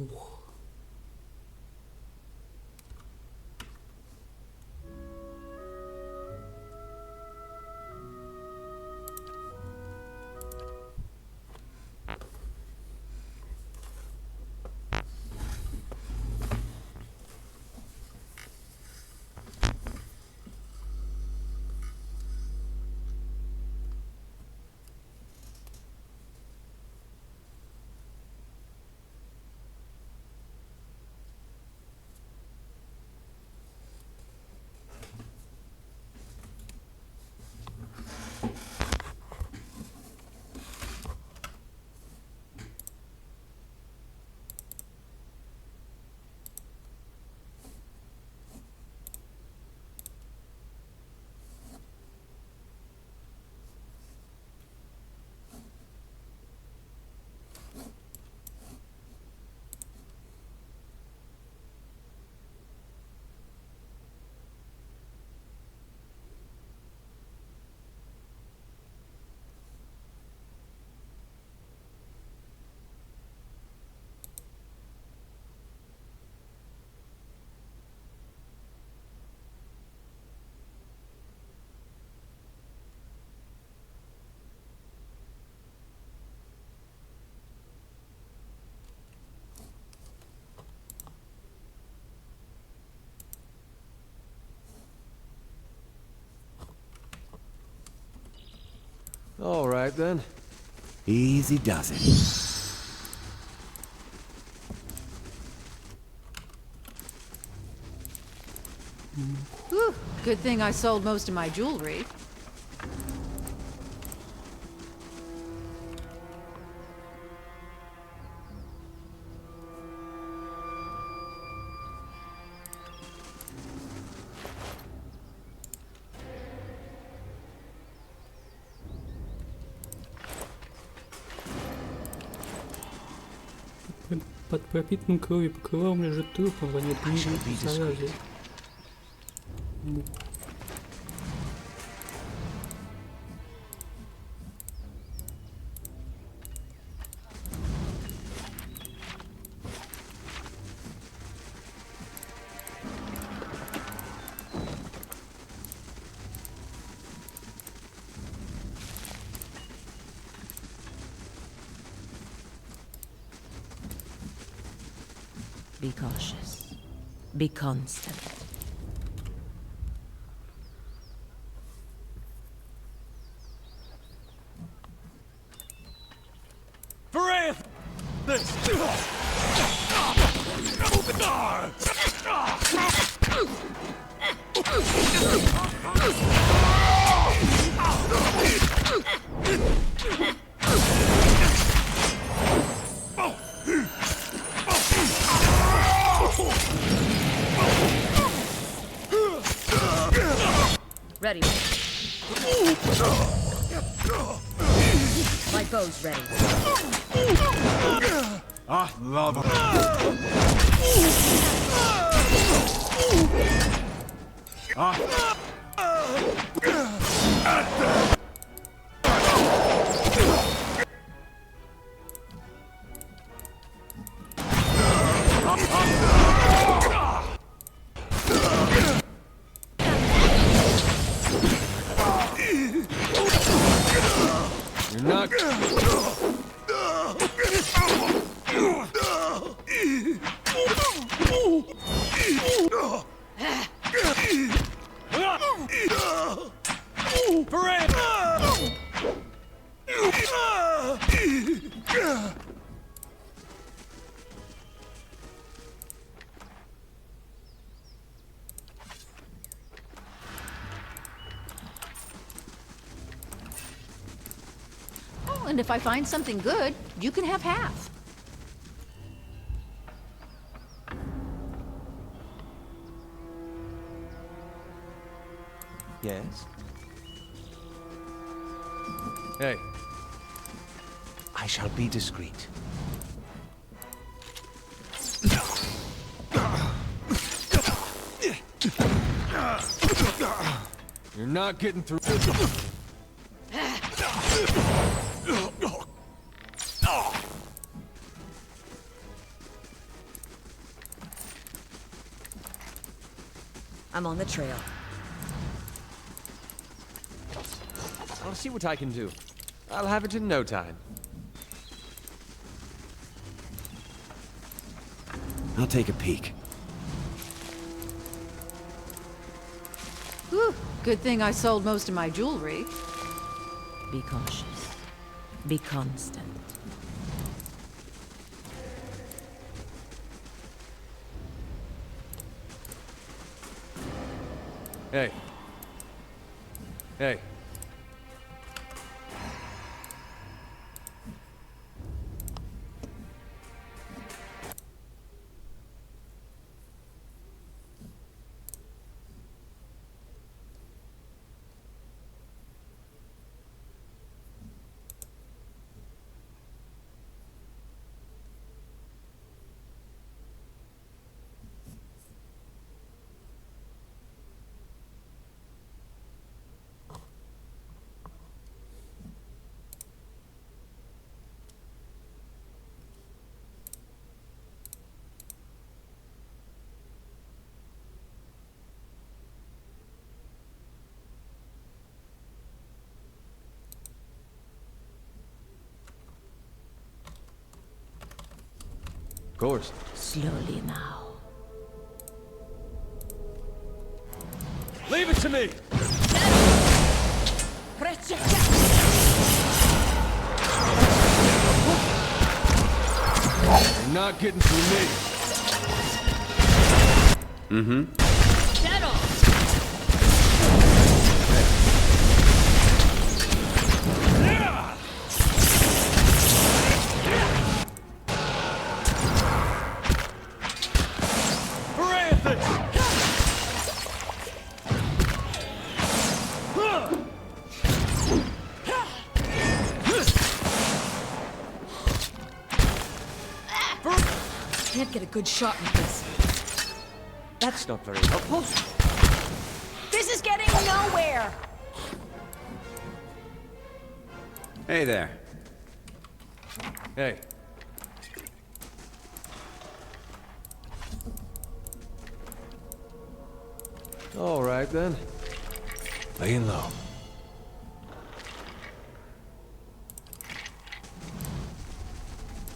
Бух. All right, then. Easy does it. Whew, good thing I sold most of my jewelry. Под пропитанным кровью покрывалом лежит труп, а вонет гнилью и заразой. Бух. Be cautious. Be constant. Varan! Ready. My bow's ready. Ah, lava. You're not... Oh, and if I find something good, you can have half. Yes? Hey. I shall be discreet. You're not getting through. I'm on the trail. I'll see what I can do. I'll have it in no time. I'll take a peek. Whew, good thing I sold most of my jewelry. Be cautious. Be constant. Hey. Hey. Of course. Slowly now. Leave it to me! You're not getting through me. Can't get a good shot with this. That's not very helpful. This is getting nowhere! Hey there. Hey. All right, then. Laying low.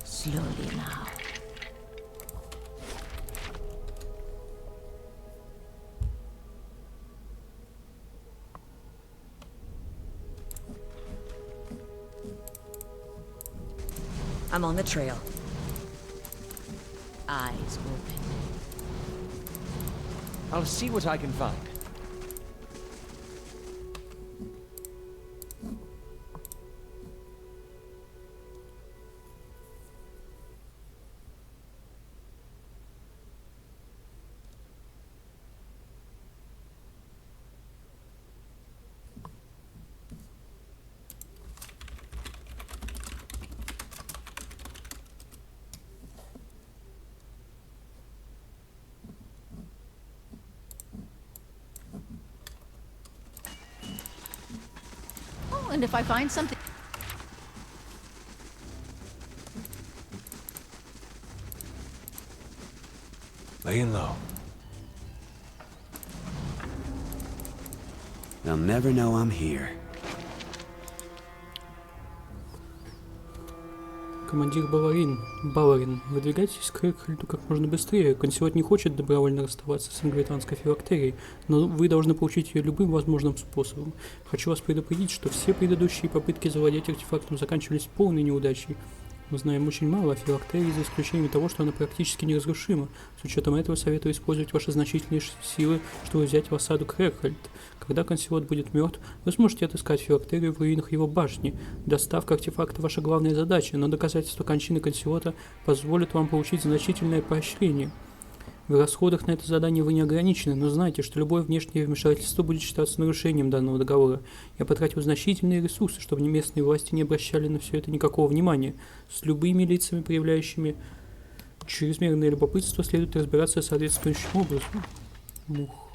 Slowly now. I'm on the trail. Eyes open. I'll see what I can find. Oh, and if I find something... Laying low. They'll never know I'm here. Командир Баларин, выдвигайтесь к Рекхальду как можно быстрее. Консилат не хочет добровольно расставаться с ингвитанской филактерией, но вы должны получить ее любым возможным способом. Хочу вас предупредить, что все предыдущие попытки завладеть артефактом заканчивались полной неудачей. Мы знаем очень мало о филактерии, за исключением того, что она практически неразрушима. С учетом этого советую использовать ваши значительные силы, чтобы взять в осаду Крекхальд. Когда Консилот будет мертв, вы сможете отыскать филактерию в руинах его башни. Доставка артефакта – ваша главная задача, но доказательства кончины Консилота позволят вам получить значительное поощрение. В расходах на это задание вы не ограничены, но знайте, что любое внешнее вмешательство будет считаться нарушением данного договора. Я потратил значительные ресурсы, чтобы местные власти не обращали на все это никакого внимания. С любыми лицами, проявляющими чрезмерное любопытство, следует разбираться соответствующим образом. Мух.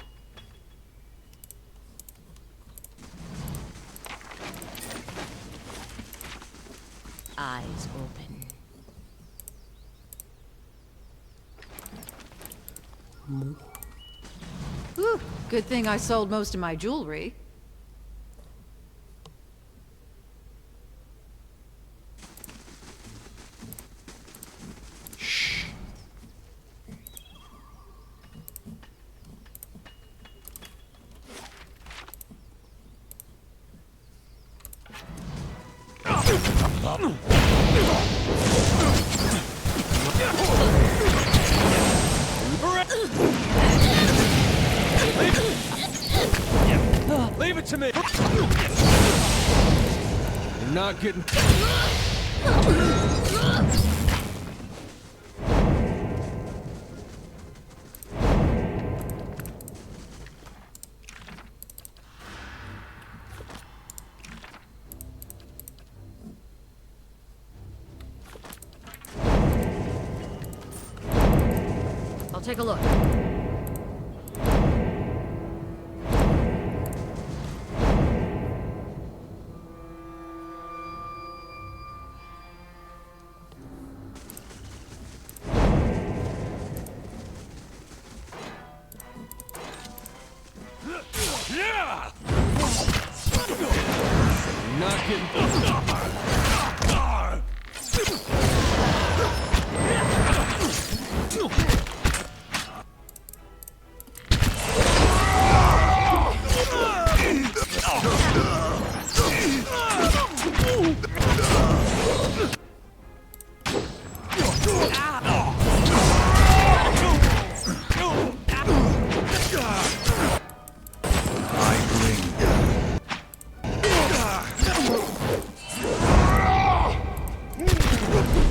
Eyes open. Whew, Good thing I sold most of my jewelry. Leave it to me! You're not getting... I'll take a look. Not getting...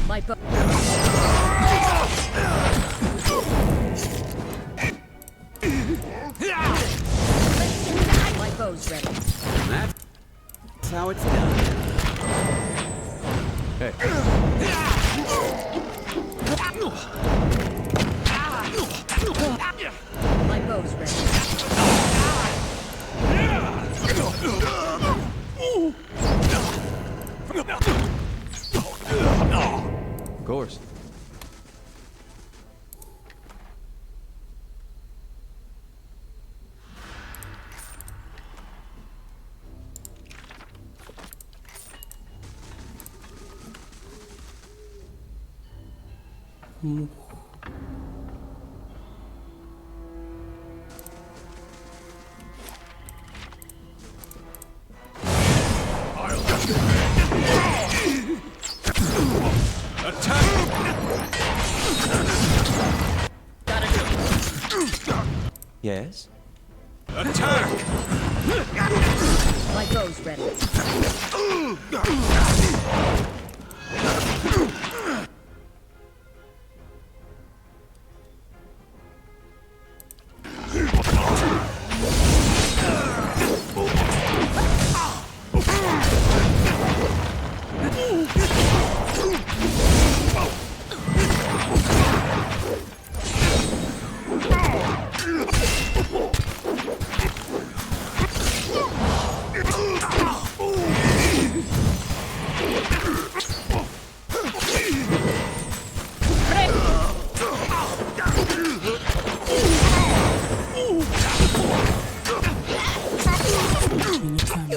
My bow. My bow's ready. And that's how it's done. Hey. My bow's ready. Of course. Yes? Attack! My bow's ready. Sorry.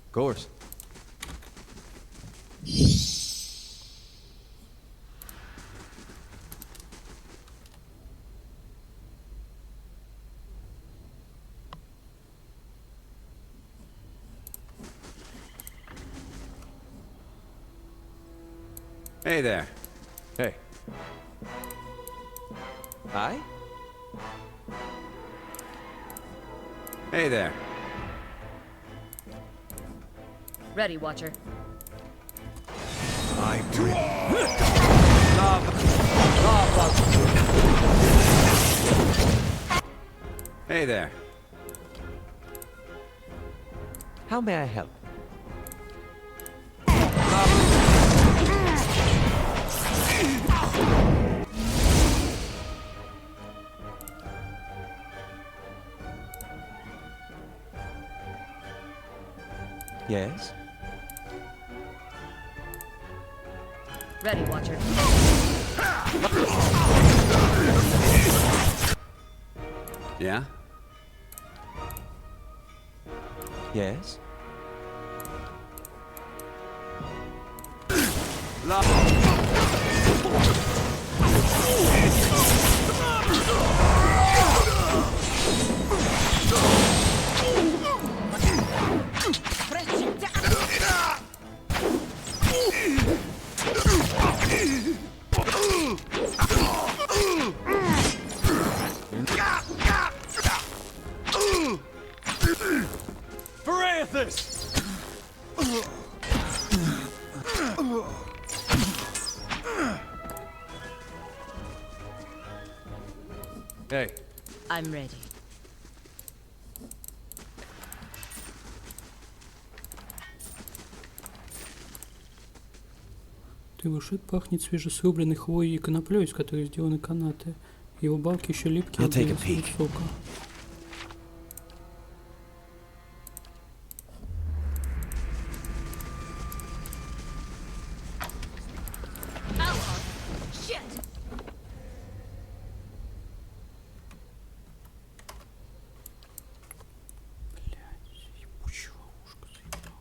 Of course. Hey there. Hey. Hi? Hey there. Ready, Watcher. I bring Hey there. How may I help? Yes? Ready, Watcher. Yeah? Yes? Varathus! Hey, I'm ready. Тывушит пахнет свежесрубленной хвоей и коноплей, из которой сделаны канаты. Его балки еще липкие I'll от take a древесного peek. сока. Shit! Блядь, ебучего ушка заебал.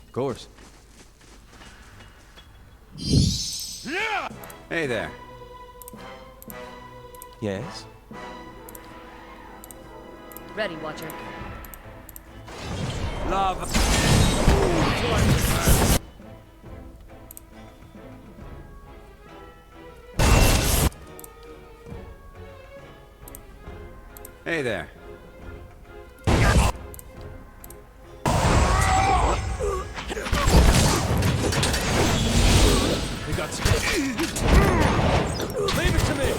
of course. Hey there. Yes? Ready, Watcher. Love. Hey there. We got space. Leave it to me!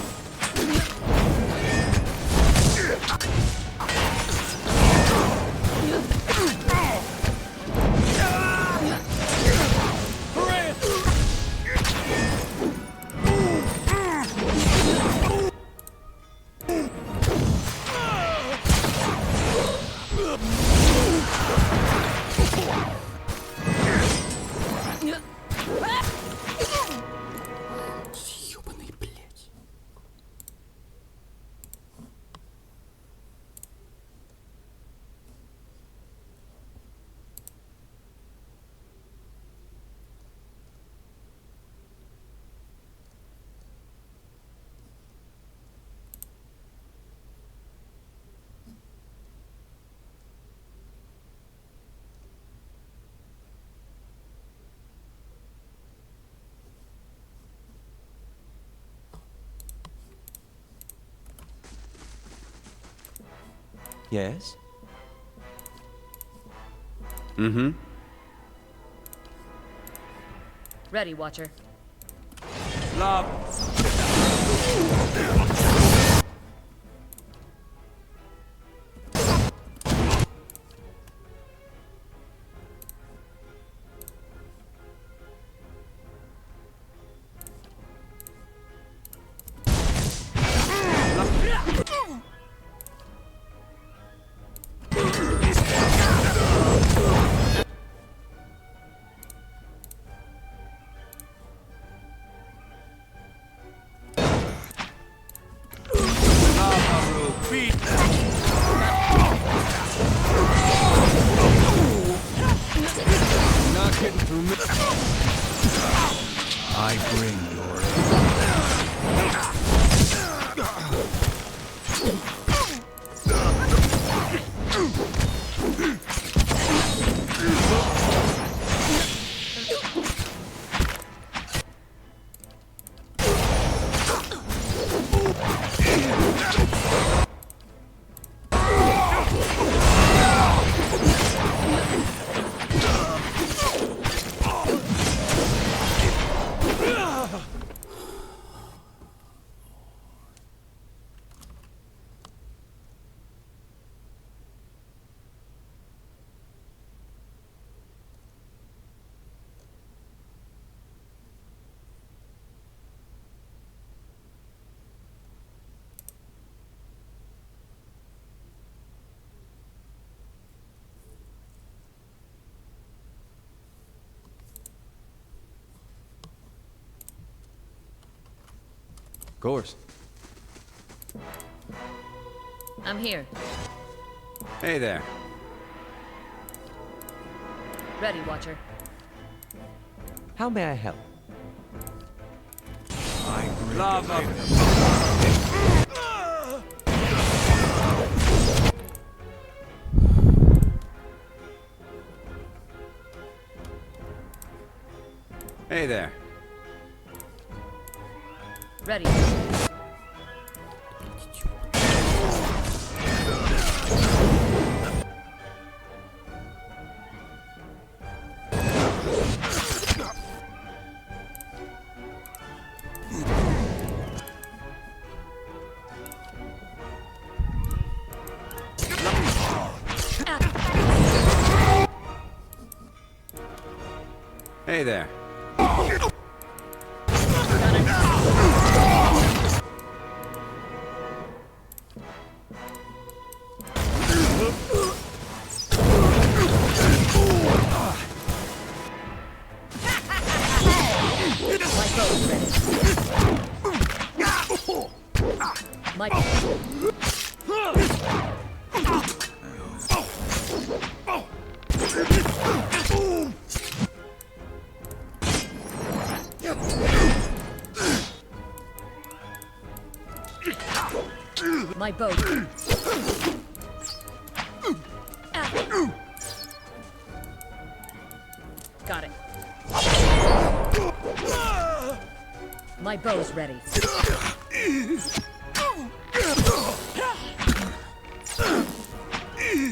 Ёбаный, блядь. Yes? Mm-hmm. Ready, Watcher. Love. Of course. I'm here. Hey there. Ready, Watcher. How may I help? Lava. Hey there. Ready. Hey there. My My boat. Got it. My bow's ready.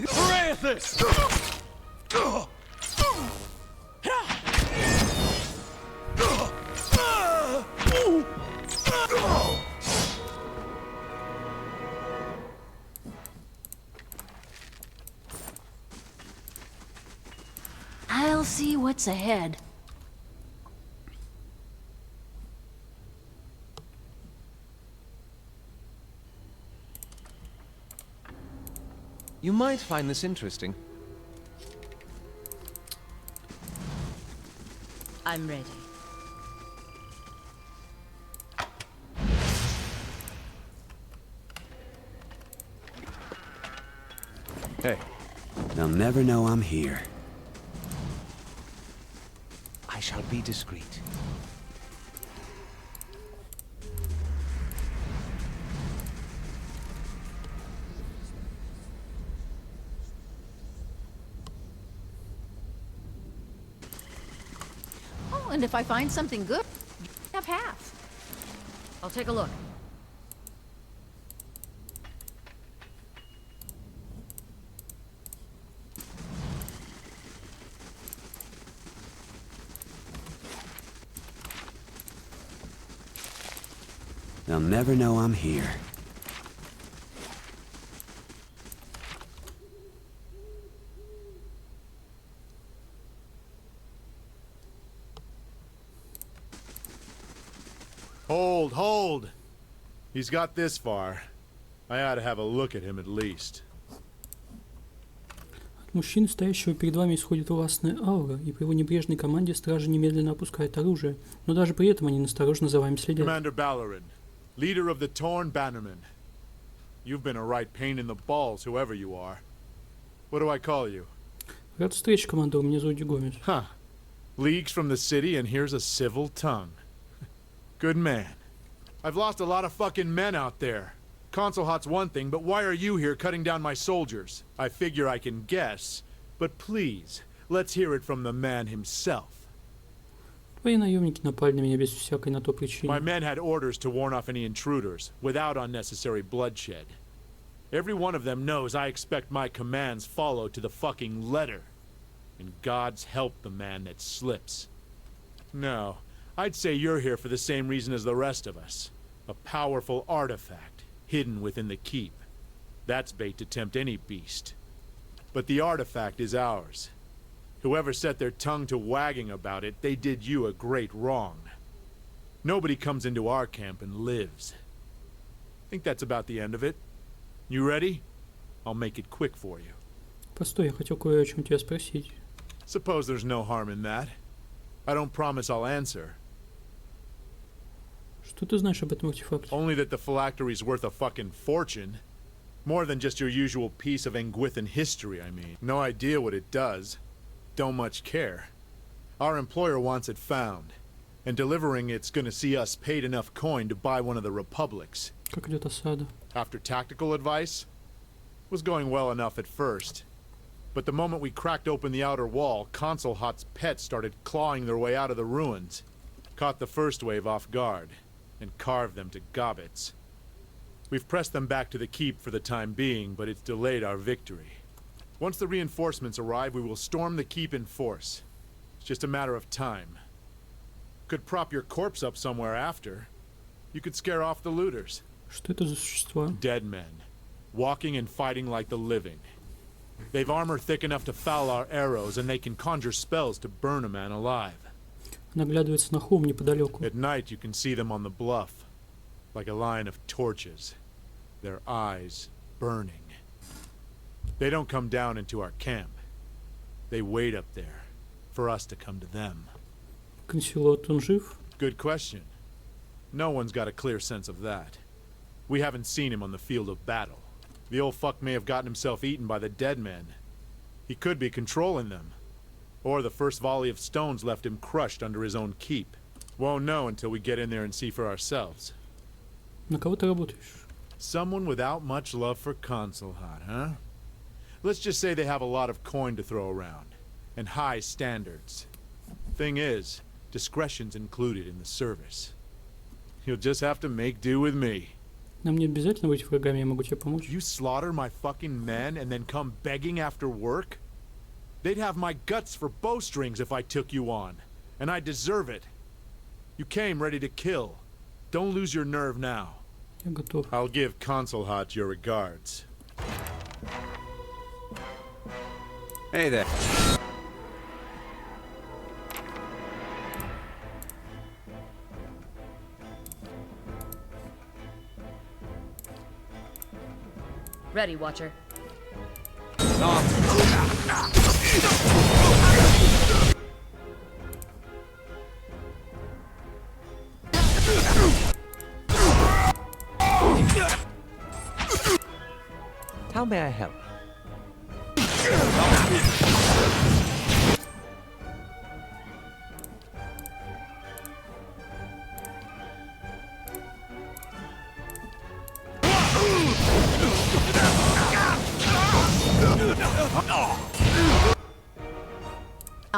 Arathis! I'll see what's ahead. You might find this interesting. I'm ready. Hey, They'll never know I'm here. I shall be discreet. Oh, and if I find something good, have half. I'll take a look. They'll never know I'm here. Hold! He's got this far. I ought to have a look at him at least. От мужчины, стоящего перед вами, исходит властная аура, и при его небрежной команде стражи немедленно опускают оружие, но даже при этом они настороженно за вами следят. Commander Ballerin, leader of the Torn Bannermen. You've been a right pain in the balls, whoever you are. What do I call you? Рад встрече, командор, меня зовут Гомес. Huh. Leagues from the city, and here's a civil tongue. Good man. I've lost a lot of fucking men out there. Consul Hot's one thing, but why are you here cutting down my soldiers? I figure I can guess, but please, let's hear it from the man himself. Твои наемники напали на меня без всякой на то причины. My men had orders to warn off any intruders, without unnecessary bloodshed. Every one of them knows I expect my commands followed to the fucking letter. And God's help the man that slips. No, I'd say you're here for the same reason as the rest of us. A powerful artifact, hidden within the keep. That's bait to tempt any beast. But the artifact is ours. Whoever set their tongue to wagging about it, they did you a great wrong. Nobody comes into our camp and lives. Think that's about the end of it. You ready? I'll make it quick for you. Постой, я хотел кое о чем тебя спросить. Suppose there's no harm in that. I don't promise I'll answer. Что ты знаешь об этом артефакте? Only that the phylactery's worth a fucking fortune. More than just your usual piece of Engwithan history, I mean. No idea what it does. Don't much care. Our employer wants it found. And delivering it's gonna see us paid enough coin to buy one of the Republics. Как идет осада? After tactical advice, was going well enough at first. But the moment we cracked open the outer wall, Consul Hot's pets started clawing their way out of the ruins. Caught the first wave off guard, and carved them to gobbets. We've pressed them back to the keep for the time being, but it's delayed our victory. Once the reinforcements arrive, we will storm the keep in force. It's just a matter of time. Could prop your corpse up somewhere after. You could scare off the looters. Что это за существа? Dead men, walking and fighting like the living. They've armor thick enough to foul our arrows, and they can conjure spells to burn a man alive. Наглядывается на холм неподалеку. At night, you can see them on the bluff, like a line of torches, their eyes burning. They don't come down into our camp. They wait up there, for us to come to them. Консилот, он жив? Good question. No one's got a clear sense of that. We haven't seen him on the field of battle. The old fuck may have gotten himself eaten by the dead men. He could be controlling them. Or the first volley of stones left him crushed under his own keep. Won't know until we get in there and see for ourselves. На кого ты работаешь? Someone without much love for Consul Hot, huh? Let's just say they have a lot of coin to throw around. And high standards. Thing is, discretion's included in the service. You'll just have to make do with me. Нам не обязательно быть врагами, я могу тебе помочь. You slaughter my fucking men and then come begging after work? They'd have my guts for bowstrings if I took you on. And I deserve it. You came ready to kill. Don't lose your nerve now. Я готов. I'll give Consul Hot your regards. Hey there. Ready, Watcher. How may I help?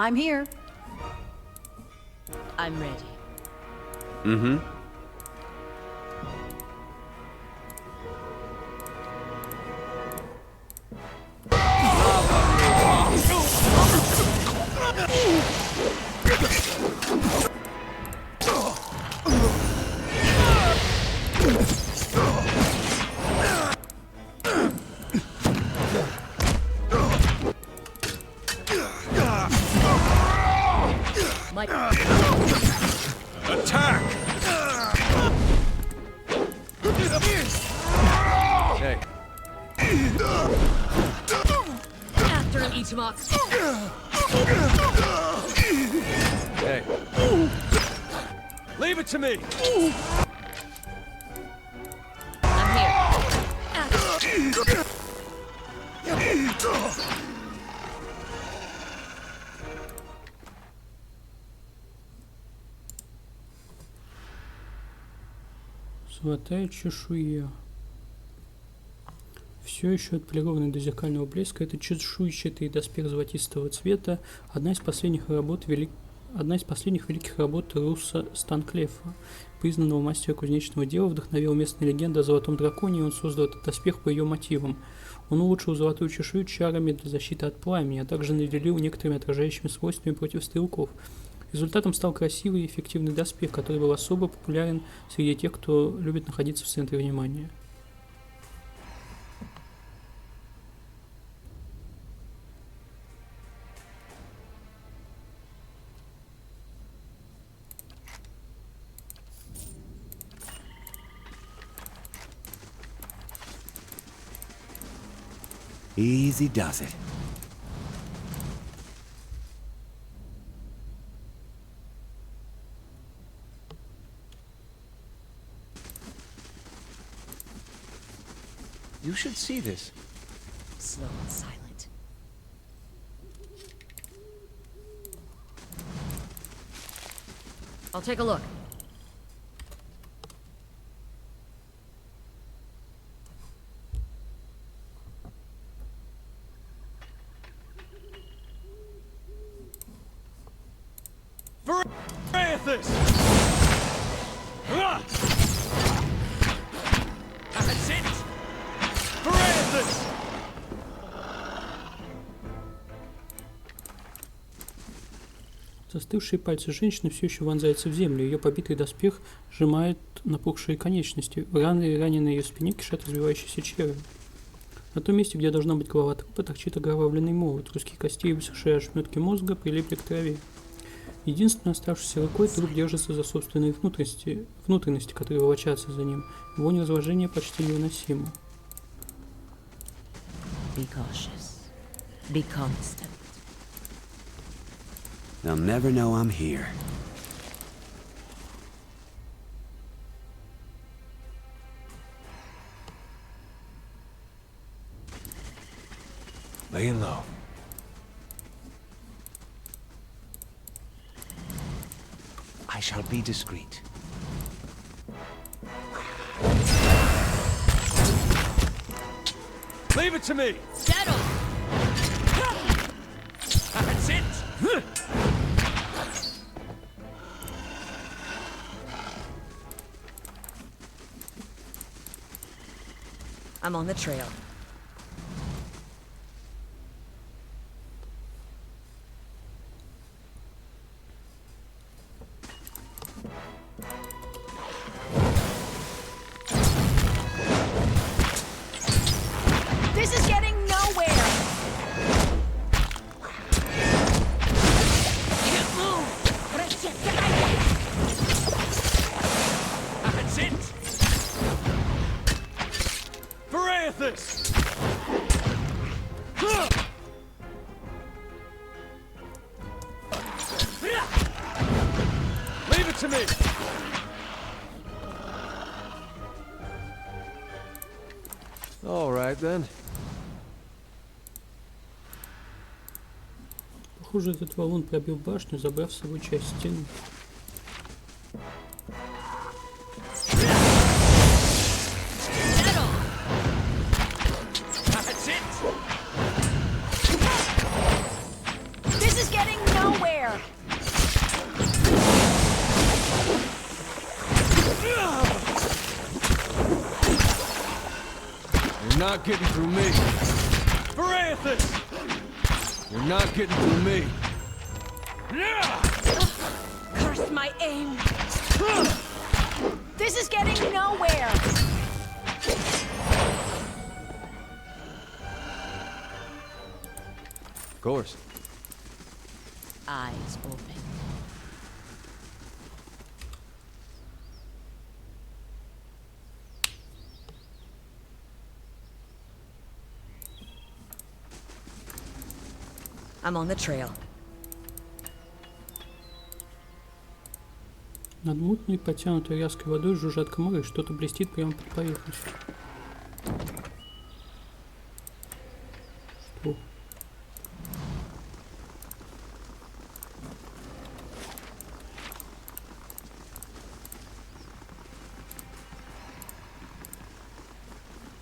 I'm here. I'm ready. Mm-hmm. Mike. Attack! Hey, After him, Ichimoc. hey. Leave it to me! I'm here. Золотая чешуя. Все еще отполированный до зеркального блеска, это чешуйчатый доспех золотистого цвета, одна из последних великих работ Руса Станклефа, признанного мастера кузнечного дела, вдохновила местная легенда о Золотом Драконе, и он создал этот доспех по ее мотивам. Он улучшил золотую чешую чарами для защиты от пламени, а также наделил некоторыми отражающими свойствами против стрелков. Результатом стал красивый и эффективный доспех, который был особо популярен среди тех, кто любит находиться в центре внимания. Easy does it. You should see this. Slow and silent. I'll take a look. Francis! That's it! Francis! Застывшие пальцы женщины все еще вонзаются в землю. Ее побитый доспех сжимает напухшие конечности. В ране на ее спине кишат развивающиеся черви. На том месте, где должна быть голова трупа, торчит окровавленный молот. Куски костей и высохшие ошметки мозга прилипли к траве. Единственной оставшейся рукой труп держится за собственные внутренности, которые волочатся за ним. Вонь разложения почти невыносима. Be cautious. Be constant. They'll never know I'm here. Laying low. I shall be discreet. Leave it to me! Settle! That's it! I'm on the trail. This is getting nowhere! Can't move! That's it! Francis! Leave it to me! All right then. Похоже, этот валун пробил башню, забрав с собой часть стены. Settle! That's it! This is getting nowhere! You're not getting through me. Francis! You're not getting through me. Curse my aim! This is getting nowhere! Of course. Eyes open. I'm on the trail. Над мутной, потянутой вязкой водой жужжат комары, что-то блестит прямо под поверхностью. Что?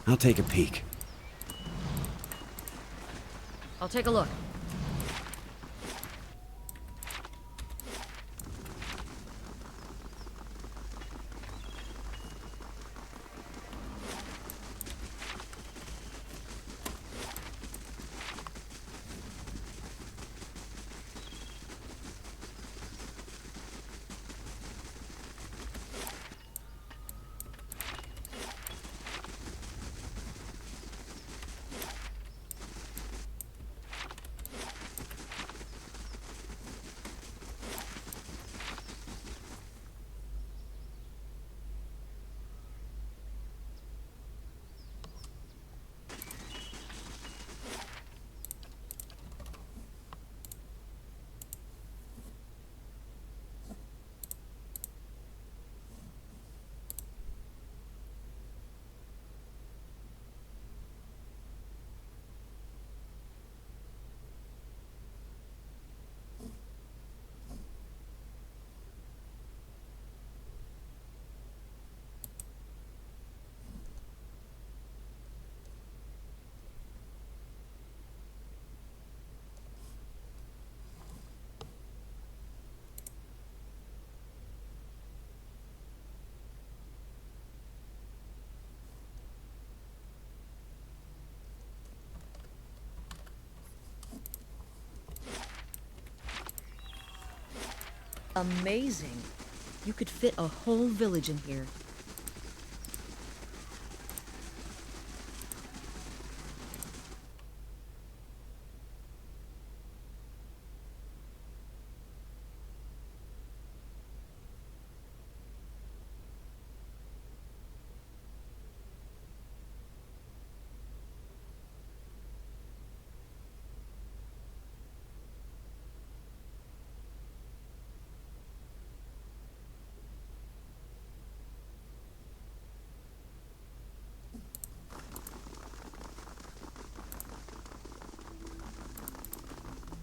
I'll take a peek. I'll take a look. Amazing. You could fit a whole village in here.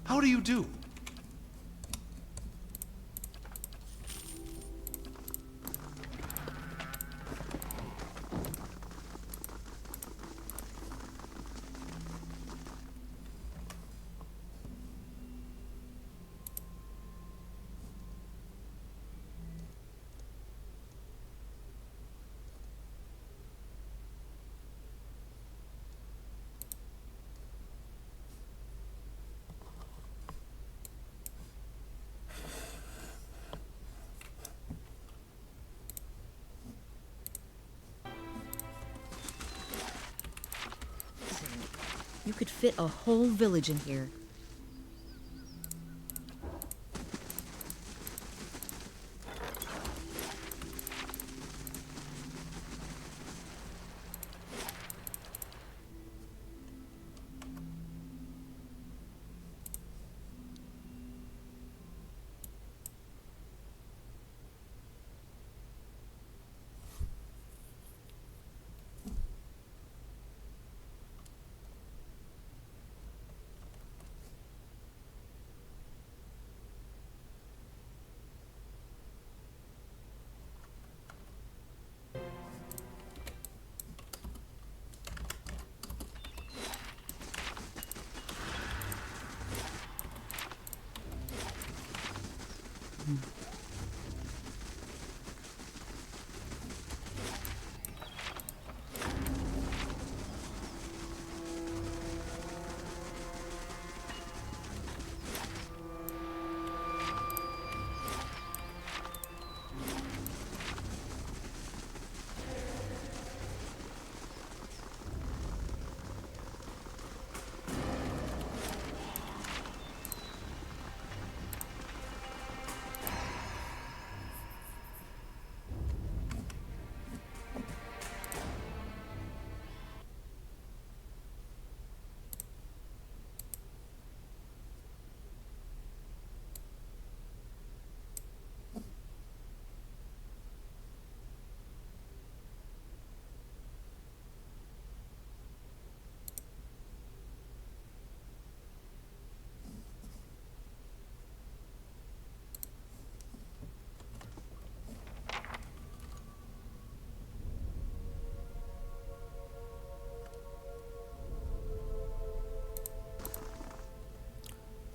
How do you do? You could fit a whole village in here.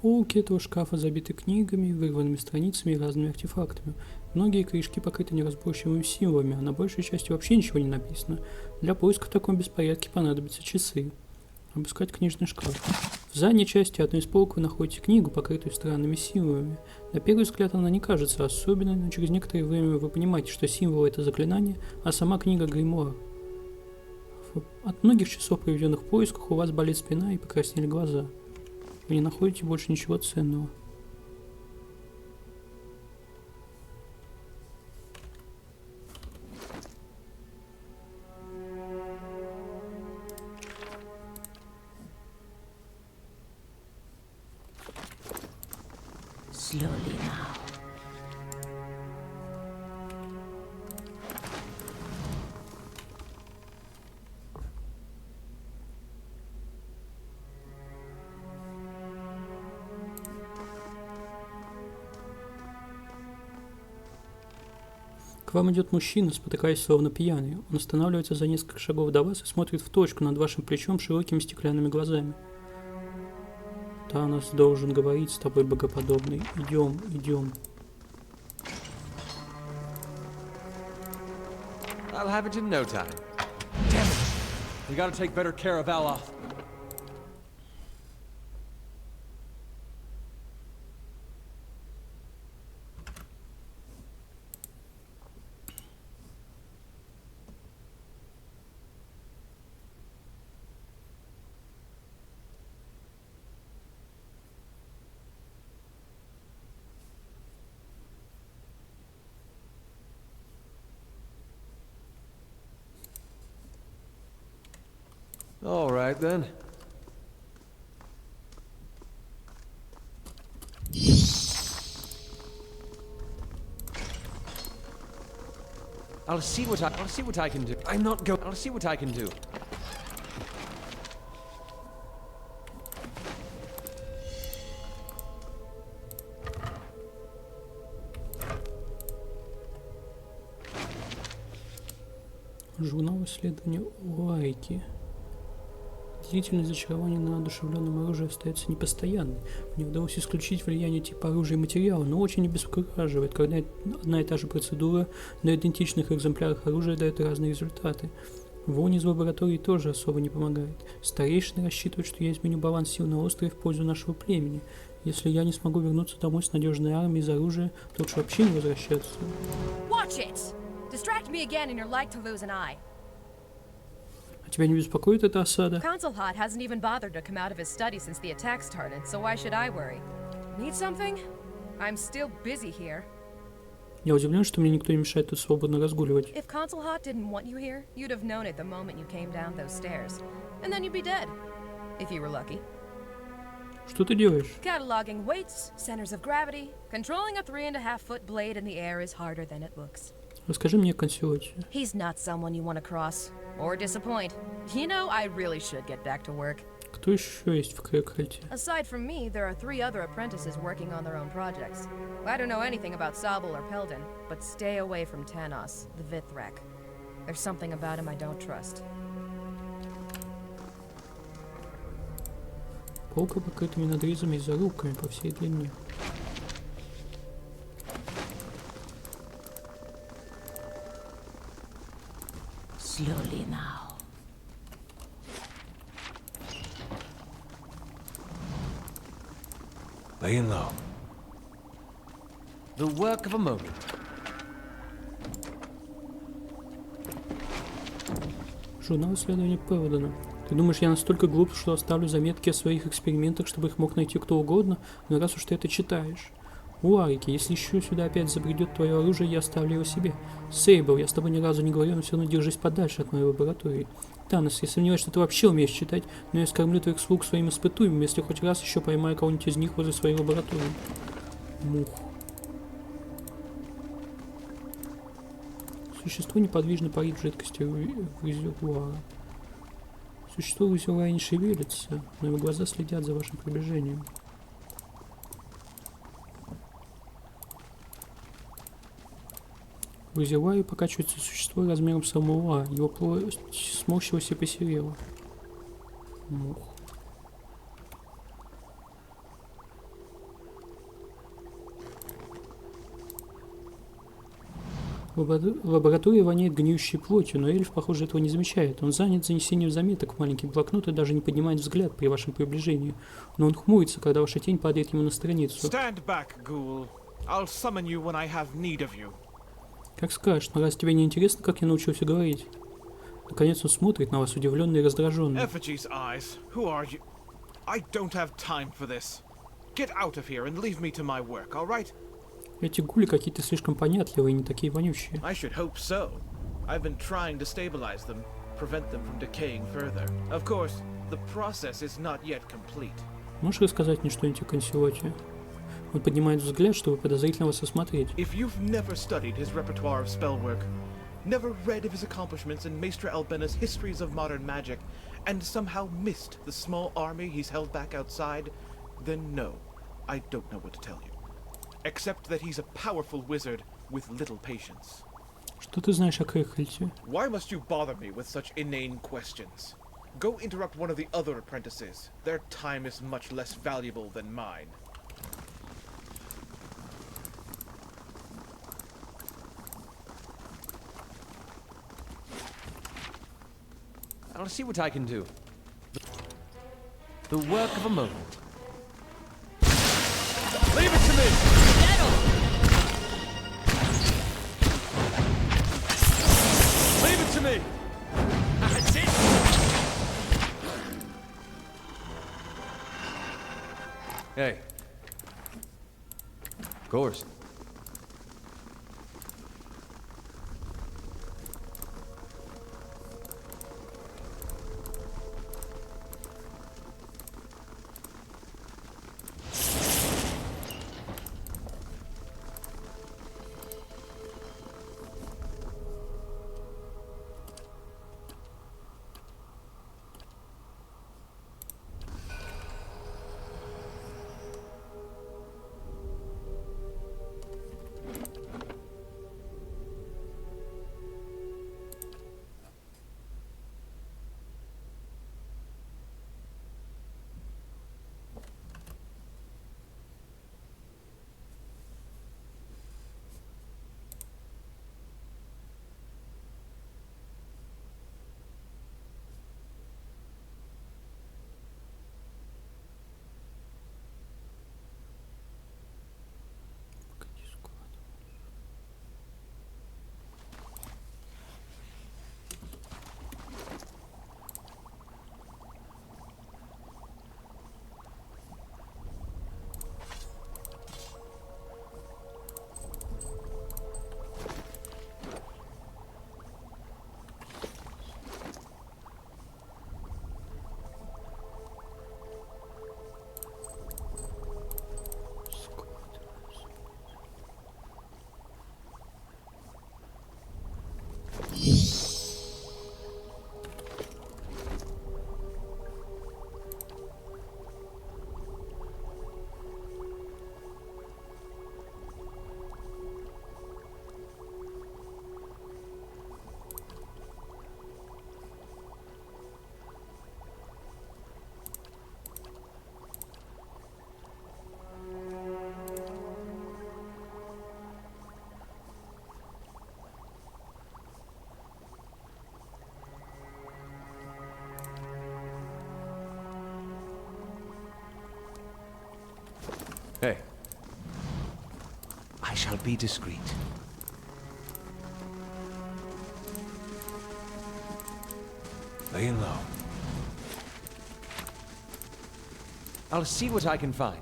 Полки этого шкафа забиты книгами, вырванными страницами и разными артефактами. Многие корешки покрыты неразборчивыми символами, а на большей части вообще ничего не написано. Для поиска в таком беспорядке понадобятся часы. Обыскать книжный шкаф. В задней части одной из полок вы находите книгу, покрытую странными символами. На первый взгляд она не кажется особенной, но через некоторое время вы понимаете, что символ — это заклинание, а сама книга — гримуар. От многих часов, проведенных в поисках, у вас болит спина и покраснели глаза. Вы не находите больше ничего ценного. Slowly now. К вам идет мужчина, спотыкаясь словно пьяный. Он останавливается за несколько шагов до вас и смотрит в точку над вашим плечом широкими стеклянными глазами. Танос должен говорить с тобой, богоподобный. Идем, идем. I'll have it in no time. Damn it! We gotta take better care of Aloth. All right then. I'll see what I can do. I'll see what I can do. Журнал исследования Лайки. Длительность зачарования на одушевленном оружии остается непостоянной. Мне удалось исключить влияние типа оружия и материала, но очень обескураживает, когда одна и та же процедура на идентичных экземплярах оружия дает разные результаты. Вонь из лаборатории тоже особо не помогает. Старейшины рассчитывают, что я изменю баланс сил на острове в пользу нашего племени. Если я не смогу вернуться домой с надежной армией из оружия, то лучше вообще не возвращаться. Watch it! Distract me again and you're like to lose an eye. А тебя не беспокоит эта осада? Consul Hot hasn't even bothered to come out of his study since the attack started, so why should I worry? Need something? I'm still busy here. Я удивлен, что мне никто не мешает тут свободно разгуливать. If Consul Hot didn't want you here, you'd have known it the moment you came down those stairs. And then you'd be dead. If you were lucky. Что ты делаешь? Cataloging weights, centers of gravity. Controlling a 3.5-foot blade in the air is harder than it looks. Расскажи мне о Консилоте. He's not someone you want to cross. Or disappoint. You know, I really should get back to work. Кто еще есть в Крейкхальте? Aside from me, there are 3 other apprentices working on their own projects. I don't know anything about Sobel or Peldon, but stay away from Tanos, the Vithrak. There's something about him I don't trust. Полка покрытыми надрезами и зарубками по всей длине. Slowly now. Laying low. The work of a moment. Журнал исследования Пелдона. Ты думаешь, я настолько глуп, что оставлю заметки о своих экспериментах, чтобы их мог найти кто угодно? Но раз уж ты это читаешь. Уарики, если еще сюда опять забредет твое оружие, я оставлю его себе. Сейбл, я с тобой ни разу не говорил, но все равно держись подальше от моей лаборатории. Танос, я сомневаюсь, что ты вообще умеешь читать, но я скормлю твоих слуг своим испытуемым, если хоть раз еще поймаю кого-нибудь из них возле своей лаборатории. Мух. Существо неподвижно парит в жидкости резервуара. Существо в резервуаре не шевелится, но его глаза следят за вашим приближением. В резервуаре покачивается существо размером с самого, его плоть сморщилась и посерела. Мух. Лаборатория воняет гниющей плотью, но эльф, похоже, этого не замечает. Он занят занесением заметок в маленький блокнот и даже не поднимает взгляд при вашем приближении. Но он хмурится, когда ваша тень падает ему на страницу. Stand back, ghoul. I'll summon you when I have need of you. Как скажешь, но раз тебе не интересно, как я научился говорить? Наконец он смотрит на вас, удивленный и раздраженный. Effigy's eyes. Who are you? I don't have time for this. Get out of here and leave me to my work, all right? Эти гули какие-то слишком понятливые и не такие вонючие. I should hope so. I've been trying to stabilize them, prevent them from decaying further. Of course, the process is not yet complete. Можешь рассказать мне что-нибудь о Консилоте? Он поднимает взгляд, чтобы подозрительно вас осмотреть. If you've never studied his repertoire of spellwork, never read of his accomplishments in Maestra Albena's histories of modern magic, and somehow missed the small army he's held back outside, then no, I don't know what to tell you. Except that he's a powerful wizard with little patience. Что ты знаешь о Крейкхальте? Why must you bother me with such inane questions? Go interrupt one of the other apprentices. Their time is much less valuable than mine. I'll see what I can do. The work of a moment. Leave it to me! Leave it to me! That's it! Hey. Of course. Hey. I shall be discreet. Laying low. I'll see what I can find.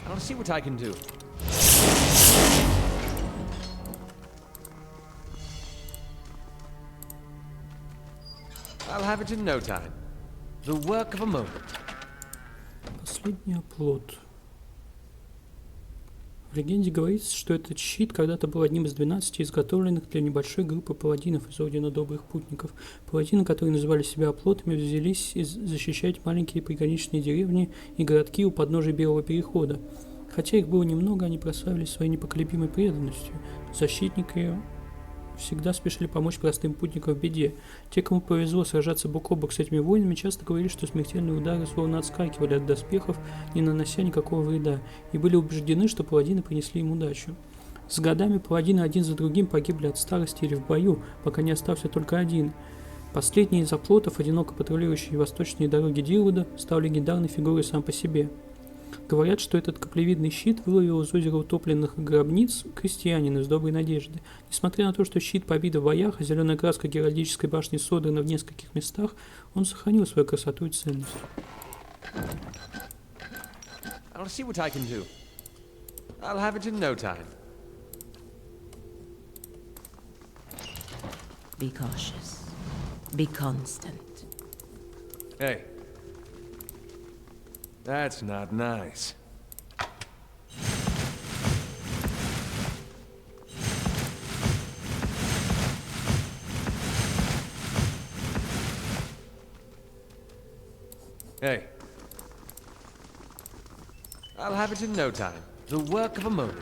I'll see what I can do. I'll have it in no time. The work of a moment. Последний оплот. В легенде говорится, что этот щит когда-то был одним из 12 изготовленных для небольшой группы паладинов из Ордена Добрых Путников. Паладины, которые называли себя оплотами, взялись защищать маленькие приграничные деревни и городки у подножия Белого Перехода. Хотя их было немного, они прославились своей непоколебимой преданностью. Защитники всегда спешили помочь простым путникам в беде. Те, кому повезло сражаться бок о бок с этими воинами, часто говорили, что смертельные удары словно отскакивали от доспехов, не нанося никакого вреда, и были убеждены, что паладины принесли им удачу. С годами паладины один за другим погибли от старости или в бою, пока не остался только один. Последний из оплотов, одиноко патрулирующий восточные дороги Дирвуда, стал легендарной фигурой сам по себе. Говорят, что этот каплевидный щит выловил из озера утопленных гробниц крестьянин из Доброй Надежды. Несмотря на то, что щит побит в боях, а зеленая краска геральдической башни содрана в нескольких местах, он сохранил свою красоту и ценность. I'll see what I can do. I'll have it in no time. Be cautious. Be constant. Hey. That's not nice. Hey. I'll have it in no time. The work of a moment.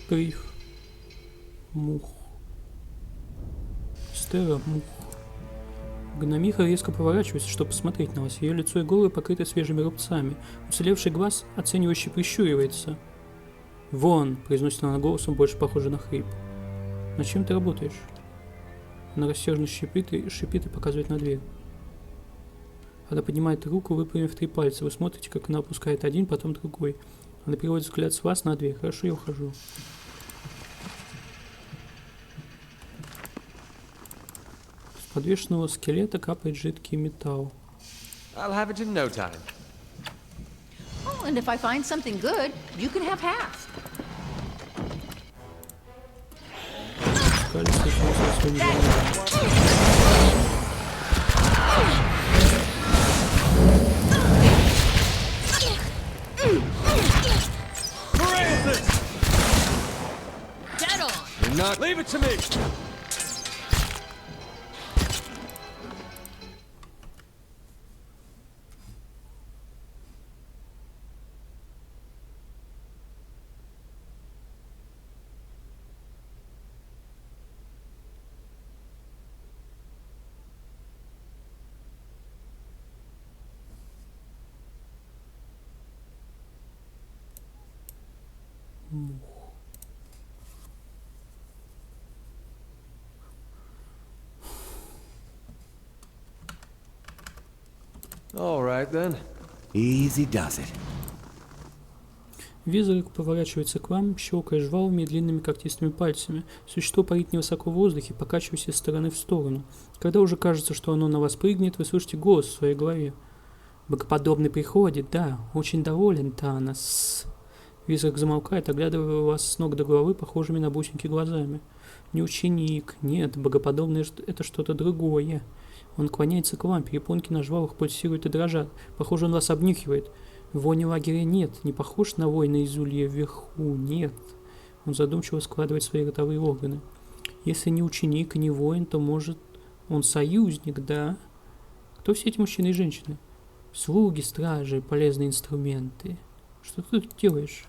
Гриф. Мух. Стера мух. Гномиха резко поворачивается, чтобы посмотреть на вас. Ее лицо и головы покрыты свежими рубцами. Уцелевший глаз, оценивающе прищуривается. «Вон!» — произносит она голосом, больше похожий на хрип. «Над чем ты работаешь?» Она рассерженно шипит и показывает на дверь. Она поднимает руку, выпрямив 3 пальца. Вы смотрите, как она опускает один, потом другой. Она переводит взгляд с вас на дверь. Хорошо, я ухожу. С подвешенного скелета капает жидкий металл. I'll have it in no time. Oh, and if I find something good, you can have half. Скалится и шелся своими головами. Dead on! You're not. Leave it to me! All right then. Easy does it. Визорик поворачивается к вам, щелкая жвалами и длинными когтистыми пальцами. Существо парит невысоко в воздухе, покачиваясь из стороны в сторону. Когда уже кажется, что оно на вас прыгнет, вы слышите голос в своей голове. «Богоподобный приходит, да, очень доволен, Танос». Визорик замолкает, оглядывая вас с ног до головы, похожими на бусинки глазами. «Не ученик, нет, богоподобный — это что-то другое». Он клоняется к вам, перепонки на жвалах пульсируют и дрожат. Похоже, он вас обнюхивает. Вони лагеря нет, не похож на воина из Улья вверху, нет. Он задумчиво складывает свои ротовые органы. Если не ученик и не воин, то, может, он союзник, да? Кто все эти мужчины и женщины? Слуги, стражи, полезные инструменты. Что ты тут делаешь?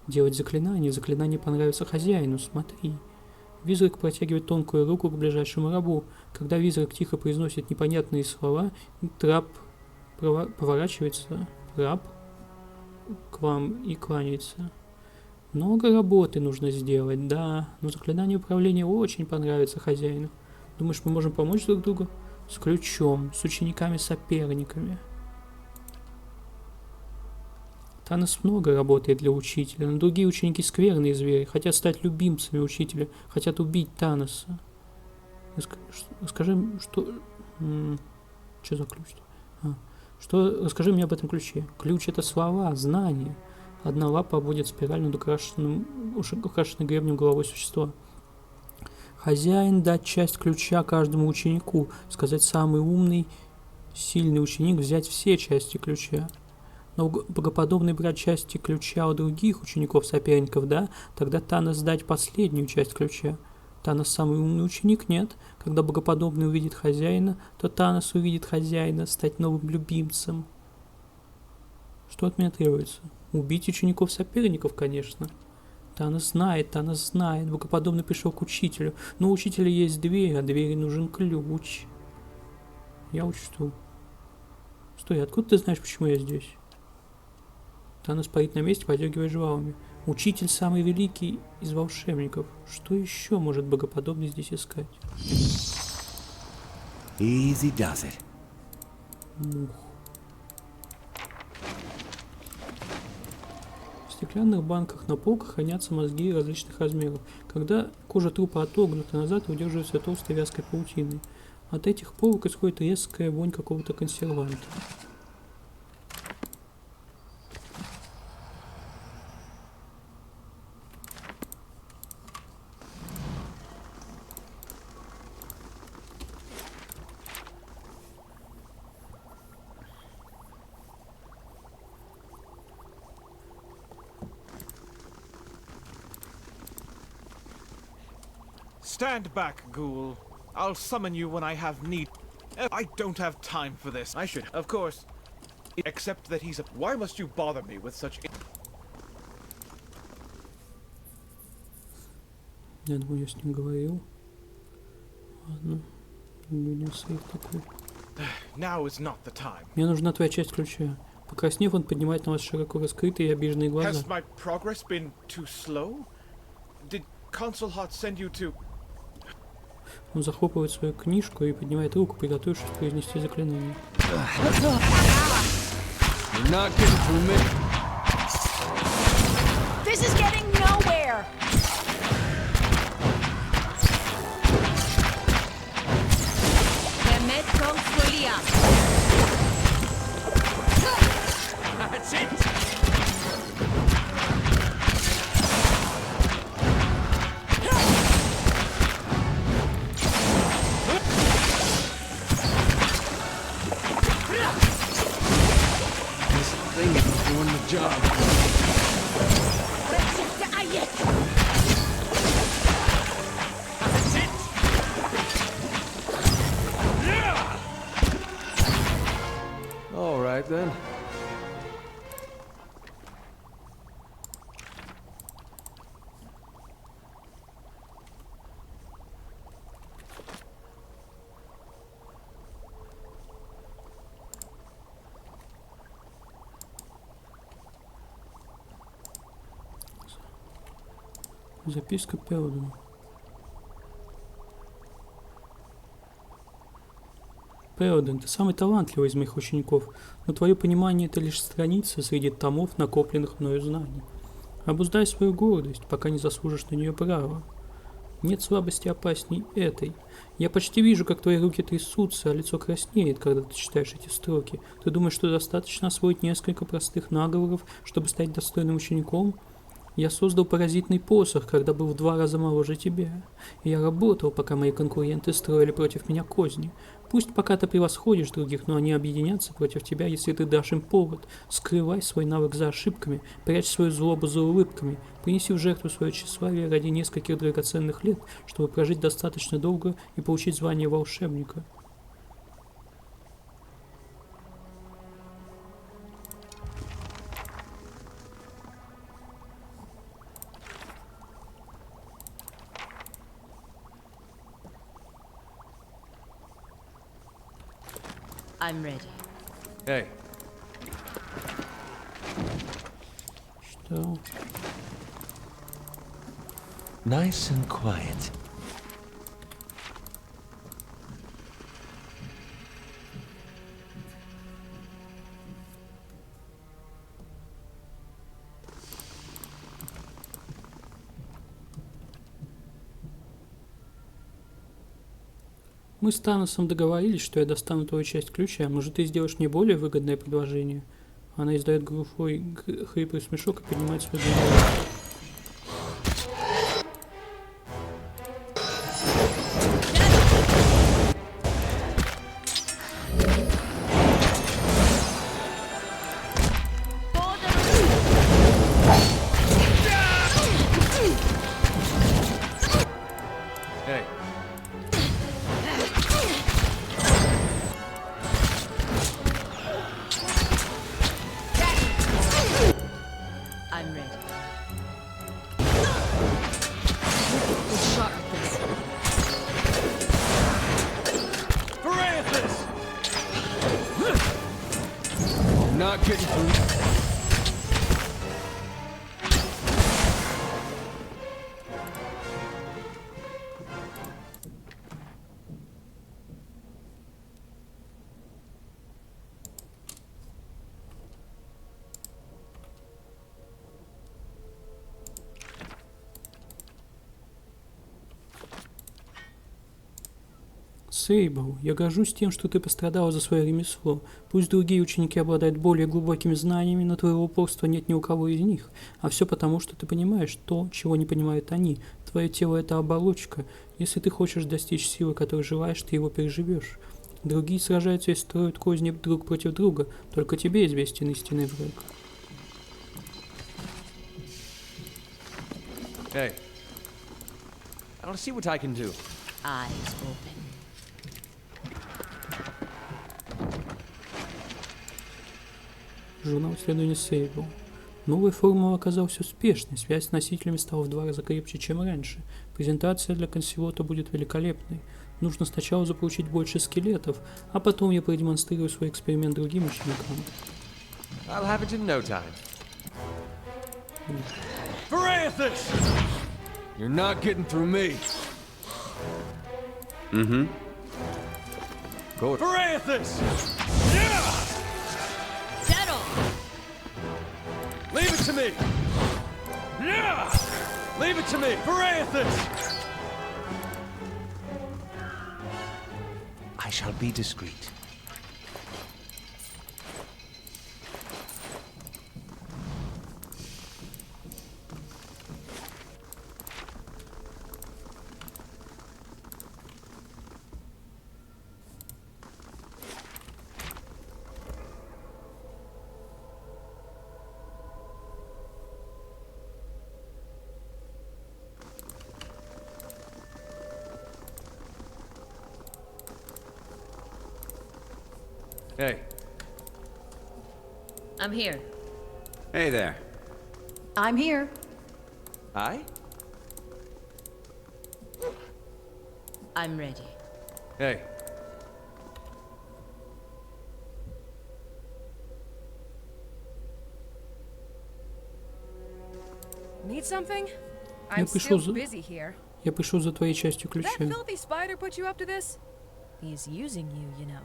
делать заклинания. Заклинание понравится хозяину, смотри. Визрак протягивает тонкую руку к ближайшему рабу. Когда Визрак тихо произносит непонятные слова, раб поворачивается, раб к вам и кланяется. Много работы нужно сделать, да, но заклинание управления очень понравится хозяину. Думаешь, мы можем помочь друг другу? С ключом, с учениками-соперниками. Танос много работает для учителя, но другие ученики скверные звери, хотят стать любимцами учителя, хотят убить Таноса. Расскажи, что... Что за ключ-то? Расскажи мне об этом ключе. Ключ — это слова, знания. Одна лапа будет спирально украшенной гребнем головой существа. Хозяин дать часть ключа каждому ученику, сказать самый умный, сильный ученик взять все части ключа. Но богоподобный брать части ключа у других учеников-соперников, да, тогда Танос дать последнюю часть ключа. Танос самый умный ученик, нет. Когда богоподобный увидит хозяина, то Танос увидит хозяина, стать новым любимцем. Что от меня требуется? Убить учеников-соперников, конечно. Танос знает, богоподобный пришел к учителю. Но у учителя есть дверь, а двери нужен ключ. Я учту. Стой, откуда ты знаешь, почему я здесь? Танос стоит на месте, подергивая жвалами. Учитель самый великий из волшебников. Что еще может богоподобный здесь искать? Easy does it. Мух. В стеклянных банках на полках хранятся мозги различных размеров. Когда кожа трупа отогнута назад, удерживается толстой вязкой паутиной. От этих полок исходит резкая вонь какого-то консерванта. Stand back, ghoul. I'll summon you when I have need. I don't have time for this. I should, of course. Except that he's a... Why must you bother me with such... Я думаю, я с ним говорил. Ладно. Не сейф такой. Now is not the time. Мне нужна твоя часть ключа. Покраснев, он поднимает на вас широко раскрытые и обиженные глаза. Has my progress been too slow? Did Consul Hot send you to... Он захлопывает свою книжку и поднимает руку, приготовившись произнести заклинание. You're not getting through me. This is getting nowhere. That's it. This thing isn't doing the job. That's it. All right then. Записка Пелдена. Пелден, ты самый талантливый из моих учеников, но твое понимание — это лишь страница среди томов накопленных мною знаний. Обуздай свою гордость, пока не заслужишь на нее права. Нет слабости опасней этой. Я почти вижу, как твои руки трясутся, а лицо краснеет, когда ты читаешь эти строки. Ты думаешь, что достаточно освоить несколько простых наговоров, чтобы стать достойным учеником? Я создал паразитный посох, когда был в 2 раза моложе тебя. И я работал, пока мои конкуренты строили против меня козни. Пусть пока ты превосходишь других, но они объединятся против тебя, если ты дашь им повод. Скрывай свой навык за ошибками, прячь свою злобу за улыбками, принеси в жертву свое тщеславие ради нескольких драгоценных лет, чтобы прожить достаточно долго и получить звание волшебника. I'm ready. Hey, Что? Nice and quiet. Мы с Таносом договорились, что я достану твою часть ключа. Может, ты сделаешь мне более выгодное предложение? Она издает глухой, хриплый смешок и поднимает свой голову. hey. I'm ready. Good shot with this. Francis! You're not getting through. Сейбл, я горжусь тем, что ты пострадала за свое ремесло. Пусть другие ученики обладают более глубокими знаниями, но твоего упорства нет ни у кого из них. А все потому, что ты понимаешь то, чего не понимают они. Твое тело — это оболочка. Если ты хочешь достичь силы, которой желаешь, ты его переживешь. Другие сражаются и строят козни друг против друга. Только тебе известен истинный враг. Hey. I'll see what I can do. Eyes open. Журнал исследований Сейбл. Новая формула оказалась успешной, связь с носителями стала в 2 раза крепче, чем раньше. Презентация для Консилота будет великолепной. Нужно сначала заполучить больше скелетов, а потом я продемонстрирую свой эксперимент другим ученикам. I'll have it in no time. Francis! You're not getting through me. Mm-hmm. Go. Francis! Settle! Leave it to me! Leave it to me! Francis! I shall be discreet. Hey. I'm here. Hey there. I'm here. Hi? I'm ready. Hey. Need something? Я I'm пришел still за... busy here. Я пришел за твоей частью That ключа. filthy spider put you up to this? He's using you, you know.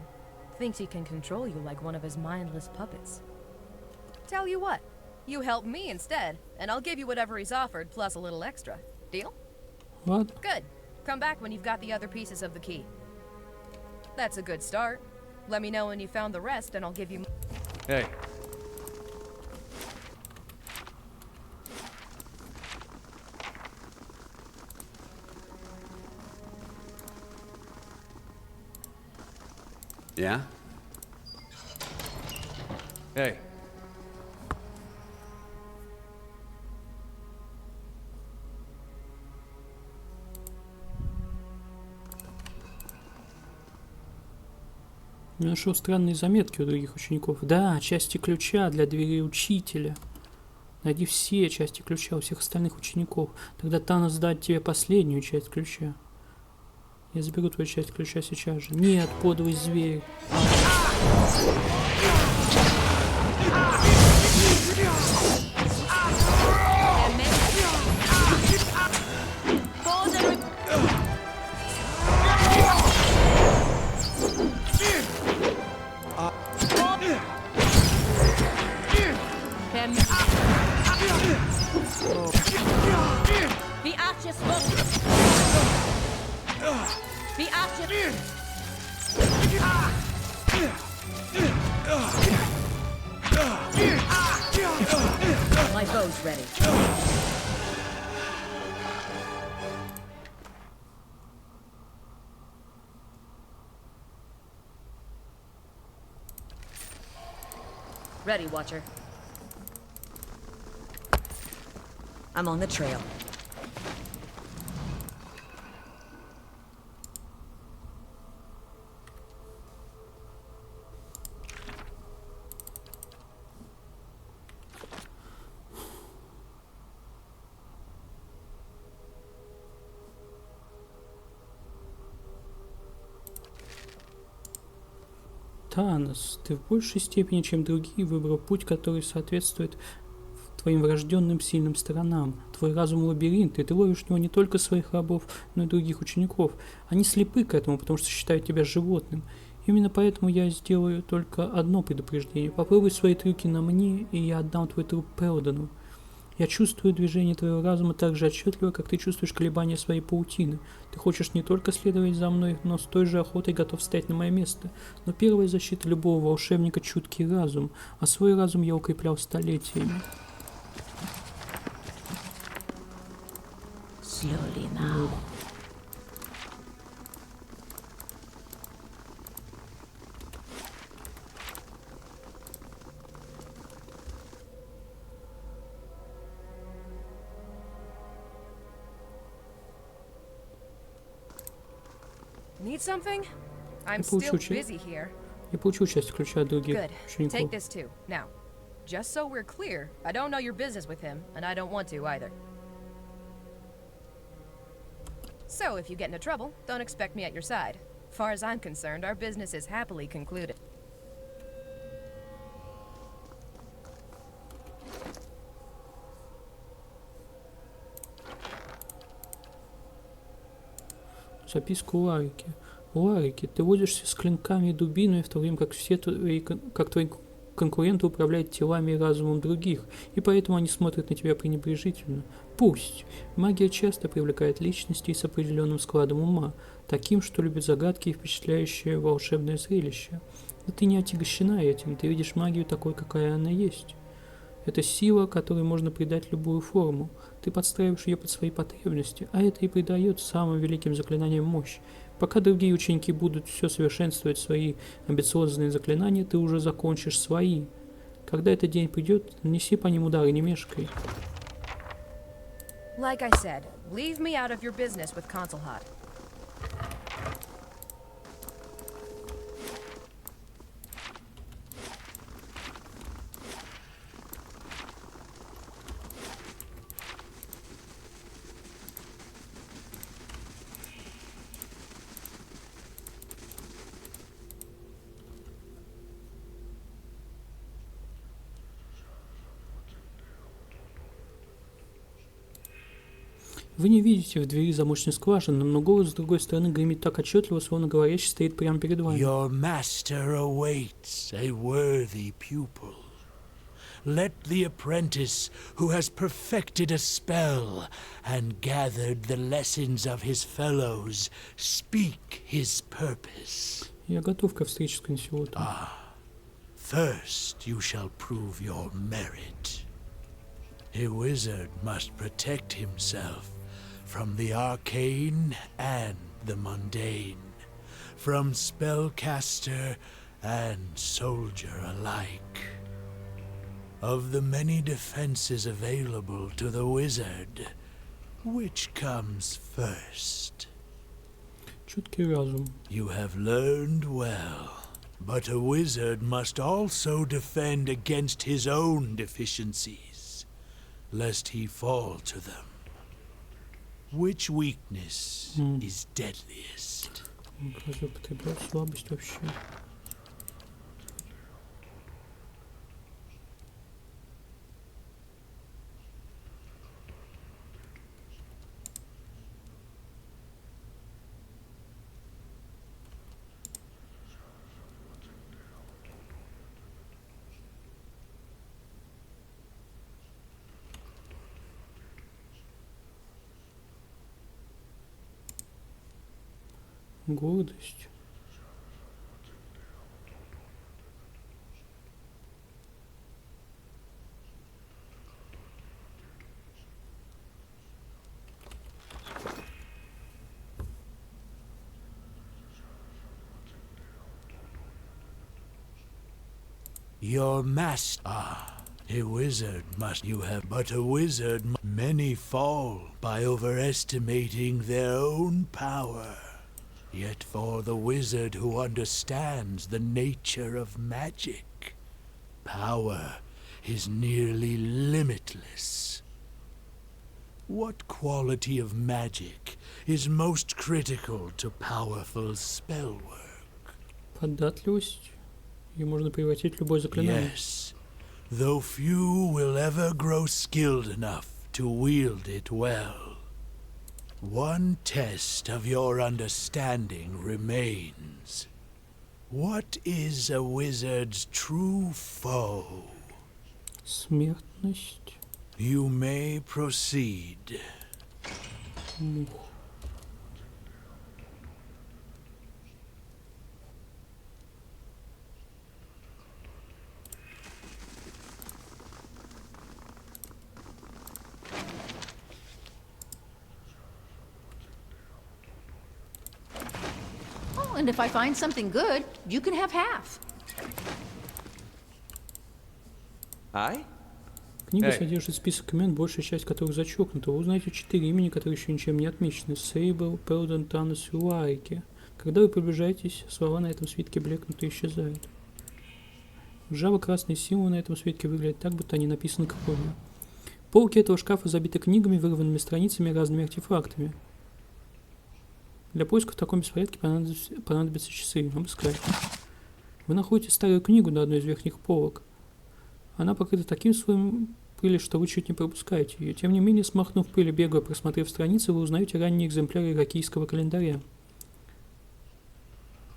Thinks he can control you like one of his mindless puppets. Tell you what, you help me instead, and I'll give you whatever he's offered, plus a little extra. Deal? Ладно. Good. Come back when you've got the other pieces of the key. That's a good start. Let me know when you found the rest, and I'll give you... Hey. Yeah? Hey. Я нашел странные заметки у других учеников. Да, части ключа для двери учителя. Найди все части ключа у всех остальных учеников. Тогда Танос даст тебе последнюю часть ключа. Я заберу твою часть ключа сейчас же. Нет, подлый зверь. Wie Arches Wie Arches My bow's ready. Ready, Watcher. I'm on the trail. Танос, ты в большей степени, чем другие, выбрал путь, который соответствует твоим врожденным сильным сторонам. Твой разум лабиринт, и ты ловишь в него не только своих рабов, но и других учеников. Они слепы к этому, потому что считают тебя животным. Именно поэтому я сделаю только одно предупреждение. Попробуй свои трюки на мне, и я отдам твой труп Пэлдону. Я чувствую движение твоего разума так же отчетливо, как ты чувствуешь колебания своей паутины. Ты хочешь не только следовать за мной, но с той же охотой готов встать на мое место. Но первая защита любого волшебника — чуткий разум, а свой разум я укреплял столетиями. Slowly now. Need something? I'm Я получу still часть. busy here. Я получил часть ключа от других Good. учеников. Take this too. Now, just so we're clear, I don't know your business with him, and I don't want to either. So, if you get into trouble, don't expect me at your side. Far as I'm concerned, our business is happily concluded. Записка Ларики. Ларики, ты водишься с клинками и дубиной, в то время как твои конкуренты управляют телами и разумом других, и поэтому они смотрят на тебя пренебрежительно. Пусть. Магия часто привлекает личности с определенным складом ума, таким, что любит загадки и впечатляющее волшебное зрелище. Но ты не отягощена этим, ты видишь магию такой, какая она есть. Это сила, которой можно придать любую форму. Ты подстраиваешь ее под свои потребности, а это и придает самым великим заклинаниям мощь. Пока другие ученики будут все совершенствовать свои амбициозные заклинания, ты уже закончишь свои. Когда этот день придет, нанеси по ним удары, не мешкай. Like I said, leave me out of your business with Consulhot. Вы не видите в двери замочной скважины, но голос с другой стороны гремит так отчетливо, словно говорящий стоит прямо перед вами. Your master awaits a worthy pupil. Let the apprentice who has perfected a spell and gathered the lessons of his fellows speak his purpose. Я готов ко встрече с Консиотом. First you shall prove your merit. A wizard must protect himself from the arcane and the mundane, from spellcaster and soldier alike. Of the many defenses available to the wizard, which comes first? Чуткий разум. You have learned well, but a wizard must also defend against his own deficiencies, lest he fall to them. Which weakness is deadliest? Разве употреблял слабость вообще? Гордость. Your master. A wizard must you have, but a wizard many fall by overestimating their own power. Yet for the wizard who understands the nature of magic, power is nearly limitless. What quality of magic is most critical to powerful spellwork? Податливость. Ее можно превратить в любое заклинание. Yes, though few will ever grow skilled enough to wield it well. One test of your understanding remains. What is a wizard's true foe? Смертность. You may proceed. Мух. Oh, and if I find something good, you can have half. I? Книга Эй. содержит список имен, большая часть которых зачеркнута. Вы узнаете 4 имени, которые еще ничем не отмечены. Сейбл, Пелден, Танос и Уайки. Когда вы приближаетесь, слова на этом свитке блекнут и исчезают. Ржаво-красные символы на этом свитке выглядят так, будто они написаны кровью. Полки этого шкафа забиты книгами, вырванными страницами и разными артефактами. Для поиска в таком беспорядке понадобятся часы. Обыскать. Вы находите старую книгу на одной из верхних полок. Она покрыта таким слоем пыли, что вы чуть не пропускаете ее. Тем не менее, смахнув пыль и бегло просмотрев страницы, вы узнаете ранние экземпляры иракийского календаря.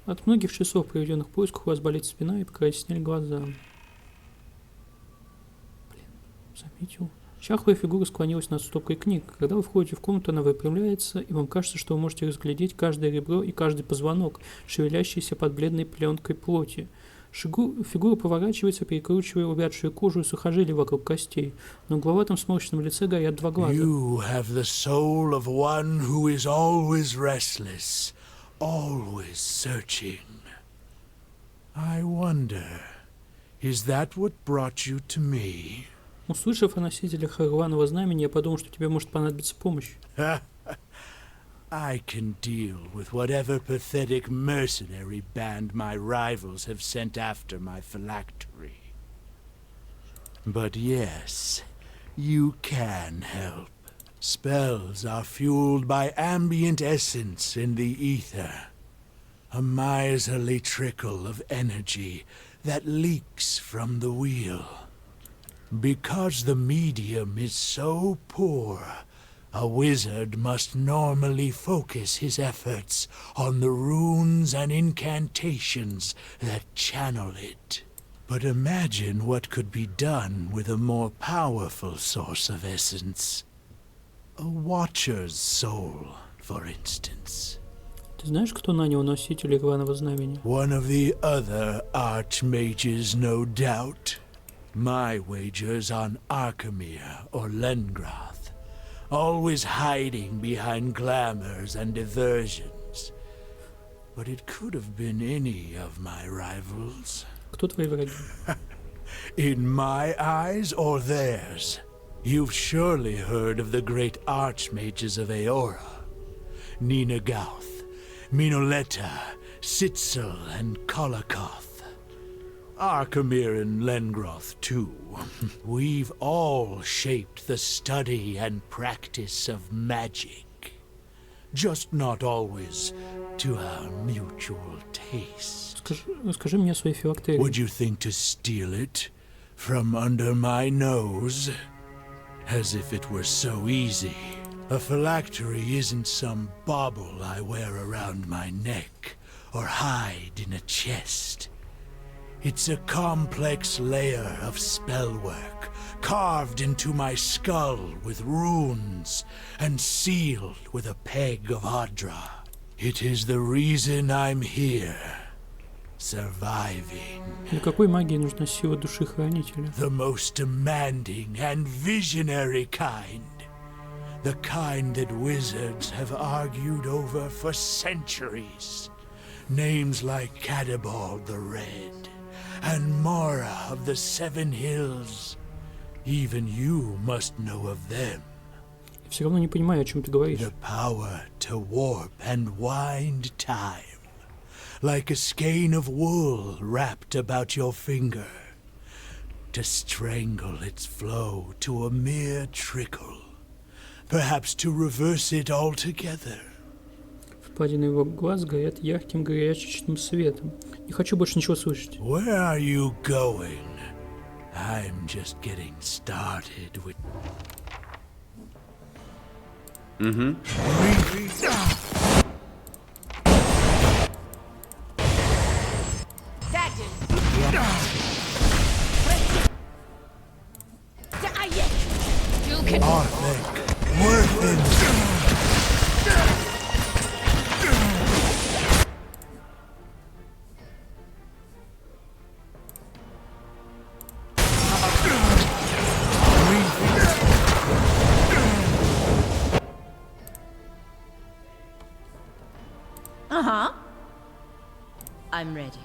От многих часов, проведенных в поисках, у вас болит спина и покраснели глаза. Блин, заметил. Чахлая фигура склонилась над стопкой книг. Когда вы входите в комнату, она выпрямляется, и вам кажется, что вы можете разглядеть каждое ребро и каждый позвонок, шевелящийся под бледной пленкой плоти. Фигура поворачивается, перекручивая увядшую кожу и сухожилия вокруг костей. На угловатом сморщенном лице горят два глаза. You have the soul of one who is always restless, always searching. I wonder, is that what brought you to me? Услышав о носителях рваного знамени, я подумал, что тебе может понадобиться помощь. I can deal with whatever pathetic mercenary band my rivals have sent after my phylactery. But yes, you can help. Spells are fueled by ambient essence in the ether. A miserly trickle of energy that leaks from the wheel. Because the medium is so poor, a wizard must normally focus his efforts on the runes and incantations that channel it. But imagine what could be done with a more powerful source of essence. A watcher's soul, for instance. Ты знаешь, кто нанял носителей рваного знамени? One of the other archmages, no doubt. My wager's on Arkemir or Lengrath, always hiding behind glamours and diversions. But it could have been any of my rivals. Кто твои враги? In my eyes or theirs? You've surely heard of the great archmages of Aora. Nina Gauth, Minoletta, Sitzel, and Kolakoth. Arkemir and Lengroth, too. We've all shaped the study and practice of magic. Just not always to our mutual taste. Расскажи мне о своей филактерии. Would you think to steal it from under my nose? As if it were so easy. A phylactery isn't some bauble I wear around my neck or hide in a chest. It's a complex layer of spellwork, carved into my skull with runes, and sealed with a peg of Adra. It is the reason I'm here. Surviving. Для какой магии нужна сила души хранителя? The most demanding and visionary kind. The kind that wizards have argued over for centuries. Names like Cadabald the Red and Mora of the Seven Hills. Even you must know of them. Все равно не понимаю, о чем ты говоришь. The power to warp and wind time. Like a skein of wool wrapped about your finger. To strangle its flow to a mere trickle. Perhaps to reverse it altogether. Впадины его глаз горят ярким горячечным светом. Не хочу больше ничего слышать. Where are you going? I'm just getting started with... Arthur, Worthing. Uh-huh. I'm ready.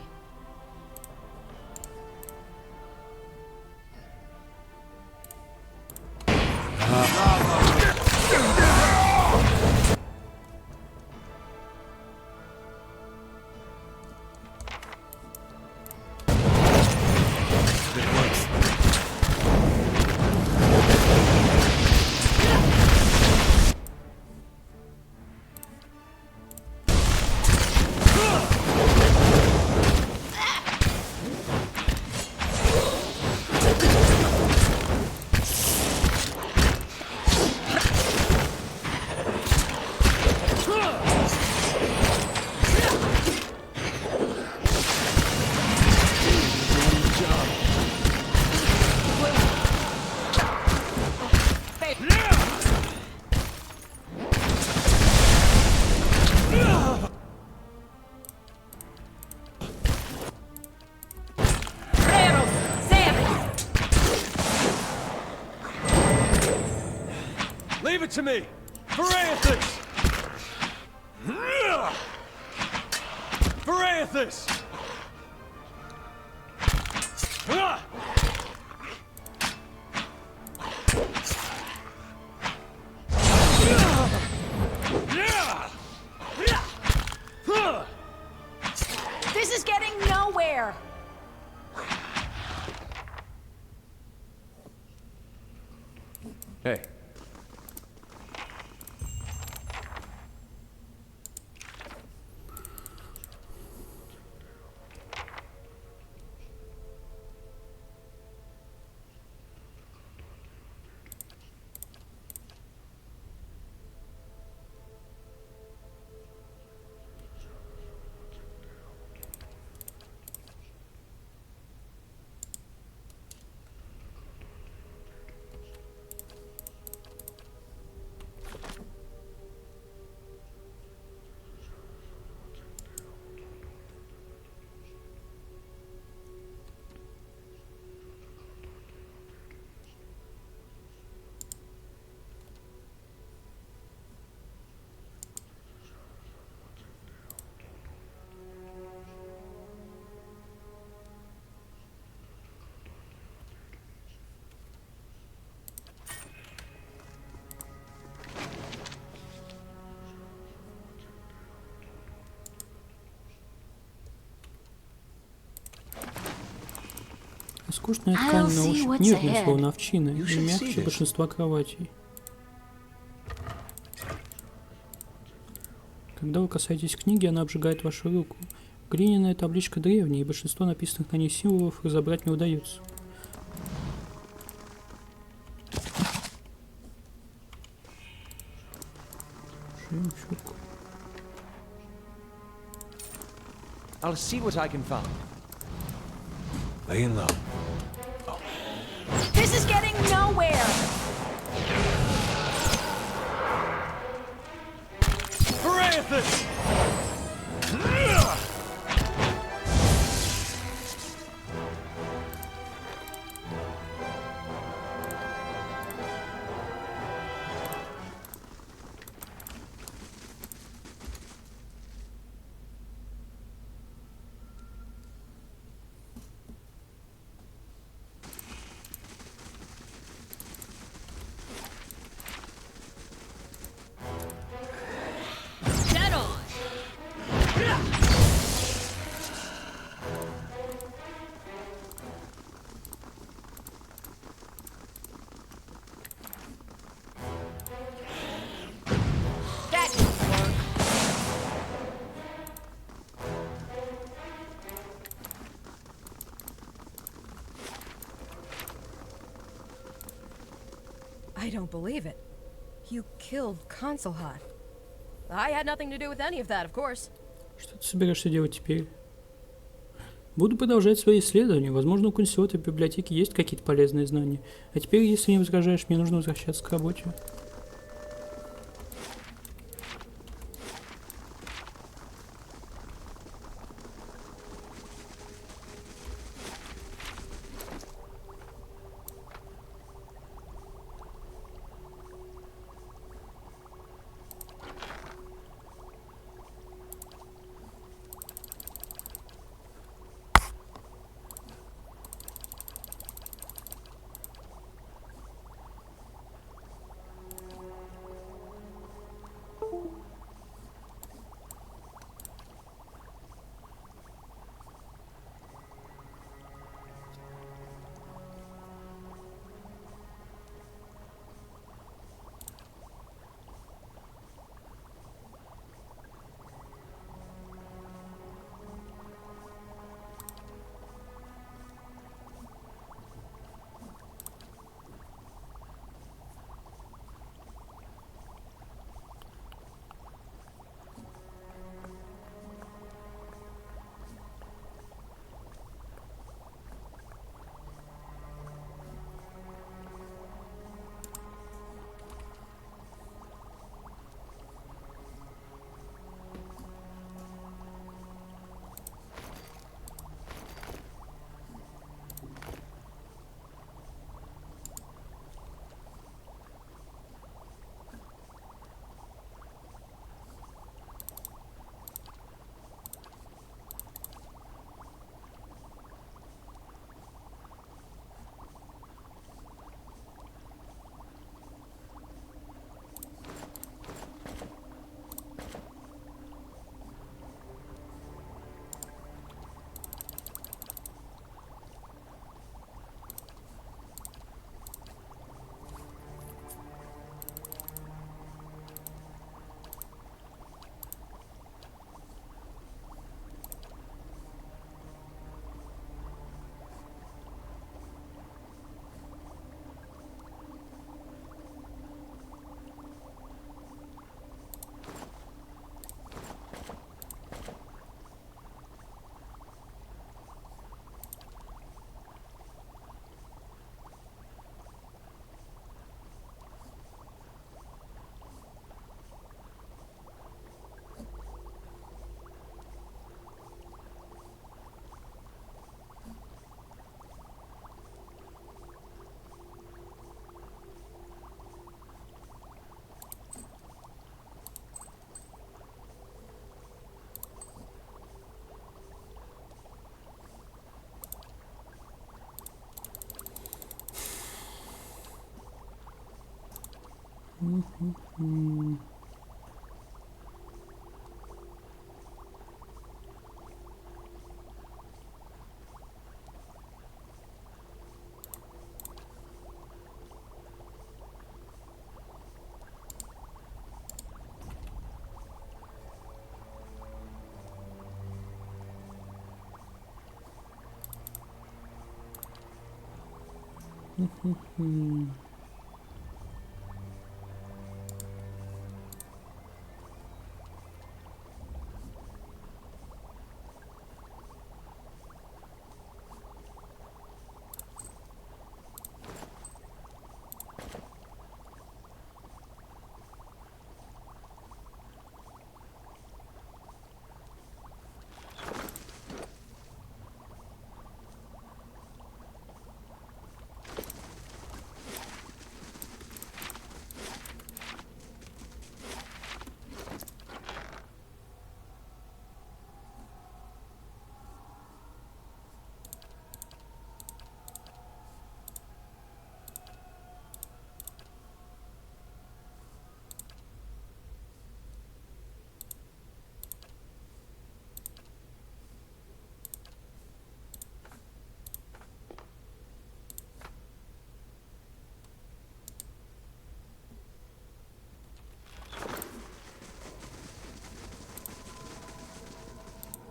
Leave it to me! Verathus! Verathus! This is getting nowhere. Hey. Роскошная ткань на ощупь нежная, словно овчина, и мягче большинства кроватей. Когда вы касаетесь книги, она обжигает вашу руку. Глиняная табличка древняя, и большинство написанных на ней символов разобрать не удается. Жемчуг. I'll see what I can find. Laying low. This is getting nowhere. Verathus! I don't believe it. You killed Consulhat. I had nothing to do with any of that, of course. Что ты собираешься делать теперь? Буду продолжать свои исследования. Возможно, у Консиота в библиотеке есть какие-то полезные знания. А теперь, если не возражаешь, мне нужно возвращаться к работе.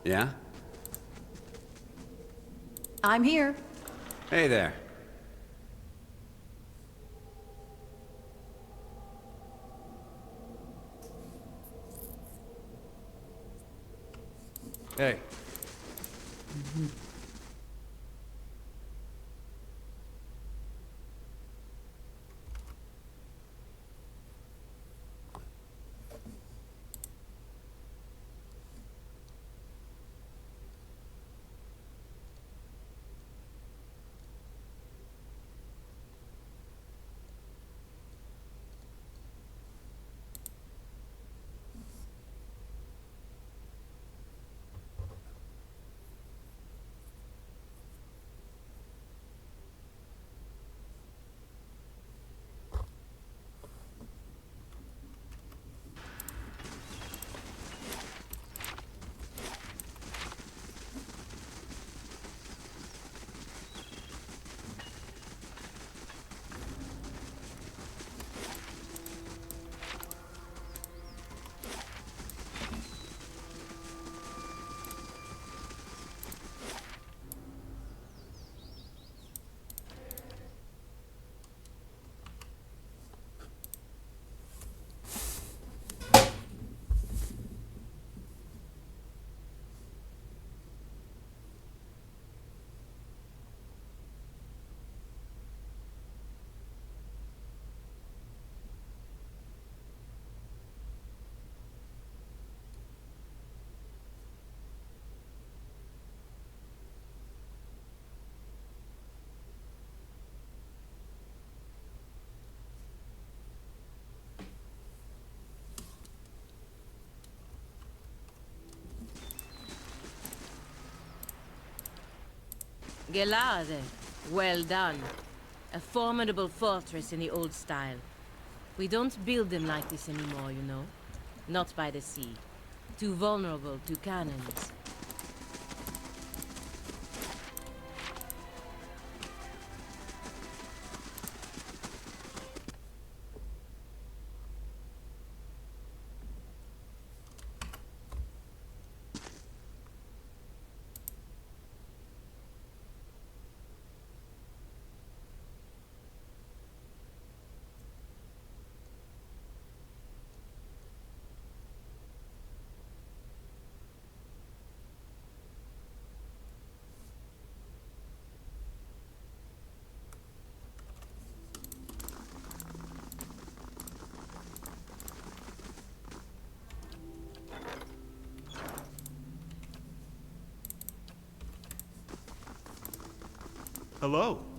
Yeah? I'm here. Hey there. Hey. Gelade, well done. A formidable fortress in the old style. We don't build them like this anymore, you know. Not by the sea. Too vulnerable to cannons. Hello.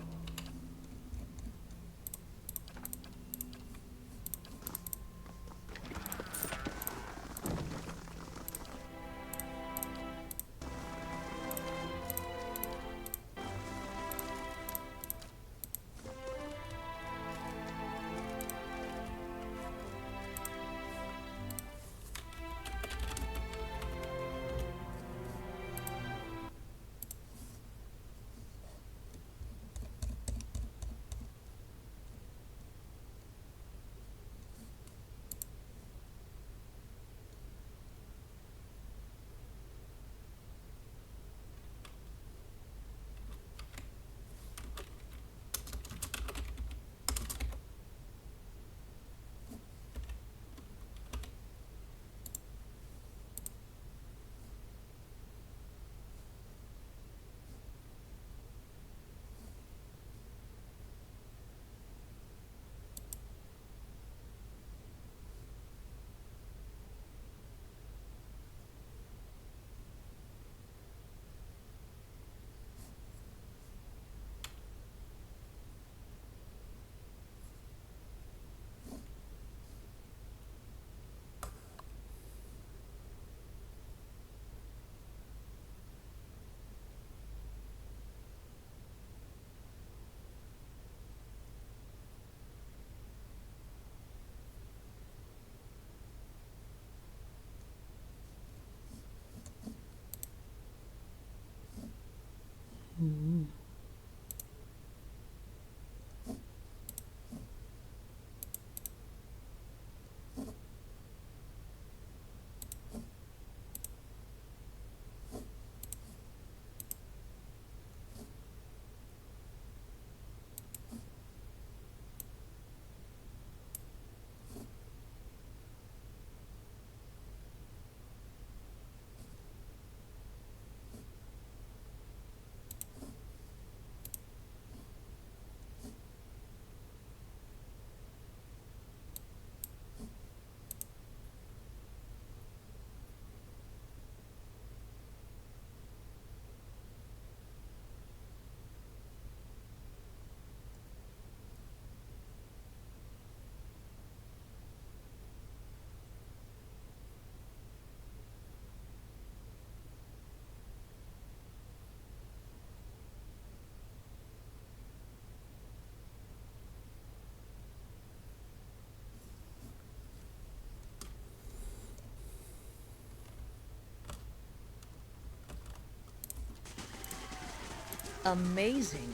amazing.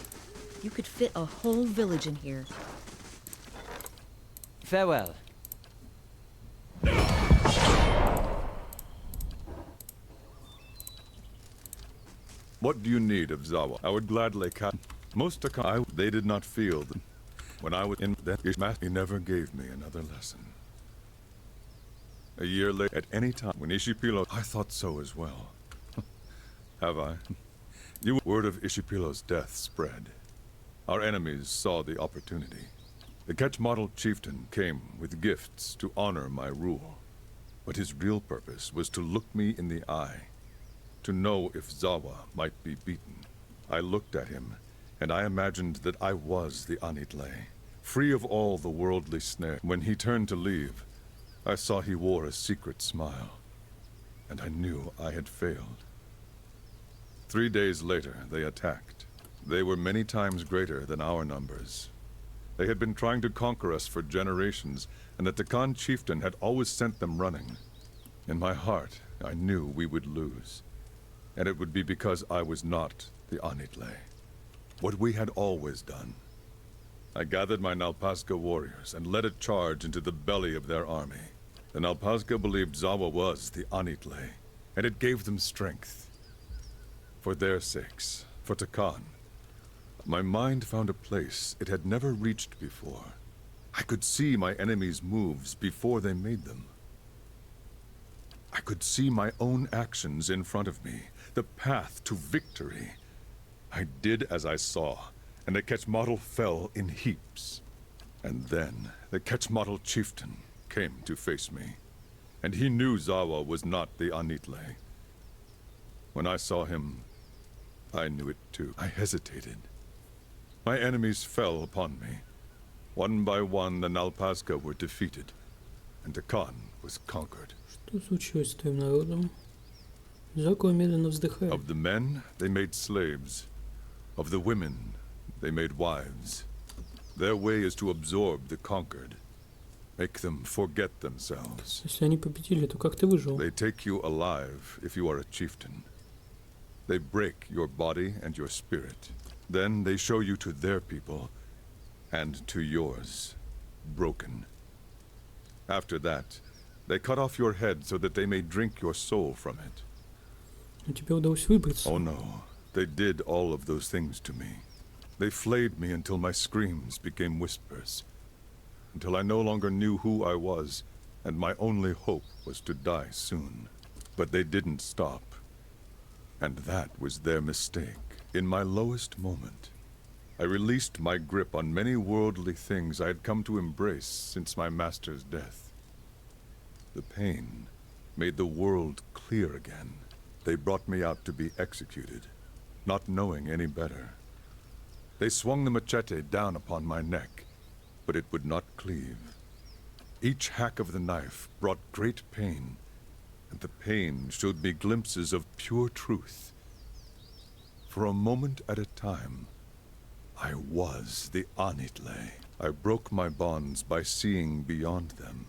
You could fit a whole village in here. Farewell. What do you need of Zawa? I would gladly cut. Most Takai, they did not feel them. When I was in that, he never gave me another lesson. A year later, at any time, when Ishipilo, I thought so as well. Have I? Word of Ishipilo's death spread. Our enemies saw the opportunity. The Ketchmodel chieftain came with gifts to honor my rule. But his real purpose was to look me in the eye, to know if Zawa might be beaten. I looked at him, and I imagined that I was the Anitle, free of all the worldly snare. When he turned to leave, I saw he wore a secret smile, and I knew I had failed. 3 days later, they attacked. They were many times greater than our numbers. They had been trying to conquer us for generations, and the Takan chieftain had always sent them running. In my heart, I knew we would lose, and it would be because I was not the Anitle, what we had always done. I gathered my Nalpazga warriors and led a charge into the belly of their army. The Nalpazga believed Zawa was the Anitle, and it gave them strength. For their sakes, for Takan, my mind found a place it had never reached before. I could see my enemies' moves before they made them. I could see my own actions in front of me, the path to victory. I did as I saw, and the Ketchmodel fell in heaps. And then the Ketchmodel chieftain came to face me, and he knew Zawa was not the Anitle. When I saw him, I knew it too. I hesitated. My enemies fell upon me. One by one, the Nalpazga were defeated, and Takan was conquered. Что случилось с твоим народом? Закуа медленно вздыхает. Of the men, they made slaves. Of the women, they made wives. Their way is to absorb the conquered, make them forget themselves. Если они победили, то как ты выжил? They take you alive if you are a chieftain. They break your body and your spirit. Then they show you to their people and to yours, broken. After that, they cut off your head so that they may drink your soul from it. Но тебе удалось выбраться. Oh no, they did all of those things to me. They flayed me until my screams became whispers, until I no longer knew who I was, and my only hope was to die soon. But they didn't stop, and that was their mistake. In my lowest moment, I released my grip on many worldly things I had come to embrace since my master's death. The pain made the world clear again. They brought me out to be executed, not knowing any better. They swung the machete down upon my neck, but it would not cleave. Each hack of the knife brought great pain, and the pain showed me glimpses of pure truth. For a moment at a time, I was the Anitle. I broke my bonds by seeing beyond them.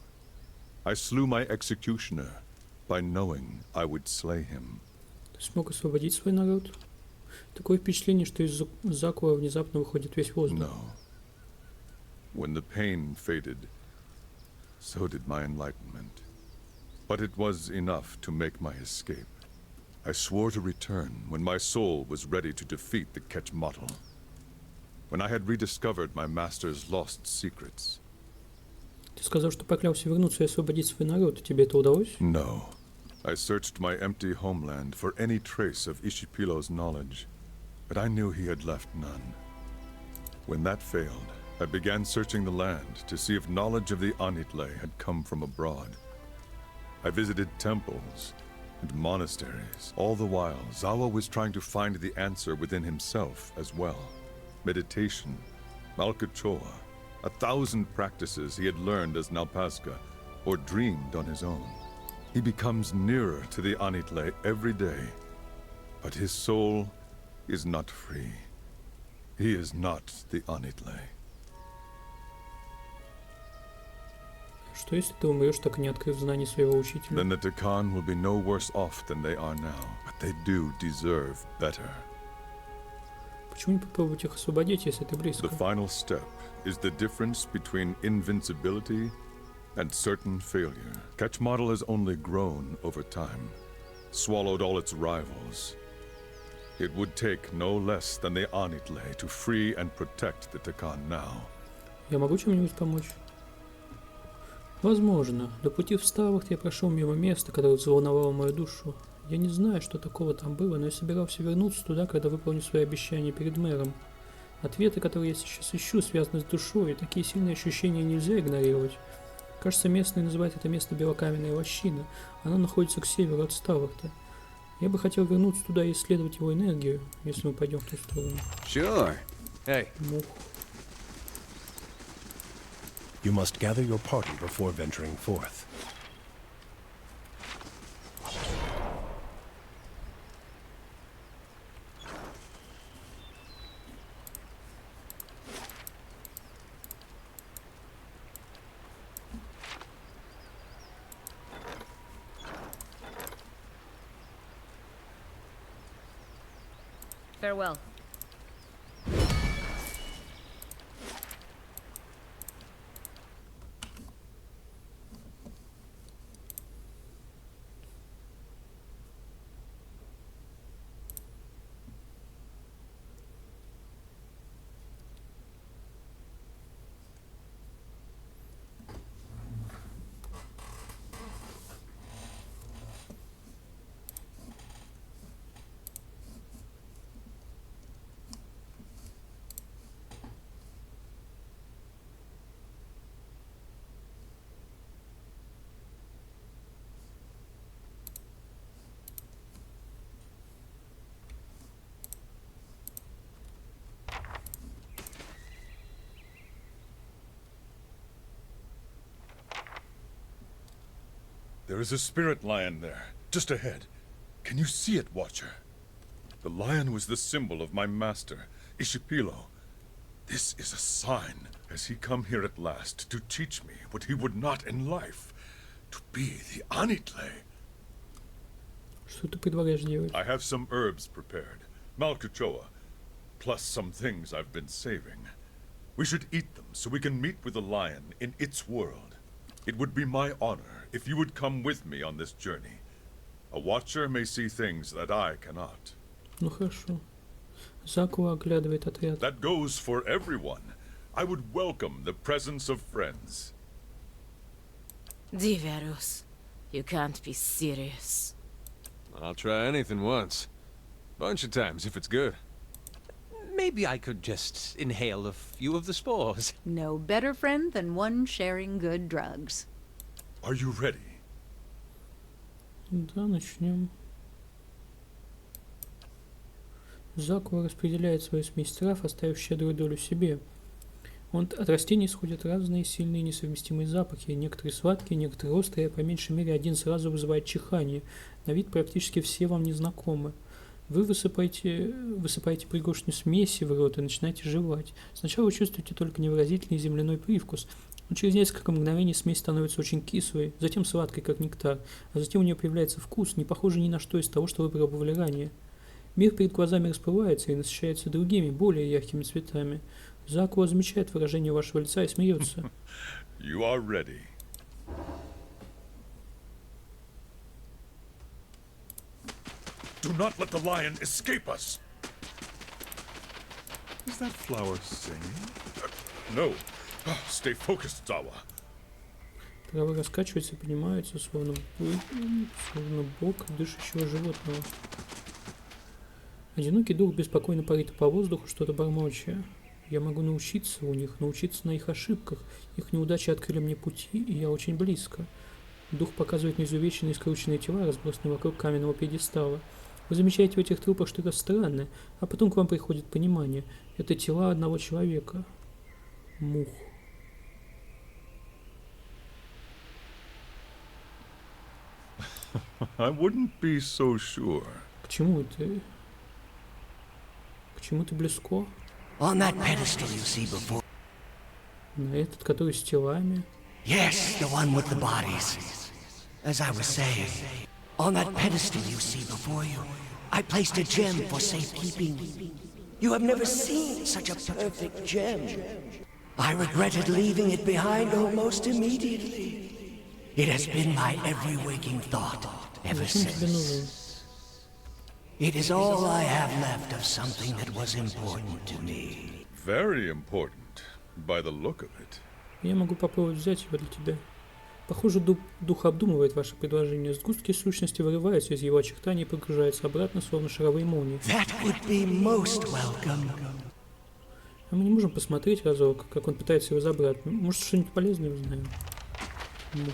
I slew my executioner by knowing I would slay him. Ты смог освободить свой народ? Такое впечатление, что из Закуа внезапно выходит весь воздух. No. When the pain faded, so did my enlightenment. But it was enough to make my escape. I swore to return when my soul was ready to defeat the Ketchmodel. When I had rediscovered my master's lost secrets. Ты сказал, что поклялся вернуться и освободить свой народ. Тебе это удалось? No. I searched my empty homeland for any trace of Ishipilo's knowledge, but I knew he had left none. When that failed, I began searching the land to see if knowledge of the Anitle had come from abroad. I visited temples and monasteries. All the while, Zawa was trying to find the answer within himself as well. Meditation, Malkachoa, 1,000 practices he had learned as Nalpazga or dreamed on his own. He becomes nearer to the Anitle every day, but his soul is not free. He is not the Anitle. Что если ты умрешь, так и не открыв знаний своего учителя? Then the Takan will be no worse off than they are now, but they do deserve better. Почему не попробовать их освободить, если ты близко? The final step is the difference between invincibility and certain failure. Ketch model has only grown over time, swallowed all its rivals. It would take no less than the Anitle to free and protect the Takan now. Я могу чем-нибудь помочь? Возможно. До пути в Старвахт я прошел мимо места, которое взволновало мою душу. Я не знаю, что такого там было, но я собирался вернуться туда, когда выполню свои обещания перед мэром. Ответы, которые я сейчас ищу, связаны с душой, и такие сильные ощущения нельзя игнорировать. Кажется, местные называют это место Белокаменная лощина. Оно находится к северу от Старвахта. Я бы хотел вернуться туда и исследовать его энергию, если мы пойдем в ту сторону. Sure. Hey. Мух. You must gather your party before venturing forth. Farewell. There is a spirit lion there, just ahead. Can you see it, Watcher? The lion was the symbol of my master, Ishipilo. This is a sign. Has he come here at last to teach me what he would not in life? To be the Anitle. Что ты предлагаешь делать? I have some herbs prepared, Malkuchoa, plus some things I've been saving. We should eat them so we can meet with the lion in its world. It would be my honor if you would come with me on this journey. A watcher may see things that I cannot. Ну хорошо. Заку оглядывает отряд. That goes for everyone. I would welcome the presence of friends. Diverus, you can't be serious. I'll try anything once. Bunch of times if it's good. Maybe I could just inhale a few of the spores. No better friend than one sharing good drugs. Are you ready? Да, начнем. Заку распределяет свою смесь трав, оставив щедрую долю себе. От растений исходят разные сильные несовместимые запахи, некоторые сладкие, некоторые острые, а по меньшей мере один сразу вызывает чихание. На вид практически все вам незнакомы. Вы высыпаете пригоршню смеси в рот и начинаете жевать. Сначала вы чувствуете только невыразительный земляной привкус, но через несколько мгновений смесь становится очень кислой, затем сладкой, как нектар, а затем у нее появляется вкус, не похожий ни на что из того, что вы пробовали ранее. Мир перед глазами расплывается и насыщается другими, более яркими цветами. Заку замечает выражение вашего лица и смеется. You are ready. Do not let the lion escape us. Is that flower singing? No. Stay focused, Zawa. Травы раскачиваются и поднимаются, словно бок дышащего животного. Одинокий дух беспокойно парит по воздуху, что-то бормоча. Я могу научиться у них, научиться на их ошибках. Их неудачи открыли мне пути, и я очень близко. Дух показывает на изувеченные и скрученные тела, разбросанные вокруг каменного пьедестала. Вы замечаете в этих трупах что-то странное, а потом к вам приходит понимание. Это тела одного человека. Мух. I wouldn't be so sure. Почему ты близко? On that pedestal you see before. На этот, который с телами? Yes, the one with the bodies. As I was saying, on that pedestal you see before you, I placed a gem for safekeeping. You have never seen such a perfect gem. I regretted leaving it behind almost immediately. It has been my every waking thought ever since. It is all I have left of something that was important to me. Very important, by the look of it. Я могу попробовать взять его для тебя. Похоже, дух обдумывает ваше предложение. Сгустки сущности вырываются из его очертаний и погружаются обратно, словно шаровые молнии. That would be most welcome. А мы не можем посмотреть разок, как он пытается его забрать. Может, что-нибудь полезное узнаем.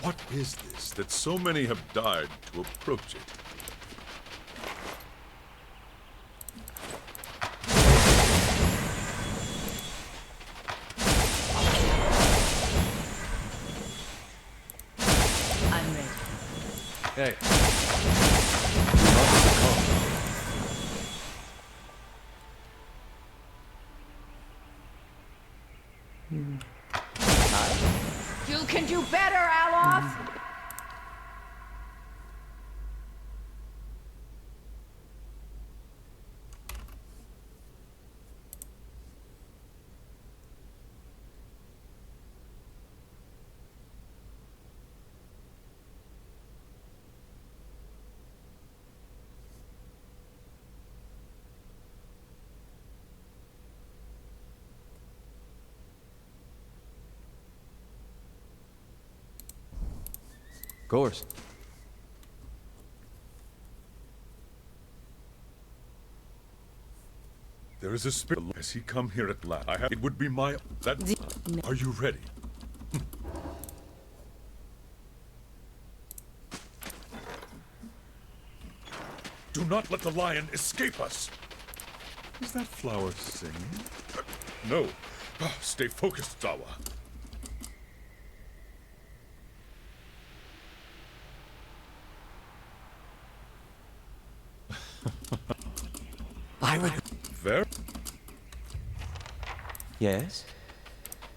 What is this that so many have died to approach it? I'm ready. Hey. You can do better, Alof! Of course. There is a spirit. Has he come here at last? It would be my... That... Are you ready? Do not let the lion escape us! Is that flower singing? No. Stay focused, Zawa. There? Yes?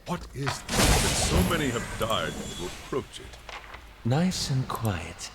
What is this that so many have died to approach it? Nice and quiet.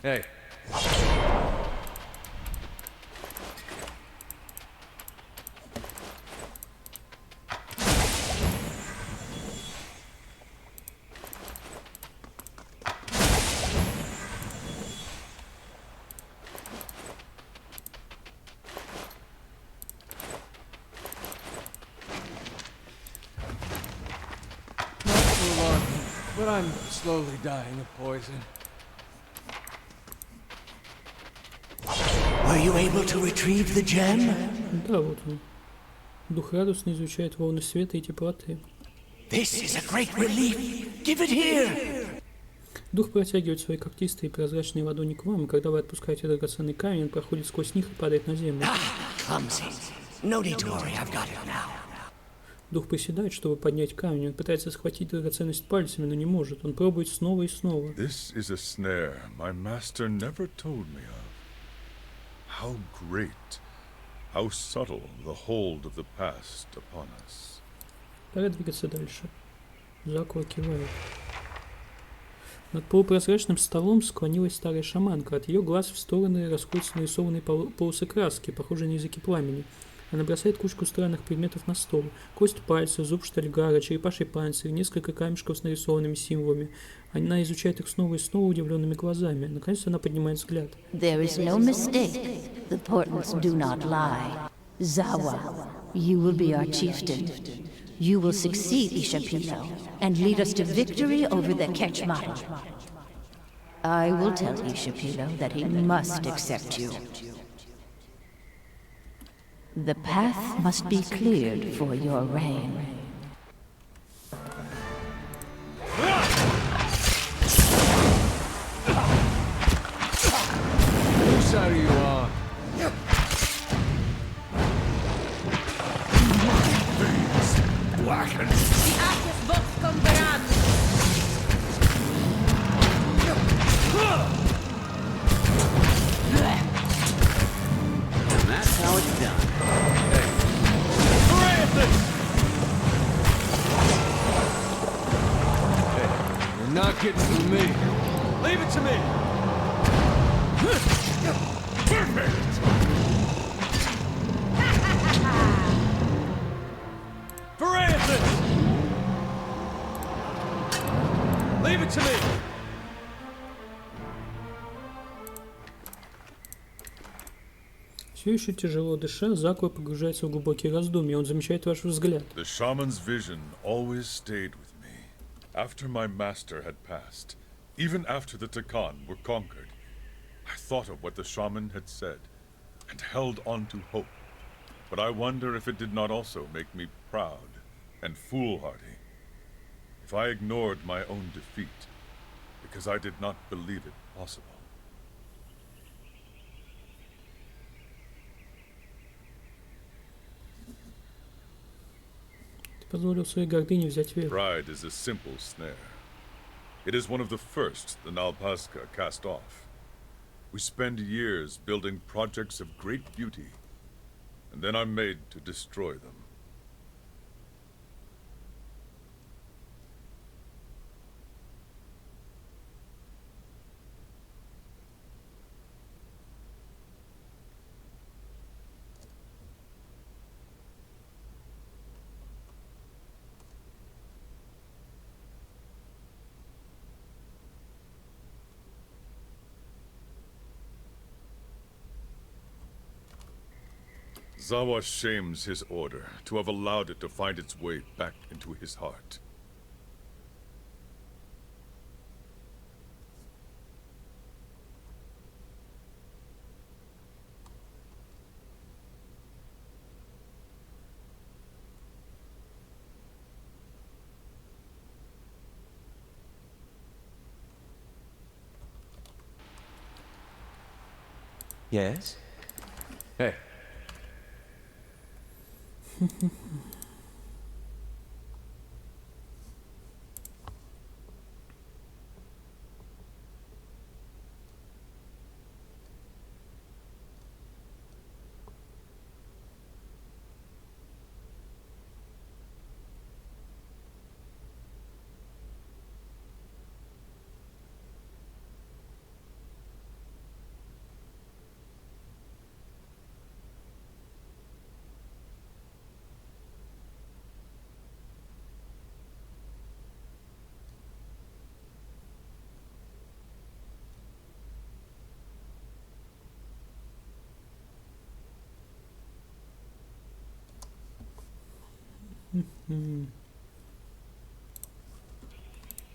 Hey. Not too long, but I'm slowly dying of poison. Were you able to retrieve the gem? Да, вот он. Дух радостно изучает волны света и теплоты. This is a great relief. Give it here. Дух протягивает свои когтистые и прозрачные ладони к вам, и когда вы отпускаете драгоценный камень, он проходит сквозь них и падает на землю. Clumsy. No need to worry, I've got it now. Дух приседает, чтобы поднять камень. Он пытается схватить драгоценность пальцами, но не может. Он пробует снова и снова. This is a snare my master never told me of. How great, how subtle the hold of the past upon us. Пора двигаться дальше. Закуа кивает. Над полупрозрачным столом склонилась старая шаманка. От ее глаз в стороны расходятся нарисованные полосы краски, похожие на языки пламени. Она бросает кучку странных предметов на стол. Кость пальца, зуб штальгара, черепаший панцирь, несколько камешков с нарисованными символами. Она изучает их снова и снова удивленными глазами. Наконец она поднимает взгляд. There is no mistake. The portents do not lie. Zawa, you will be our chieftain. You will succeed Ishapilo and lead us to victory over the Kechmata. I will tell Ishapilo that he must accept you. The path must be cleared for your reign. Whose side are you on? Blackened. from me. Leave it to me! Francis! Leave it to me! Все еще тяжело дыша, Закуа погружается в глубокие раздумья. Он замечает ваш взгляд. The shaman's vision always stayed with me. After my master had passed, even after the Takan were conquered, I thought of what the shaman had said and held on to hope. But I wonder if it did not also make me proud and foolhardy. If I ignored my own defeat because I did not believe it possible. Позволил своей гордыне взять верх. Pride is a simple snare. It is one of the first the Nalpazka cast off. We spend years building projects of great beauty, and then are made to destroy them. Zawa shames his order to have allowed it to find its way back into his heart. Yes? Hey.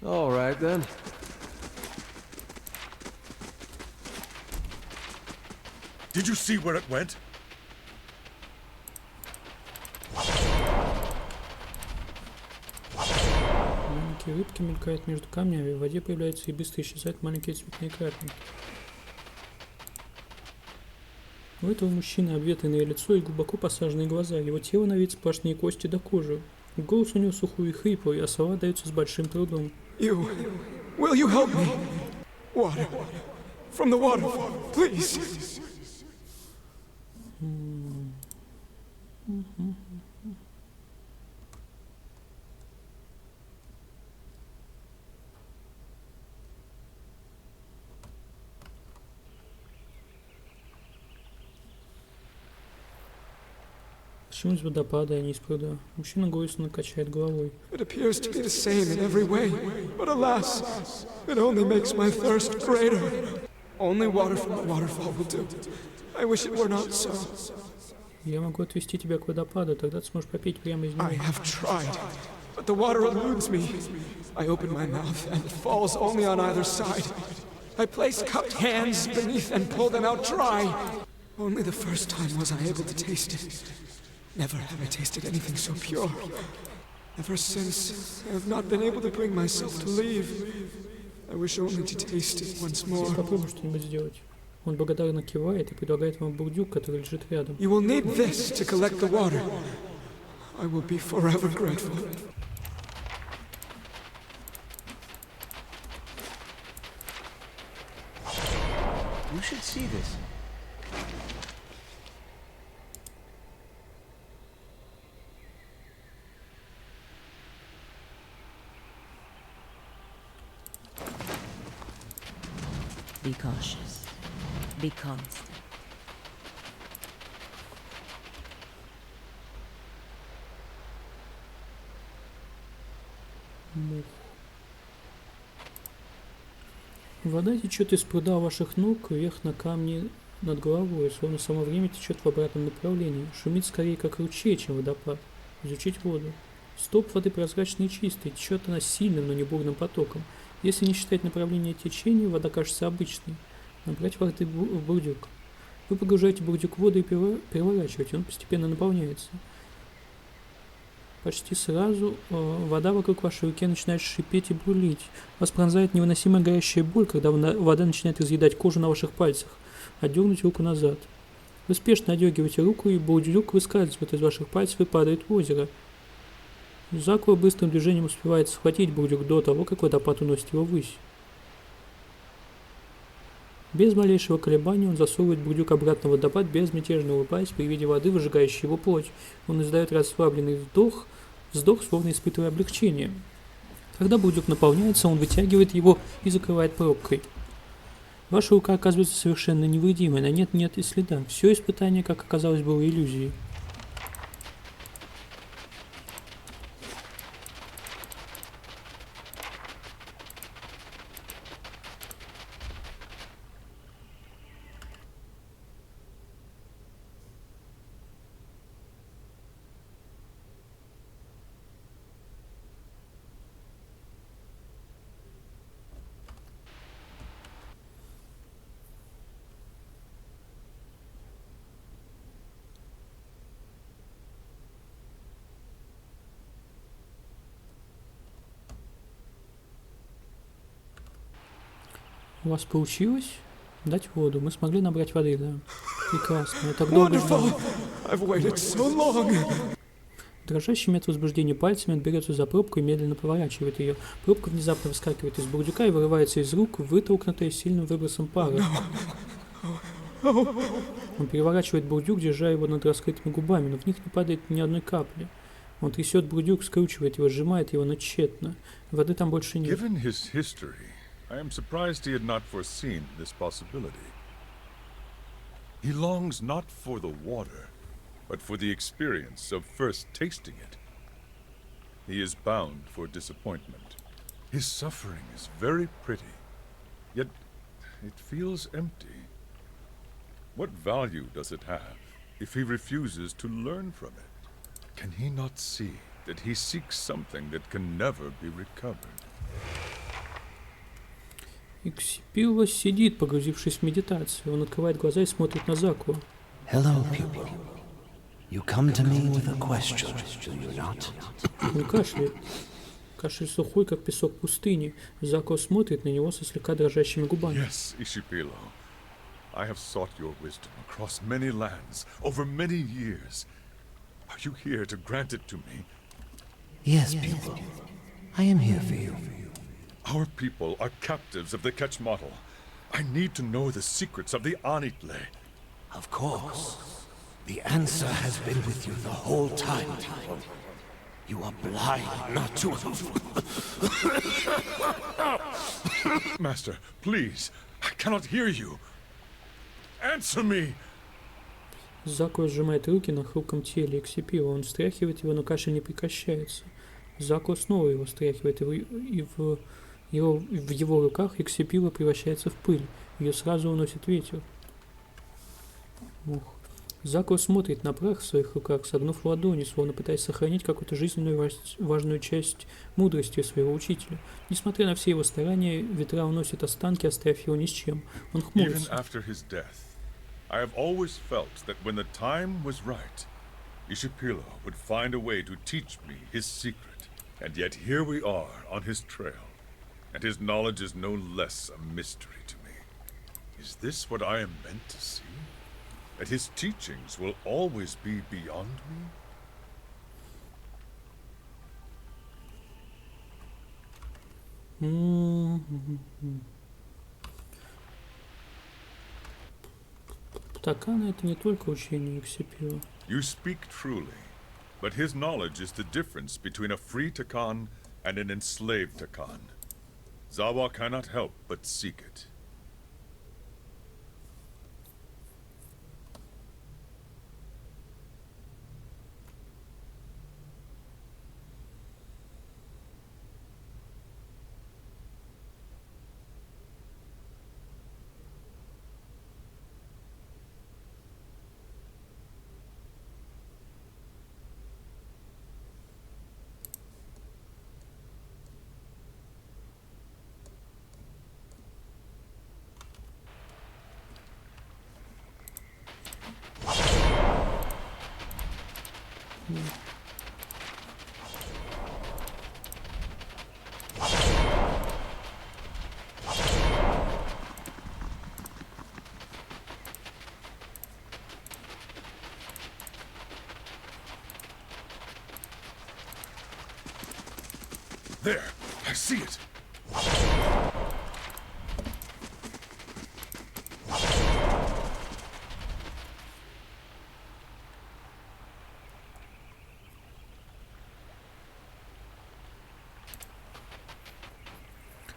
All right, then. Did you see where it went? Маленькие рыбки мелькают между камнями, в воде появляются и быстро исчезают маленькие цветные крапинки. У этого мужчины обветренное лицо и глубоко посаженные глаза. Его тело на вид сплошные кости до кожи. Голос у него сухой и хриплый, а слова даются с большим трудом. Will you help me? Water. From the waterfall, please. Почему из водопада, а не из пруда? Мужчина горестно качает головой. It appears to be the same in every way, but alas, it only makes my thirst greater. Only water from the waterfall will do. I wish it were not so. Я могу отвести тебя к водопаду, тогда ты сможешь попить прямо из него. I have tried, but the water eludes me. I open my mouth and it falls only on either side. I place cupped hands beneath and pull them out dry. Only the first time was I able to taste it. Never have I tasted anything so pure. Ever since, I have not been able to bring myself to leave. I wish only to taste it once more. Я попробую что-нибудь сделать. Он благодарно кивает и предлагает вам бурдюк, который лежит рядом. You will need this to collect the water. I will be forever grateful. You should see this. Be cautious. Be constant. Мух. Вода течет из пруда ваших ног вверх на камни над головой, словно само время течет в обратном направлении. Шумит скорее как ручей, чем водопад. Изучить воду. Стоп воды прозрачный и чистый, течет она сильным, но не бурным потоком. Если не считать направление течения, вода кажется обычной. Набрать воды в бурдюк. Вы погружаете бурдюк в воду и переворачиваете, он постепенно наполняется. Почти сразу вода вокруг вашей руки начинает шипеть и бурлить. Вас пронзает невыносимая горящая боль, когда вода начинает разъедать кожу на ваших пальцах. Отдернуть руку назад. Вы спешно отдергиваете руку, и бурдюк выскальзывает из ваших пальцев и падает в озеро. Закуа быстрым движением успевает схватить бурдюк до того, как водопад уносит его ввысь. Без малейшего колебания он засовывает бурдюк обратно в водопад, безмятежно улыбаясь при виде воды, выжигающей его плоть. Он издает расслабленный вздох, словно испытывая облегчение. Когда бурдюк наполняется, он вытягивает его и закрывает пробкой. Ваша рука оказывается совершенно невредимой, на нет и следа. Все испытание, как оказалось, было иллюзией. У вас получилось? Дать воду. Мы смогли набрать воды, да. Прекрасно. Я так долго ждал. Дрожащими от возбуждения пальцами он берется за пробку и медленно поворачивает ее. Пробка внезапно выскакивает из бурдюка и вырывается из рук, вытолкнутая сильным выбросом пара. Он переворачивает бурдюк, держа его над раскрытыми губами, но в них не падает ни одной капли. Он трясет бурдюк, скручивает его, сжимает его, но тщетно. Воды там больше нет. I am surprised he had not foreseen this possibility. He longs not for the water, but for the experience of first tasting it. He is bound for disappointment. His suffering is very pretty, yet it feels empty. What value does it have if he refuses to learn from it? Can he not see that he seeks something that can never be recovered? Иксипило сидит, погрузившись в медитацию. Он открывает глаза и смотрит на Закуа. Hello, pupil. You come to me with a question, do you not? Он кашляет. Кашель сухой, как песок пустыни. Закуа смотрит на него со слегка дрожащими губами. Yes, Ishipilo. I have sought your wisdom across many lands, over many years. Are you here to grant it to me? Yes, pupil. I am here for you. Our people are captives of the Ketchmotl. I need to know the secrets of the Anitle. Of course. The answer has been with you the whole time, pupil. You are blind not to... Master, please. I cannot hear you. Answer me! Закуа сжимает руки на хрупком теле Иксипила. Он встряхивает его, но кашель не прекращается. Закуа снова его встряхивает, и в его руках Иксипила превращается в пыль. Ее сразу уносит ветер. Закуа смотрит на прах в своих руках, согнув ладони, словно пытаясь сохранить какую-то жизненную важную часть мудрости своего учителя. Несмотря на все его старания, ветра уносят останки, оставив его ни с чем. Он хмурится. I have always felt that when the time was right, Ishipilo would find a way to teach me his secret. And yet here we are on his trail, and his knowledge is no less a mystery to me. Is this what I am meant to see? That his teachings will always be beyond me? Такана — это не только учение Иксипила. You speak truly, but his knowledge is the difference between a free Takan and an enslaved Takan. Zawa cannot help but seek it. There, I see it.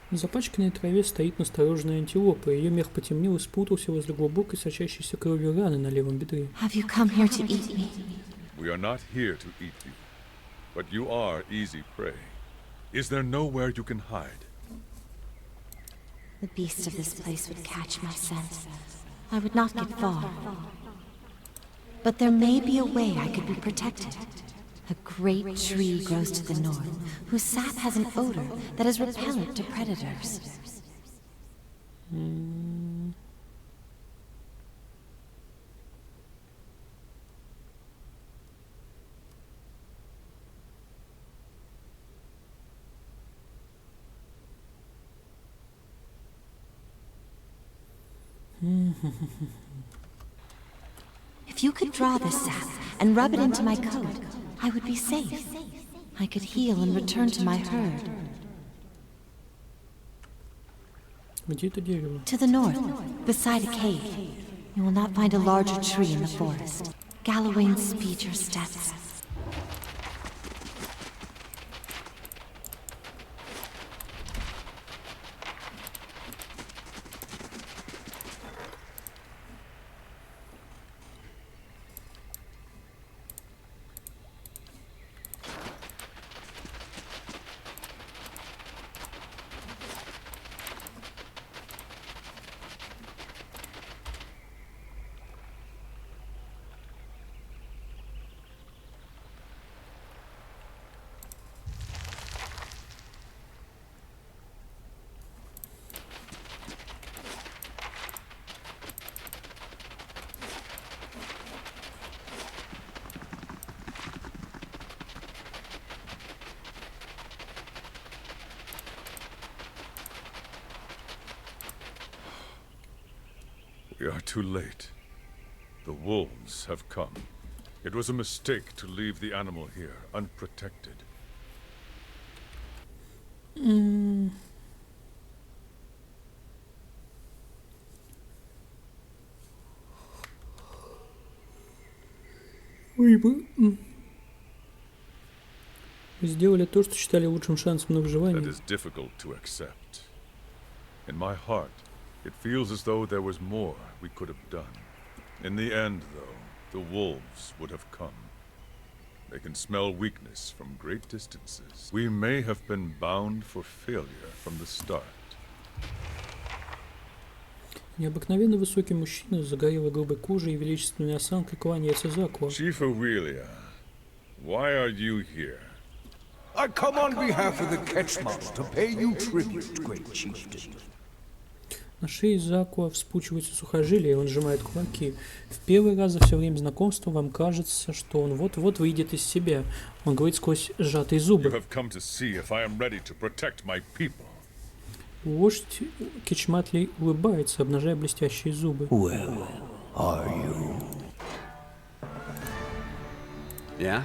На запачканной траве стоит настороженная антилопа. Ее мех потемнел и спутался возле глубокой сочащейся кровью раны на левом бедре. Have you come here to eat me? We are not here to eat you, but you are easy prey. Is there nowhere you can hide? The beasts of this place would catch my scent. I would not get far. But there may be a way I could be protected. A great tree grows to the north, whose sap has an odor that is repellent to predators. If you could draw this sap and rub it into my coat, I would be safe. I could heal and return to my herd. Где это дерево? To the north, beside a cave. You will not find a larger tree in the forest. Galawain speed your steps. We are too late. The wolves have come. It was a mistake to leave the animal here, unprotected. Вы сделали то, что считали лучшим шансом на выживание. That is difficult to accept. In my heart, it feels as though there was more we could have done. In the end, though, the wolves would have come. They can smell weakness from great distances. We may have been bound for failure from the start. Необыкновенно высокий мужчина с загорелой грубой кожей и величественной осанкой кланяется Закуа. Chief Aurelia, why are you here? I come on behalf of the Ketchmals to pay you tribute, great chieftain. На шее Закуа вспучиваются сухожилия, и он сжимает кулаки. В первый раз за все время знакомства вам кажется, что он вот-вот выйдет из себя. Он говорит сквозь сжатые You зубы. have come to see if I am ready to protect my people. Вождь Кечматли улыбается, обнажая блестящие зубы. Well, are you? Yeah?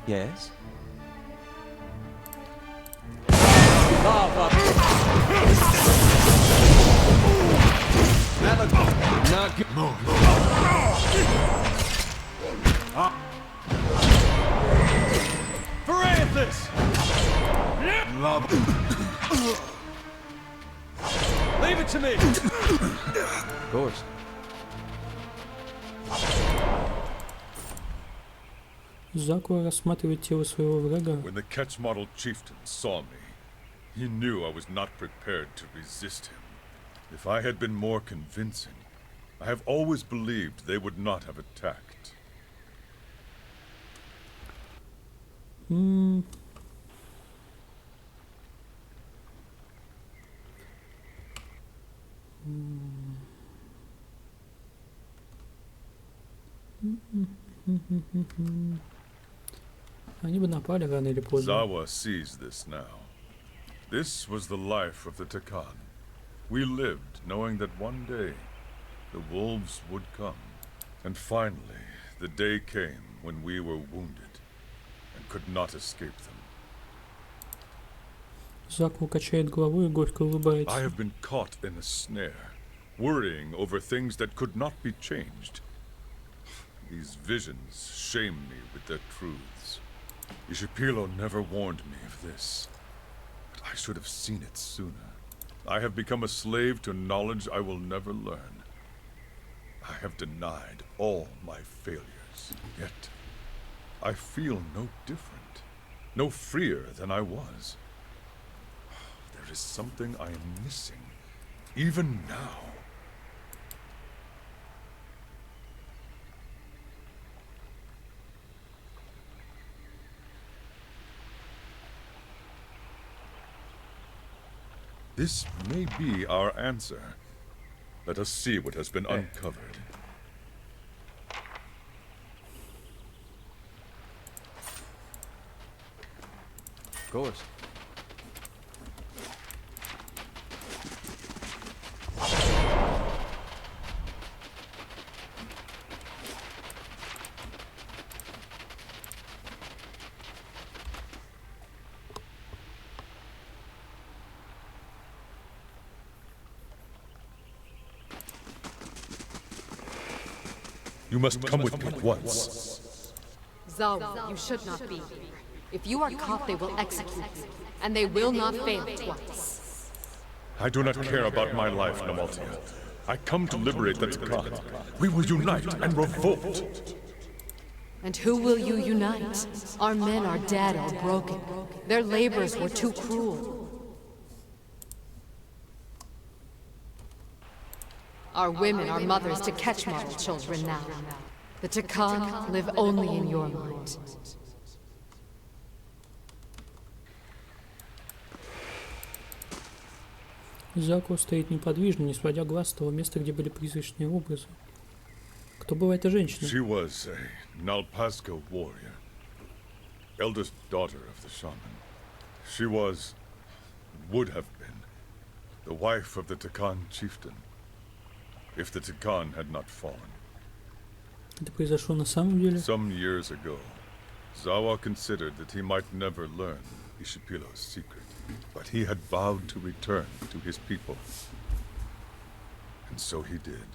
Yes? Not good. Francis! Leave it to me! Of course. Закуа рассматривает тело своего врага. When the Ketchmodel chieftain saw me, he knew I was not prepared to resist him. If I had been more convincing, I have always believed they would not have attacked. Они бы напали рано или поздно. Zawa sees this now. This was the life of the Takan. We lived knowing that one day the wolves would come. And finally, the day came when we were wounded. could not escape them. Заку качает головой и горько улыбается. I have been caught in a snare, worrying over things that could not be changed. These visions shame me with their truths. Ishipilo never warned me of this, but I should have seen it sooner. I have become a slave to knowledge I will never learn. I have denied all my failures, yet I feel no different, no freer than I was. There is something I am missing, even now. This may be our answer. Let us see what has been uncovered. Of course. You must come with me at once. Zawa, you should not be. If you are caught, they will execute you, and they will not fail twice. I do not care about my life, Namaltia. I come to liberate the Takan. We will unite and revolt. And who will you unite? Our men are dead or broken. Their labors were too cruel. Our women are mothers to catch model children now. The Takan live only in your mind. Заку стоит неподвижно, не сводя глаз с того места, где были призрачные образы. Кто была эта женщина? She was a Nalpazga warrior, eldest daughter of the shaman. She would have been, the wife of the Takan chieftain, if the Takan had not fallen. Это произошло на самом деле? Some years ago, Zawa considered that he might never learn Ishipilo's secret, but he had vowed to return to his people. And so he did.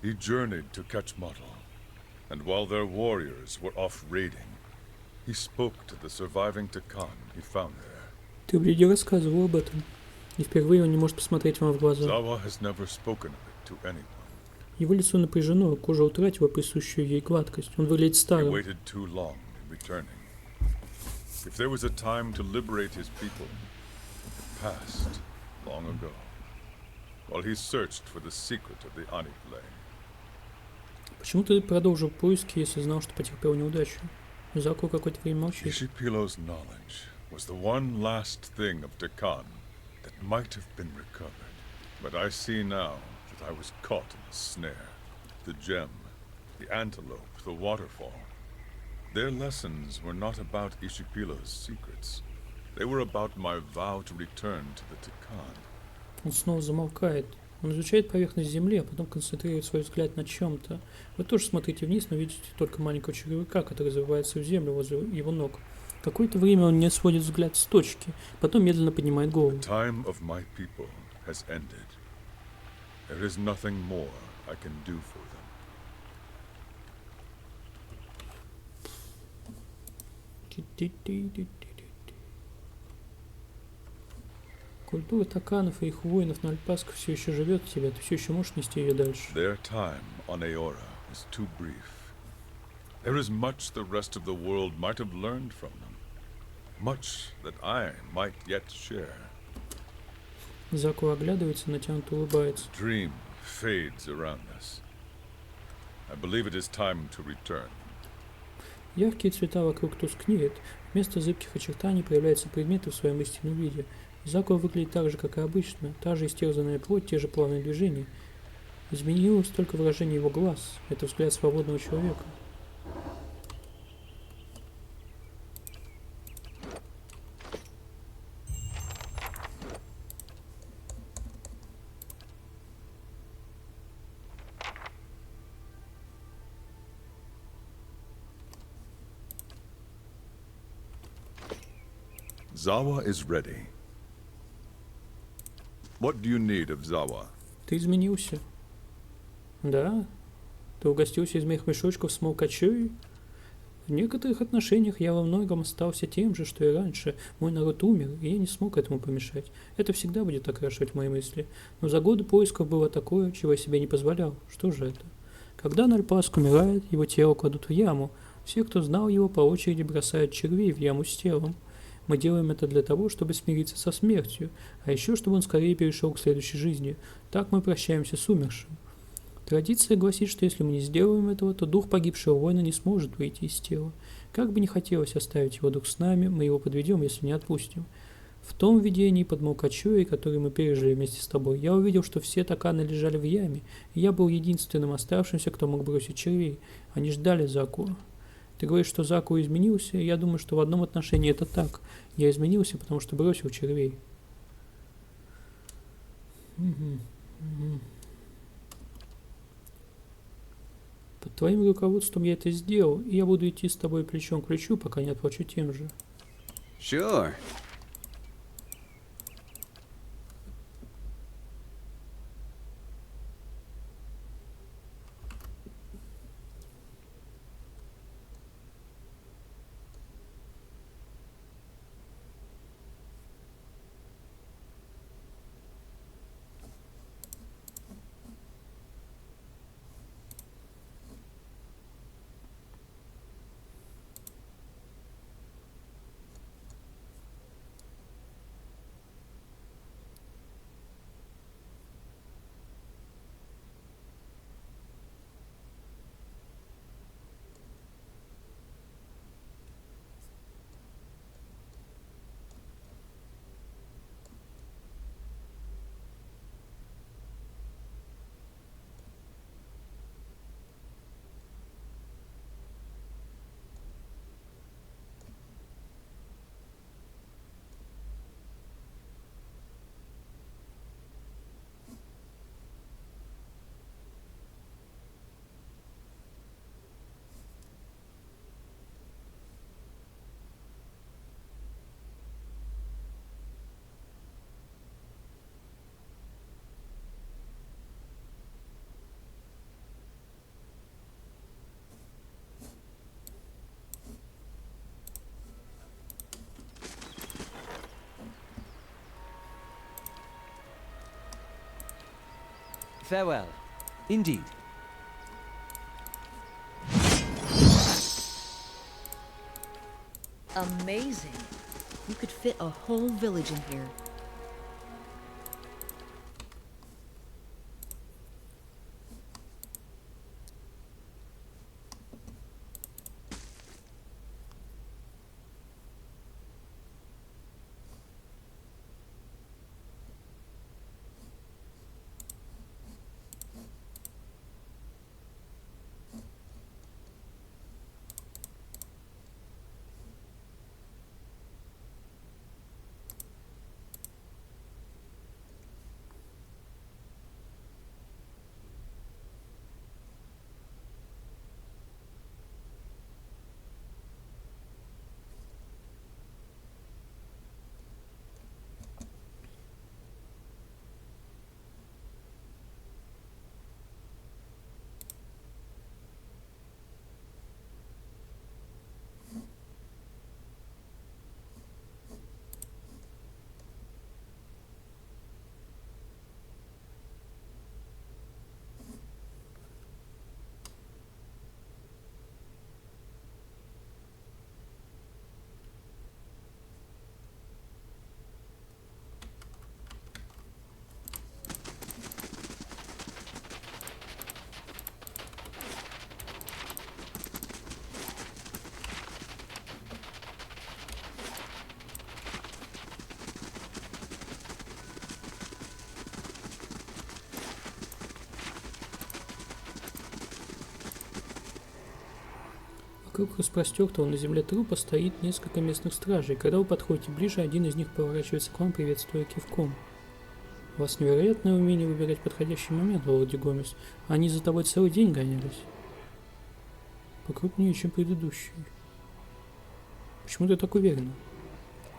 He journeyed to Kachmatl, and while their warriors were off raiding, he spoke to the surviving Takan he found there. Ты вроде рассказывал об этом, и впервые он не может посмотреть вам в глаза. Zawa has never spoken of it to anyone. Его лицо напряжено, кожа утратила присущую ей гладкость. Он выглядит He старым. waited too long in returning. If there was a time to liberate his people, it passed long ago, while he searched for the secret of the Anitle. Почему ты продолжил поиски, если знал, что потерпел неудачу? Заку какое-то время молчит. Ishipilo's knowledge was the one last thing of Takan that might have been recovered. But I see now that I was caught in the snare. The gem, the antelope, the waterfall. Their lessons were not about Ishipilo's secrets. They were about my vow to return to the Takan. Он снова замолкает. Он изучает поверхность земли, а потом концентрирует свой взгляд на чем-то. Вы тоже смотрите вниз, но видите только маленького червяка, который завивается в землю возле его ног. Какое-то время он не сводит взгляд с точки, потом медленно поднимает голову. The time of my people has ended. There is nothing more I can do for them. Культура Таканов и их воинов на Альпаску все еще живет в тебе, ты все еще можешь нести ее дальше. Their time on Aora is too brief. There is much the rest of the world might have learned from them. Much that I might yet share. Заку оглядывается, натянуто улыбается. Dream fades around us. I believe it is time to return. Яркие цвета вокруг тускнеют, вместо зыбких очертаний появляются предметы в своем истинном виде. Заку выглядит так же, как и обычно, та же истерзанная плоть, те же плавные движения. Изменилось только выражение его глаз, это взгляд свободного человека. Zawa is ready. What do you need of Zawa? Ты изменился. Да? Ты угостился из моих мешочков с молокочёй? В некоторых отношениях я во многом остался тем же, что и раньше. Мой народ умер, и я не смог этому помешать. Это всегда будет окрашивать мои мысли. Но за годы поисков было такое, чего я себе не позволял. Что же это? Когда Нальпаск умирает, его тело кладут в яму. Все, кто знал его, по очереди бросают червей в яму с телом. Мы делаем это для того, чтобы смириться со смертью, а еще чтобы он скорее перешел к следующей жизни. Так мы прощаемся с умершим. Традиция гласит, что если мы не сделаем этого, то дух погибшего воина не сможет выйти из тела. Как бы не хотелось оставить его дух с нами, мы его подведем, если не отпустим. В том видении под Молокочёей, который мы пережили вместе с тобой, я увидел, что все таканы лежали в яме, и я был единственным оставшимся, кто мог бросить червей. Они ждали Заку. Ты говоришь, что Заку изменился, и я думаю, что в одном отношении это так. Я изменился, потому что бросил червей. Под твоим руководством я это сделал, и я буду идти с тобой плечом к плечу, пока не отплачу тем же. Sure. Farewell. Indeed. Amazing. You could fit a whole village in here. Вокруг распростертого на земле трупа стоит несколько местных стражей. Когда вы подходите ближе, один из них поворачивается к вам, приветствуя кивком. У вас невероятное умение выбирать подходящий момент, Володи Гомес. Они за тобой целый день гонялись. Покрупнее, чем предыдущий. Почему ты так уверена?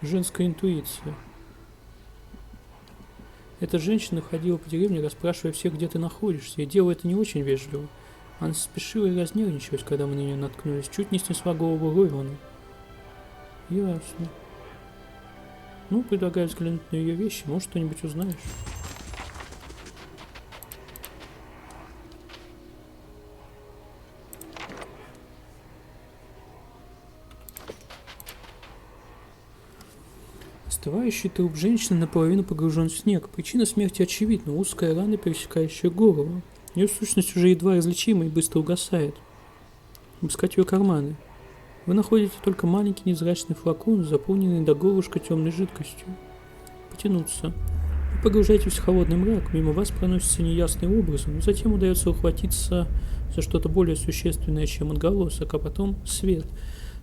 Женская интуиция. Эта женщина ходила по деревне, расспрашивая всех, где ты находишься, и делала это не очень вежливо. Она спешила и разнервничалась, когда мы на нее наткнулись, чуть не снесла голову Ройвана. Ясно. Ну, предлагаю взглянуть на ее вещи, может, что-нибудь узнаешь. Остывающий труп женщины наполовину погружен в снег. Причина смерти очевидна. Узкая рана, пересекающая голову. Ее сущность уже едва различима и быстро угасает. Обыскать ее карманы. Вы находите только маленький невзрачный флакон, заполненный до горлышка темной жидкостью. Потянуться. Вы погружаетесь в холодный мрак, мимо вас проносится неясный образ, но затем удается ухватиться за что-то более существенное, чем отголосок, а потом свет.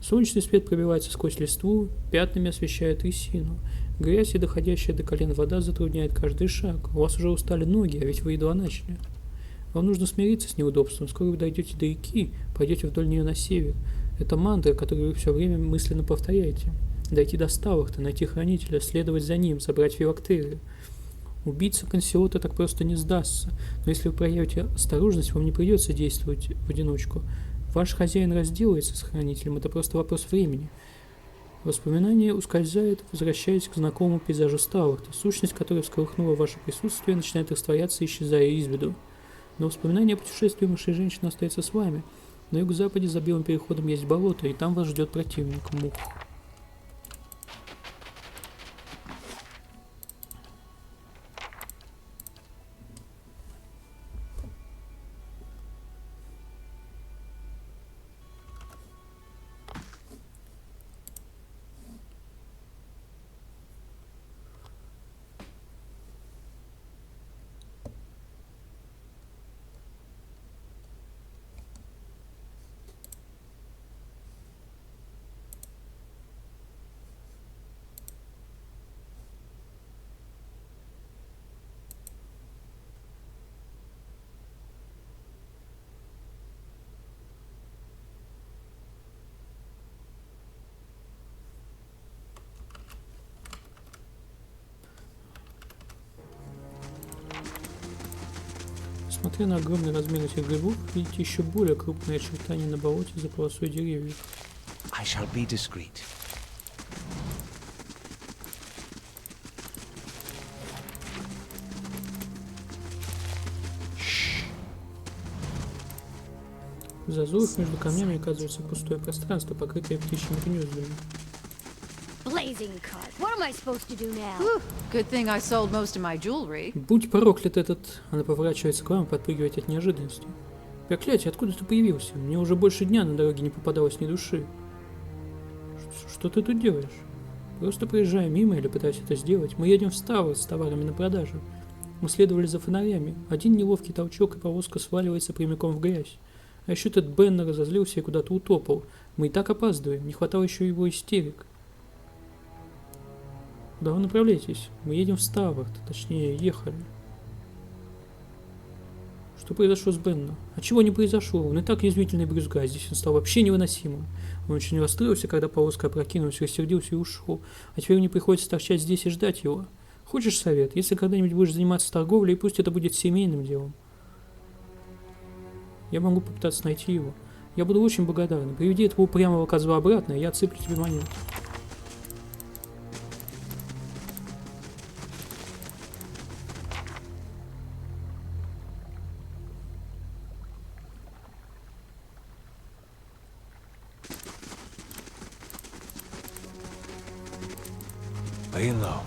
Солнечный свет пробивается сквозь листву, пятнами освещает трясину. Грязь и доходящая до колен вода затрудняет каждый шаг. У вас уже устали ноги, а ведь вы едва начали. Вам нужно смириться с неудобством. Скоро вы дойдете до реки, пойдете вдоль нее на север. Это мантра, которую вы все время мысленно повторяете. Дойти до Ставахта, найти хранителя, следовать за ним, забрать филактерию. Убийца Консиота так просто не сдастся. Но если вы проявите осторожность, вам не придется действовать в одиночку. Ваш хозяин разделается с хранителем, это просто вопрос времени. Воспоминание ускользает, возвращаясь к знакомому пейзажу Ставахта. Сущность, которая всколыхнула ваше присутствие, начинает растворяться, исчезая из виду. Но воспоминание о путешествии мышей женщины остается с вами. На юго-западе за белым переходом есть болото, и там вас ждет противник — мух. Несмотря на огромный размер этих грибов, видите еще более крупные очертания на болоте за полосой деревьев. I shall be discreet. В зазорах между камнями оказывается пустое пространство, покрытое птичьими гнездами. Blazing cart. What am I supposed to do now? Good thing I sold most of my jewelry. Будь проклят этот... Она поворачивается к вам и подпрыгивает от неожиданности. Проклятие, откуда ты появился? Мне уже больше дня на дороге не попадалось ни души. Что ты тут делаешь? Просто проезжая мимо или пытаясь это сделать, мы едем в Ставр с товарами на продажу. Мы следовали за фонарями. Один неловкий толчок, и повозка сваливается прямиком в грязь. А еще этот Беннер разозлился и куда-то утопал. Мы и так опаздываем, не хватало еще его истерик. Куда вы направляетесь? Мы едем в Ставард, точнее, ехали. Что произошло с Бенном? А чего не произошло? Он и так язвительный брюзга, здесь он стал вообще невыносимым. Он очень расстроился, когда повозка опрокинулась, рассердился и ушел. А теперь мне приходится торчать здесь и ждать его. Хочешь совет? Если когда-нибудь будешь заниматься торговлей, пусть это будет семейным делом. Я могу попытаться найти его. Я буду очень благодарен. Приведи этого упрямого козла обратно, и я отсыплю тебе монету. Laying low.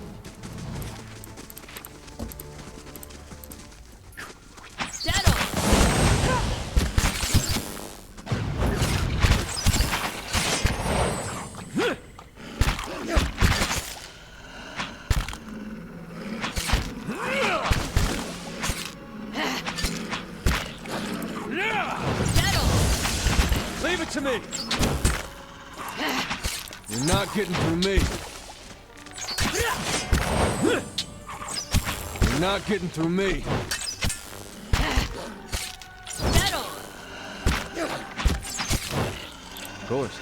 Leave it to me! You're not getting through me. You're not getting through me. Of course.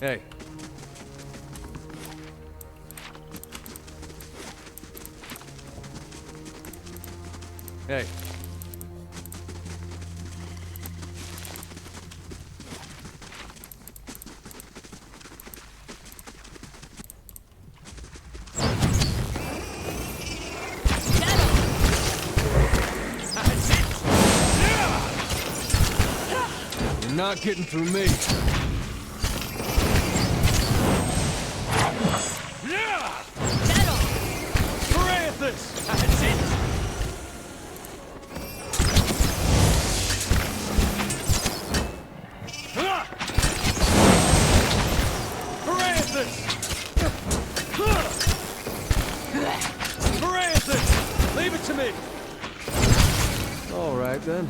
Hey. Hey. You're not getting through me. Parathis! That's it! Parathis! Leave it to me! All right, then.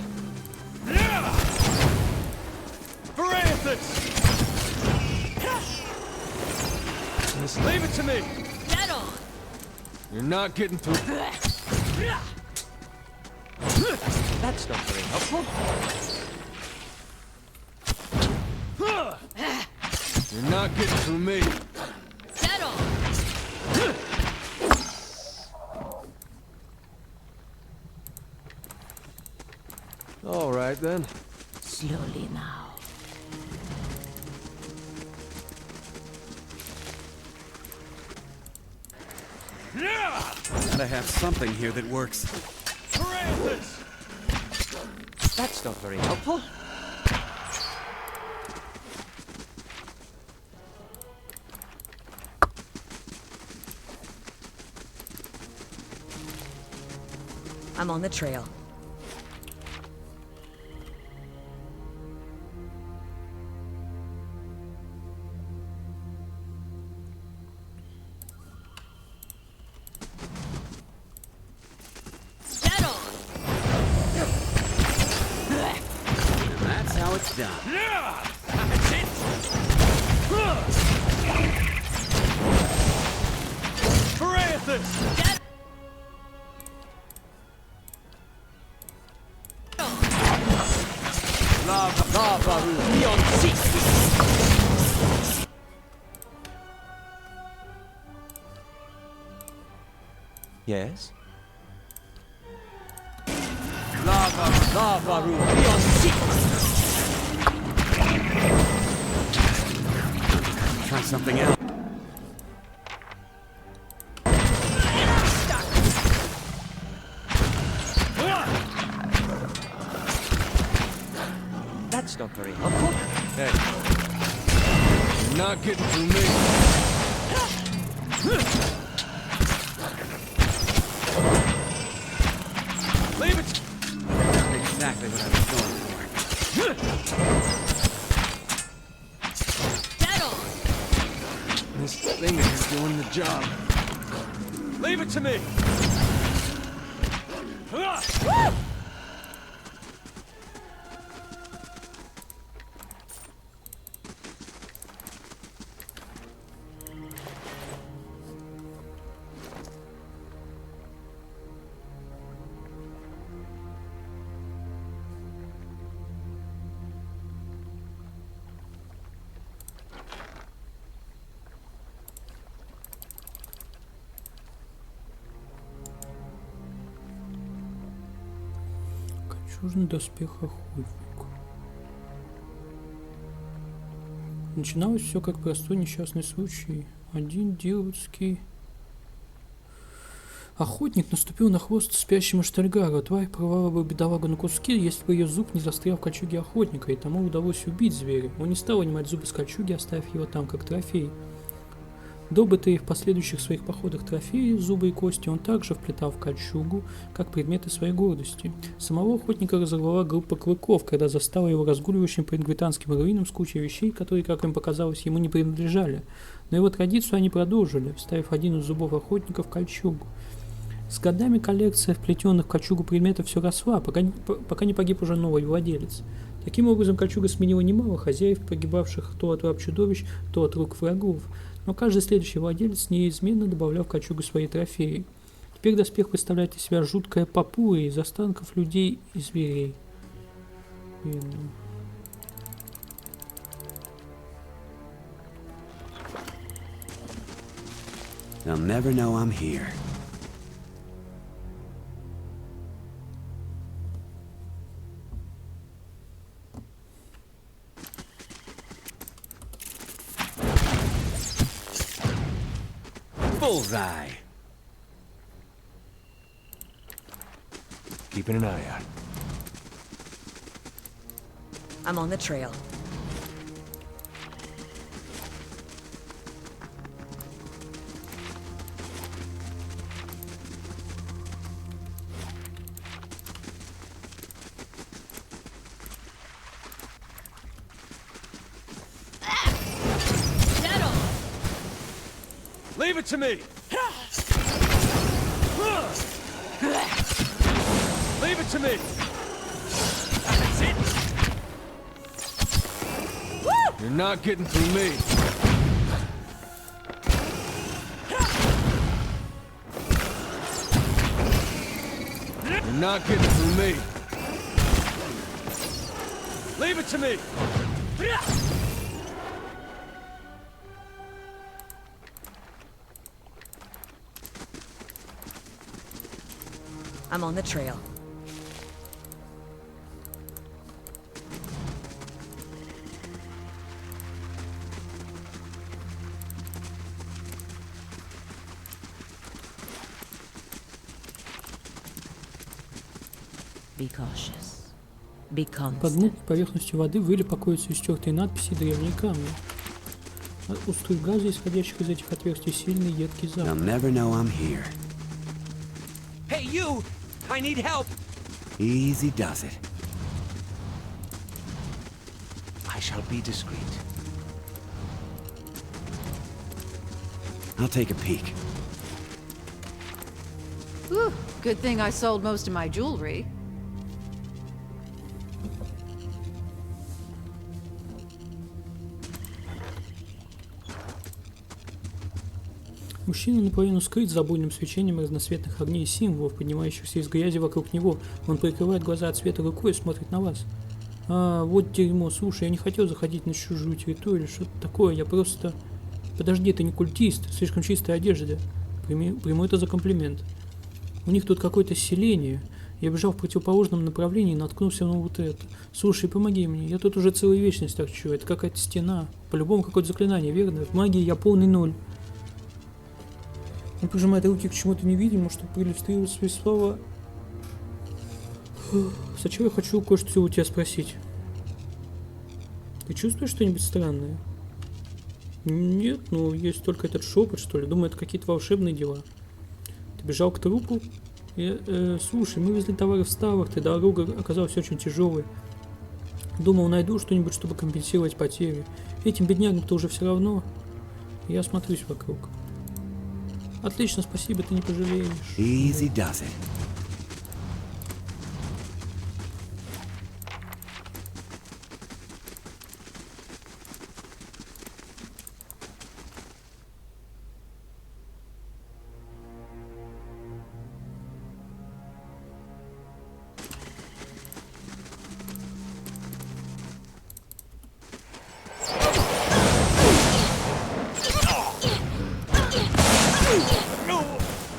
Parathis! Leave it to me! Dead on! You're not getting through. That's not very helpful. You're not getting through me. Dead on! All right, then. Slowly now. Gotta have something here that works. That's not very helpful. I'm on the trail. That's how it's done. That's it! Parathis! Yes? Try something else. That's not very helpful. Hey. You're not getting through me. Leave it. Exactly what I was going for. Dead on! This thing is doing the job. Leave it to me. Woo! Кольчужный доспех охотнику. Начиналось все как простой несчастный случай. Один дилвудский охотник наступил на хвост спящему штальгару. Тварь порвала бы бедолагу на куски, если бы ее зуб не застрял в кольчуге охотника, и тому удалось убить зверя. Он не стал вынимать зуб из кольчуги, оставив его там как трофей. Добытые в последующих своих походах трофеи, зубы и кости он также вплетал в кольчугу, как предметы своей гордости. Самого охотника разорвала группа клыков, когда застала его разгуливающим по ингвитанским руинам с кучей вещей, которые, как им показалось, ему не принадлежали. Но его традицию они продолжили, вставив один из зубов охотника в кольчугу. С годами коллекция вплетенных в кольчугу предметов все росла, пока не погиб уже новый владелец. Таким образом, кольчуга сменила немало хозяев, погибавших то от лап чудовищ, то от рук врагов. Но каждый следующий владелец неизменно добавлял в кольчугу свои трофеи. Теперь доспех представляет из себя жуткое попури из останков людей и зверей. They'll never know I'm here. Bullseye. Keeping an eye out. I'm on the trail. Leave it to me! Leave it to me! That's it! You're not getting through me. You're not getting through me. Leave it to me! I'm on the trail. Be cautious. Be Под constant. мутной поверхностью воды выли покоятся истертые надписи и древние камни. От пустых газов, исходящих из этих отверстий, сильный едкий They'll запах. never know I'm here. Hey, you! I need help! Easy does it. I shall be discreet. I'll take a peek. Whew, good thing I sold most of my jewelry. Мужчина наполовину скрыт за буйным свечением разноцветных огней и символов, поднимающихся из грязи вокруг него. Он прикрывает глаза от света рукой и смотрит на вас. А, вот дерьмо, слушай, я не хотел заходить на чужую территорию, что-то такое, я просто... Подожди, ты не культист, слишком чистая одежда. Приму это за комплимент. У них тут какое-то селение. Я бежал в противоположном направлении и наткнулся на вот это. Слушай, помоги мне, я тут уже целую вечность торчу, это какая-то стена. По-любому какое-то заклинание, верно? В магии я полный ноль. Он прижимает руки к чему-то невидимому, чтобы проиллюстрировать свои слова. Сначала я хочу кое-что у тебя спросить. Ты чувствуешь что-нибудь странное? Нет, ну есть только этот шепот, что ли. Думаю, это какие-то волшебные дела. Ты бежал к трупу? Слушай, мы везли товары в Ставах, и дорога оказалась очень тяжелой. Думал, найду что-нибудь, чтобы компенсировать потери. Этим беднягам-то уже все равно. Я осмотрюсь вокруг. Отлично, спасибо, ты не пожалеешь. Easy does it.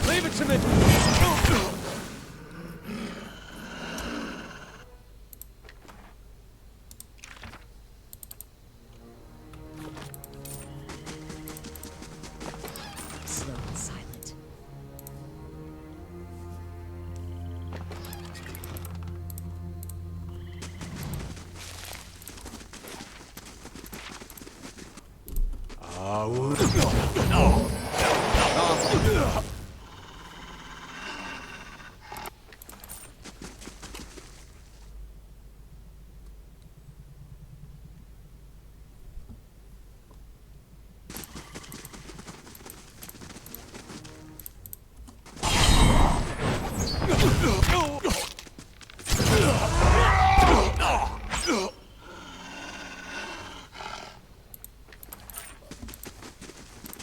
Leave it to me! Slow and silent.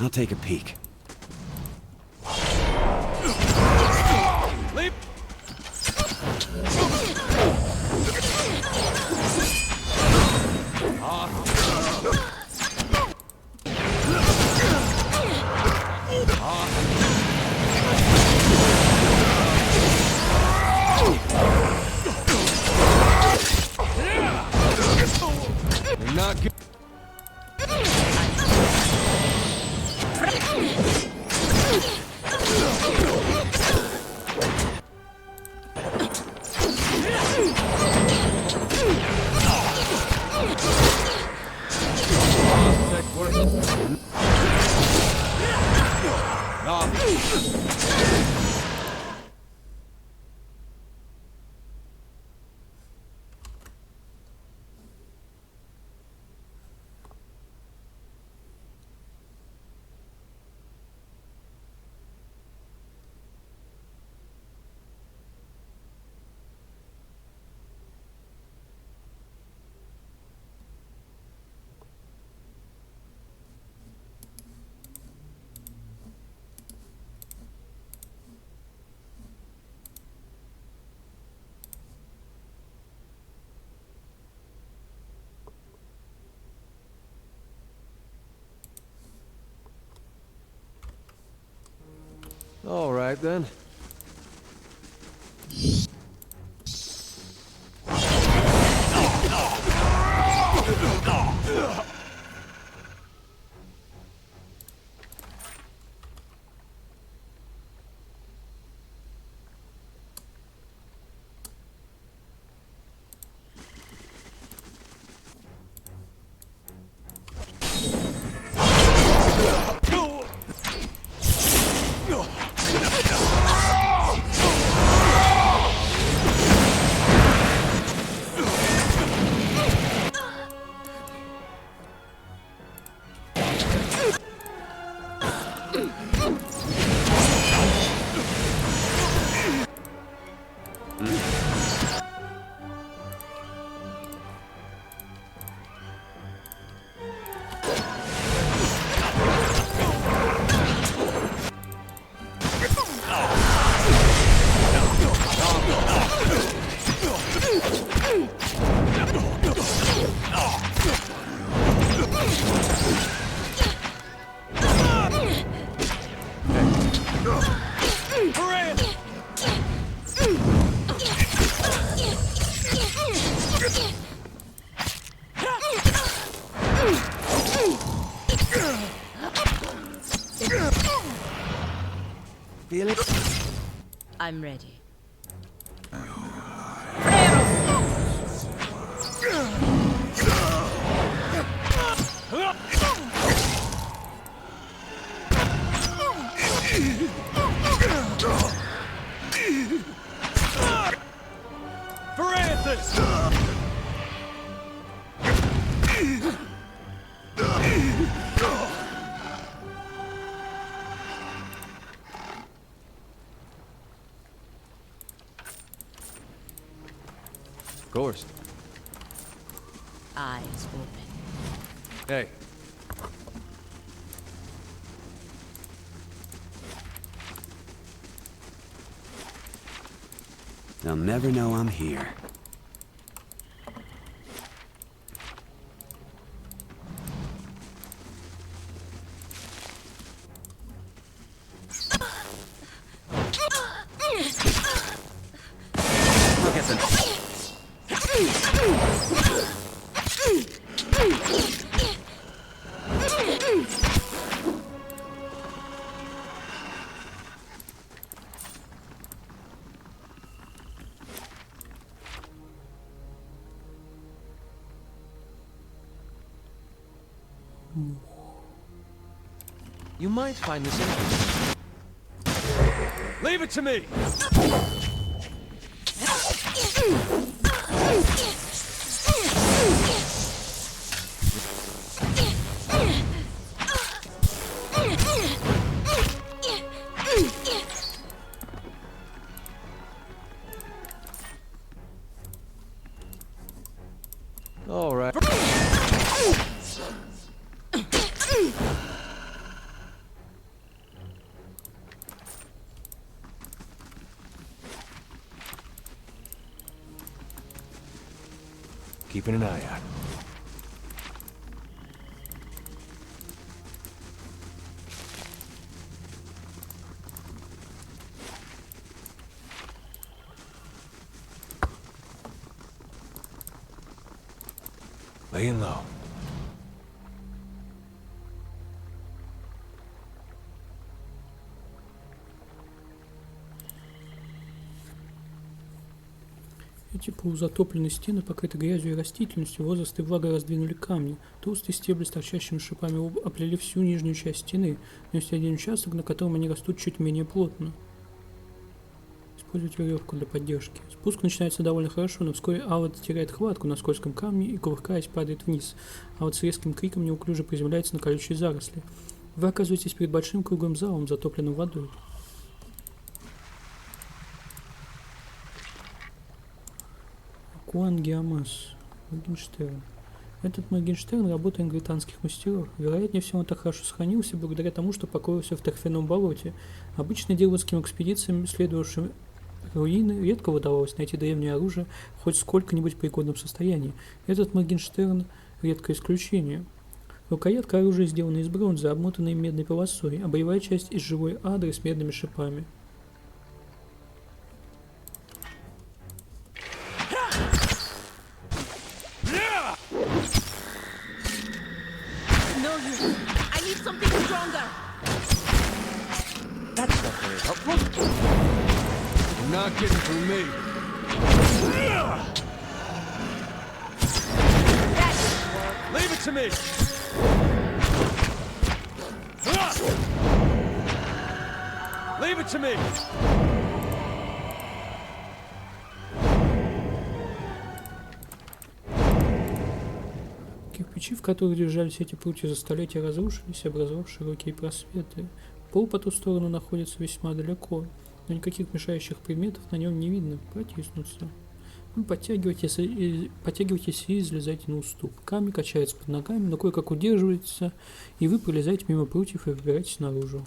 I'll take a peek. Leap! All right, then. Feel it? I'm ready. Of course. Eyes open. Hey. They'll never know I'm here. Look at them. You might find this interesting. Leave it to me! All right. Keeping an eye out. Laying low. Эти полузатопленные стены покрыты грязью и растительностью, возраст и влага раздвинули камни. Толстые стебли с торчащими шипами оплели всю нижнюю часть стены, но есть один участок, на котором они растут чуть менее плотно. Использовать веревку для поддержки. Спуск начинается довольно хорошо, но вскоре Авод теряет хватку на скользком камне и, кувыркаясь, падает вниз. Авод с резким криком неуклюже приземляется на колючие заросли. Вы оказываетесь перед большим круглым залом, затопленным водой. Куан Гиамас. Моргенштерн. Этот Моргенштерн — работа ингвитанских мастеров. Вероятнее всего, он так хорошо сохранился благодаря тому, что покоился в торфяном болоте. Обычно дилбатским экспедициям, следовавшим руины, редко удавалось найти древнее оружие в хоть сколько-нибудь пригодном состоянии. Этот Моргенштерн — редкое исключение. Рукоятка оружия сделана из бронзы, обмотанной медной полосой, а боевая часть из живой адры с медными шипами. Not getting through me. Leave it to me. Leave it to me. Кирпичи, в которых держались эти прутья за столетия, разрушились, образовав широкие просветы. Пол по ту сторону находится весьма далеко, но никаких мешающих предметов на нем не видно. Протиснуться. Вы подтягиваетесь и залезаете на уступ. Камень качается под ногами, но кое-как удерживается, и вы пролезаете мимо прутьев и выбираетесь наружу.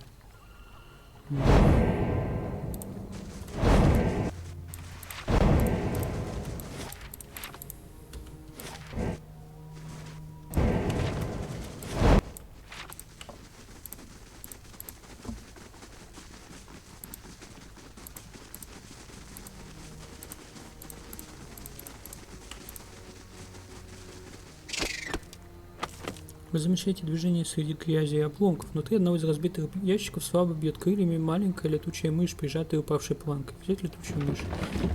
Вы замечаете движение среди грязи и обломков. Внутри одного из разбитых ящиков слабо бьет крыльями маленькая летучая мышь, прижатая упавшей планкой. Взять летучую мышь.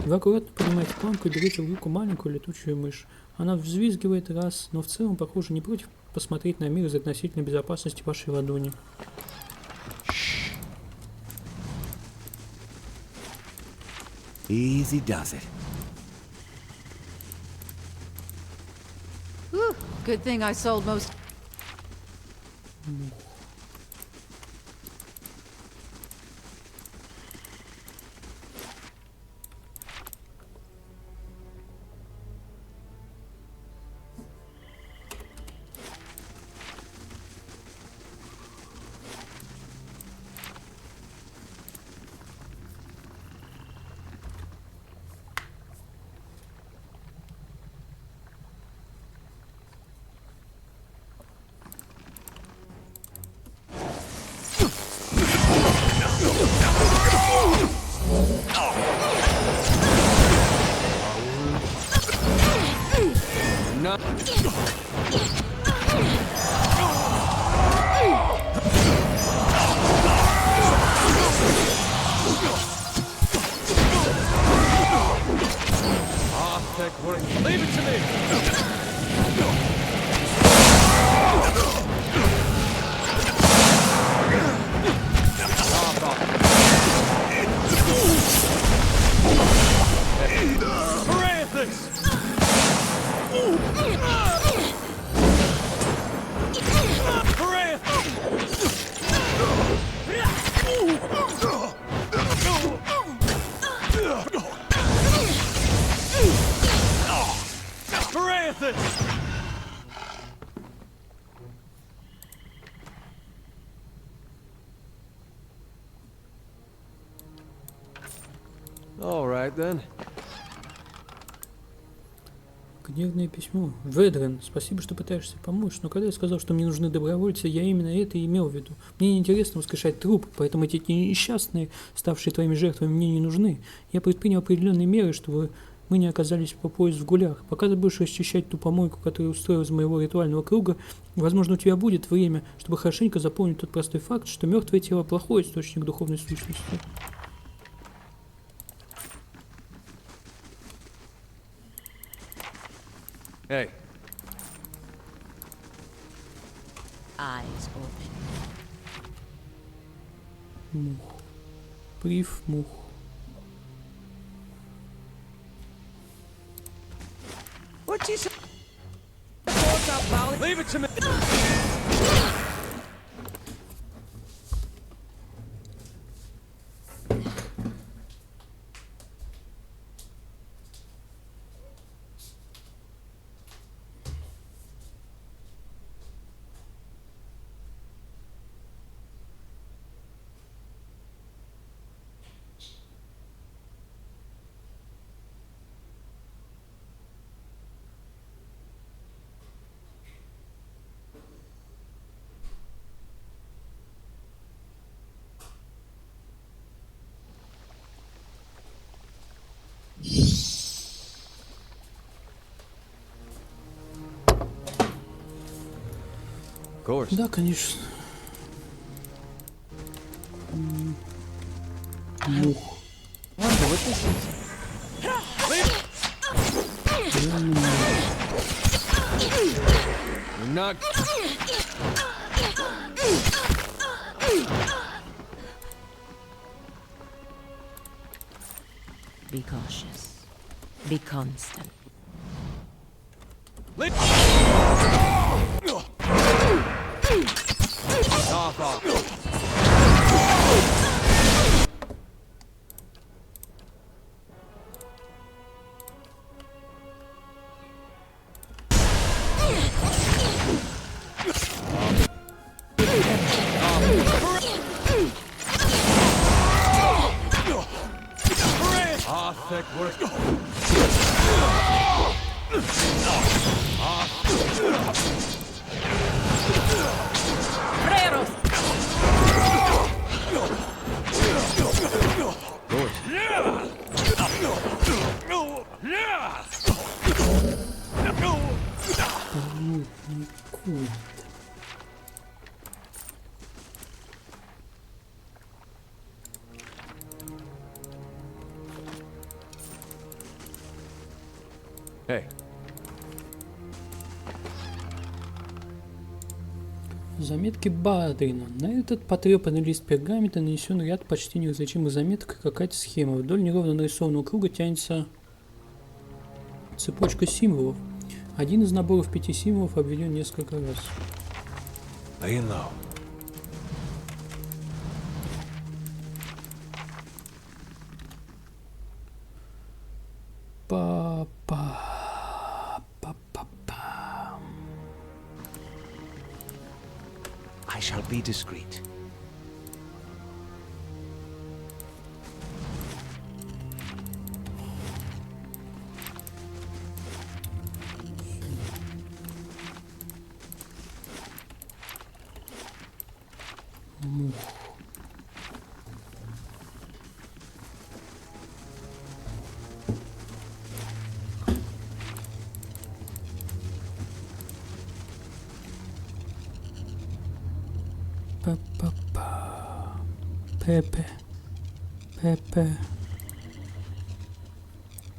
Вы аккуратно поднимаете планку и берете в руку маленькую летучую мышь. Она взвизгивает раз, но в целом, похоже, не против посмотреть на мир из относительной безопасности вашей ладони. Easy does it. Whew, good thing I sold most. Leave it to me! All right then. Гневное письмо. Ведрен, спасибо, что пытаешься помочь, но когда я сказал, что мне нужны добровольцы, я именно это и имел в виду. Мне неинтересно воскрешать труп, поэтому эти несчастные, ставшие твоими жертвами, мне не нужны. Я предпринял определенные меры, чтобы мы не оказались по пояс в гулях. Пока ты будешь расчищать ту помойку, которую устроил из моего ритуального круга, возможно, у тебя будет время, чтобы хорошенько запомнить тот простой факт, что мертвое тело – плохой источник духовной сущности. Hey. Eyes open. Мух. Прив мух. What's he say? Leave it to me. Да, конечно. Мух. You're not. Be cautious. Be constant. Hey. Заметки Бадрина. На этот потрепанный лист пергамента нанесен ряд почти неразличимых заметок и какая-то схема. Вдоль неровно нарисованного круга тянется цепочка символов. Один из наборов 5 символов обведен несколько раз. Laying low. I shall be discreet. Пепе. Пепе.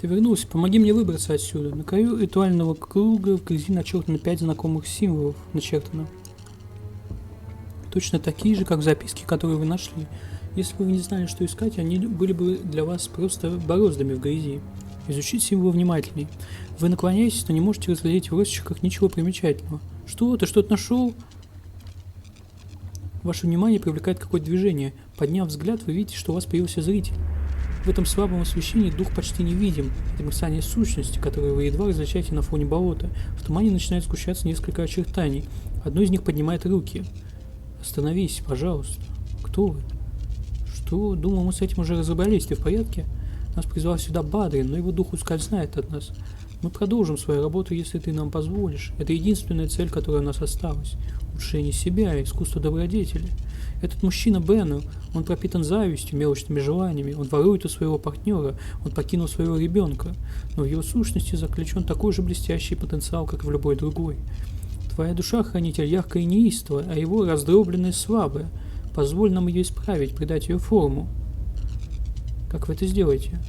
Ты вернулся, помоги мне выбраться отсюда. На краю ритуального круга в грязи начертано 5 знакомых символов. Начертано. Точно такие же, как в записке, которые вы нашли. Если бы вы не знали, что искать, они были бы для вас просто бороздами в грязи. Изучите символы внимательней. Вы наклоняетесь, но не можете разглядеть в росчерках ничего примечательного. Что? Ты что-то нашел? Ваше внимание привлекает какое-то движение. Подняв взгляд, вы видите, что у вас появился зритель. В этом слабом освещении дух почти не видим. Это мерцание сущности, которое вы едва различаете на фоне болота. В тумане начинает сгущаться несколько очертаний. Одно из них поднимает руки. Остановись, пожалуйста. Кто вы? Что? Думал, мы с этим уже разобрались. Ты в порядке? Нас призвал сюда Бадрин, но его дух ускользает от нас. Мы продолжим свою работу, если ты нам позволишь. Это единственная цель, которая у нас осталась. Улучшение себя, искусство добродетели. Этот мужчина Бену, он пропитан завистью, мелочными желаниями, он ворует у своего партнера, он покинул своего ребенка, но в его сущности заключен такой же блестящий потенциал, как и в любой другой. Твоя душа, хранитель, яркая и неистовая, а его раздробленная и слабая. Позволь нам ее исправить, придать ее форму. Как вы это сделаете?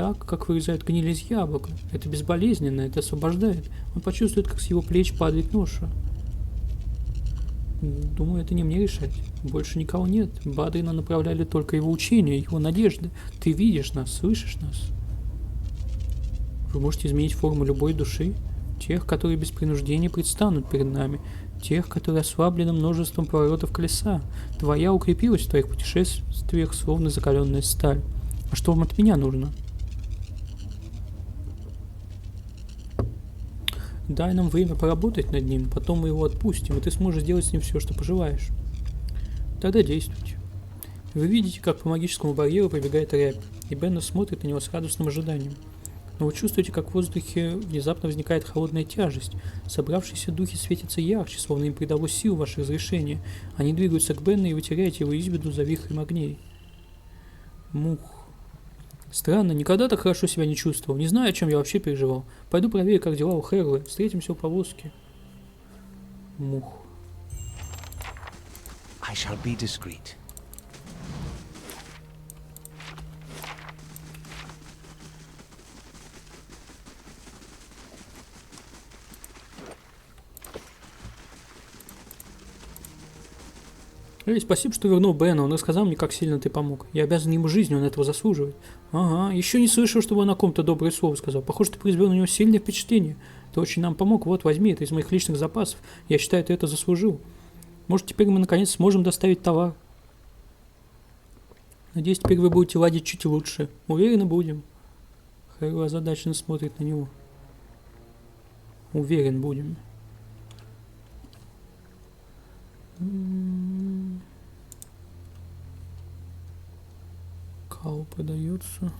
так, как вырезают гниль из яблока. Это безболезненно, это освобождает. Он почувствует, как с его плеч падает ноша. Думаю, это не мне решать. Больше никого нет. Бадрина направляли только его учения, его надежды. Ты видишь нас, слышишь нас. Вы можете изменить форму любой души. Тех, которые без принуждения предстанут перед нами. Тех, которые ослаблены множеством поворотов колеса. Твоя укрепилась в твоих путешествиях, словно закаленная сталь. А что вам от меня нужно? Дай нам время поработать над ним, потом мы его отпустим, и ты сможешь сделать с ним все, что пожелаешь. Тогда действуйте. Вы видите, как по магическому барьеру пробегает рябь, и Беннер смотрит на него с радостным ожиданием. Но вы чувствуете, как в воздухе внезапно возникает холодная тяжесть. Собравшиеся духи светятся ярче, словно им придало сил ваше разрешение. Они двигаются к Беннеру, и вы теряете его из виду за вихрем огней. Мух. Странно, никогда так хорошо себя не чувствовал. Не знаю, о чем я вообще переживал. Пойду проверю, как дела у Хэрлы. Встретимся у повозки. Мух. I shall be discreet. Эй, спасибо, что вернул Бена. Он рассказал мне, как сильно ты помог. Я обязан ему жизнью, он этого заслуживает. Ага, еще не слышал, чтобы он о ком-то доброе слово сказал. Похоже, ты произвел на него сильное впечатление. Ты очень нам помог. Вот, возьми, это из моих личных запасов. Я считаю, ты это заслужил. Может, теперь мы наконец сможем доставить товар. Надеюсь, теперь вы будете ладить чуть лучше. Уверенно будем. Хэрла озадаченно смотрит на него. Уверен будем. Кау продается.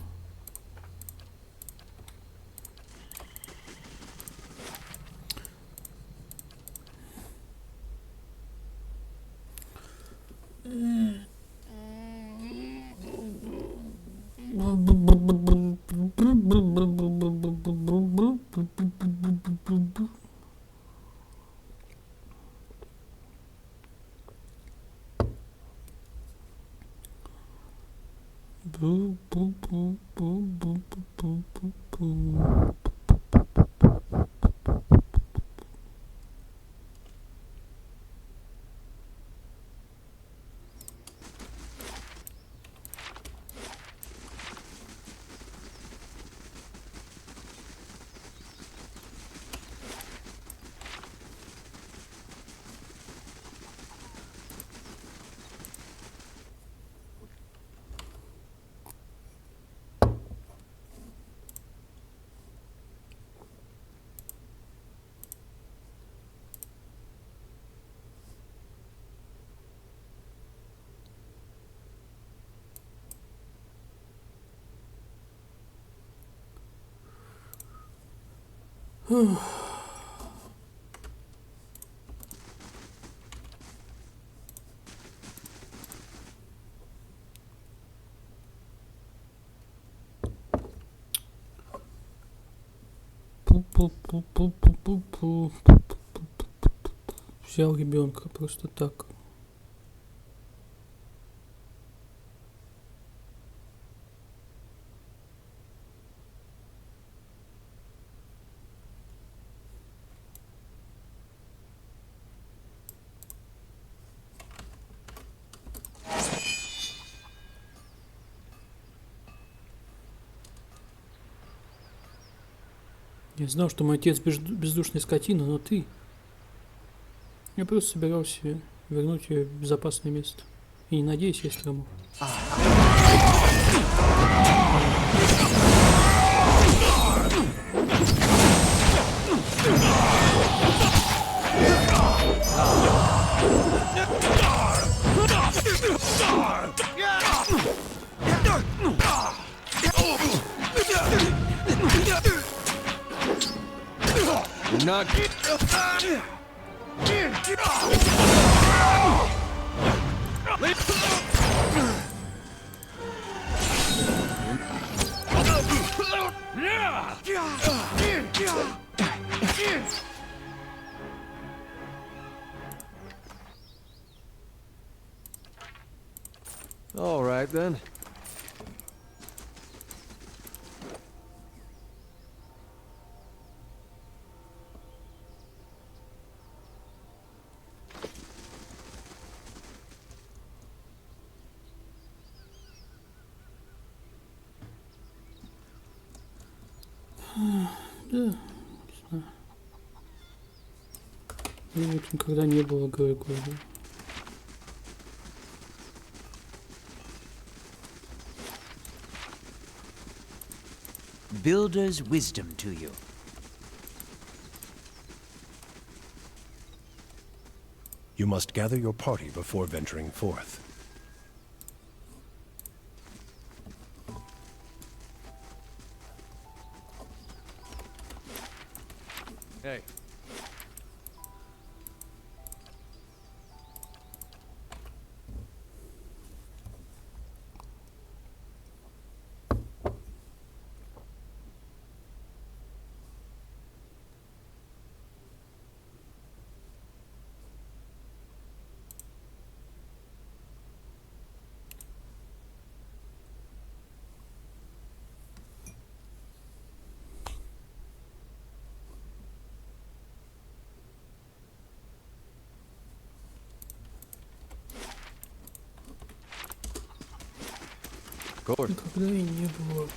Взял ребенка просто так. Я знал, что мой отец бездушная скотина, но ты... Я просто собирался вернуть ее в безопасное место. И не надеюсь, если помог. Not. All right then. Да, не знаю. Вот никогда не было Грегория. Builder's wisdom to you. You must gather your party before venturing forth. Hey. Никогда и не было.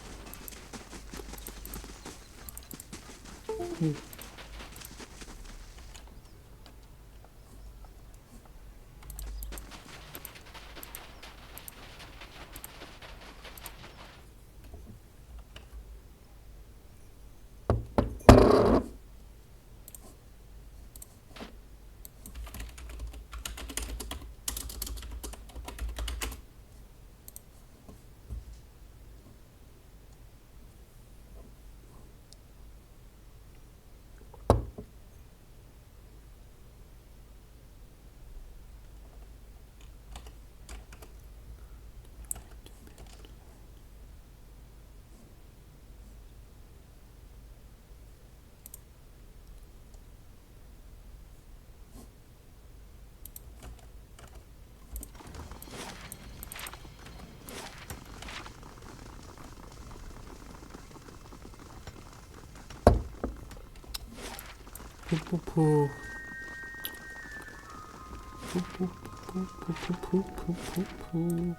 Пу-пу-пу. Пу-пу-пу-пу-пу-пу-пу-пу.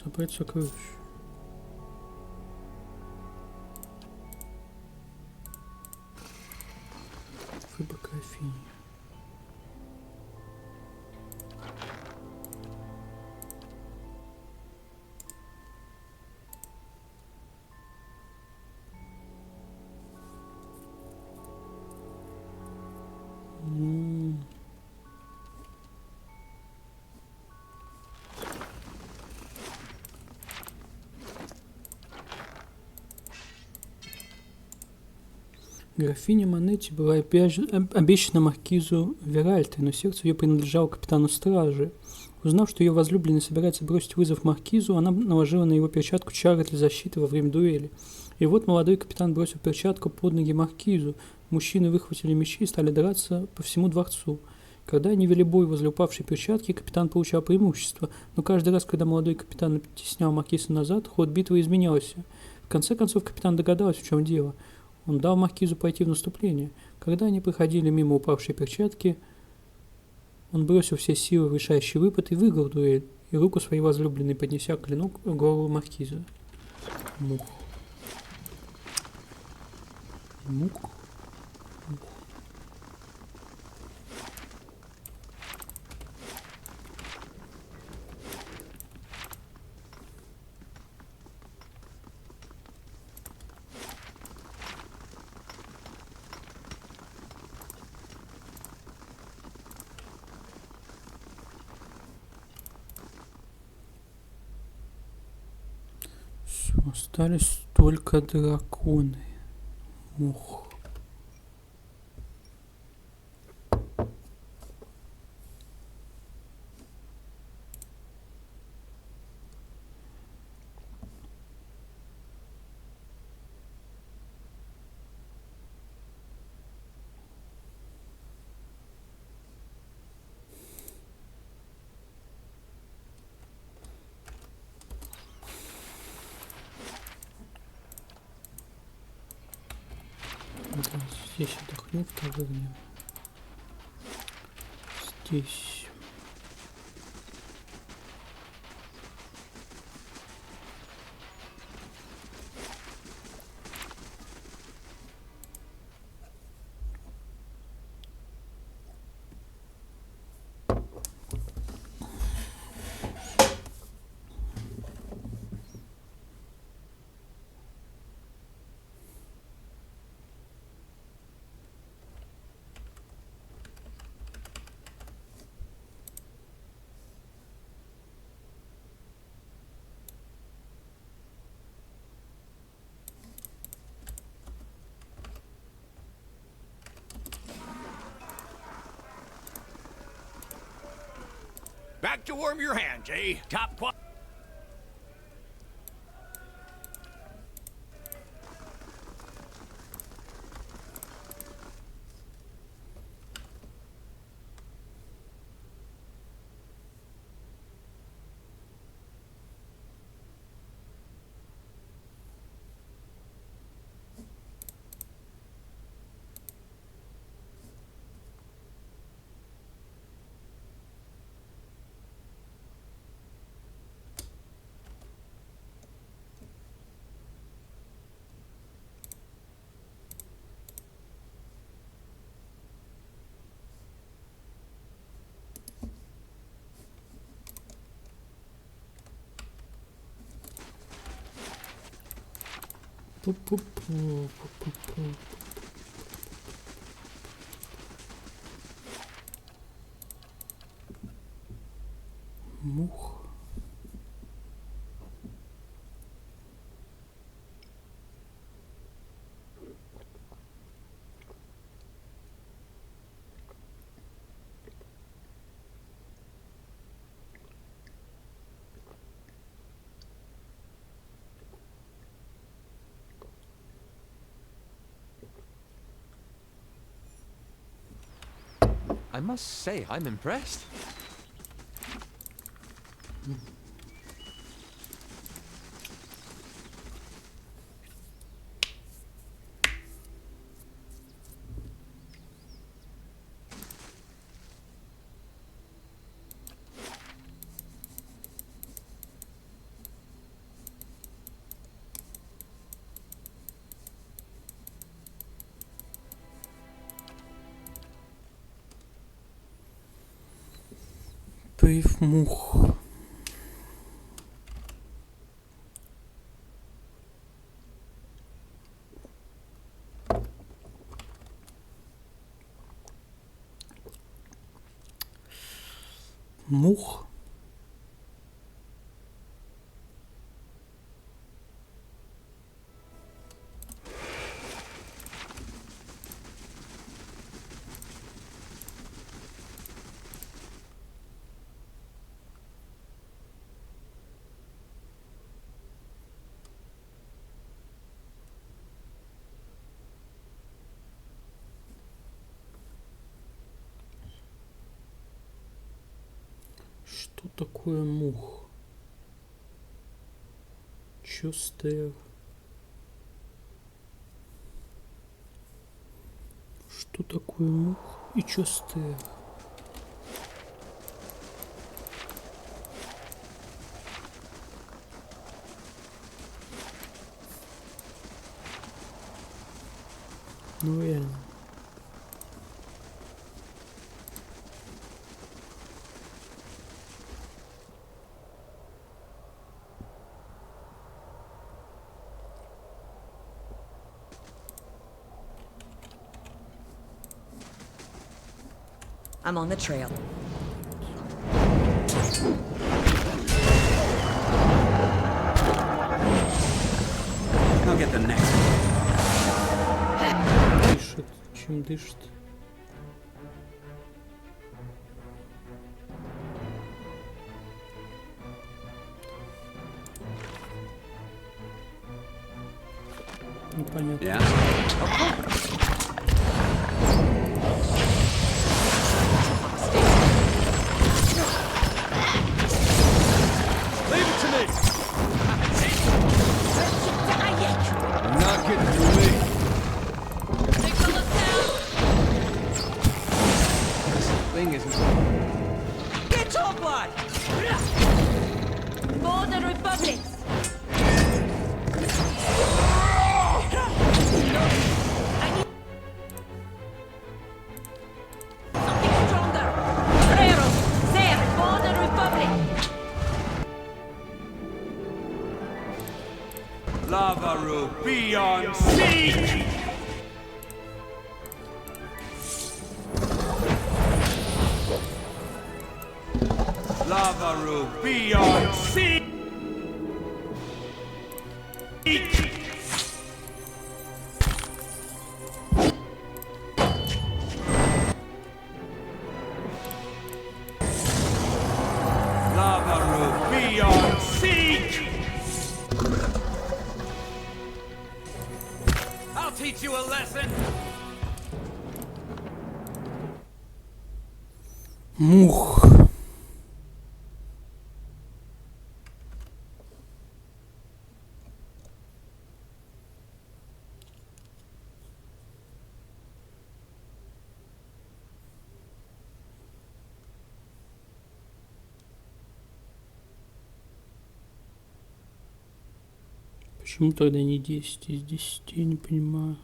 Собрать сокровища. Выбор графини. Графиня Монетти была обещана маркизу Веральте, но сердце ее принадлежало капитану стражи. Узнав, что ее возлюбленный собирается бросить вызов маркизу, она наложила на его перчатку чары для защиты во время дуэли. И вот молодой капитан бросил перчатку под ноги маркизу. Мужчины выхватили мечи и стали драться по всему дворцу. Когда они вели бой возле упавшей перчатки, капитан получал преимущество, но каждый раз, когда молодой капитан оттеснял маркиза назад, ход битвы изменялся. В конце концов, капитан догадался, в чем дело. Он дал маркизу пойти в наступление. Когда они проходили мимо упавшей перчатки, он бросил все силы в решающий выпад и выиграл дуэль, и руку своей возлюбленной, поднеся клинок к горлу маркиза. Мух. Мух. Остались только драконы. Мух. Здесь отдохнем в таверне. Здесь. Back to warm your hands, eh? Top quality. Мух. I must say, I'm impressed. Поев мух. Мух. Что такое мух? Чустер. Что такое мух и чустер? Ну реально. I'm on the trail. I'll get the next one. Дышит. Чем дышит? Непонятно. Yeah. Leave it to me! You're not getting through me. Take a look down! Lavaru, be on siege! Lavaru, be on siege! Lavaru, be on siege! I'll teach you a lesson! Мух. Почему тогда не 10 из 10? Я не понимаю.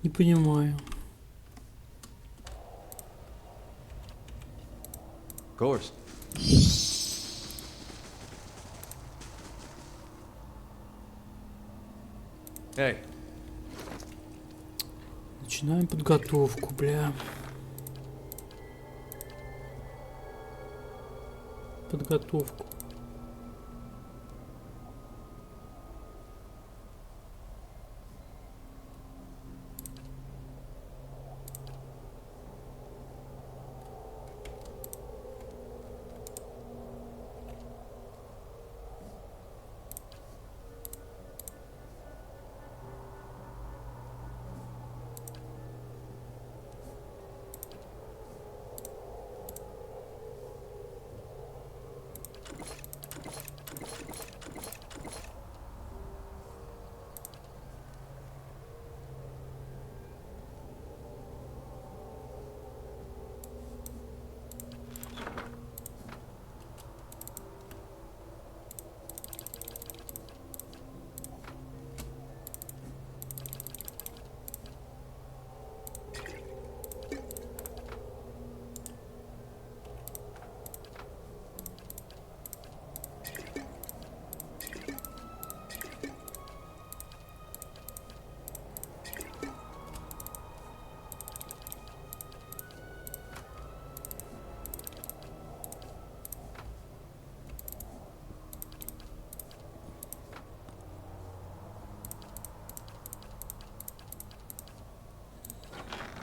Не понимаю. Of course. Hey. Начинаем подготовку, бля. Подготовку.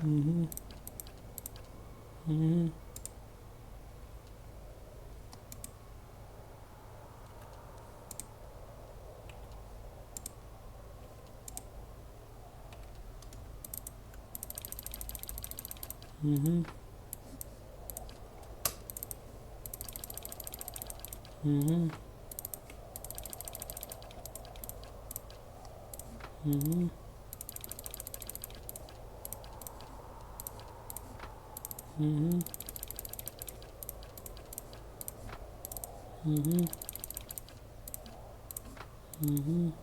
Угу. Угу. Угу. Угу. Угу. Угу. Угу. Угу.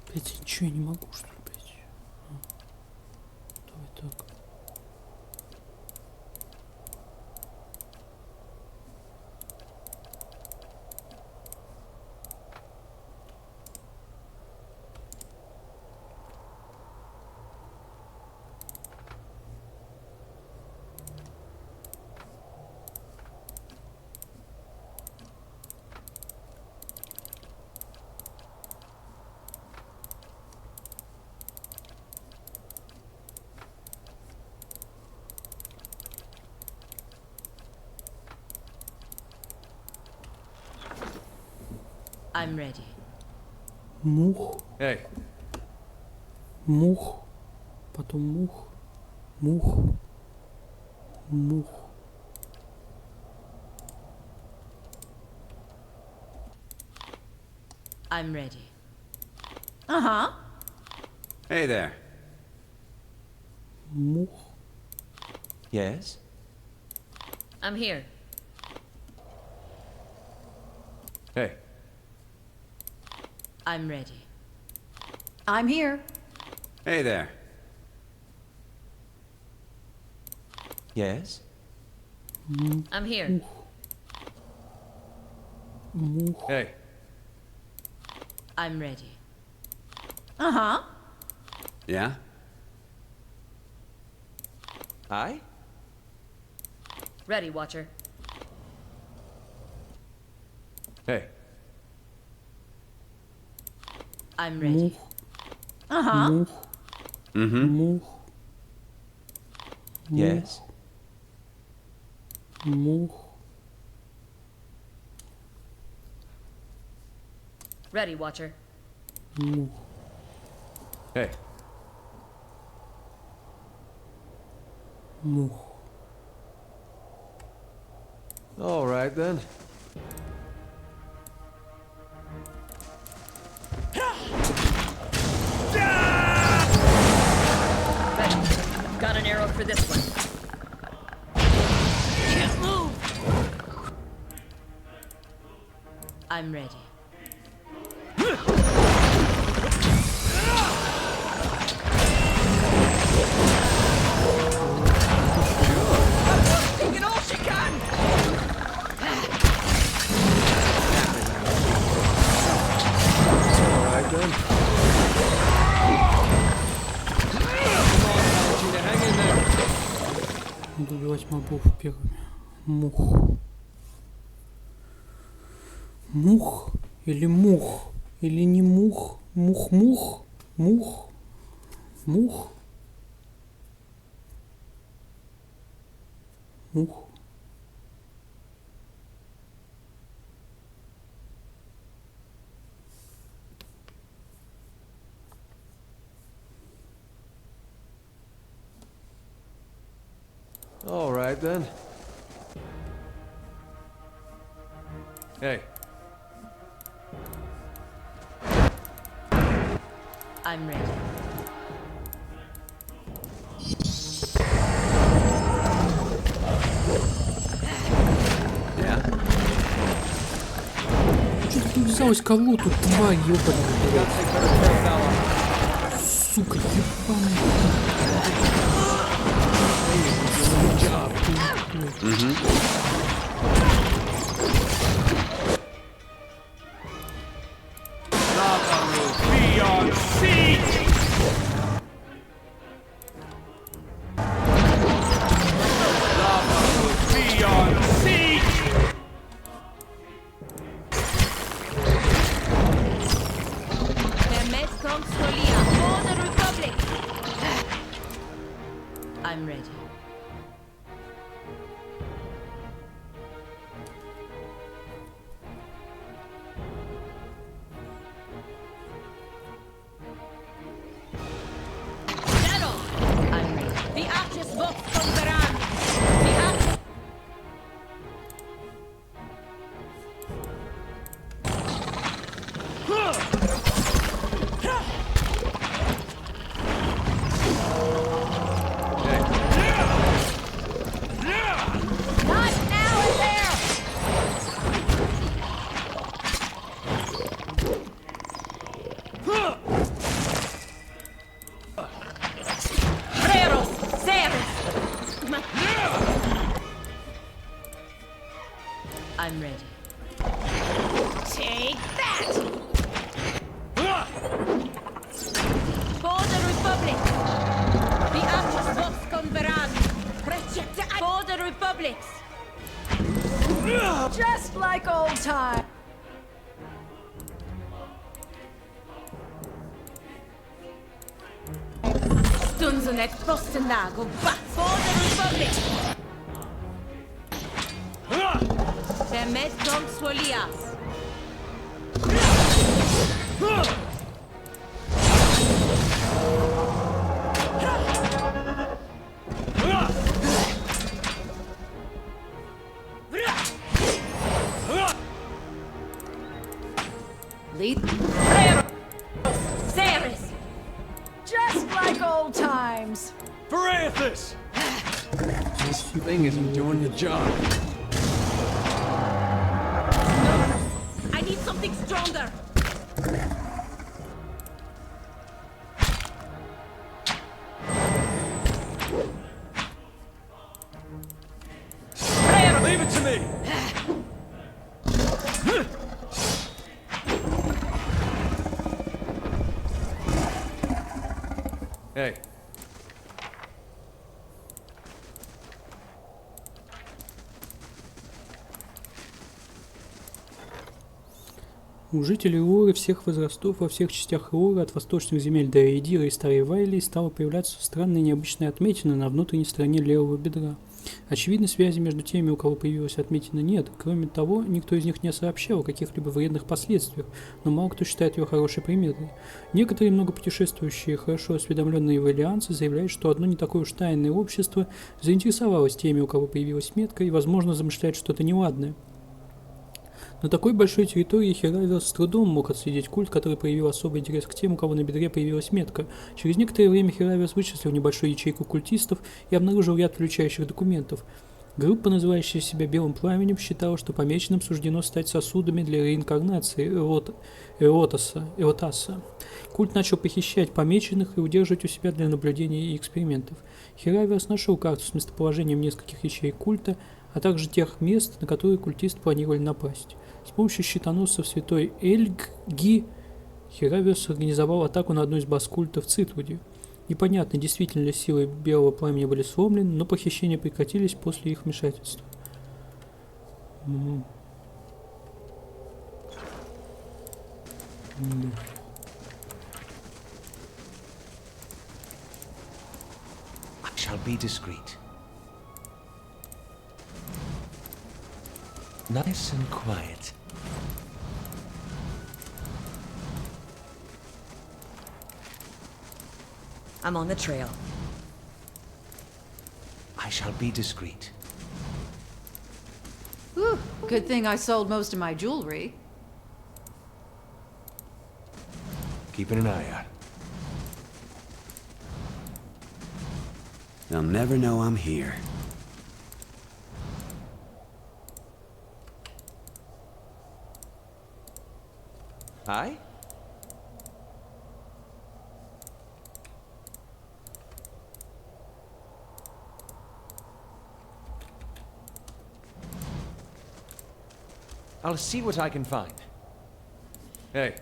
Блять, я ничего не могу, что ли, блять? Давай так. I'm ready. Мух. Hey. Мух. Потом мух. Мух. Мух. I'm ready. Hey there. Мух. Yes? I'm here. Hey. I'm ready. I'm here. Hey there. Yes? I'm here. Hey. I'm ready. Uh-huh. Yeah? Aye? Ready, Watcher. Hey. I'm ready. Uh-huh. Mm-hmm. Yes? Мух. Ready, Watcher. Мух. Hey. Мух. All right, then. Ready. Got an arrow for this one. Can't move! I'm ready. Taking all she can! All right, then. Come on, Palutena, hang in there. Надо убивать мобов первыми. Мух. Мух или мух? Или не мух? Мух-мух? Мух? Мух? Мух? All right, then. Hey. I'm ready. Yeah? Чё ты взялась кого тут, тварь, ёбаная? Сука, ебаная. Lavaru, be on siege! Lavaru, be on siege! Hermes Consolia for the Republic! I'm ready. I'm ready. The Arches Vox Conqueran! The Arches... Not now and there! Freros! Ceres! I'm ready. Take that! For the Republic! The Arches Vox Converan! For the Republics! Just like old times. Stunzen et Postendago, but for the Republic! Permet donc Swolias! Lead. Ceres! Just like like old times. Barathus! This thing isn't doing the job. I need something stronger. Leave it to me! Hey. У жителей Лоры всех возрастов во всех частях Лоры, от восточных земель до Эйдира и Старой Вайлии, стало появляться странные необычные отметины на внутренней стороне левого бедра. Очевидно, связи между теми, у кого появилась отметина, нет. Кроме того, никто из них не сообщал о каких-либо вредных последствиях, но мало кто считает ее хорошей приметой. Некоторые многопутешествующие, хорошо осведомленные вайлианцы заявляют, что одно не такое уж тайное общество заинтересовалось теми, у кого появилась метка, и, возможно, замышляет что-то неладное. На такой большой территории Херавиус с трудом мог отследить культ, который проявил особый интерес к тем, у кого на бедре появилась метка. Через некоторое время Херавиус вычислил небольшую ячейку культистов и обнаружил ряд включающих документов. Группа, называющая себя Белым Пламенем, считала, что помеченным суждено стать сосудами для реинкарнации Эотаса. Культ начал похищать помеченных и удерживать у себя для наблюдений и экспериментов. Херавиус нашел карту с местоположением нескольких ячеек культа, а также тех мест, на которые культисты планировали напасть. С помощью щитоносцев святой Эльги Херавиус организовал атаку на одну из баз культа в Цитруде. Непонятно, действительно ли силы Белого Пламени были сломлены, но похищения прекратились после их вмешательства. I shall be discreet. Nice and quiet. I'm on the trail. I shall be discreet. Whew, good thing I sold most of my jewelry. Keeping an eye out. They'll never know I'm here. Hi? I'll see what I can find. Hey.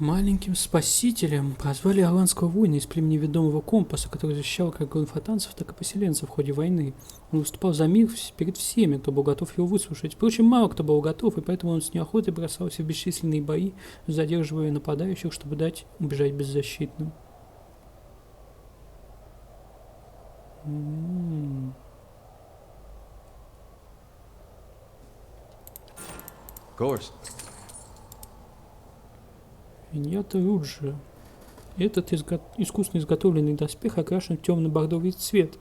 Маленьким спасителем прозвали ирландского воина из племени ведомого Компаса, который защищал как галифатанцев, так и поселенцев в ходе войны. Он выступал за мир перед всеми, кто был готов его выслушать. Впрочем, мало кто был готов, и поэтому он с неохотой бросался в бесчисленные бои, задерживая нападающих, чтобы дать убежать беззащитным. Course. Виньята Руджа. Этот искусно изготовленный доспех окрашен в темный бордовый цвет.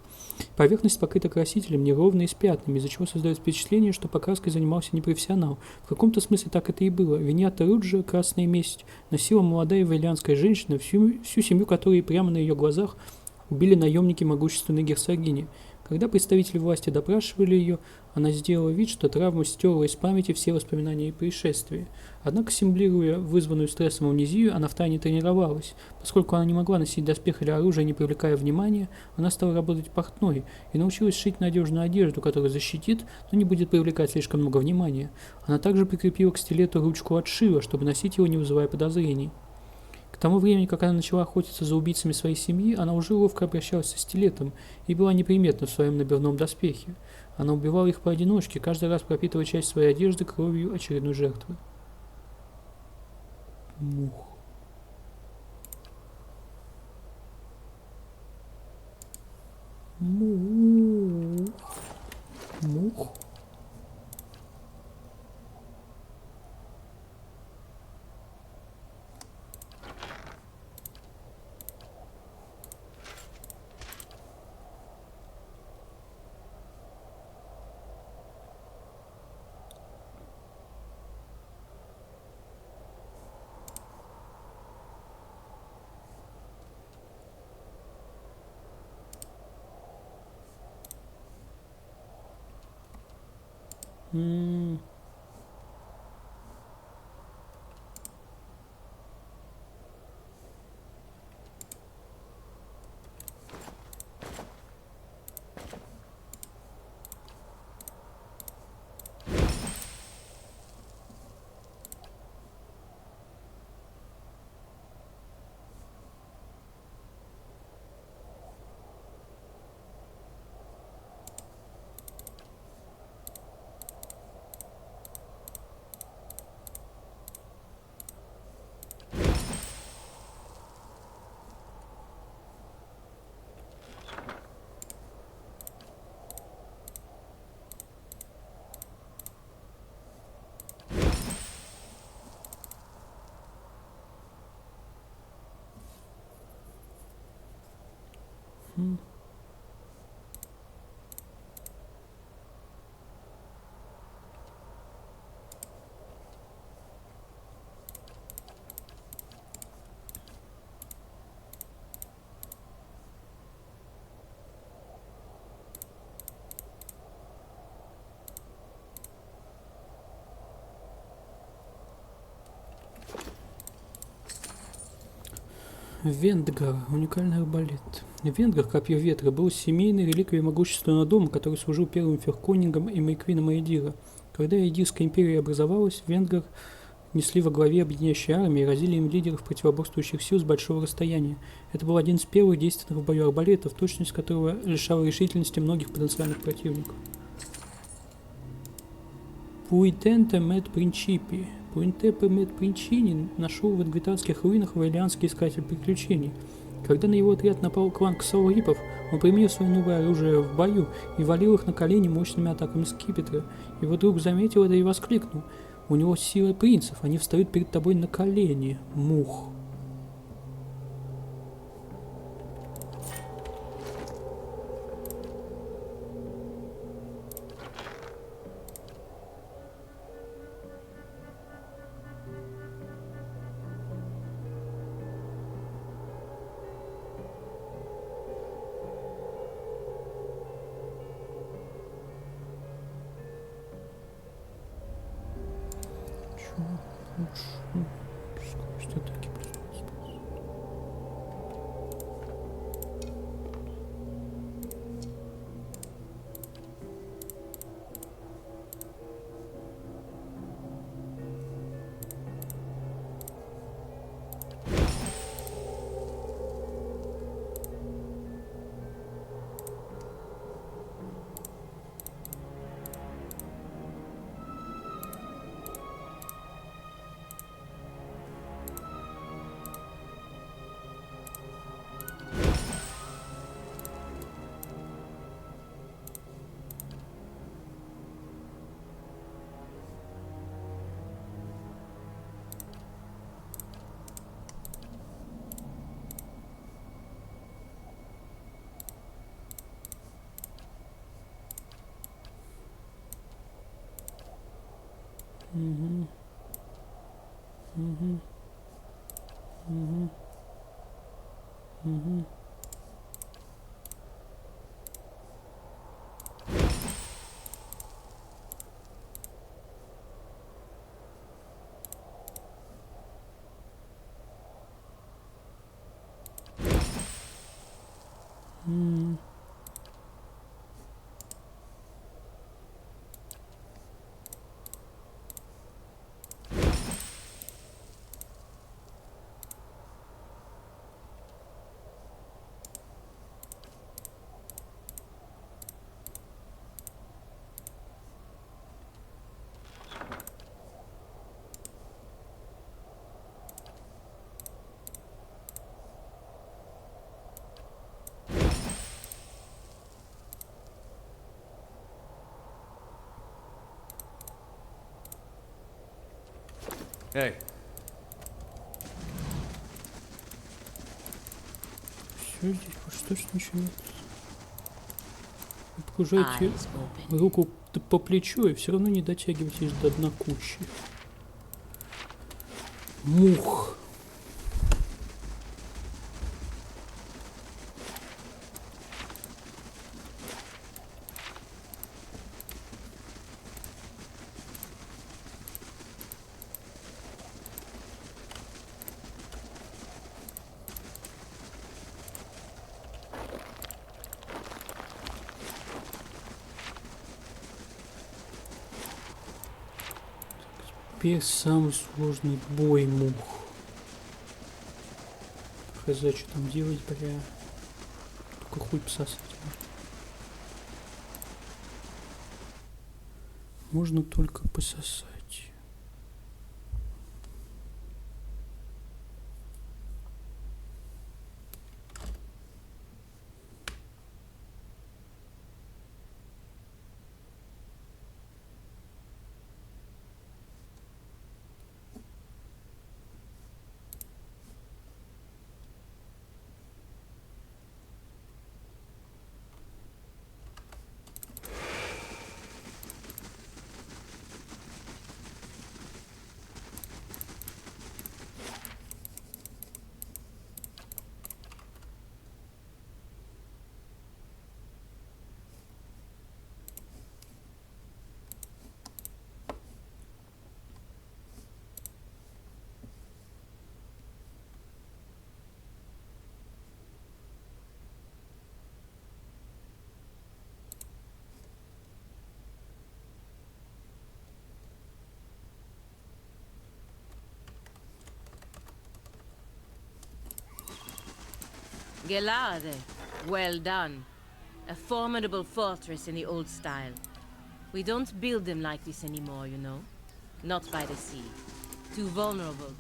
Поверхность покрыта красителем, неровной и с пятнами, из-за чего создает впечатление, что покраской занимался не профессионал. В каком-то смысле так это и было. Виньята Руджа, красная месть, носила молодая вайлианская женщина, всю семью которой прямо на ее глазах убили наемники могущественной герцогини. Когда представители власти допрашивали ее, она сделала вид, что травма стерла из памяти все воспоминания о происшествии. Однако, симулируя вызванную стрессом амнезию, она втайне тренировалась. Поскольку она не могла носить доспех или оружие, не привлекая внимания, она стала работать портной и научилась шить надежную одежду, которая защитит, но не будет привлекать слишком много внимания. Она также прикрепила к стилету ручку от шива, чтобы носить его, не вызывая подозрений. К тому времени, как она начала охотиться за убийцами своей семьи, она уже ловко обращалась со стилетом и была неприметна в своем набивном доспехе. Она убивала их поодиночке, каждый раз пропитывая часть своей одежды кровью очередной жертвы. Мух. Мух. Мух. Вендгар. Уникальный арбалет. Вендгар, копье ветра, был семейной реликвией могущественного дома, который служил первым ферконингом и Мейквином Эйдира. Когда Эйдирская империя образовалась, Вендгар несли во главе объединяющей армии и разили им лидеров противоборствующих сил с большого расстояния. Это был один из первых действенных в бою арбалетов, точность которого лишала решительности многих потенциальных противников. Пуитенте мед принципи. Пуинтепе мед принчини нашел в адгвитанских руинах вайлианский искатель приключений. Когда на его отряд напал клан ксаурипов, он применил свое новое оружие в бою и валил их на колени мощными атаками скипетра. Его друг заметил это и воскликнул: «У него сила принцев, они встают перед тобой на колени, мух». Скорость атаки плюс 20%. Hey. Все здесь почти точно ничего нет. Погружайте руку по плечу и все равно не дотягивайтесь до дна кучи. Мух. Теперь самый сложный бой, мух. Хз, что там делать, бля. Только хуй пососать. Можно только пососать. Gelade, well done. A formidable fortress in the old style. We don't build them like this anymore, you know. Not by the sea. Too vulnerable.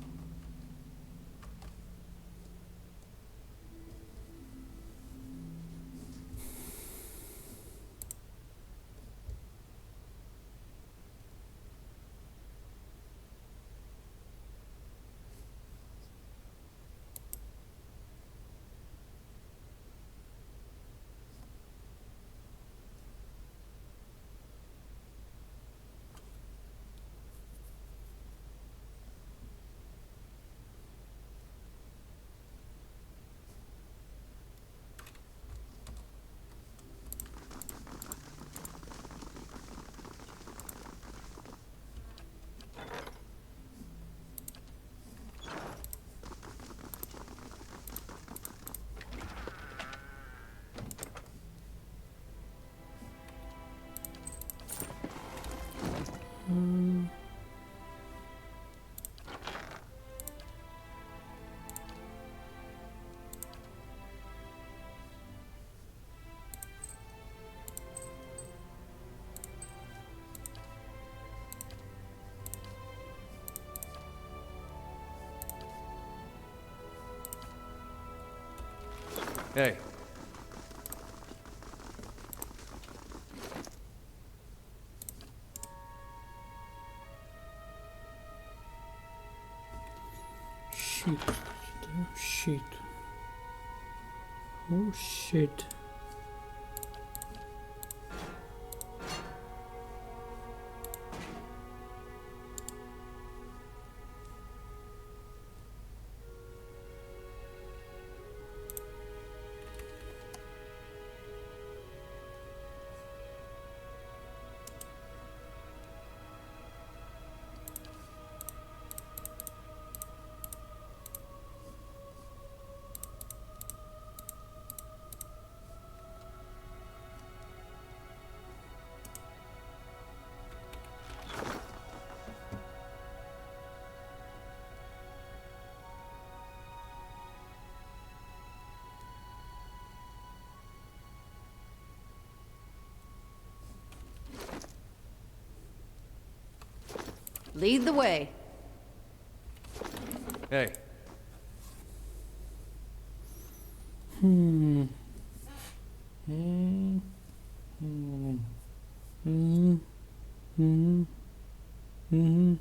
Hey. Щит, да, щит. О, щит. Lead the way. Hey. Hmm. Hmm. Hmm. Hmm. Hmm. Hmm.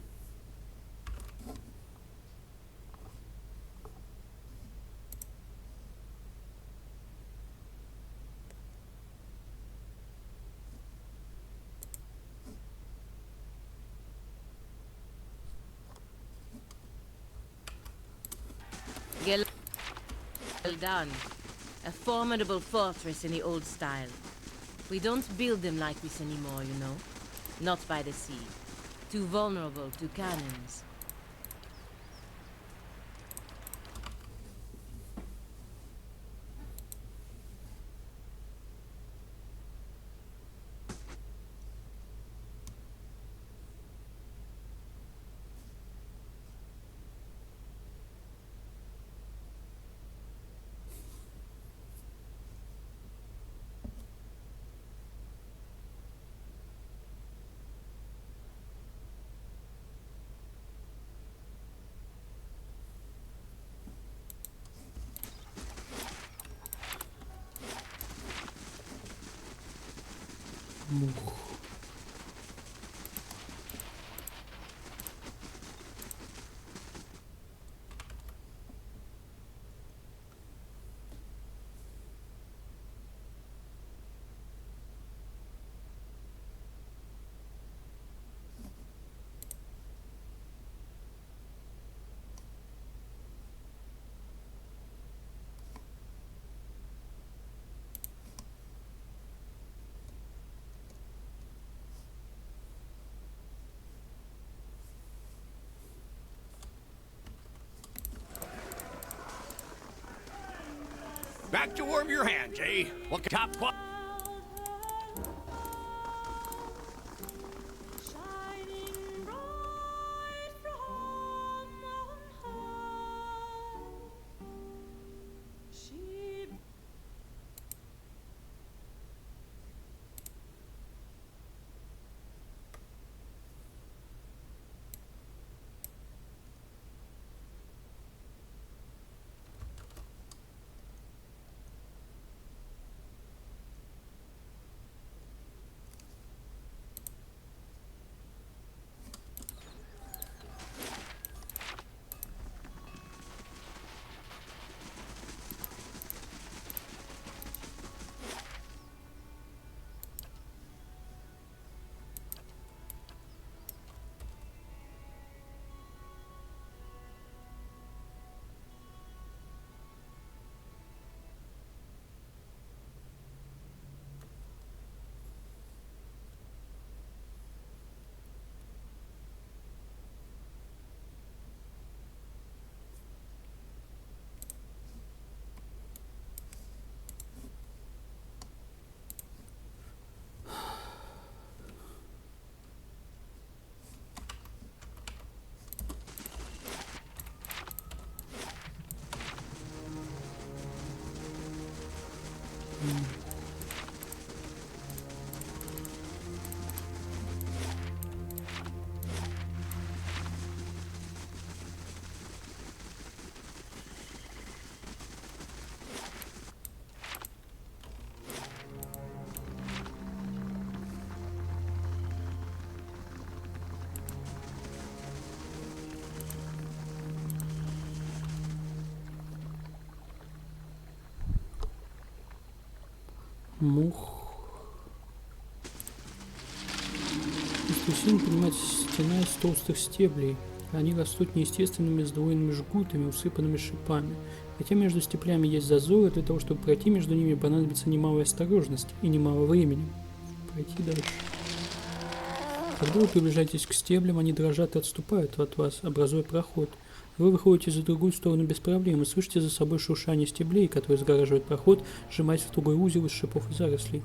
Well done. A formidable fortress in the old style. We don't build them like this anymore, you know. Not by the sea. Too vulnerable to cannons. Мух. Back to warm your hands, eh? What top quality? Мух. Из трясин поднимается стена из толстых стеблей. Они растут неестественными сдвоенными жгутами, усыпанными шипами. Хотя между стеблями есть зазоры, для того, чтобы пройти между ними, понадобится немало осторожности и немало времени. Пройти дальше. Когда вы приближаетесь к стеблям, они дрожат и отступают от вас, образуя проход. Вы выходите за другую сторону без проблем и слышите за собой шуршание стеблей, которые загораживают проход, сжимаясь в тугой узел из шипов и зарослей.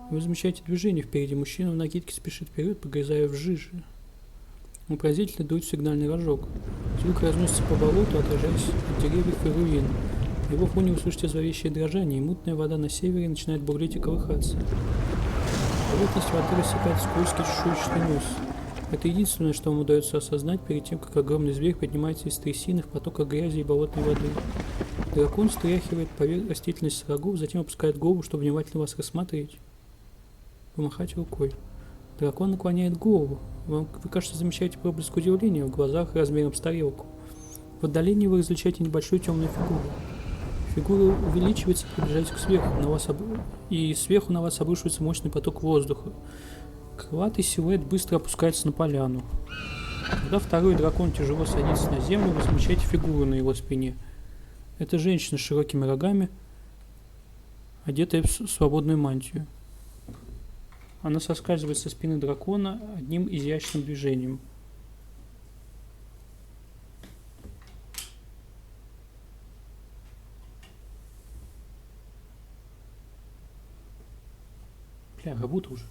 Вы замечаете движение впереди. Мужчина в накидке спешит вперед, погрязая в жиже. Он пронзительно дует в сигнальный рожок. Звук разносится по болоту, отражаясь от деревьев и руин. На его фоне вы слышите зловещее дрожание, и мутная вода на севере начинает бурлить и колыхаться. Поверхность воды рассекает скользкий чешуйчатый нос. Это единственное, что вам удается осознать перед тем, как огромный зверь поднимается из трясины в потоках грязи и болотной воды. Дракон стряхивает растительность с рогов, затем опускает голову, чтобы внимательно вас рассмотреть. Помахать рукой. Дракон наклоняет голову. Вы, кажется, замечаете проблеск удивления в глазах размером с тарелку. В отдалении вы различаете небольшую темную фигуру. Фигура увеличивается, приближаясь к сверху, и сверху на вас обрушивается мощный поток воздуха. Крылатый силуэт быстро опускается на поляну. Когда второй дракон тяжело садится на землю, вы замечаете фигуру на его спине. Это женщина с широкими рогами, одетая в свободную мантию. Она соскальзывает со спины дракона одним изящным движением. Бля, как будто уже.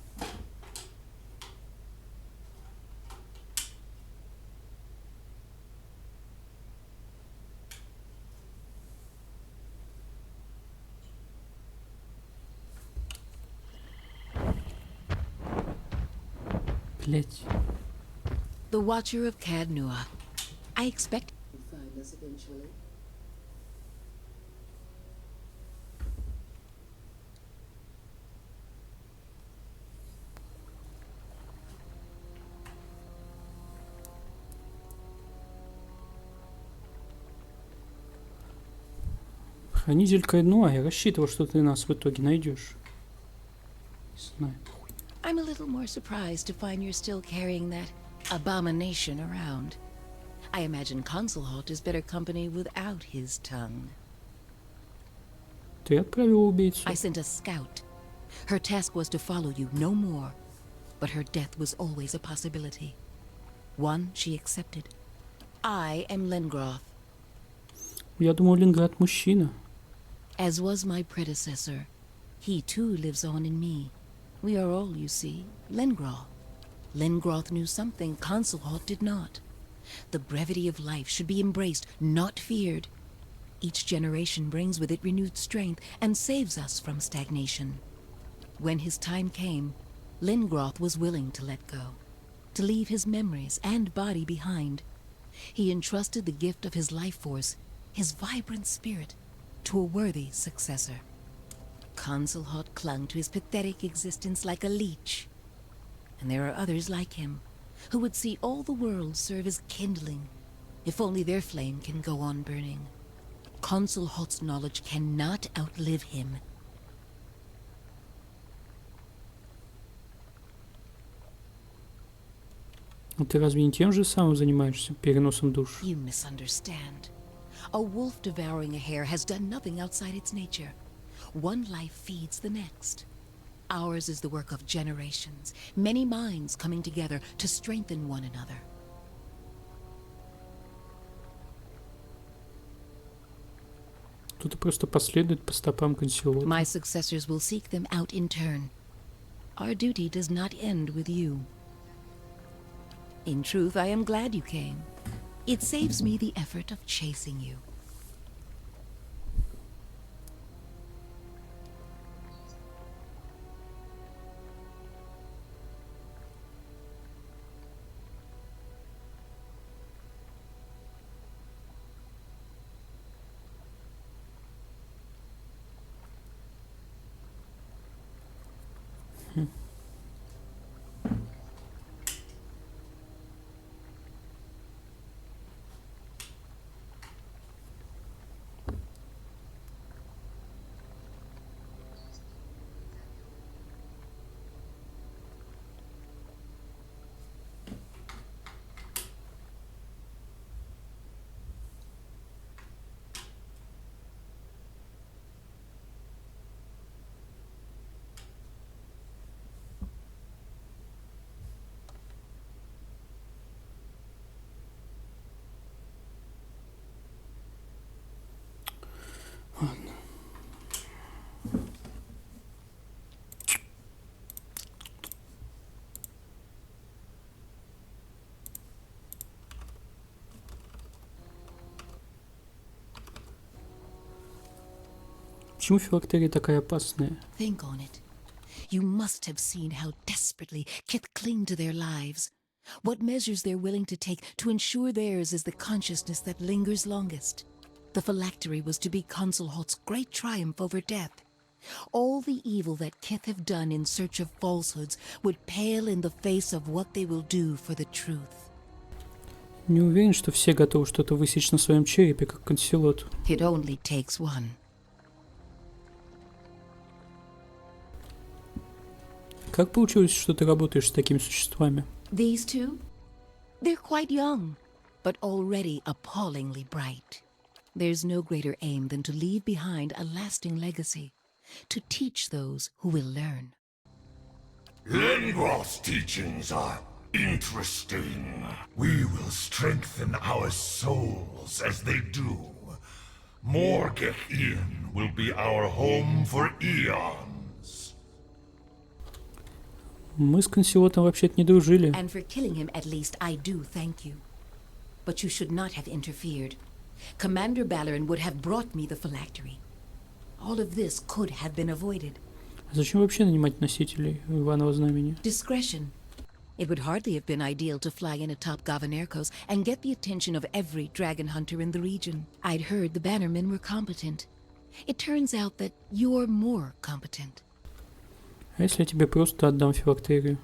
The Watcher of Cadnua. I expect... us eventually. Хранитель Кайнуа, я рассчитывал, что ты нас в итоге найдешь. Не знаю. I'm a little more surprised to find you're still carrying that abomination around. I imagine Consulholt is better company without his tongue. Ты отправила убийцу. I sent a scout. Her task was to follow you, no more. But her death was always a possibility. One she accepted. I am Lengroth. Я думал, Ленград мужчина. As was my predecessor. He too lives on in me. We are all, you see, Lengroth. Lengroth knew something Consulholt did not. The brevity of life should be embraced, not feared. Each generation brings with it renewed strength and saves us from stagnation. When his time came, Lengroth was willing to let go, to leave his memories and body behind. He entrusted the gift of his life force, his vibrant spirit, to a worthy successor. Consulholt clung to his pathetic existence like a leech. And there are others like him, who would see all the world serve as kindling, if only their flame can go on burning. Consulholt's knowledge cannot outlive him. А ты разве не тем же самым занимаешься, переносом душ? You misunderstand. A wolf devouring a hare has done nothing outside its nature. One life feeds the next. Ours is the work of generations, many minds coming together to strengthen one another. Кто-то просто последует по стопам Консилота. My successors will seek them out in turn. Our duty does not end with you. In truth, I am glad you came. It saves me the effort of chasing you. Ладно. Почему филактерия такая опасная? Think on it. You must have seen how desperately Kith cling to their lives. What measures they're willing to take to ensure theirs is the consciousness that lingers longest. The phylactery was to be Consulholt's great triumph over death. All the evil that Kith have done in search of falsehoods would pale in the face of what they will do for the truth. Не уверен, что все готовы что-то высечь на своем черепе, как Консилот. It only takes one. Как получилось, что ты работаешь с такими существами? These two? They're quite young, but already appallingly bright. There's no greater aim than to leave behind a lasting legacy, to teach those who will learn. Lengroth's teachings are interesting. We will strengthen our souls as they do. Morgeth-Ian will be our home for eons. Мы с Консилотом вообще-то не дружили. And for killing him, at least, I do thank you. But you should not have interfered. Commander Ballerin would have brought me the phylactery. All of this could have been avoided. Зачем вообще нанимать носителей Иванова знамени? Discretion. It would hardly have been ideal to fly in atop Gavanerkos and get the attention of every dragon hunter in the region. I'd heard the Bannermen were competent. It turns out that you're more competent. А если я тебе просто отдам филактерию?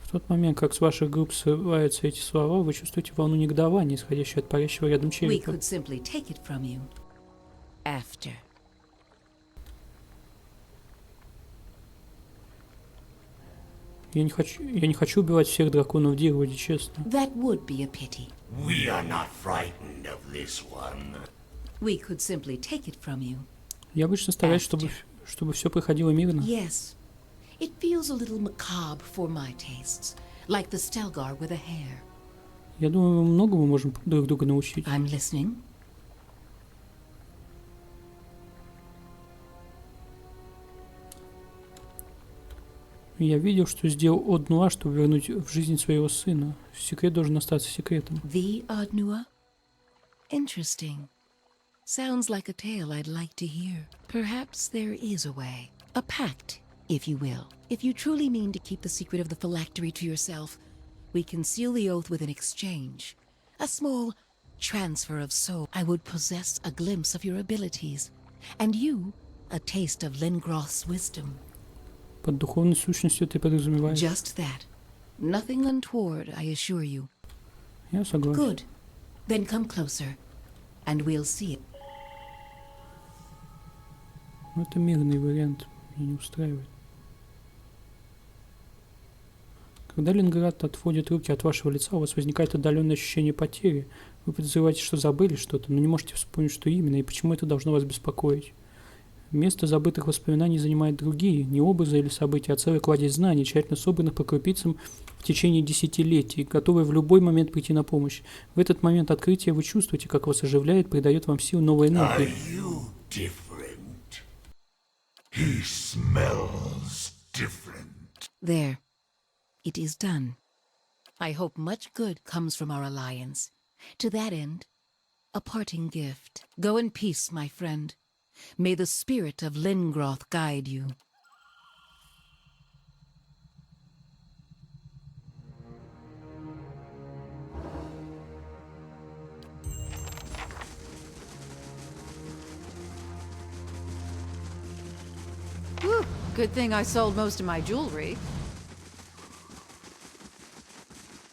В тот момент, как с ваших губ срываются эти слова, вы чувствуете волну негодования, исходящую от парящего рядом We черепа. could simply take it from you. After. Я не хочу убивать всех драконов в Дирвуде, честно. That would be a pity. We are not frightened of this one. We could simply take it from you. Я обычно стараюсь, чтобы все проходило мирно. Yes. It feels a little macabre for my tastes. Like the Stelgar with a hair. Я думаю, мы многому можем друг друга научить. I'm listening. Я видел, что сделал Од-Нуа, чтобы вернуть в жизнь своего сына. Секрет должен остаться секретом. The Od-Nua? Interesting. Sounds like a tale I'd like to hear. Perhaps there is a way. A pact, if you will. If you truly mean to keep the secret of the phylactery to yourself, we can seal the oath with an exchange. A small transfer of soul. I would possess a glimpse of your abilities. And you, a taste of Lengroth's wisdom. Под духовной сущностью ты подразумеваешь. Just that. Nothing untoward, I assure you. Я согласен. Good. Then come closer, and we'll see it. Но это мирный вариант. Меня не устраивает. Когда Ленград отводит руки от вашего лица, у вас возникает отдаленное ощущение потери. Вы подозреваете, что забыли что-то, но не можете вспомнить, что именно, и почему это должно вас беспокоить. Место забытых воспоминаний занимают другие, не образы или события, а целый кладезь знаний, тщательно собранных по крупицам в течение десятилетий, готовые в любой момент прийти на помощь. В этот момент открытия вы чувствуете, как вас оживляет, придает вам сил новой энергии. He smells different. There. It is done. I hope much good comes from our alliance. To that end, a parting gift. Go in peace, my friend. May the spirit of Lengroth guide you. Whew. Good thing I sold most of my jewelry.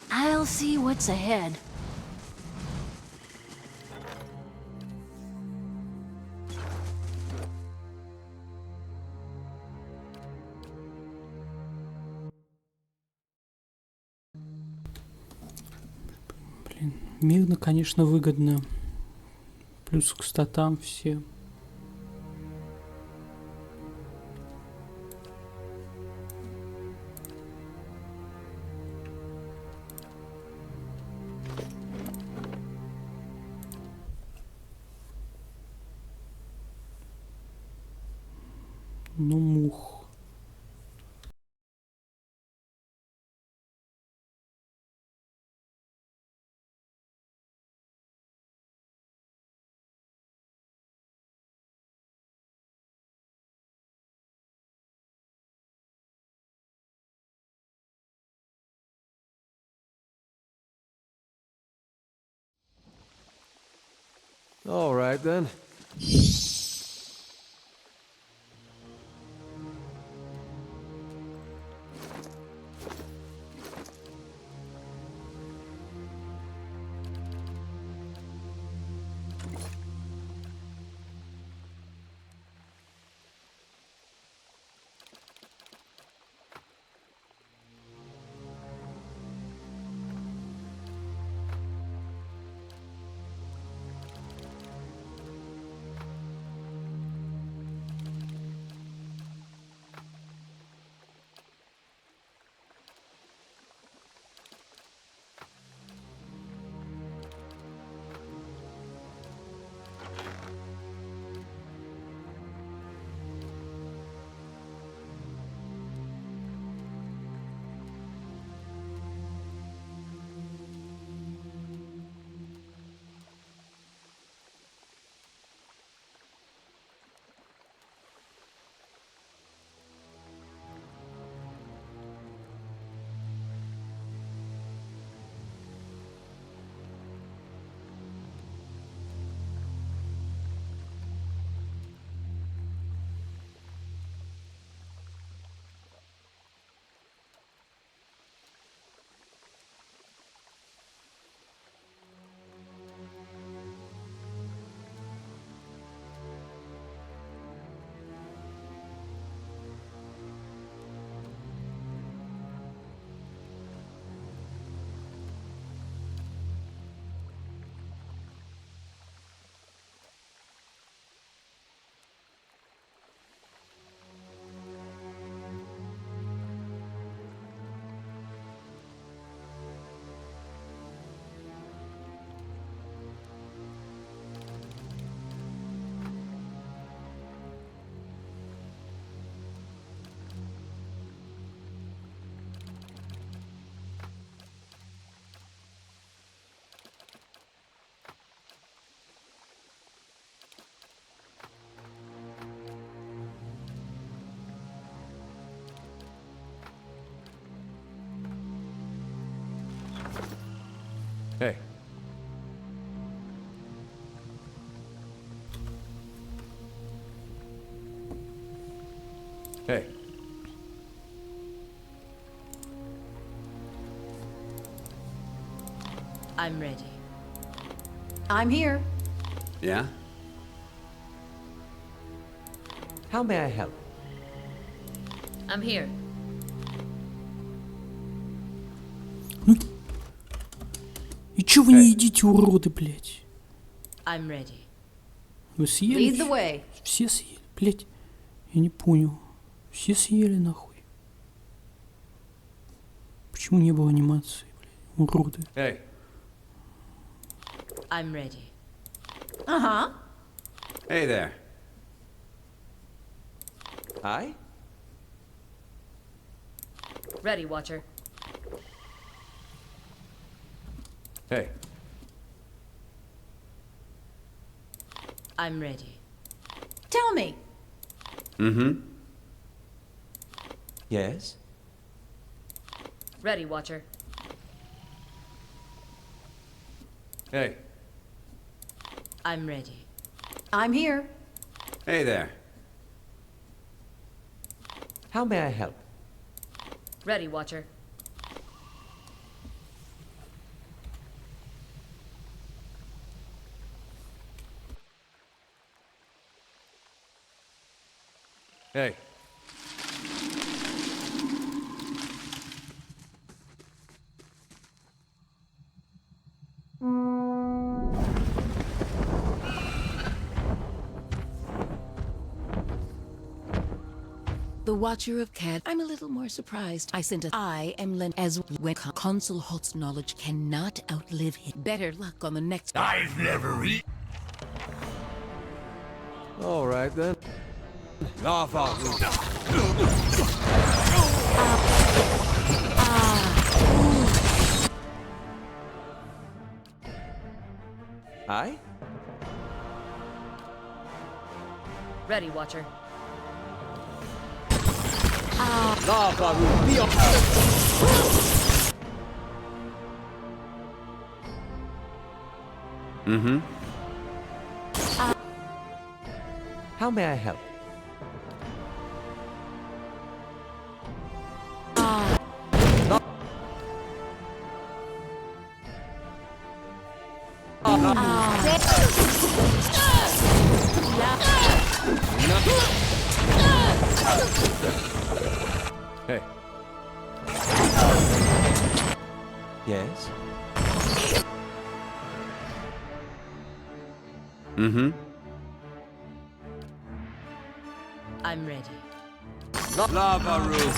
I'll see what's ahead. Блин, мирно, конечно, выгодно. Плюс к статам все. Ну, мух. All right, then. Hey. I'm ready. I'm here. Yeah? How may I help? I'm here. И чё вы не едите, уроды, блядь? I'm ready. Вы съели? Lead the way. Все съели, блядь. Я не понял. Все съели, нахуй. Почему не было анимации, блядь? Уроды. Hey. I'm ready. Uh-huh. Hey there. Hi? Ready, Watcher. Hey. I'm ready. Tell me. Mm-hmm. Yes? Ready, Watcher. Hey. I'm ready. I'm here. Hey there. How may I help? Ready, Watcher. Hey. The Watcher of Cat. I'm a little more surprised. I am lent as when Consul Hot's knowledge cannot outlive him. Better luck on the next. I've never eaten. All right then. Laugh out. Hi? Ready, Watcher. Lava will be on. Mm-hmm. How may I help? Hey. Yes? Mm-hmm. I'm ready. Lava roof.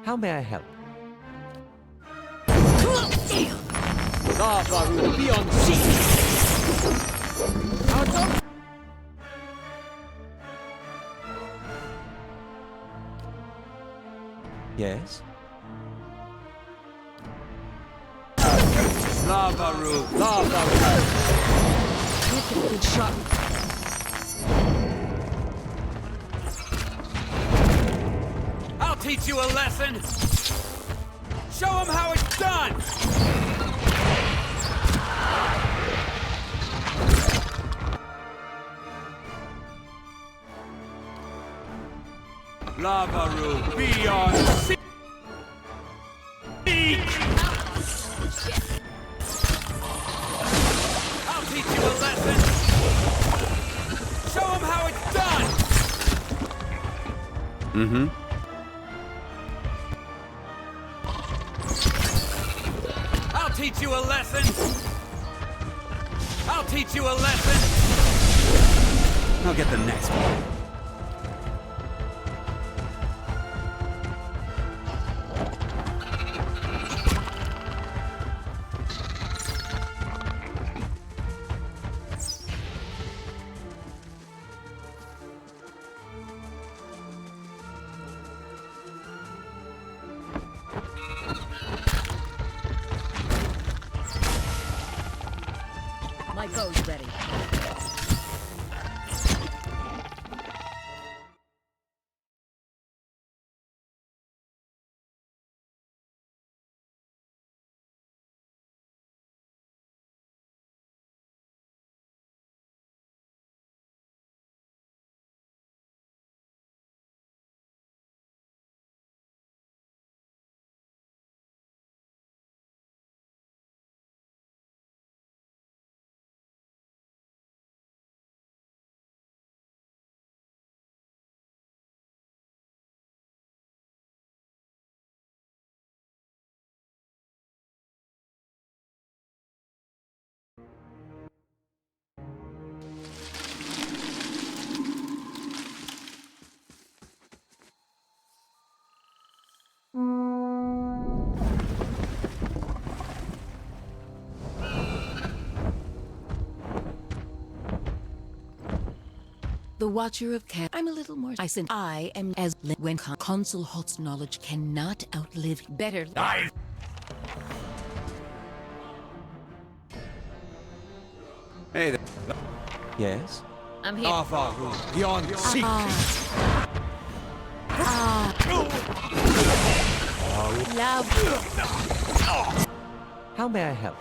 How may I help? Lava roof. Be on siege. Yes? Lava roof. Lava roof. Good shot. I'll teach you a lesson. Show him how it's done. Lava roof. Be on siege. I'll teach you a lesson. Show him how it's done. Mm-hmm. I'll teach you a lesson. I'll teach you a lesson. I'll get the next one. My bow's ready. The Watcher of Cat. I'm a little more. I am as when Consul Hot's knowledge cannot outlive. Better. Hey there. Yes? I'm here. Lava, beyond seek. Love. How may I help?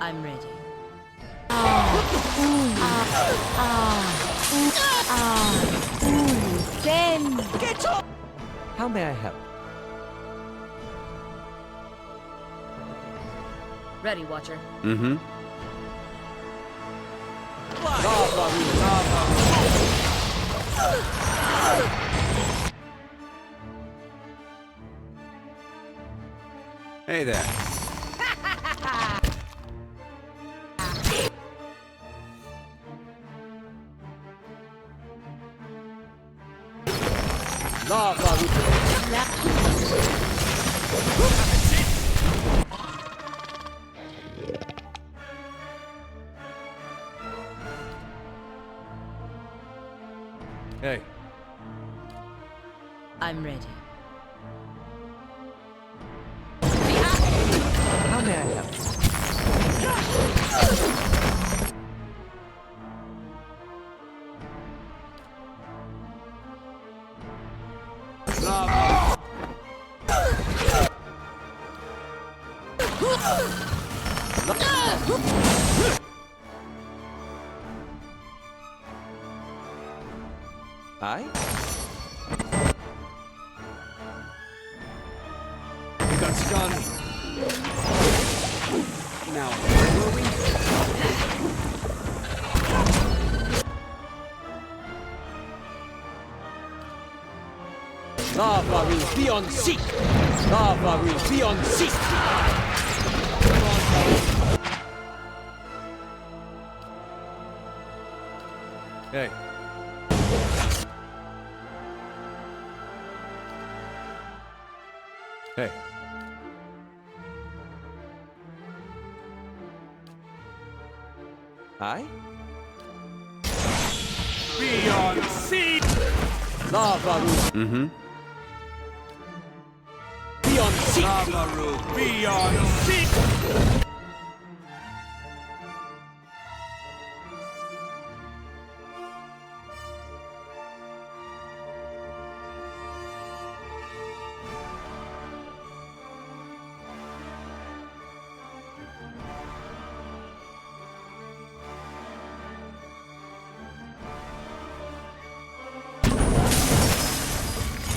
I'm ready. Then Get up! How may I help? Ready, Watcher. Mm-hmm. Hey there. Hey. I'm ready. How may I help? Aye? That's gone. Now, were we? Lava will be on seek. Lava will be on seek. Hey. Hey. Aye? Beyond sea! Lava rule. Mm-hmm. Beyond sea! Lava rule. Beyond sea!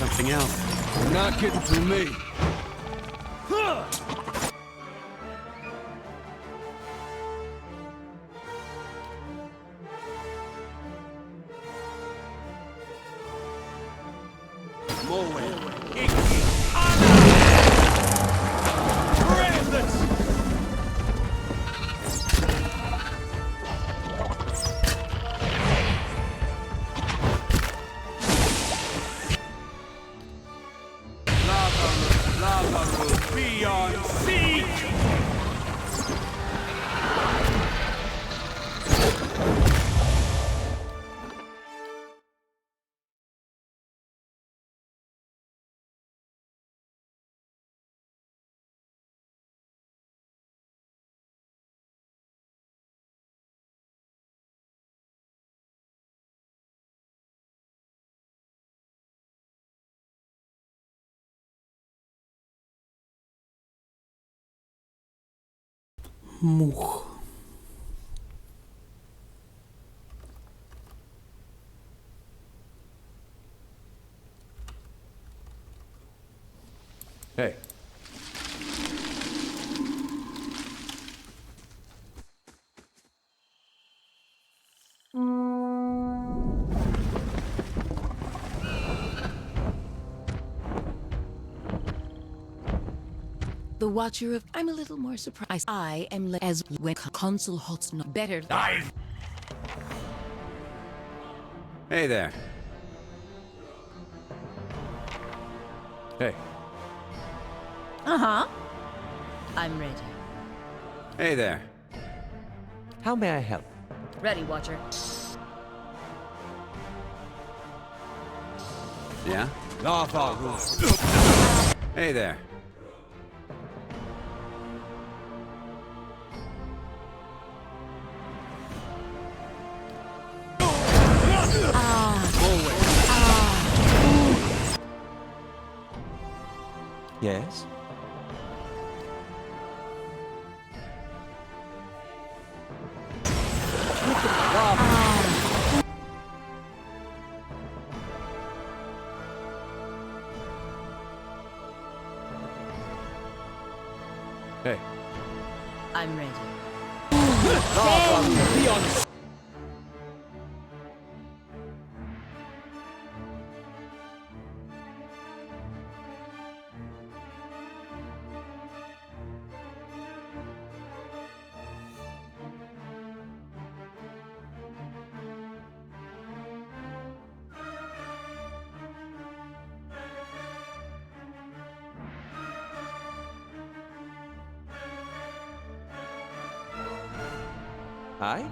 Something else. You're not getting through me. Beyond seek! Мух. Hey. The Watcher of... I'm a little more surprised. I am as when Consul Hot's not better. Hey there. Hey. Uh-huh. I'm ready. Hey there. How may I help? Ready, Watcher. Yeah? Lava rule. Hey there. Yes? Hey. I'm ready. Hi?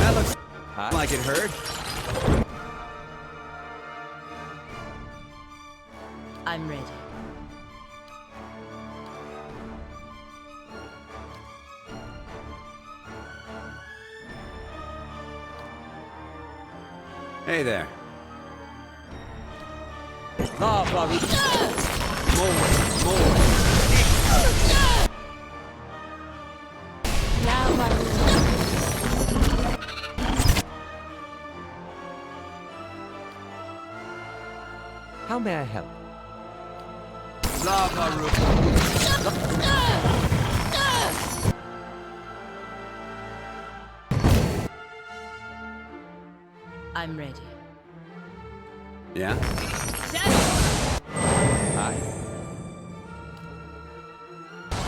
That looks like it hurt. I'm ready. Hey there. Lava rule. How may I help? Lava rule. I'm ready. Yeah? Hi.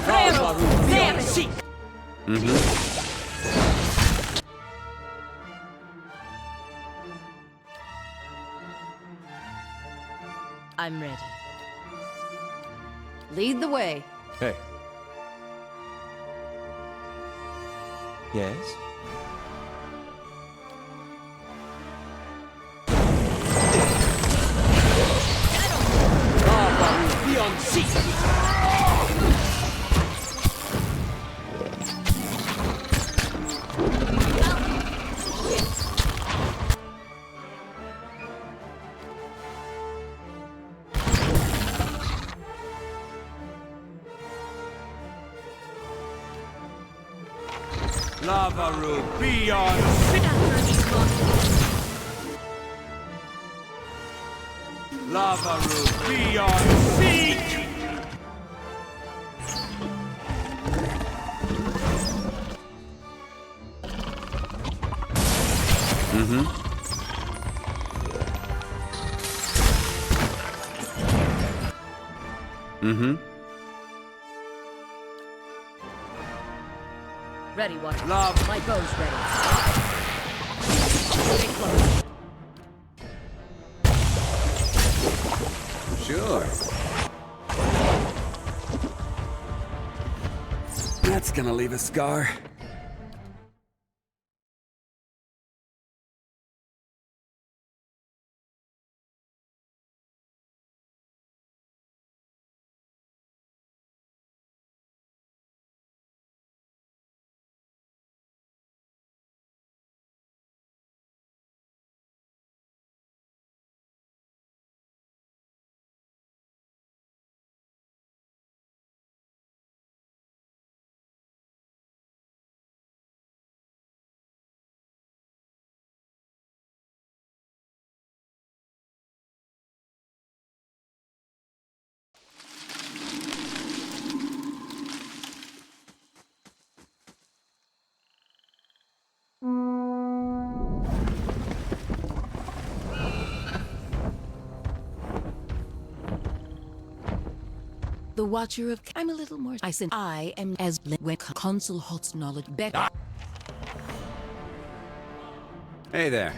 Lava rule. Mm-hmm. I'm ready. Lead the way. Hey. Yes? Lava rule. Beyond sea. Lava rule. Beyond sea. Lava rule. Beyond sea. Mm-hmm. Mm-hmm. Ready, Watcher. Love. My bow's ready. Sure. That's gonna leave a scar. The Watcher of... I'm a little more... I am as... When Consul Hot's knowledge... Better... Hey there.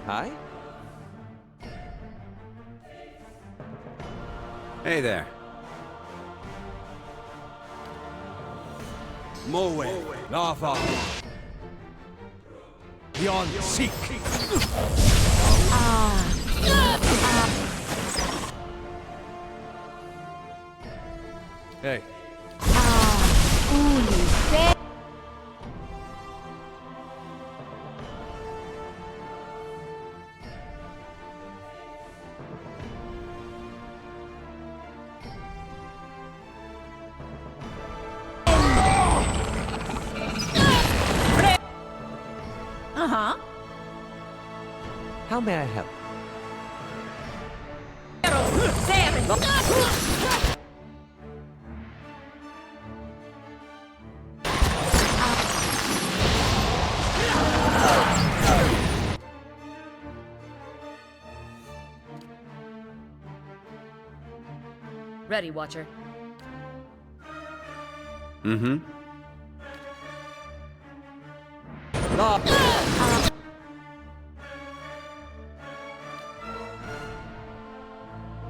Hi? Hey there. Moe. Lava. Beyond seek. Hey. Uh-huh. How may I help? Ready, Watcher. Mm-hmm.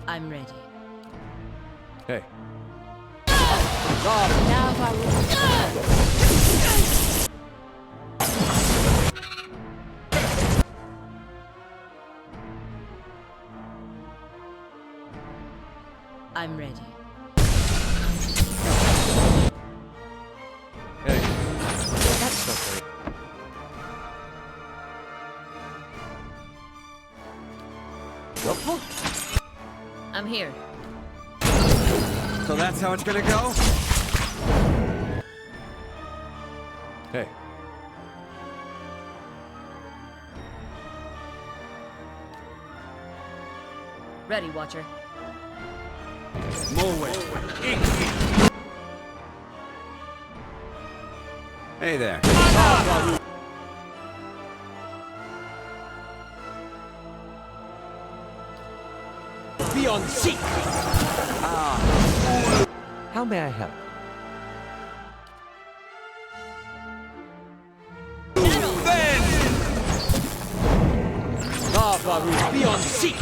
I'm ready. Hey. I'm ready. Hey. That's not very... I'm here. So that's how it's gonna go? Hey. Ready, Watcher. Moe. Hey there. Beyond seek. How may I help? Lava beyond seek.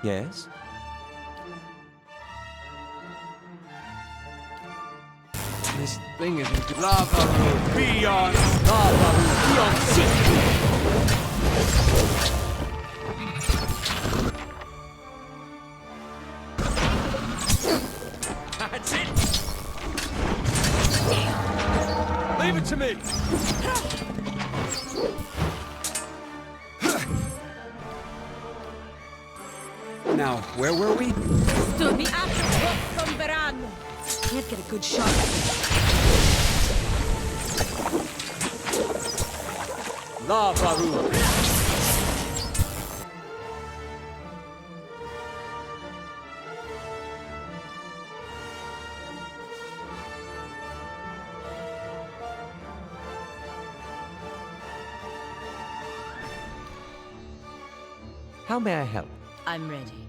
Yes? This thing isn't... Lava beyond. Lava beyond seek. That's it. Leave it to me! Now, where were we? Can't get a good shot. Lava. How may I help? I'm ready.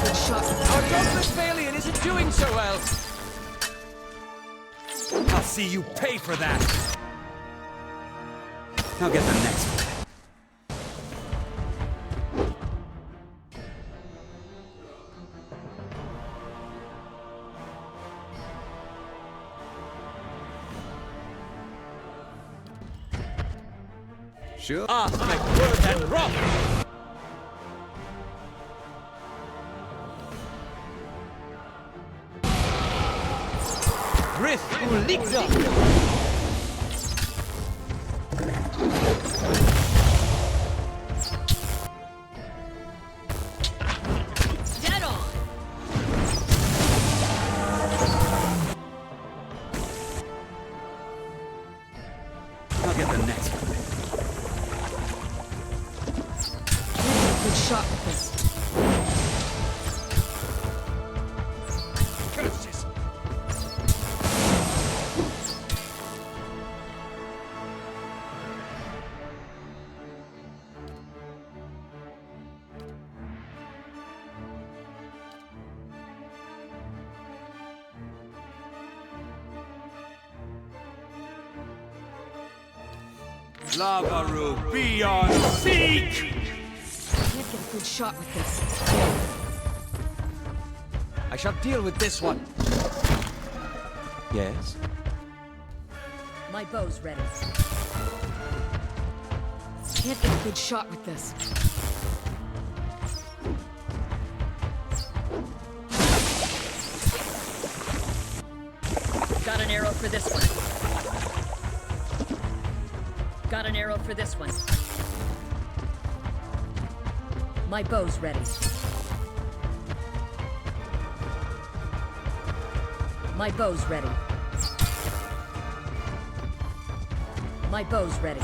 Good shot. Our Douglas Valiant isn't doing so well. I'll see you pay for that. I'll get the next one. Sure. My word and rock. Grith Ulixa. Dead on. I'll get the next one. Good shot with this. Lavaru, be on seek! Can't get a good shot with this. I shall deal with this one. Yes? My bow's ready. Can't get a good shot with this. Got an arrow for this one. Got an arrow for this one. My bow's ready. My bow's ready. My bow's ready.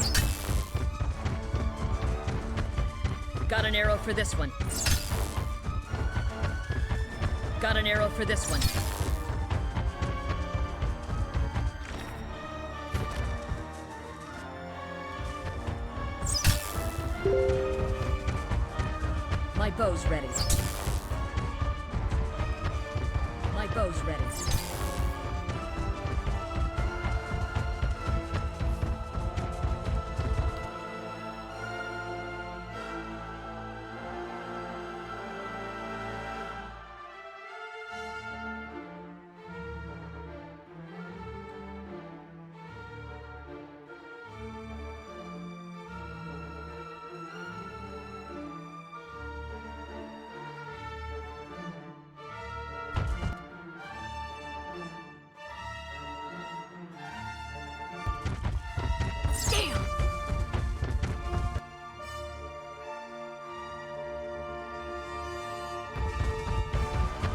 Got an arrow for this one. Got an arrow for this one. My bow's ready. My bow's ready. Damn!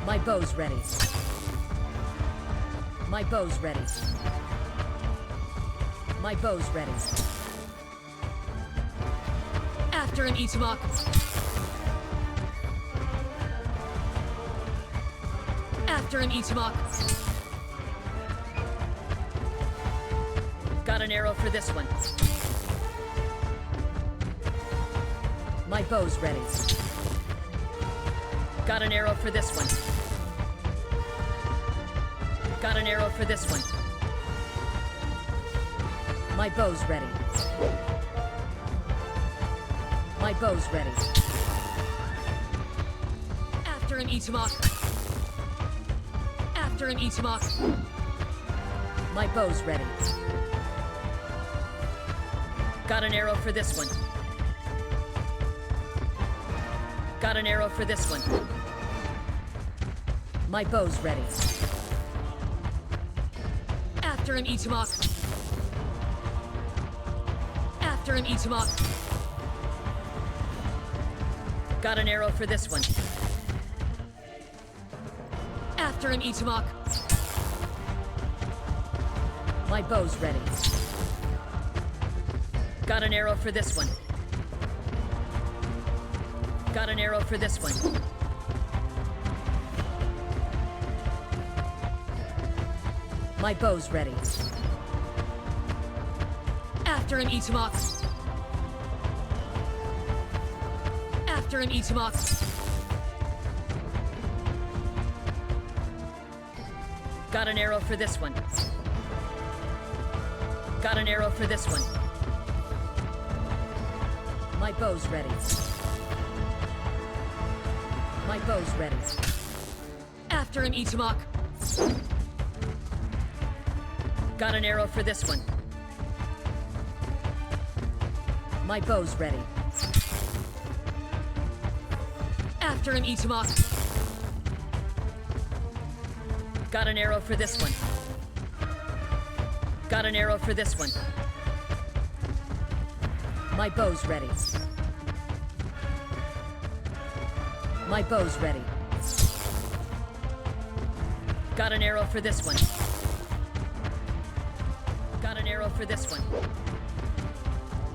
My bow's ready. My bow's ready. My bow's ready. After him, Itamok. After him, Itamok. Got an arrow for this one. My bow's ready. Got an arrow for this one. Got an arrow for this one. My bow's ready. My bow's ready. After him, Itamok. After him, Itamok. My bow's ready. Got an arrow for this one. Got an arrow for this one. My bow's ready. After him, Itamok. After him, Itamok. Got an arrow for this one. After him, Itamok. My bow's ready. Got an arrow for this one. Got an arrow for this one. My bow's ready. After him, Itamok. After him, Itamok. Got an arrow for this one. Got an arrow for this one. My bow's ready. My bow's ready. After him, Itamok. Got an arrow for this one. My bow's ready. After him, Itamok. Got an arrow for this one. Got an arrow for this one. My bow's ready. My bow's ready. Got an arrow for this one. Got an arrow for this one.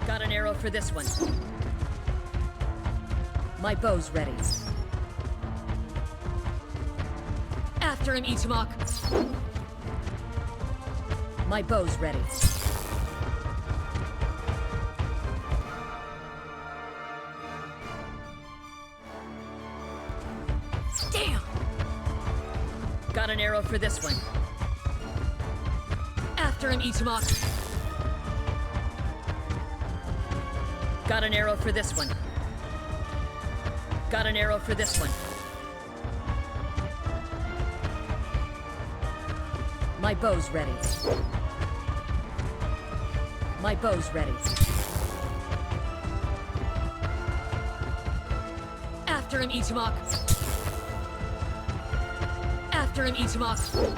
Got an arrow for this one. My bow's ready. After him, Itamok. My bow's ready. Damn! Got an arrow for this one. After him, Itamok. Got an arrow for this one. Got an arrow for this one. My bow's ready. My bow's ready. After him, Itamok. After him, Itamok.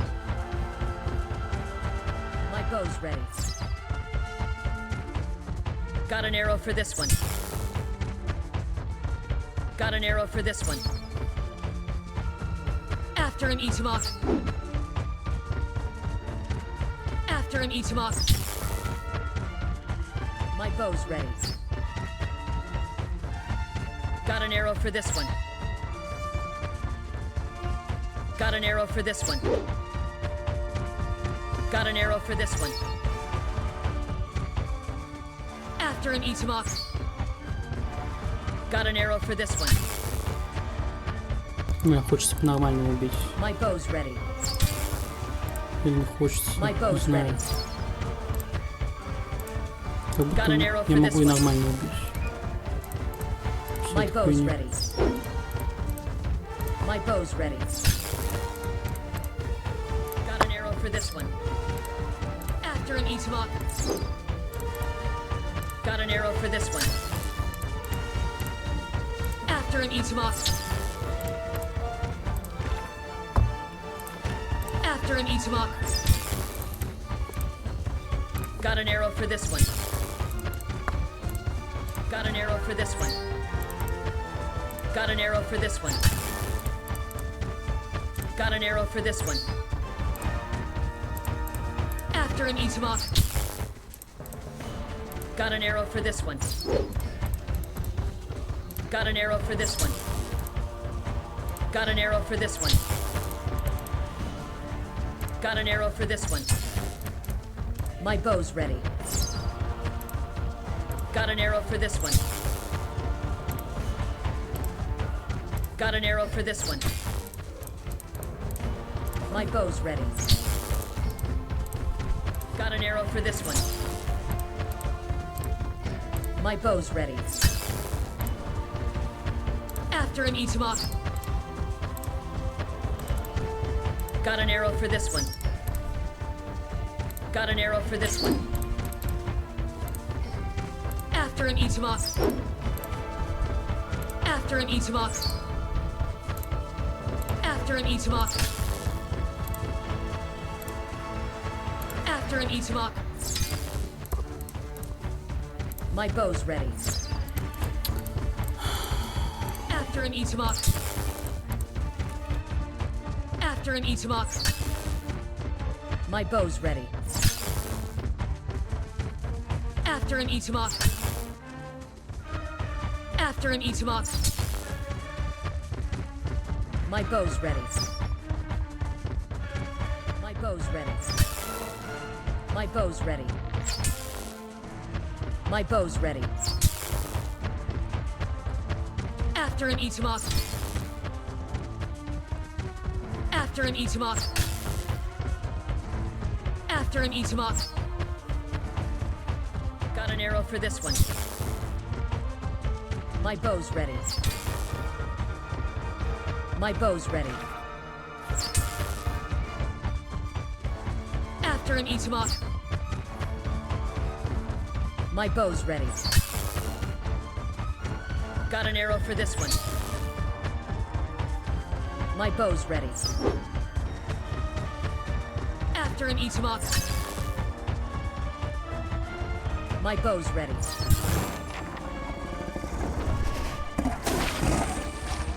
My bow's ready. Got an arrow for this one. Got an arrow for this one. After him, Itamok. After him, Itamok. My bow's ready. Got an arrow for this one. Got an arrow for this one. Got an arrow for this one. After him, Itamok. Got an arrow for this one. Мне хочется по-нормальному убить. My bow's ready. Или не хочется, My не bow's знаю. ready. Как будто Got an arrow я for могу this и one. нормально убить. My Что bow's такое? ready. My bow's ready. Got an arrow for this one. After him, Itamok. Got an arrow for this one. After him, Itamok. After him, Itamok. Got an arrow for this one. Got an arrow for this one. Got an arrow for this one. Got an arrow for this one. After him, Itamok. Got an arrow for this one. Got an arrow for this one. Got an arrow for this one. Got an arrow for this one. My bow's ready. Got an arrow for this one. Got an arrow for this one. My bow's ready. Got an arrow for this one. My bow's ready. After him, Itamok. Got an arrow for this one. Got an arrow for this one. After him, Itamok. After him, Itamok. After him, Itamok. After him, Itamok. My bow's ready. After him, Itamok. After him, Itamok. My bow's ready. After him, Itamok. After him, Itamok. My bow's ready. My bow's ready. My bow's ready. My bow's ready. After him, Itamok. After him, Itamok. After him, Itamok. Got an arrow for this one. My bow's ready. My bow's ready. After him, Itamok. My bow's ready. Got an arrow for this one. My bow's ready. After him, Itamok. My bow's ready.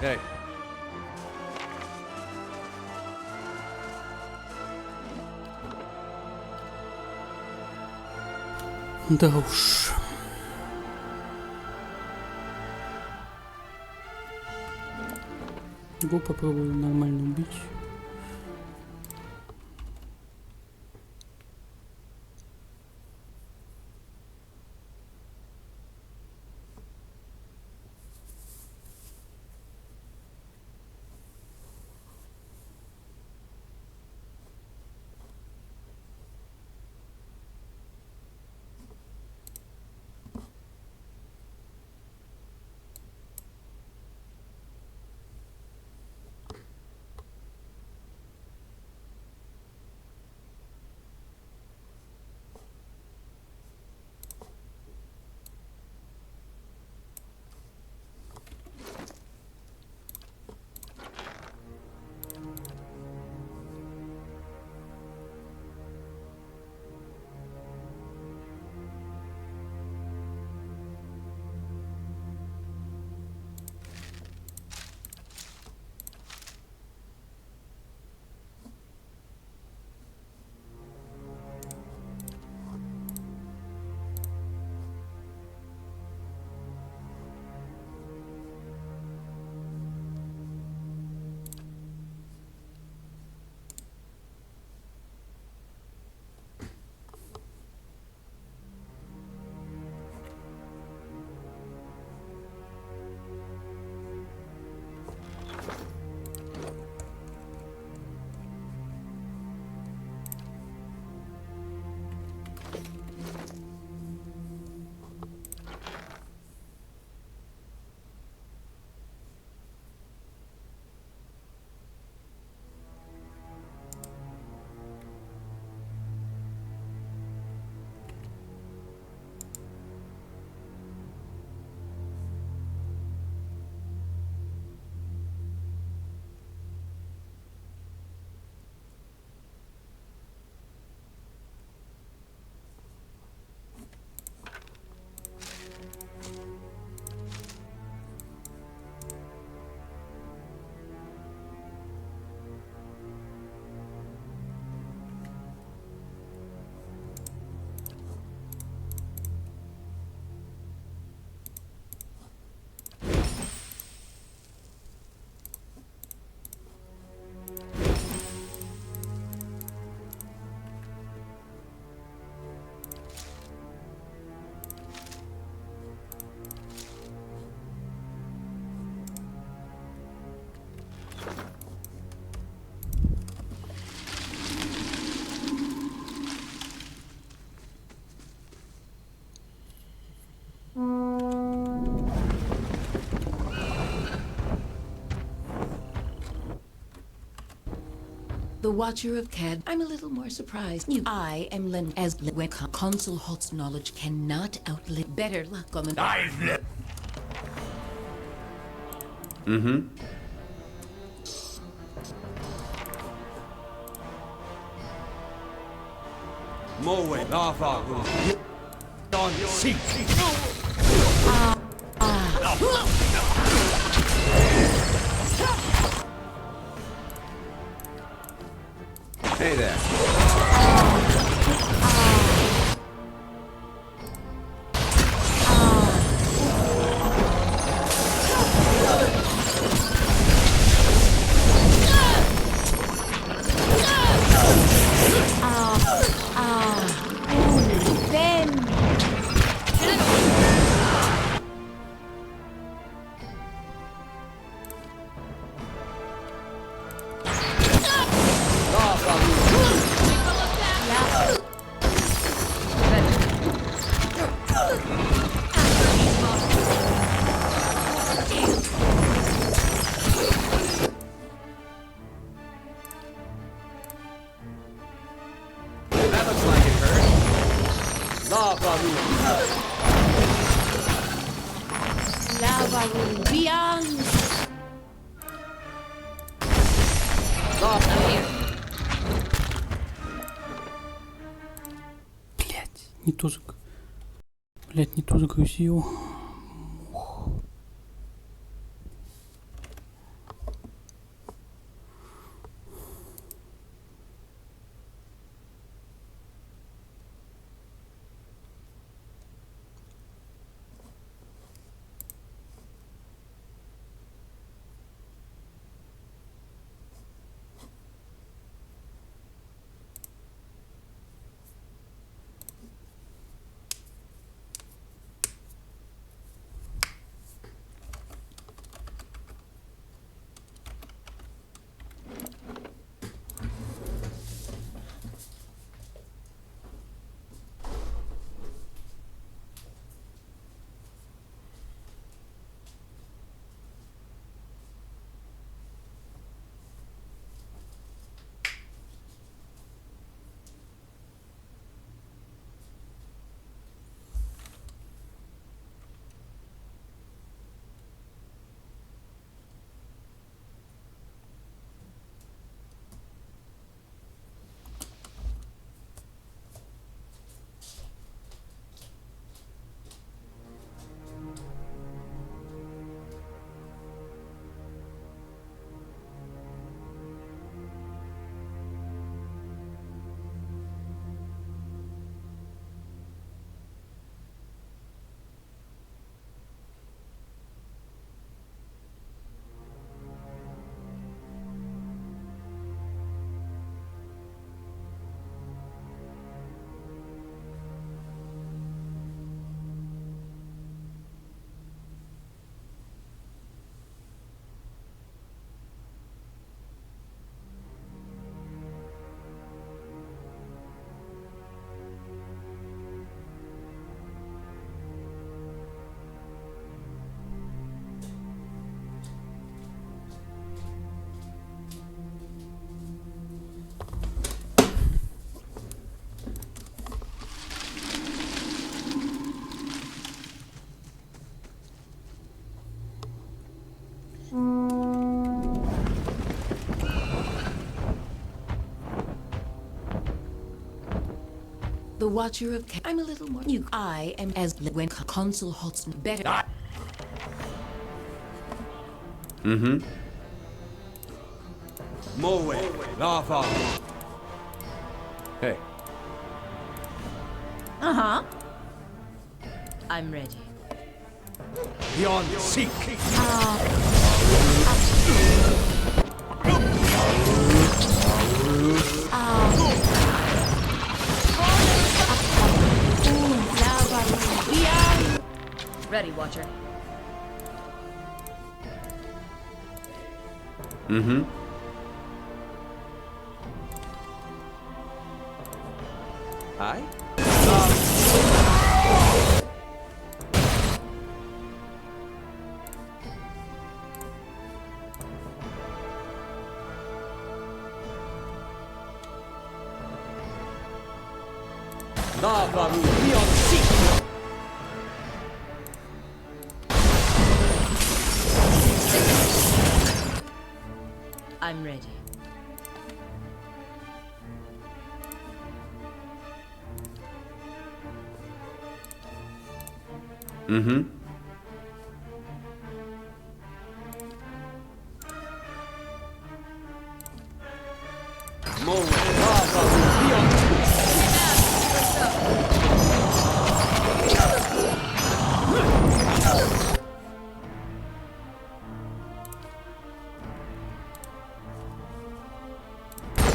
Hey. Да уж. Его попробую нормально убить. The Watcher of Cad. I'm a little more surprised. I am Len as when Consul Holt's knowledge cannot outlive. Better luck on the. Mm-hmm. Moe, Lavaru. On seek. Hey there. That looks like it hurt. Lavaru. Lavaru beyond. Не то Блять, не то загрузил. The Watcher of Cad. I'm a little more. I am as when Consul Holt's better. Mm-hmm. Moe, Lavaru. Hey. Uh-huh. I'm ready. Beyond seek. Ready, Watcher. Mm-hmm. Aye? I'm ready. Mm-hmm.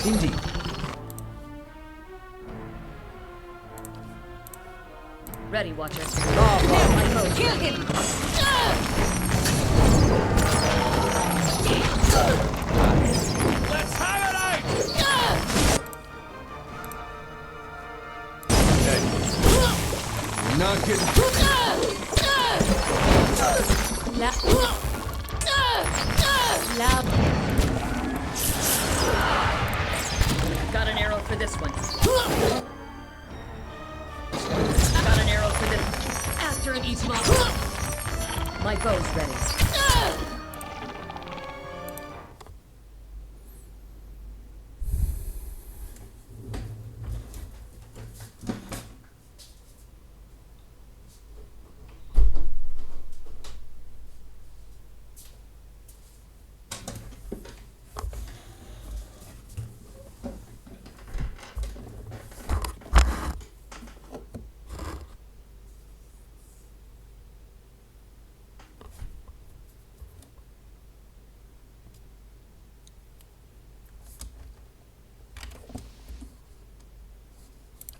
Indeed. Ready, Watcher. Kill him! Let's have it out! You're not getting... Got an arrow for this one. Got an arrow for this. After an each mob. My bow's ready.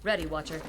Ready, Watcher.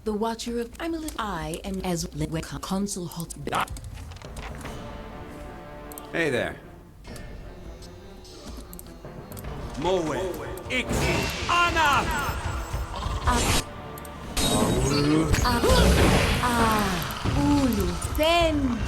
The Watcher of Amulet. I am as Consul Hot. Hey there. Moe. Ixi. Anna! Ulu, Fen.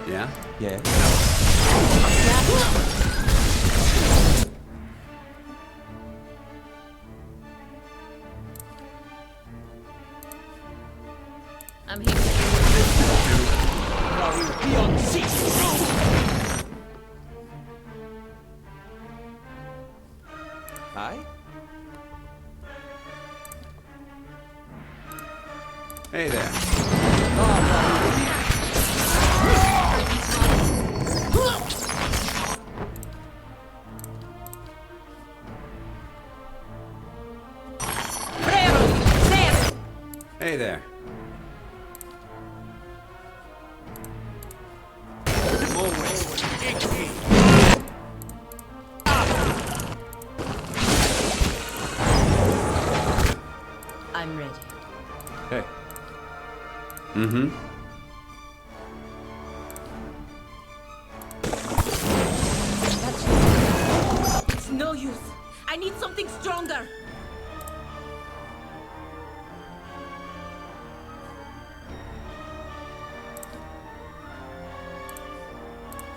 Yeah? Yeah. I'm here. Hi? Hey there. Hey there. I'm ready. Hey. Mm-hmm. It's no use. I need something stronger.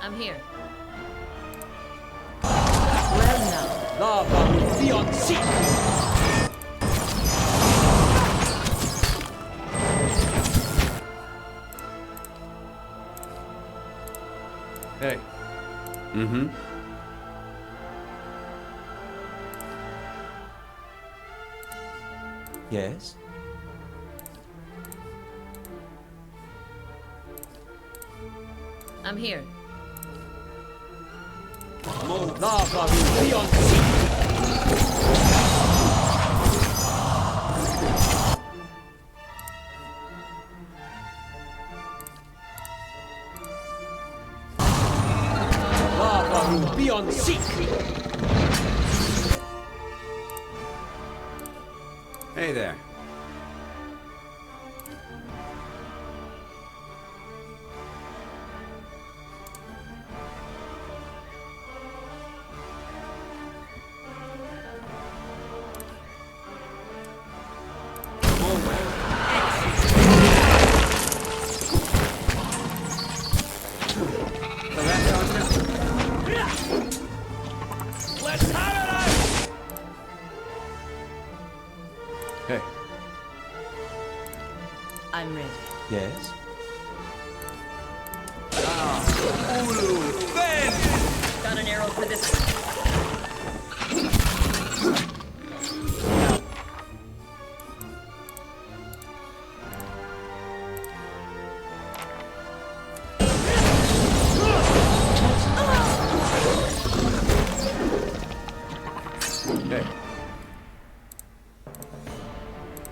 I'm here. Well now. Lava will be on seek! Hey. Mm-hmm. Yes? I'm here. Lava will be on seek! Lava will be on seek! Hey there. Let's have it! Hey. I'm ready. Yes? Ulu! Ben! Got an arrow for this one. Hey.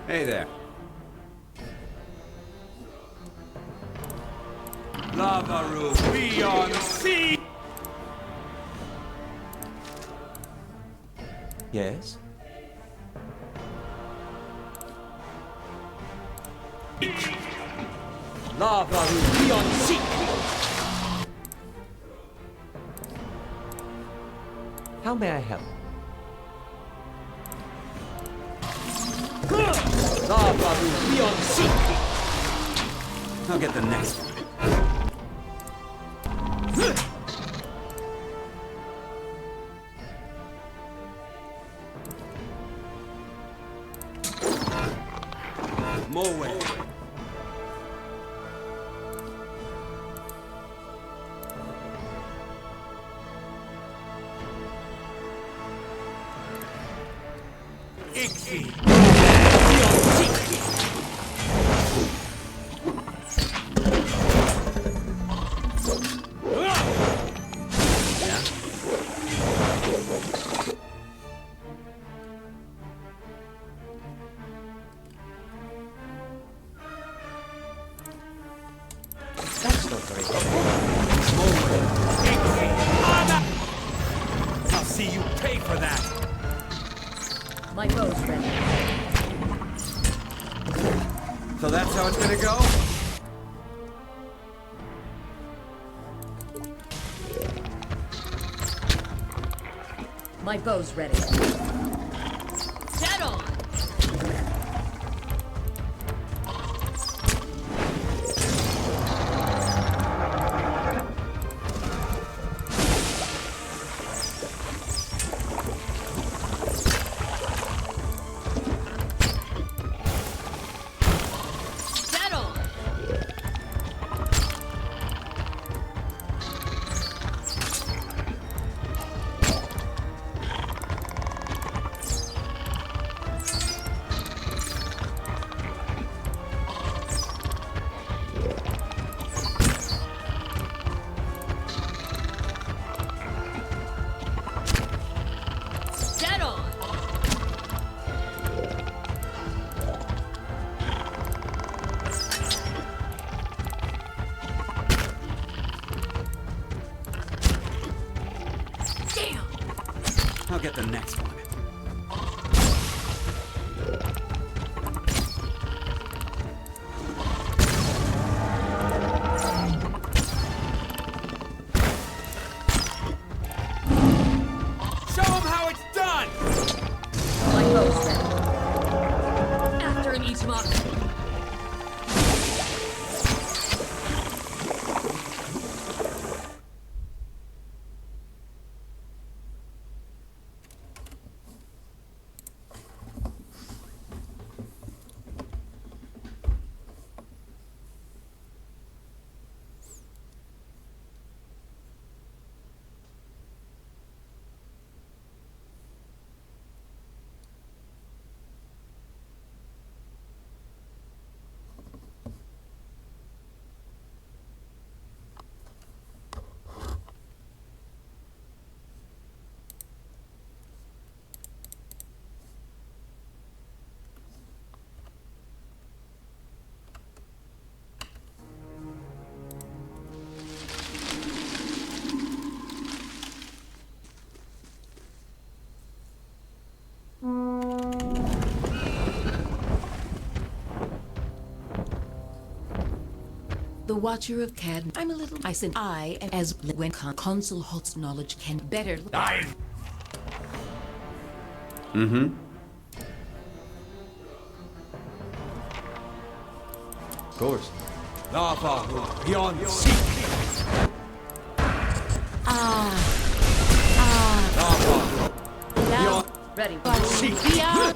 Hey there. Lava will be on sea! Yes? Lava will be on seek! How may I help? Lava will be on seek! I'll get the next one. More way. Ixie! Be on seek! That's not very helpful. I'll see you pay for that! My bow's ready. So that's how it's gonna go? My bow's ready. Dead on! Dead on! Dead on! Damn! I'll get the next one. Show 'em how it's done! The Watcher of Cad. I'm a little. I said I, as when Consul Holt's knowledge can better. Mm-hmm. Of course. Lava beyond sea. Beyond. Ready. Beyond.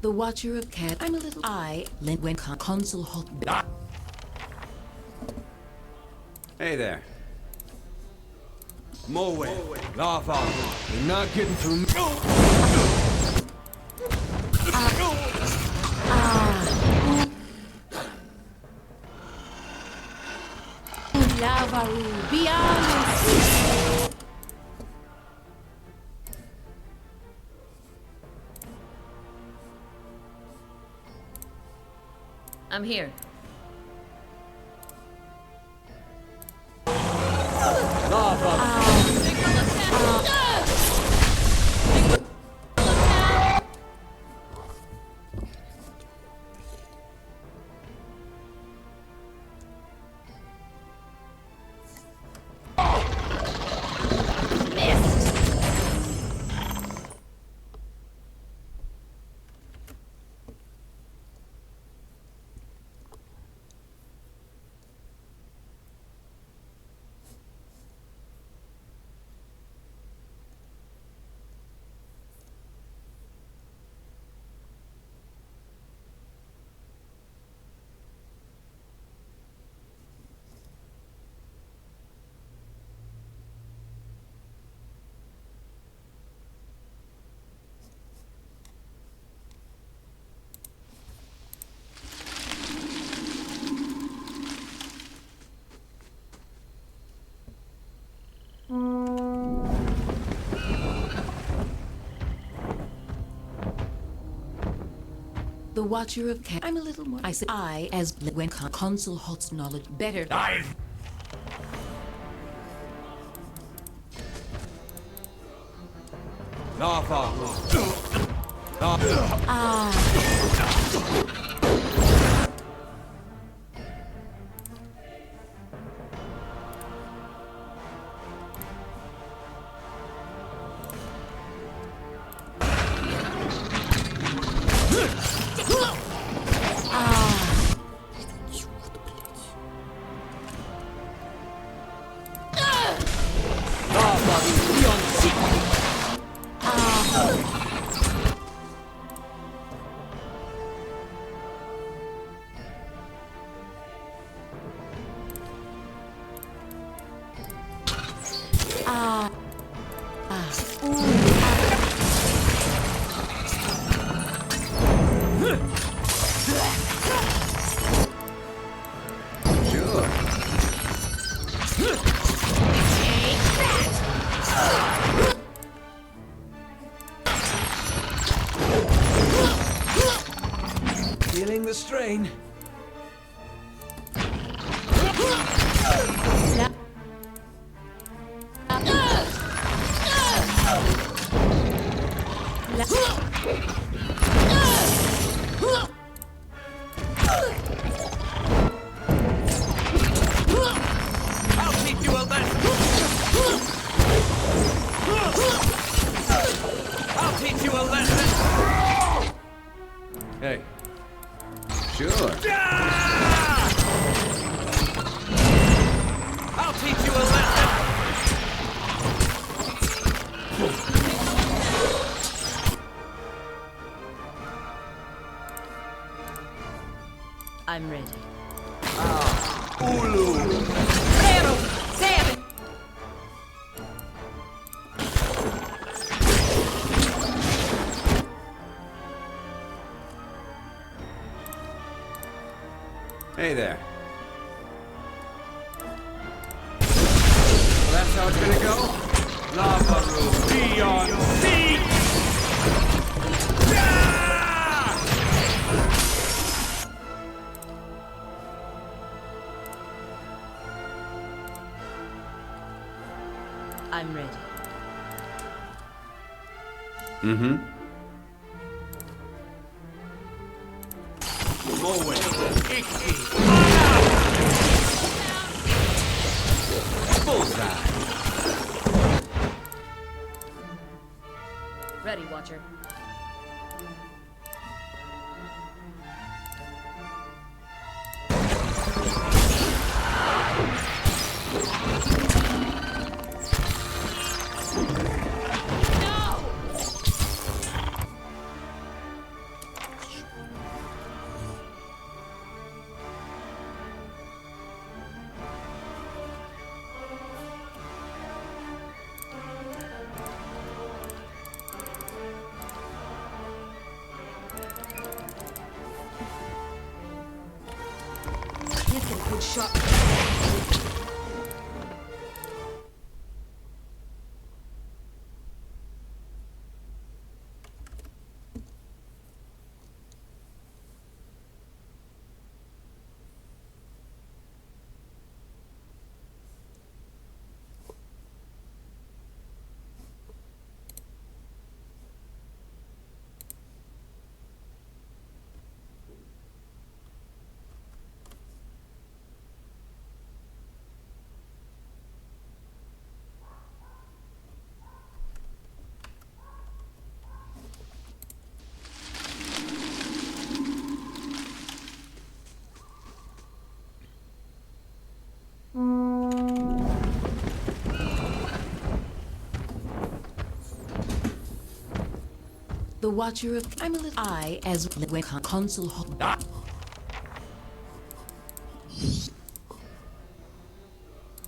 The Watcher of Cad. I'm a little. I, when Consul Holt. Hey there. More way. Lava. You're not getting through me. Lavaru beyond. I'm here. The Watcher of Cad. I'm a little more. I said I, as when Consul Holt's knowledge better. Lava. Feeling the strain. I'll teach you a lesson. I'll teach you a lesson. Hey. Sure. I'll teach you a lesson. I'm ready. Ulu. Bravo! Sam! Hey there. Well, that's how it's gonna go? Lava room beyond sea. I'm ready. Mm-hmm. Moe. Icky. Bullseye. Ready, Watcher. Can't get a good shot. The Watcher of... I'm a little... I, as when Consul...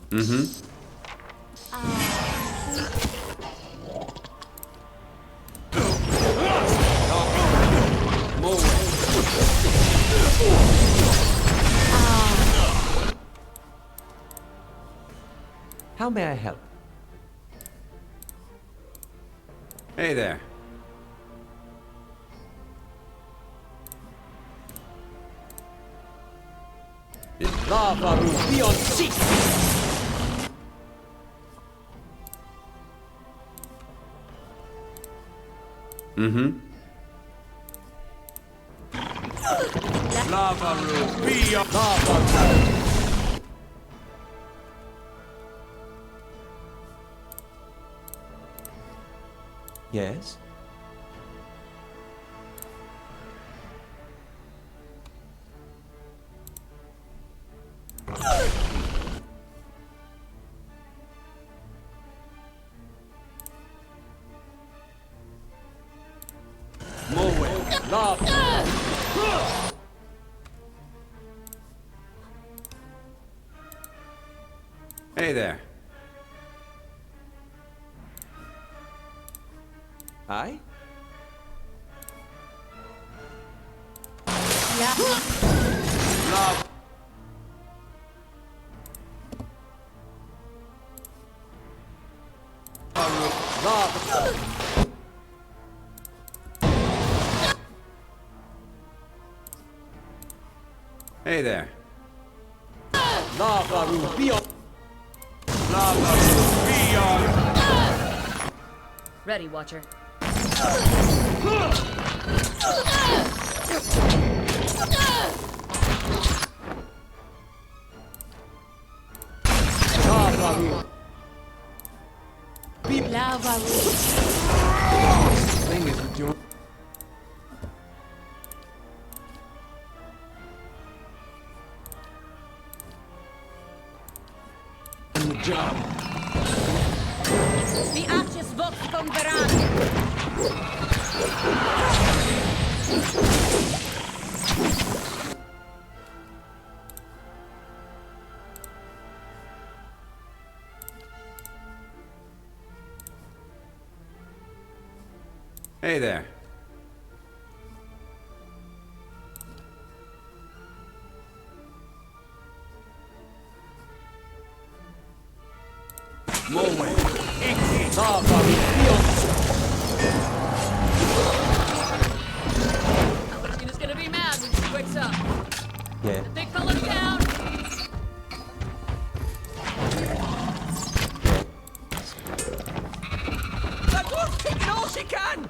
Mm-hmm. How may I help? Hey there. Lava room beyond sea. Mm-hmm. Lava room beyond lava room. Yes? Hey there. Aye? Lava. Lava. Hey there. Lava room beyond. Lava room beyond. Ready, Watcher. Thing is, we're doing. The job. The Arches Vox von Veran. Hey there. More way. Albertina's gonna be mad when she wakes up. Yeah. Big fella down. That wolf's kicking all she can!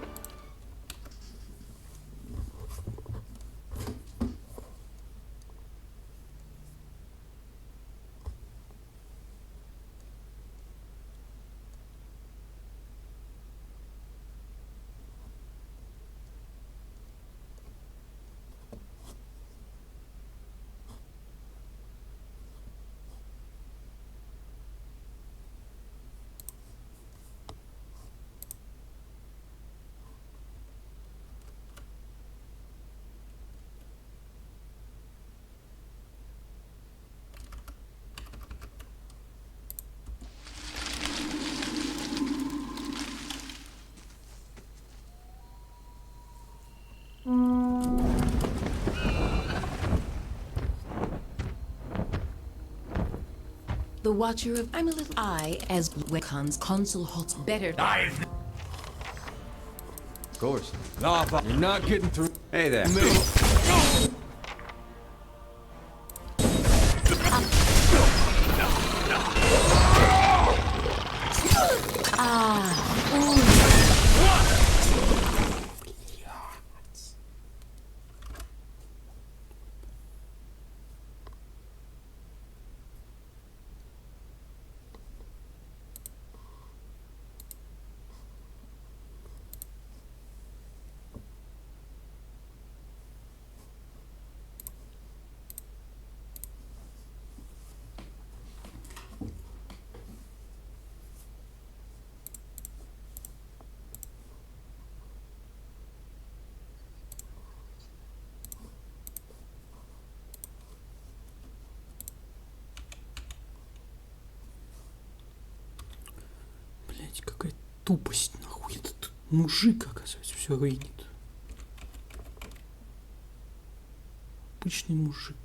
The Watcher of... I'm a little... I, as Wekon's Consul Hot's better... Of course. Lava. You're not getting through. Hey there. Блять, какая тупость, нахуй. Этот мужик, оказывается, все рынет. Обычный мужик.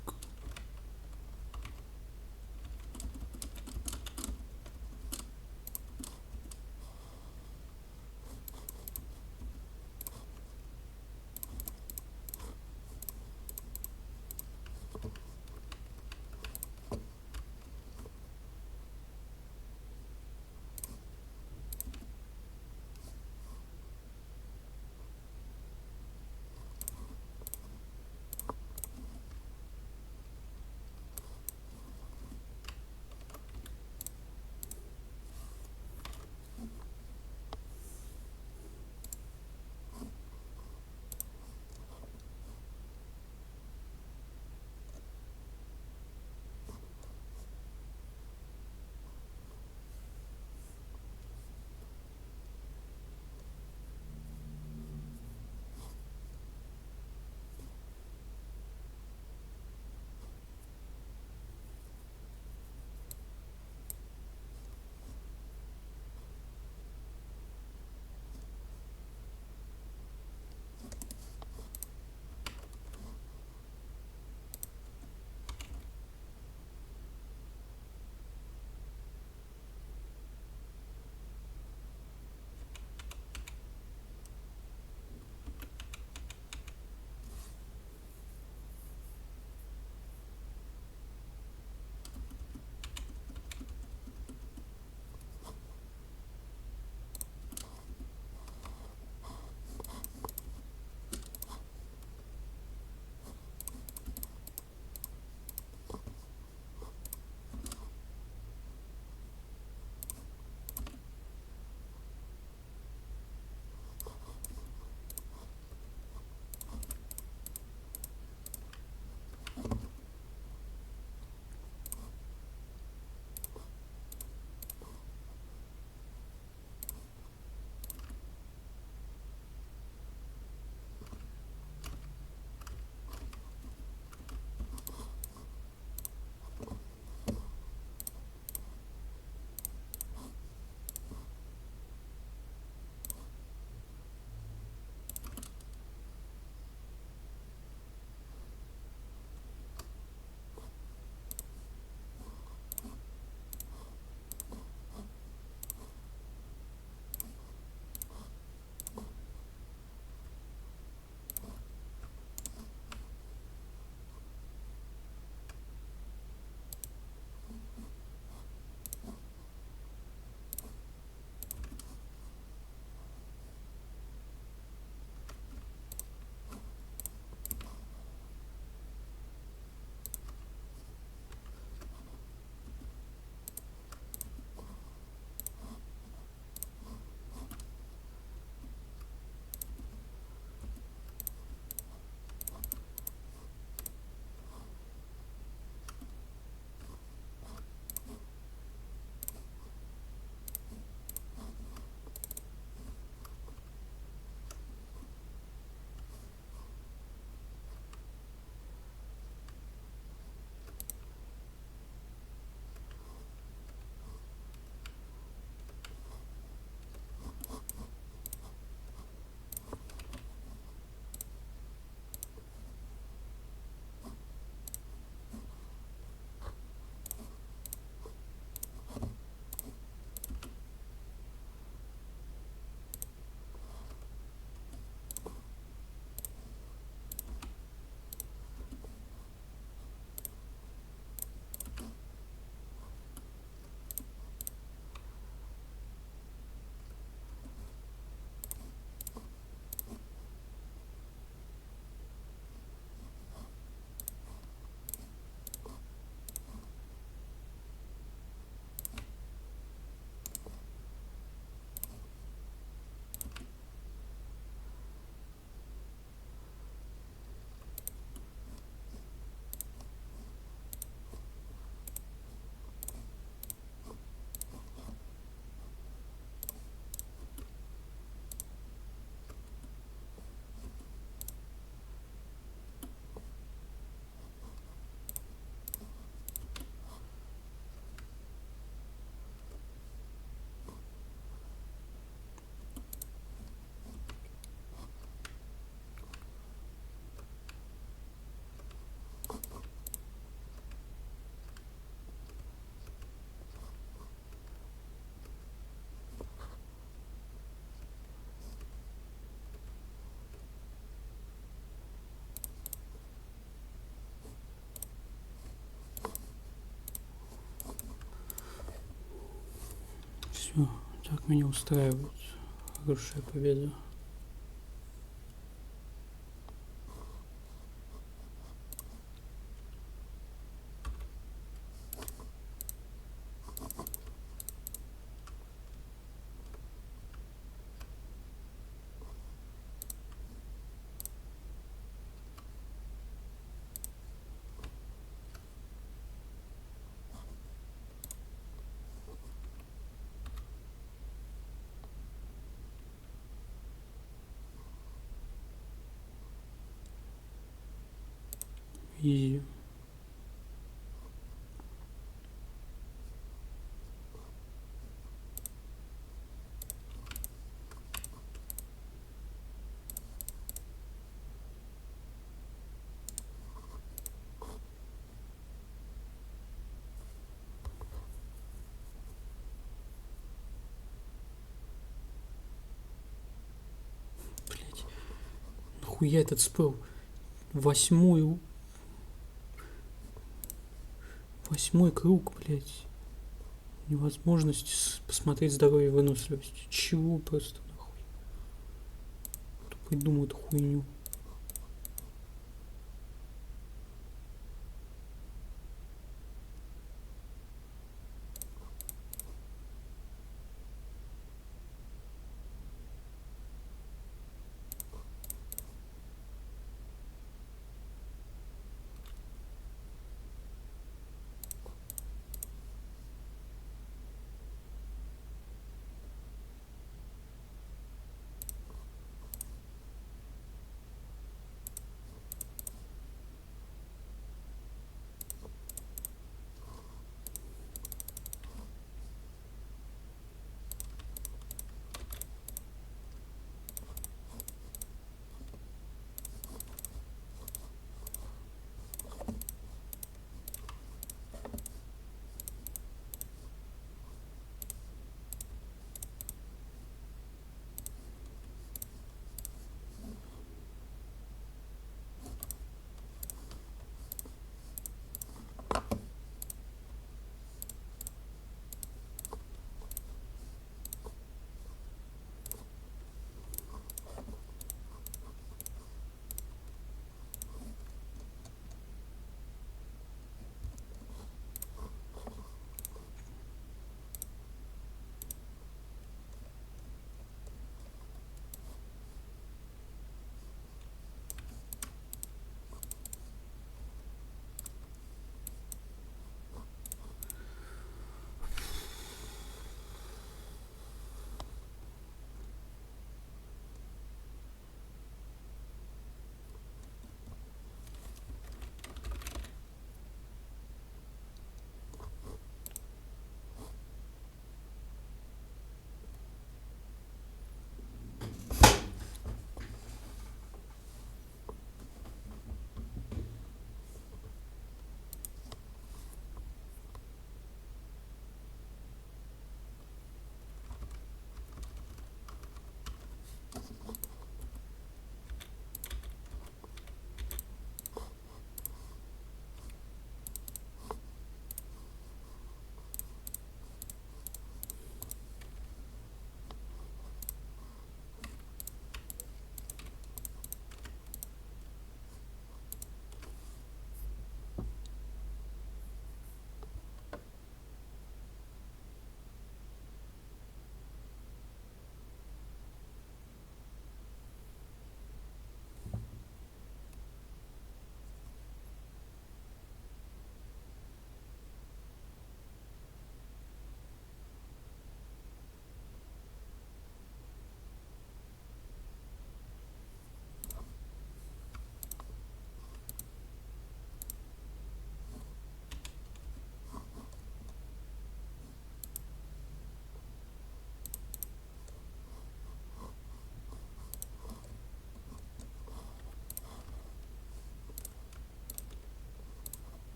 Все, так меня устраивает. Хорошая победа. И нахуя этот спел? Восьмой круг, блядь. Невозможность посмотреть здоровье и выносливость. Чего просто нахуй? Кто придумал эту хуйню?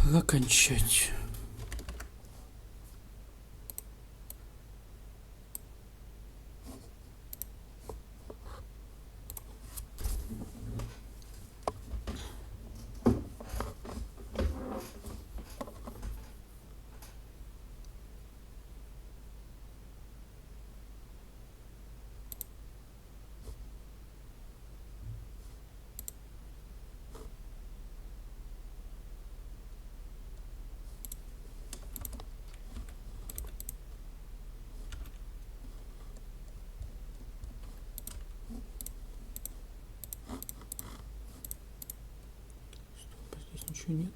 Пора кончать. Здесь ничего нет.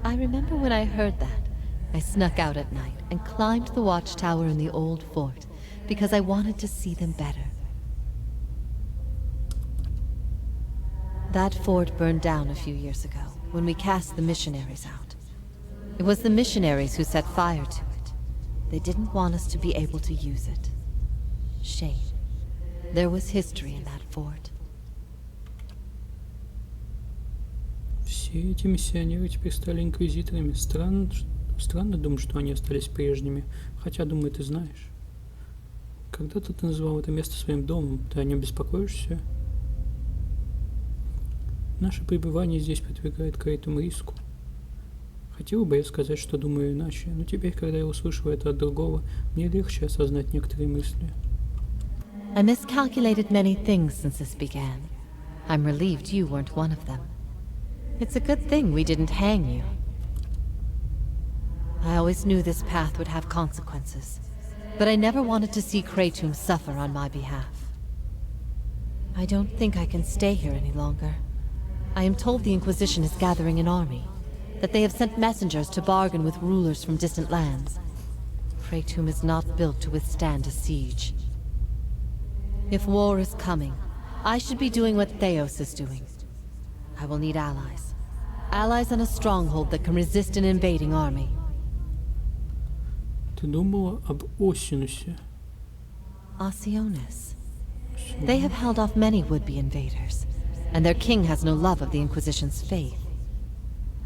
I remember when I heard that, I snuck out at night and climbed the watchtower in the old fort because I wanted to see them better. That fort burned down a few years ago when we cast the missionaries out. It was the missionaries who set fire to it. They didn't want us to be able to use it. Shame. There was history in that fort. Все эти миссионеры теперь стали инквизиторами. Странно думать, что они остались прежними. Хотя, думаю, ты знаешь. Когда-то ты называл это место своим домом. Ты о нем беспокоишься? Наше пребывание здесь подвергает Крейтум риску. Хотел бы я сказать, что думаю иначе, но теперь, когда я услышал это от другого, мне легче осознать некоторые мысли. I miscalculated many things since this began. I'm relieved you weren't one of them. It's a good thing we didn't hang you. I always knew this path would have consequences, but I never wanted to see Kratum suffer on my behalf. I don't think I can stay here any longer. I am told the Inquisition is gathering an army, that they have sent messengers to bargain with rulers from distant lands. Prey Tomb is not built to withstand a siege. If war is coming, I should be doing what Theos is doing. I will need allies. Allies in a stronghold that can resist an invading army. Ты думала об Осинусе? Osionis. They have held off many would-be invaders, and their king has no love of the Inquisition's faith.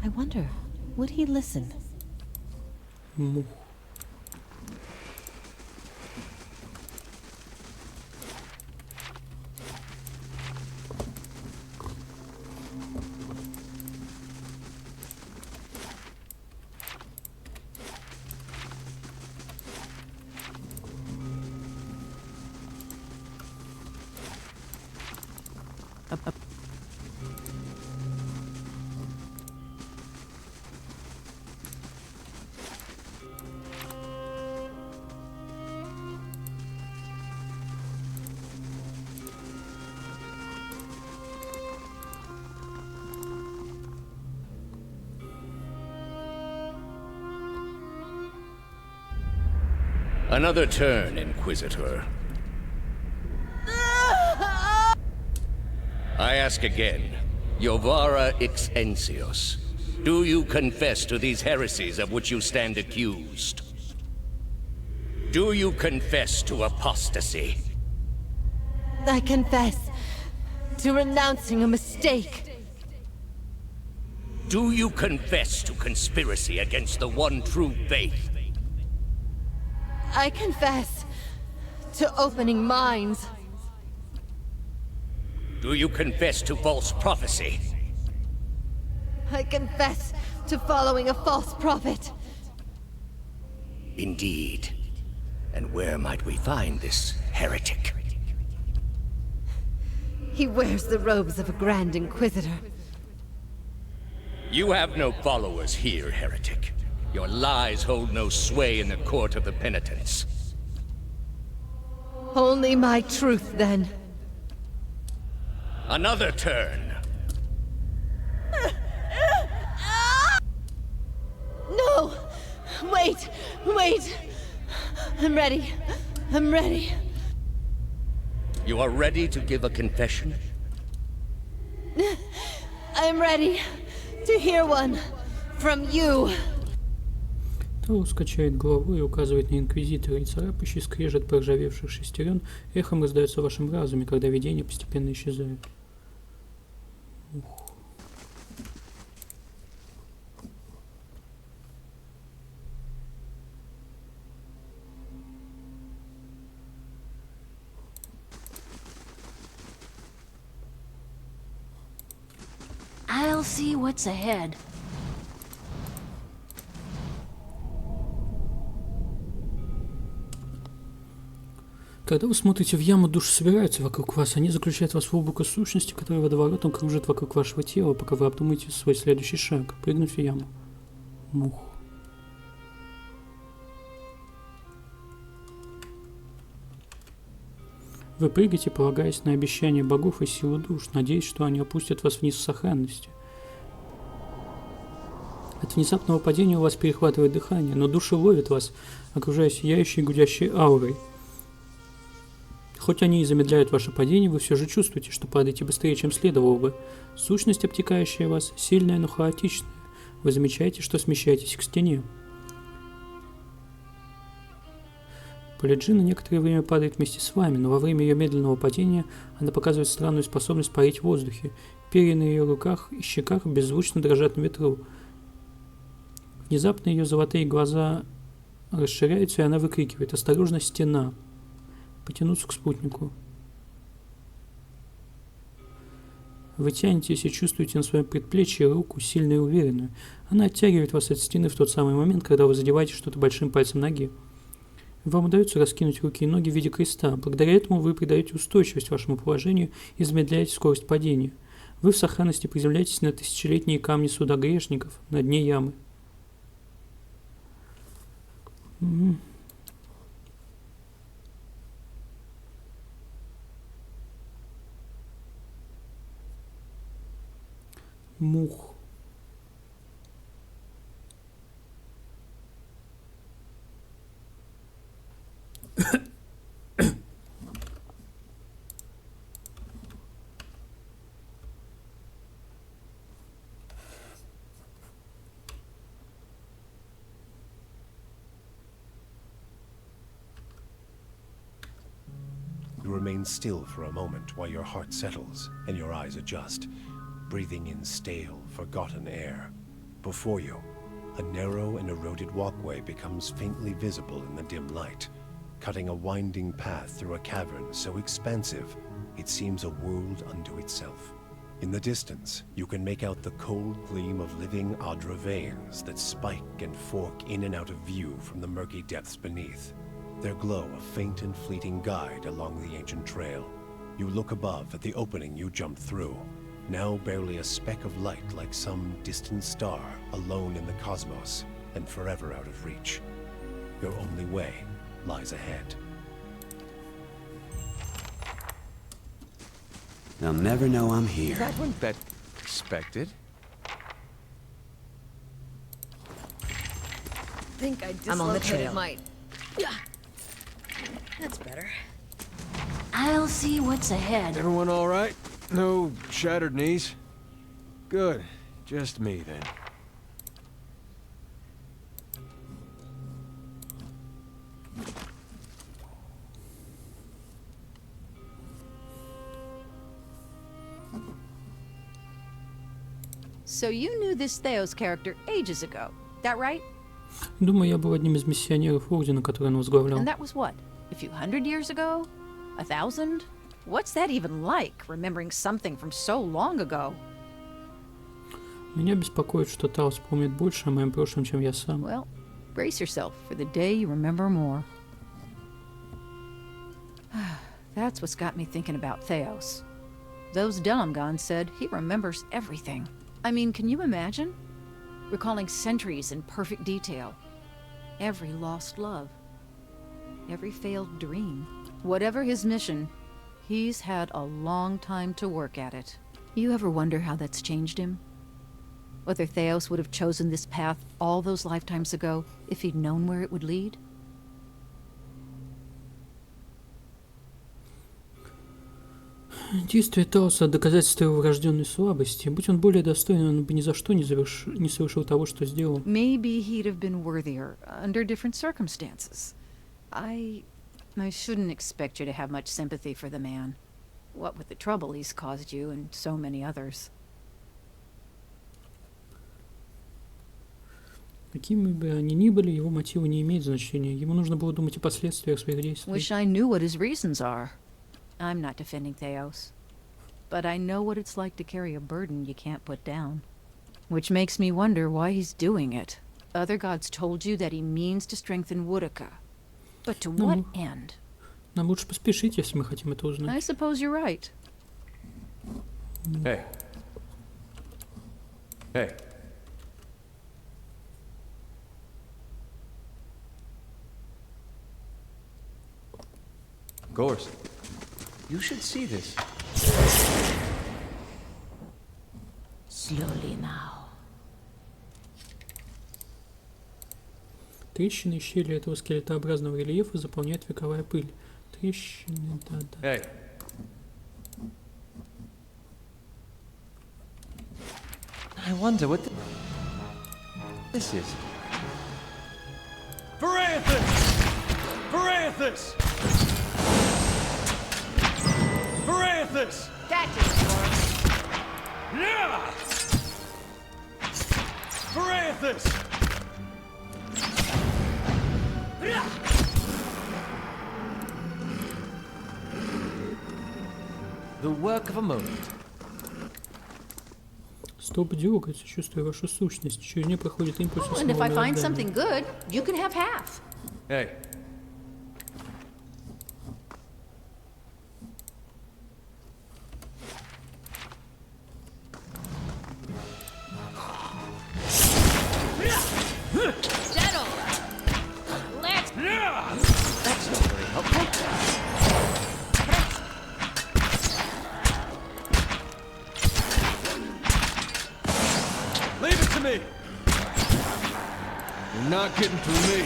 I wonder, would he listen? Мух. Another turn, Inquisitor. I ask again, Jovara Ixensios, do you confess to these heresies of which you stand accused? Do you confess to apostasy? I confess to renouncing a mistake. Do you confess to conspiracy against the one true faith? I confess to opening minds. Do you confess to false prophecy? I confess to following a false prophet. Indeed. And where might we find this heretic? He wears the robes of a Grand Inquisitor. You have no followers here, heretic. Your lies hold no sway in the court of the penitents. Only my truth, then. Another turn. No! Wait! Wait! I'm ready. I'm ready. You are ready to give a confession? I'm ready to hear one from you. Таус качает головой и указывает на Инквизитора, и царапающий скрежет проржавевших шестерен эхом раздается в вашем разуме, когда видения постепенно исчезают. Ух. I'll see what's ahead. Когда вы смотрите в яму, души собираются вокруг вас, они заключают вас в облако сущности, которое водоворотом кружит вокруг вашего тела, пока вы обдумаете свой следующий шаг – прыгнуть в яму. Мух. Вы прыгаете, полагаясь на обещания богов и силу душ, надеясь, что они опустят вас вниз в сохранности. От внезапного падения у вас перехватывает дыхание, но души ловят вас, окружая сияющей гудящей аурой. Хоть они и замедляют ваше падение, вы все же чувствуете, что падаете быстрее, чем следовало бы. Сущность, обтекающая вас, сильная, но хаотичная. Вы замечаете, что смещаетесь к стене. Полиджина некоторое время падает вместе с вами, но во время ее медленного падения она показывает странную способность парить в воздухе. Перья на ее руках и щеках беззвучно дрожат на ветру. Внезапно ее золотые глаза расширяются, и она выкрикивает: «Осторожно, стена!» Потянуться к спутнику. Вы тянетесь и чувствуете на своем предплечье руку, сильную и уверенную. Она оттягивает вас от стены в тот самый момент, когда вы задеваете что-то большим пальцем ноги. Вам удается раскинуть руки и ноги в виде креста. Благодаря этому вы придаете устойчивость вашему положению и замедляете скорость падения. Вы в сохранности приземляетесь на тысячелетние камни суда грешников на дне ямы. Мух. You remain still for a moment while your heart settles and your eyes adjust, breathing in stale, forgotten air. Before you, a narrow and eroded walkway becomes faintly visible in the dim light, cutting a winding path through a cavern so expansive it seems a world unto itself. In the distance, you can make out the cold gleam of living Adra veins that spike and fork in and out of view from the murky depths beneath. Their glow a faint and fleeting guide along the ancient trail. You look above at the opening you jumped through, now barely a speck of light like some distant star alone in the cosmos and forever out of reach. Your only way lies ahead. They'll never know I'm here. That wasn't that expected. Think I I'm on the dislocated trail. my... Yeah. That's better. I'll see what's ahead. Everyone all right? No shattered knees? Good. Just me, then. So you knew this Theos character ages ago, that right? Думаю, я был одним из миссионеров Ордена, который он возглавлял. And that was what? A few hundred years ago? 1,000? What's that even like, remembering something from so long ago? Меня беспокоит, что Таос помнит больше о моем прошлом, чем я сам. Well, brace yourself for the day you remember more. That's what's got me thinking about Theos. Those Delamgon said he remembers everything. I mean, can you imagine? Recalling centuries in perfect detail. Every lost love. Every failed dream. Whatever his mission, he's had a long time to work at it. You ever wonder how that's changed him? Whether Theos would have chosen this path all those lifetimes ago if he'd known where it would lead? Действие Таоса — доказательство его врожденной слабости. Будь он более достойный, он бы ни за что не совершил того, что сделал. Maybe he'd have been worthier under different circumstances. I shouldn't expect you to have much sympathy for the man. What with the trouble he's caused you and so many others. Какими бы они ни были, его мотивы не имеют значения. Ему нужно было думать о последствиях своих действий. Wish I knew what his reasons are. I'm not defending Theos, but I know what it's like to carry a burden you can't put down. Which makes me wonder why he's doing it. Other gods told you that he means to strengthen Woodaka. But to what end? Нам лучше поспешить, если мы хотим это I узнать. suppose you're right. Hey. Hey. Gorse, you should see this. Slowly now. Трещины и щели этого скелетообразного рельефа заполняет вековая пыль. Трещины, да-да. Hey. I wonder what this is. Varanthus! Varanthus! Varanthus! That's it, Yeah! Varanthus! The work of a moment. Столб дергается, чувствуя вашу сущность. Через нее проходит импульс And if I основного find мироздания. something good, you can have half. Hey. Settle! Let's... That's not very helpful. Leave it to me! You're not getting through me.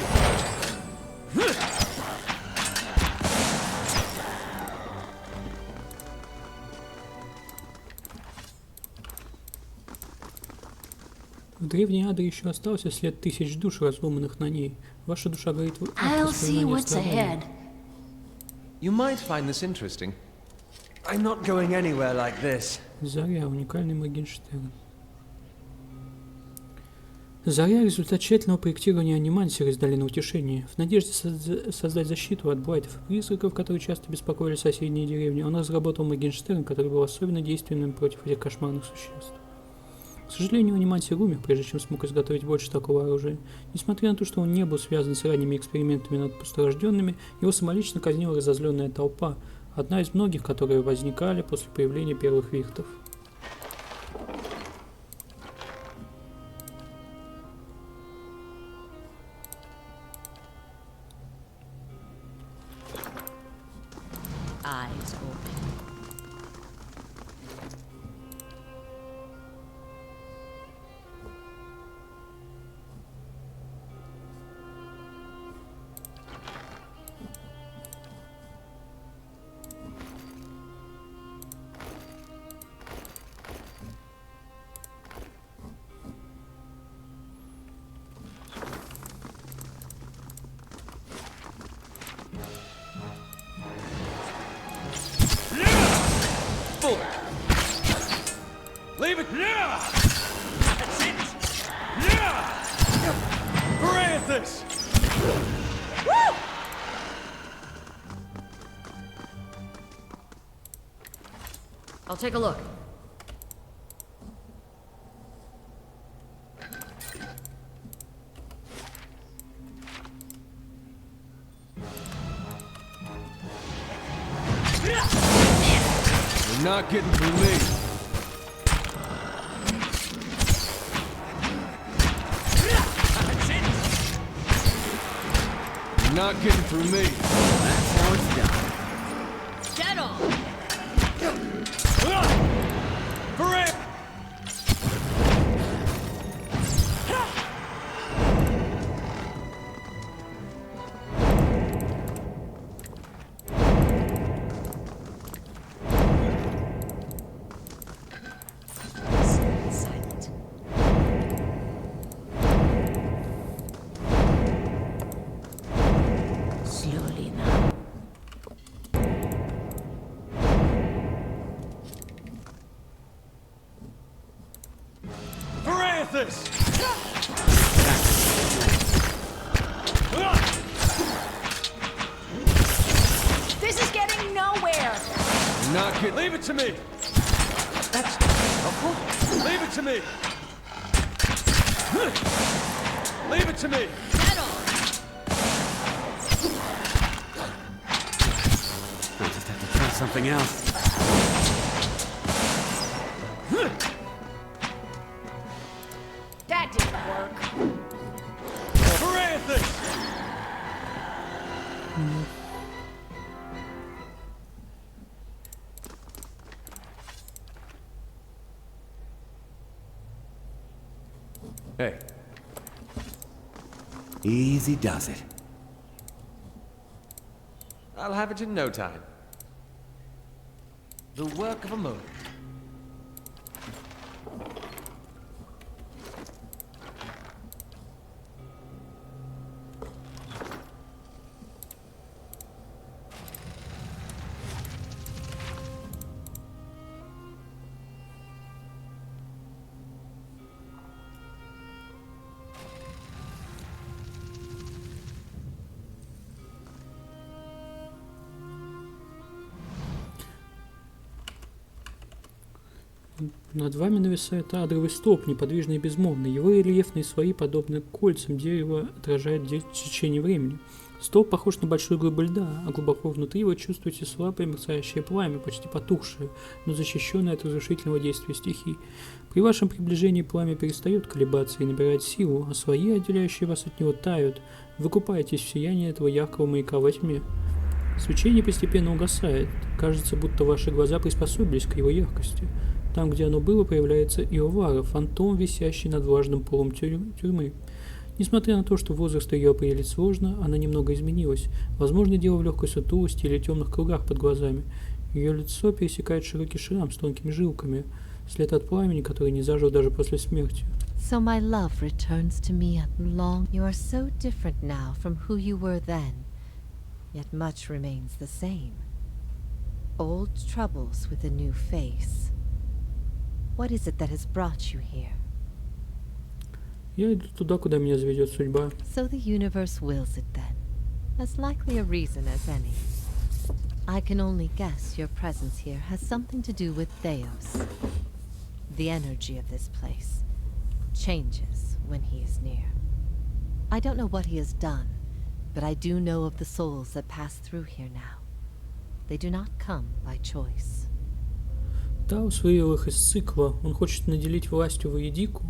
В древней Адре еще остался след тысяч душ, разломанных на ней. Ваша душа говорит в I'll see what's ahead. You might find this interesting. I'm not going anywhere like this. Заря, уникальный Моргенштерн. Заря — результат тщательного проектирования анимансера из Долины Утешения. В надежде создать защиту от блайтов и призраков, которые часто беспокоили соседние деревни, он разработал Моргенштерн, который был особенно действенным против этих кошмарных существ. К сожалению, анимансер умер, прежде чем смог изготовить больше такого оружия. Несмотря на то, что он не был связан с ранними экспериментами над пусторожденными, его самолично казнила разозленная толпа, одна из многих, которые возникали после появления первых вихтов. Eyes open. Leave it! Yeah! That's it! Yeah! Francis! Woo! I'll take a look. You're not getting through me. You're not getting through me. That's how it's done. Get on! Hooray! Silent. Slowly now. Francis! This is getting nowhere! You're not getting... Leave it to me! That's helpful. Leave it to me! Leave it to me! Get on! I just have to try something else. That didn't work. Francis! Hey. Easy does it. I'll have it in no time. The work of a moment. Над вами нависает адровый столб, неподвижный и безмолвный. Его рельефные слои, подобны кольцам дерева, отражают течение времени. Столб похож на большую глыбу льда, а глубоко внутри вы чувствуете слабое мерцающее пламя, почти потухшее, но защищенное от разрушительного действия стихий. При вашем приближении пламя перестает колебаться и набирает силу, а слои, отделяющие вас от него, тают. Вы купаетесь в сиянии этого яркого маяка во тьме. Свечение постепенно угасает. Кажется, будто ваши глаза приспособились к его яркости. Там, где оно было, появляется Иовара, фантом, висящий над влажным полом тюрьмы. Несмотря на то, что возраст ее определить сложно, она немного изменилась. Возможно, дело в легкой сутулости или темных кругах под глазами. Ее лицо пересекает широкий шрам с тонкими жилками, след от пламени, который не зажил даже после смерти. So my love returns to me at long. You are so different now from who you were then, yet much remains the same. Old troubles with a new face. What is it that has brought you here? Я иду туда, куда меня заведет судьба. So the universe wills it then. As likely a reason as any. I can only guess your presence here has something to do with Theos. The energy of this place changes when he is near. I don't know what he has done, but I do know of the souls that pass through here now. They do not come by choice. Таус вывел их из цикла. Он хочет наделить властью Ваедику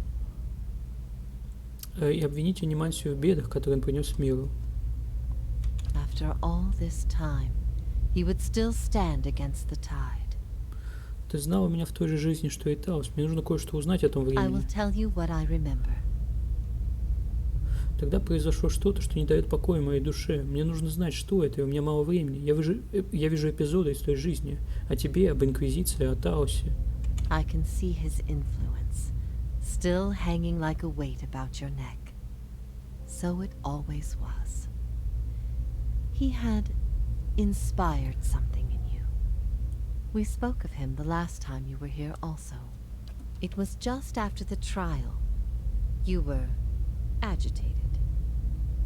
и обвинить Анимансию в бедах, которые он принес миру. After all this time, he would still stand against the tide. Ты знал у меня в той же жизни, что и Таус. Мне нужно кое-что узнать о том I will времени. tell you what I remember. Тогда произошло что-то, что не дает покоя моей душе. Мне нужно знать, что это, и у меня мало времени. Я вижу эпизоды из той жизни. О тебе, об Инквизиции, о Таусе. I can see his influence, still hanging like a weight about your neck. So it always was. He had inspired something in you. We spoke of him the last time you were here also. It was just after the trial. You were agitated.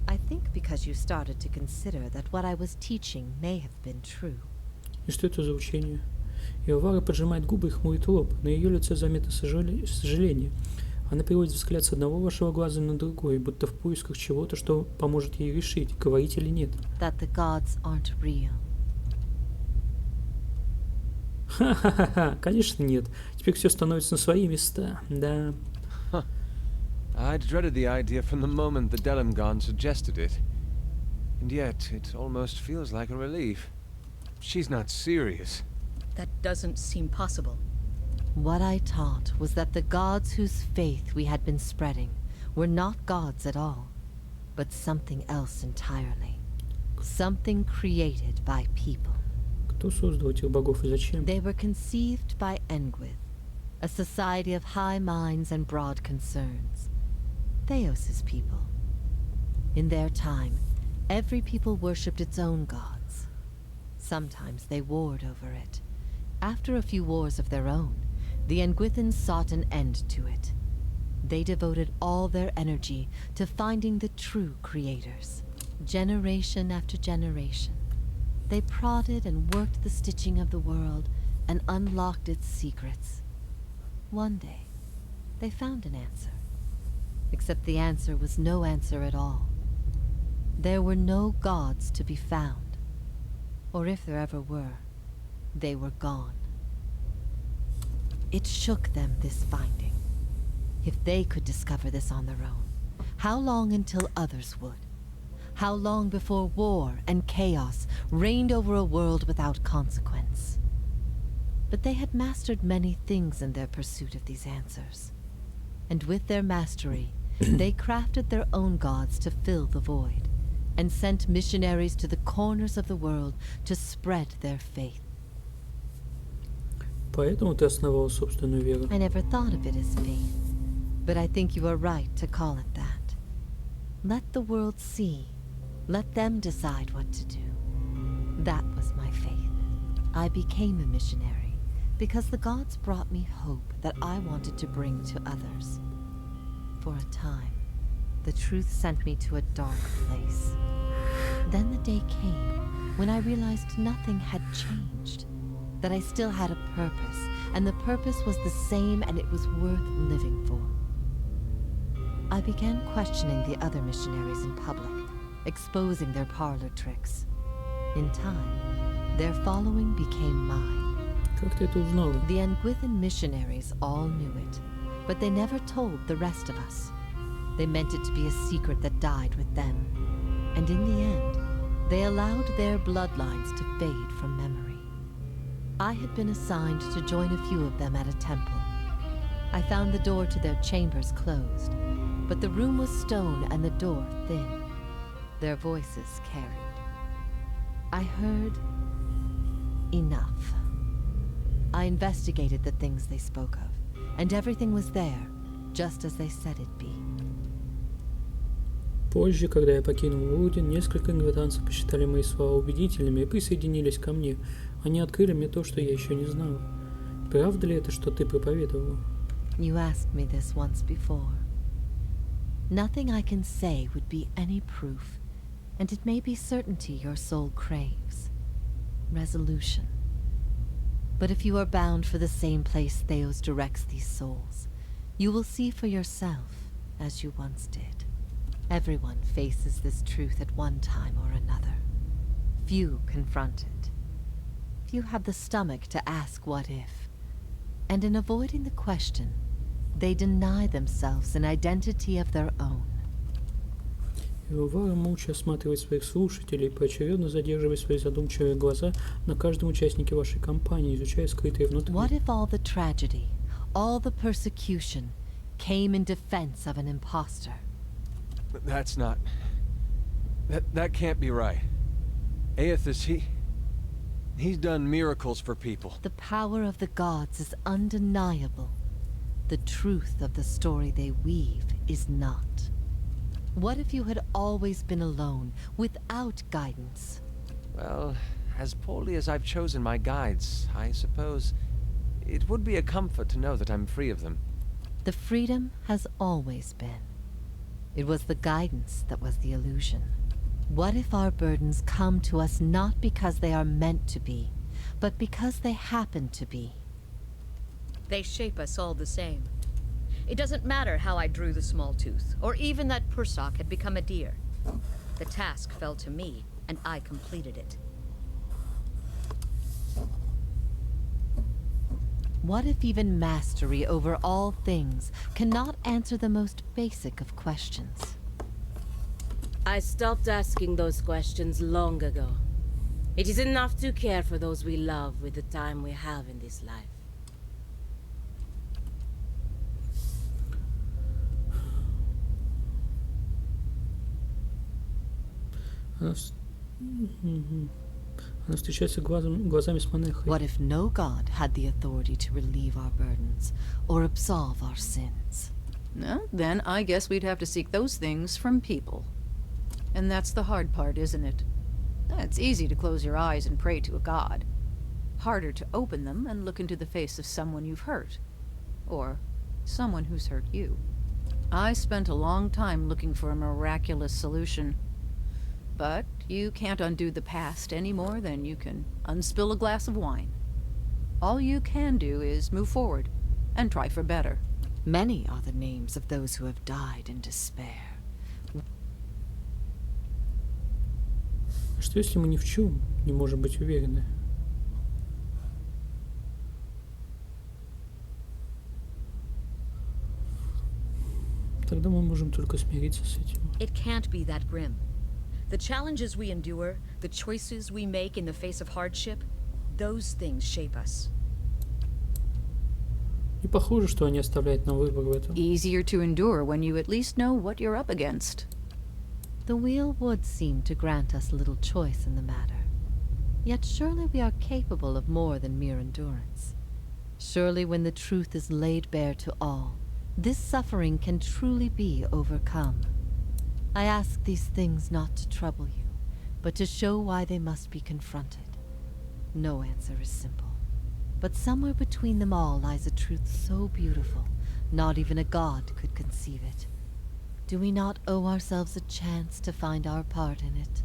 I think because you started to consider that what I was teaching may have been true. И что это за учение? Иовара поджимает губы и хмурит лоб. На ее лице заметно сожаление. Она переводит взгляд с одного вашего глаза на другой, будто в поисках чего-то, что поможет ей решить, говорить или нет. That the gods aren't real. Ха-ха-ха, конечно нет. Теперь все становится на свои места, да. I'd dreaded the idea from the moment the Delimgon suggested it. And yet, it almost feels like a relief. She's not serious. That doesn't seem possible. What I taught was that the gods whose faith we had been spreading were not gods at all, but something else entirely. Something created by people. Кто создал этих богов и зачем? They were conceived by Engwydd, a society of high minds and broad concerns. Theos's people. In their time, every people worshipped its own gods. Sometimes they warred over it. After a few wars of their own, the Engwythans sought an end to it. They devoted all their energy to finding the true creators. Generation after generation, they prodded and worked the stitching of the world and unlocked its secrets. One day, they found an answer. Except the answer was no answer at all. There were no gods to be found. Or if there ever were, they were gone. It shook them, this finding. If they could discover this on their own, how long until others would? How long before war and chaos reigned over a world without consequence? But they had mastered many things in their pursuit of these answers. And with their mastery, they crafted their own gods to fill the void, and sent missionaries to the corners of the world to spread their faith. Поэтому ты основал собственную веру. I never thought of it as faith, but I think you are right to call it that. Let the world see. Let them decide what to do. That was my faith. I became a missionary because the gods brought me hope that I wanted to bring to others. For a time, the truth sent me to a dark place. Then the day came when I realized nothing had changed, that I still had a purpose, and the purpose was the same and it was worth living for. I began questioning the other missionaries in public, exposing their parlor tricks. In time, their following became mine. Как ты это узнала? The Engwythan missionaries all knew it, but they never told the rest of us. They meant it to be a secret that died with them. And in the end, they allowed their bloodlines to fade from memory. I had been assigned to join a few of them at a temple. I found the door to their chambers closed, but the room was stone and the door thin. Their voices carried. I heard enough. I investigated the things they spoke of, and everything was there. just as they said it'd be. Позже, когда я покинул Орден, несколько ингвитанцев посчитали мои слова убедительными и присоединились ко мне. Они открыли мне то, что я еще не знал. Правда ли это, что ты проповедовал? You asked me this once before. Nothing I can say would be any proof, and it may be certainty your soul craves. Resolution. But if you are bound for the same place Theos directs these souls, you will see for yourself, as you once did. Everyone faces this truth at one time or another. Few confront it. Few have the stomach to ask what if. And in avoiding the question, they deny themselves an identity of their own. Элвара молча осматривает своих слушателей, поочередно задерживая свои задумчивые глаза на каждом участнике вашей компании, изучая скрытые внутри. What if all the tragedy, all the persecution, came in defense of an imposter? That's not... That can't be right. Aethys, he's done miracles for people. The power of the gods is undeniable. The truth of the story they weave is not. What if you had always been alone, without guidance? Well, as poorly as I've chosen my guides, I suppose it would be a comfort to know that I'm free of them. The freedom has always been. It was the guidance that was the illusion. What if our burdens come to us not because they are meant to be, but because they happen to be? They shape us all the same. It doesn't matter how I drew the small tooth, or even that Persoc had become a deer. The task fell to me, and I completed it. What if even mastery over all things cannot answer the most basic of questions? I stopped asking those questions long ago. It is enough to care for those we love with the time we have in this life. Она встречается глазами с Монехой. What if no god had the authority to relieve our burdens or absolve our sins? No, then I guess we'd have to seek those things from people. And that's the hard part, isn't it? It's easy to close your eyes and pray to a god. Harder to open them and look into the face of someone you've hurt. Or someone who's hurt you. I spent a long time looking for a miraculous solution. But you can't undo the past any more than you can unspill a glass of wine. All you can do is move forward and try for better. Many are the names of those who have died in despair. Что если мы ни в чем не можем быть уверены? Тогда мы можем только смириться с этим. It can't be that grim. The challenges we endure, the choices we make in the face of hardship, those things shape us. Не похоже, что они оставляют нам выбор в этом. Easier to endure when you at least know what you're up against. The wheel would seem to grant us little choice in the matter. Yet surely we are capable of more than mere endurance. Surely when the truth is laid bare to all, this suffering can truly be overcome. I ask these things not to trouble you, but to show why they must be confronted. No answer is simple. But somewhere between them all lies a truth so beautiful, not even a god could conceive it. Do we not owe ourselves a chance to find our part in it?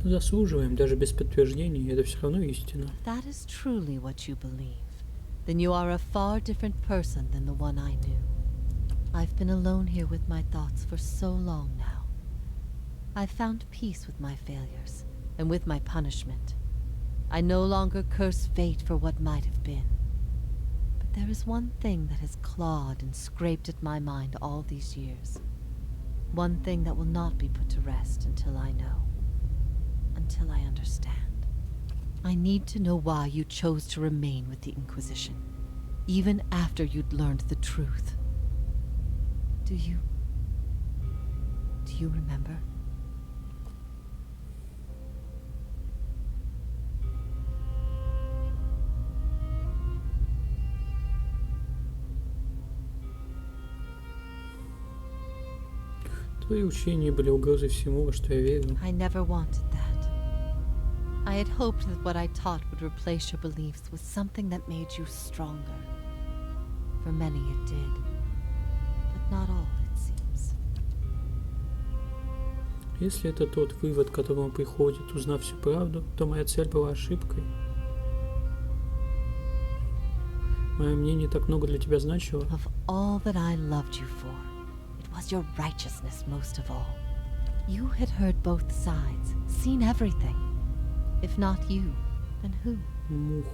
Заслуживаем, даже без подтверждений, это все равно истина. That is truly what you believe. Then you are a far different person than the one I knew. I've been alone here with my thoughts for so long now. I've found peace with my failures, and with my punishment. I no longer curse fate for what might have been. But there is one thing that has clawed and scraped at my mind all these years. One thing that will not be put to rest until I know. Until I understand. I need to know why you chose to remain with the Inquisition, even after you'd learned the truth. Do you remember? Твои учения были угрозой всему, во что я верил. I never wanted that. I had hoped that what I taught would replace your beliefs with something that made you stronger. For many it did, but not all, it seems. Если это тот вывод, к которому приходит, узнав всю правду, то моя цель была ошибкой. Мое мнение так много для тебя значило. Of all that I loved you for, it was your righteousness most of all. You had heard both sides, seen everything. If not you, then who? Мух.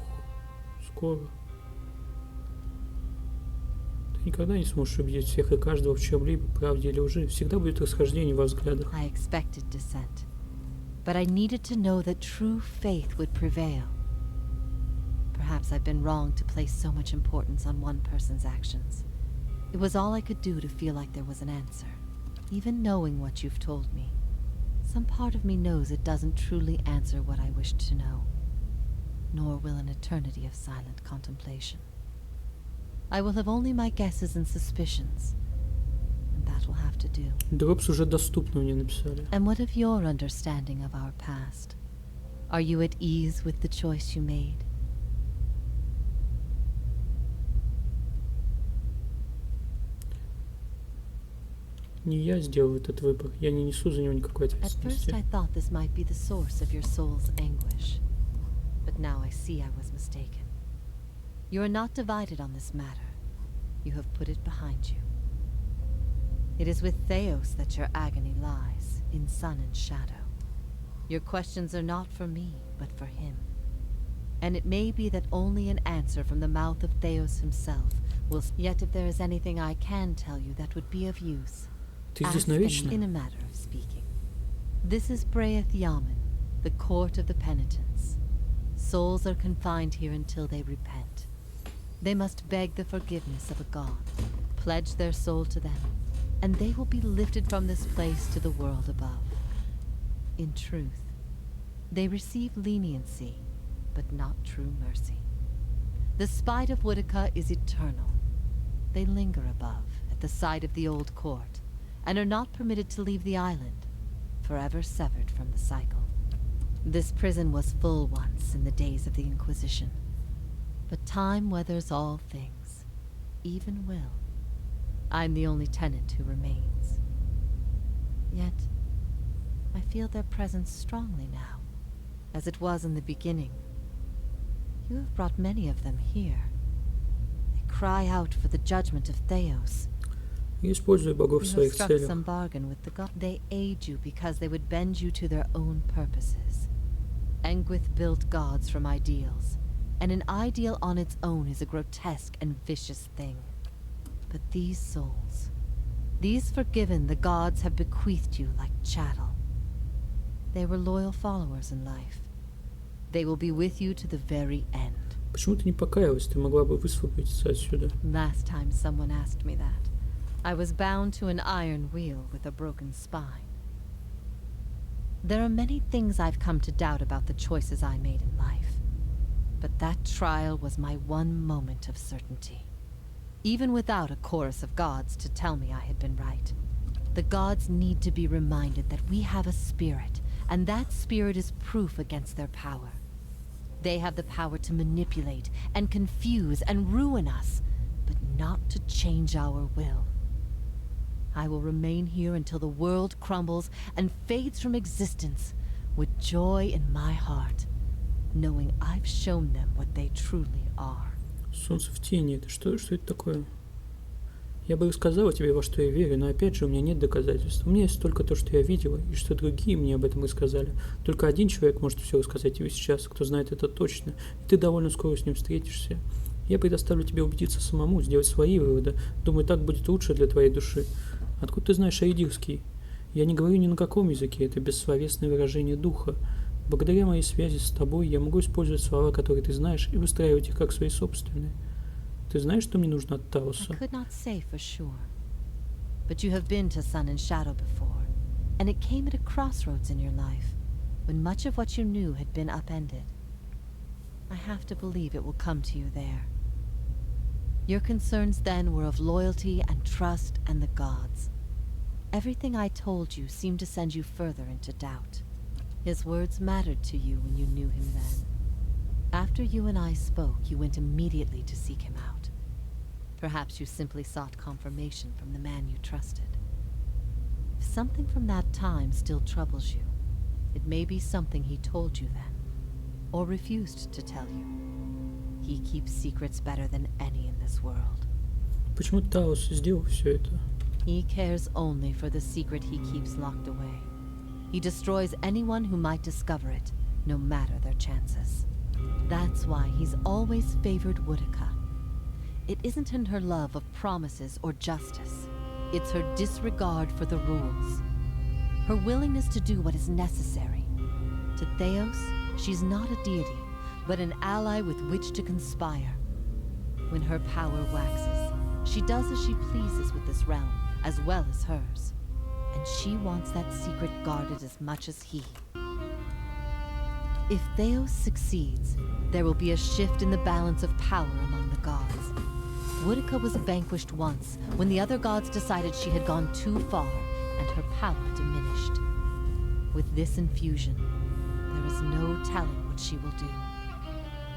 Скоро. Ты никогда не сможешь убедить всех и каждого в чем-либо, правде или лжи. Всегда будет расхождение во взглядах. I expected dissent, but I needed to know that true faith would prevail. Perhaps I've been wrong to place so much importance on one person's actions. It was all I could do to feel like there was an answer. Even knowing what you've told me, some part of me knows it doesn't truly answer what I wished to know, nor will an eternity of silent contemplation. I will have only my guesses and suspicions, and that will have to do. Дропс уже доступно мне написали. And what of your understanding of our past? Are you at ease with the choice you made? Не я сделал этот выбор. Я не несу за него никакой At first ответственности. I thought this might be the source of your soul's anguish, but now I see I was mistaken. You are not divided on this matter. You have put it behind you. It is with Theos that your agony lies, in sun and shadow. Your questions are not for me, but for him. And it may be that only an answer from the mouth of Theos himself will... Yet if there is anything I can tell you that would be of use, Ты здесь ask them навечно? in a matter of speaking. This is Braeth Yamen, the court of the penitents. Souls are confined here until they repent. They must beg the forgiveness of a god, pledge their soul to them, and they will be lifted from this place to the world above. In truth, they receive leniency, but not true mercy. The spite of Woodica is eternal. They linger above, at the side of the old court, and are not permitted to leave the island, forever severed from the cycle. This prison was full once in the days of the Inquisition, but time weathers all things, even will. I'm the only tenant who remains. Yet, I feel their presence strongly now, as it was in the beginning. You have brought many of them here. They cry out for the judgment of Theos. Я использую богов в You have своих struck целях. some bargain with the god. They aid you because they would bend you to their own purposes. Engwith built gods from ideals, and an ideal on its own is a grotesque and vicious thing. But these souls, these forgiven the gods have bequeathed you like chattel. They were loyal followers in life. They will be with you to the very end. Почему ты не покаялась? Ты могла бы высвободиться отсюда. Last time someone asked me that, I was bound to an iron wheel with a broken spine. There are many things I've come to doubt about the choices I made in life, but that trial was my one moment of certainty. Even without a chorus of gods to tell me I had been right, the gods need to be reminded that we have a spirit, and that spirit is proof against their power. They have the power to manipulate and confuse and ruin us, but not to change our will. I will remain here until the world crumbles and fades from existence with joy in my heart, knowing I've shown them what they truly are. Солнце в тени. Это что это такое? Я бы рассказала тебе, во что я верю, но опять же у меня нет доказательств. У меня есть только то, что я видела, и что другие мне об этом рассказали. Только один человек может все рассказать тебе сейчас, кто знает это точно, и ты довольно скоро с ним встретишься. Я предоставлю тебе убедиться самому, сделать свои выводы. Думаю, так будет лучше для твоей души. Откуда ты знаешь айдирский? Я не говорю ни на каком языке, это бессловесное выражение духа. Благодаря моей связи с тобой я могу использовать слова, которые ты знаешь, и выстраивать их как свои собственные. Ты знаешь, что мне нужно от Таоса? I could not say for sure, but you have been to Sun and Shadow before, and it came at a crossroads in your life, when much of what you knew had been upended. I have to believe it will come to you there. Your concerns then were of loyalty and trust and the gods. Everything I told you seemed to send you further into doubt. His words mattered to you when you knew him then. After you and I spoke, you went immediately to seek him out. Perhaps you simply sought confirmation from the man you trusted. If something from that time still troubles you, it may be something he told you then, or refused to tell you. He keeps secrets better than any in this world. Почему Таос сделал все это? He cares only for the secret he keeps locked away. He destroys anyone who might discover it, no matter their chances. That's why he's always favored Woedica. It isn't in her love of promises or justice. It's her disregard for the rules. Her willingness to do what is necessary. To Theos, she's not a deity, but an ally with which to conspire. When her power waxes, she does as she pleases with this realm, as well as hers. And she wants that secret guarded as much as he. If Theos succeeds, there will be a shift in the balance of power among the gods. Woedica was vanquished once, when the other gods decided she had gone too far, and her power diminished. With this infusion, there is no telling what she will do.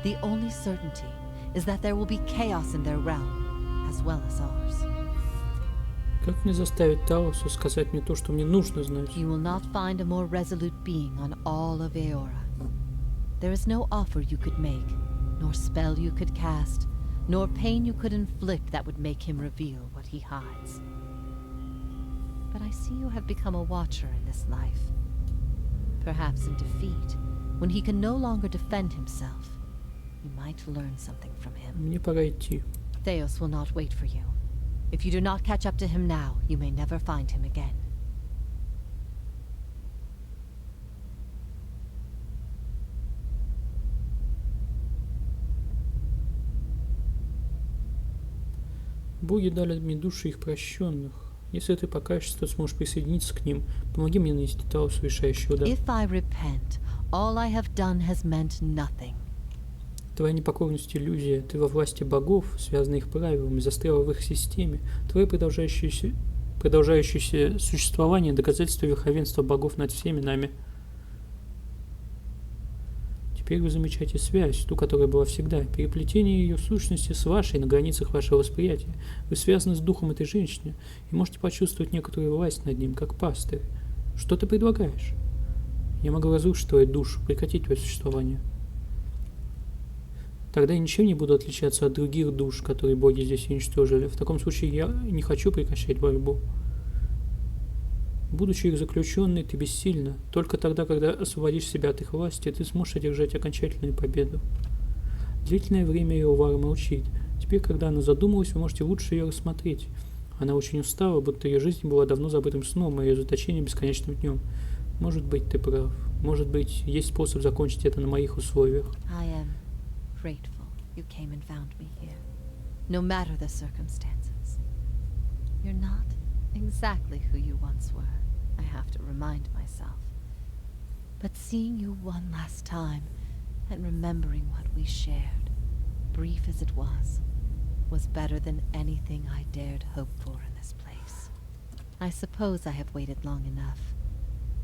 The only certainty is that there will be chaos in their realm, as well as ours. Как мне заставить Таоса сказать мне то, что мне нужно знать? You will not find a more resolute being on all of Eora. There is no offer you could make, nor spell you could cast, nor pain you could inflict that would make him reveal what he hides. But I see you have become a watcher in this life. Perhaps in defeat, when he can no longer defend himself, you might learn something from him. Мне пора идти. Theos will not wait for you. If you do not catch up to him now, you may never find him again. Боги дали мне души их прощенных. Если ты покаешься, то сможешь присоединиться к ним. Помоги мне нанести Таосу решающий удар. If I repent, all I have done has meant nothing. Твоя непокорность — иллюзия. Ты во власти богов, связанных их правилами, застряла в их системе. Твое продолжающееся существование — доказательство верховенства богов над всеми нами. Теперь вы замечаете связь, ту, которая была всегда, переплетение ее сущности с вашей на границах вашего восприятия. Вы связаны с духом этой женщины и можете почувствовать некоторую власть над ним, как пастырь. Что ты предлагаешь? Я могу разрушить твою душу, прекратить твое существование. Тогда я ничем не буду отличаться от других душ, которые боги здесь уничтожили. В таком случае я не хочу прекращать борьбу. Будучи их заключенной, ты бессильна. Только тогда, когда освободишь себя от их власти, ты сможешь одержать окончательную победу. Длительное время Иовара молчит. Теперь, когда она задумалась, вы можете лучше ее рассмотреть. Она очень устала, будто ее жизнь была давно забытым сном, а ее заточение бесконечным днем. Может быть, ты прав. Может быть, есть способ закончить это на моих условиях. I am grateful you came and found me here, no matter the circumstances. You're not exactly who you once were, I have to remind myself. But seeing you one last time, and remembering what we shared, brief as it was better than anything I dared hope for in this place. I suppose I have waited long enough,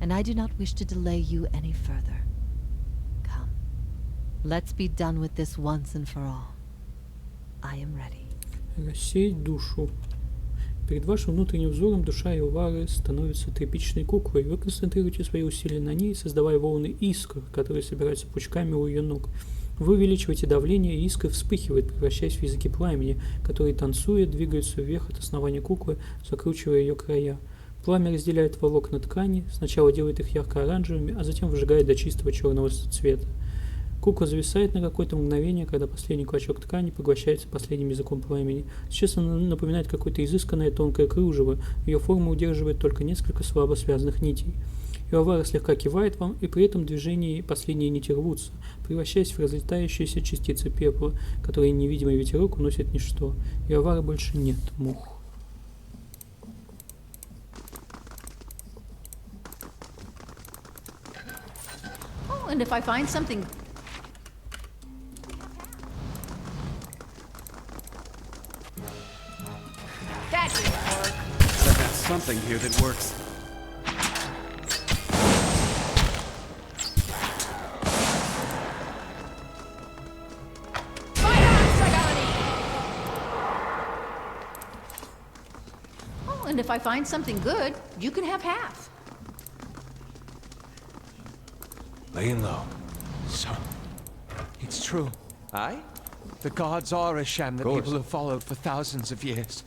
and I do not wish to delay you any further. Come, let's be done with this once and for all. I am ready. Рассеять душу. Перед вашим внутренним взором душа Иовары становится тряпичной куклой. Вы концентрируете свои усилия на ней, создавая волны искр, которые собираются пучками у ее ног. Вы увеличиваете давление, и искры вспыхивают, превращаясь в языки пламени, которые, танцуя, двигаются вверх от основания куклы, закручивая ее края. Пламя разделяет волокна ткани, сначала делает их ярко-оранжевыми, а затем выжигает до чистого черного цвета. Кукла зависает на какое-то мгновение, когда последний клочок ткани поглощается последним языком пламени. Сейчас она напоминает какое-то изысканное тонкое кружево, ее форма удерживает только несколько слабо связанных нитей. Иовара слегка кивает вам, и при этом движении последние нити рвутся, превращаясь в разлетающиеся частицы пепла, которые невидимый ветерок уносит в ничто. Иовары больше нет мух. Oh, and if I find something... But that son something here that works. Oh, and if I find something good, you can have half. Laying low. So, it's true. Aye? The gods are a sham that Of course. people have followed for thousands of years.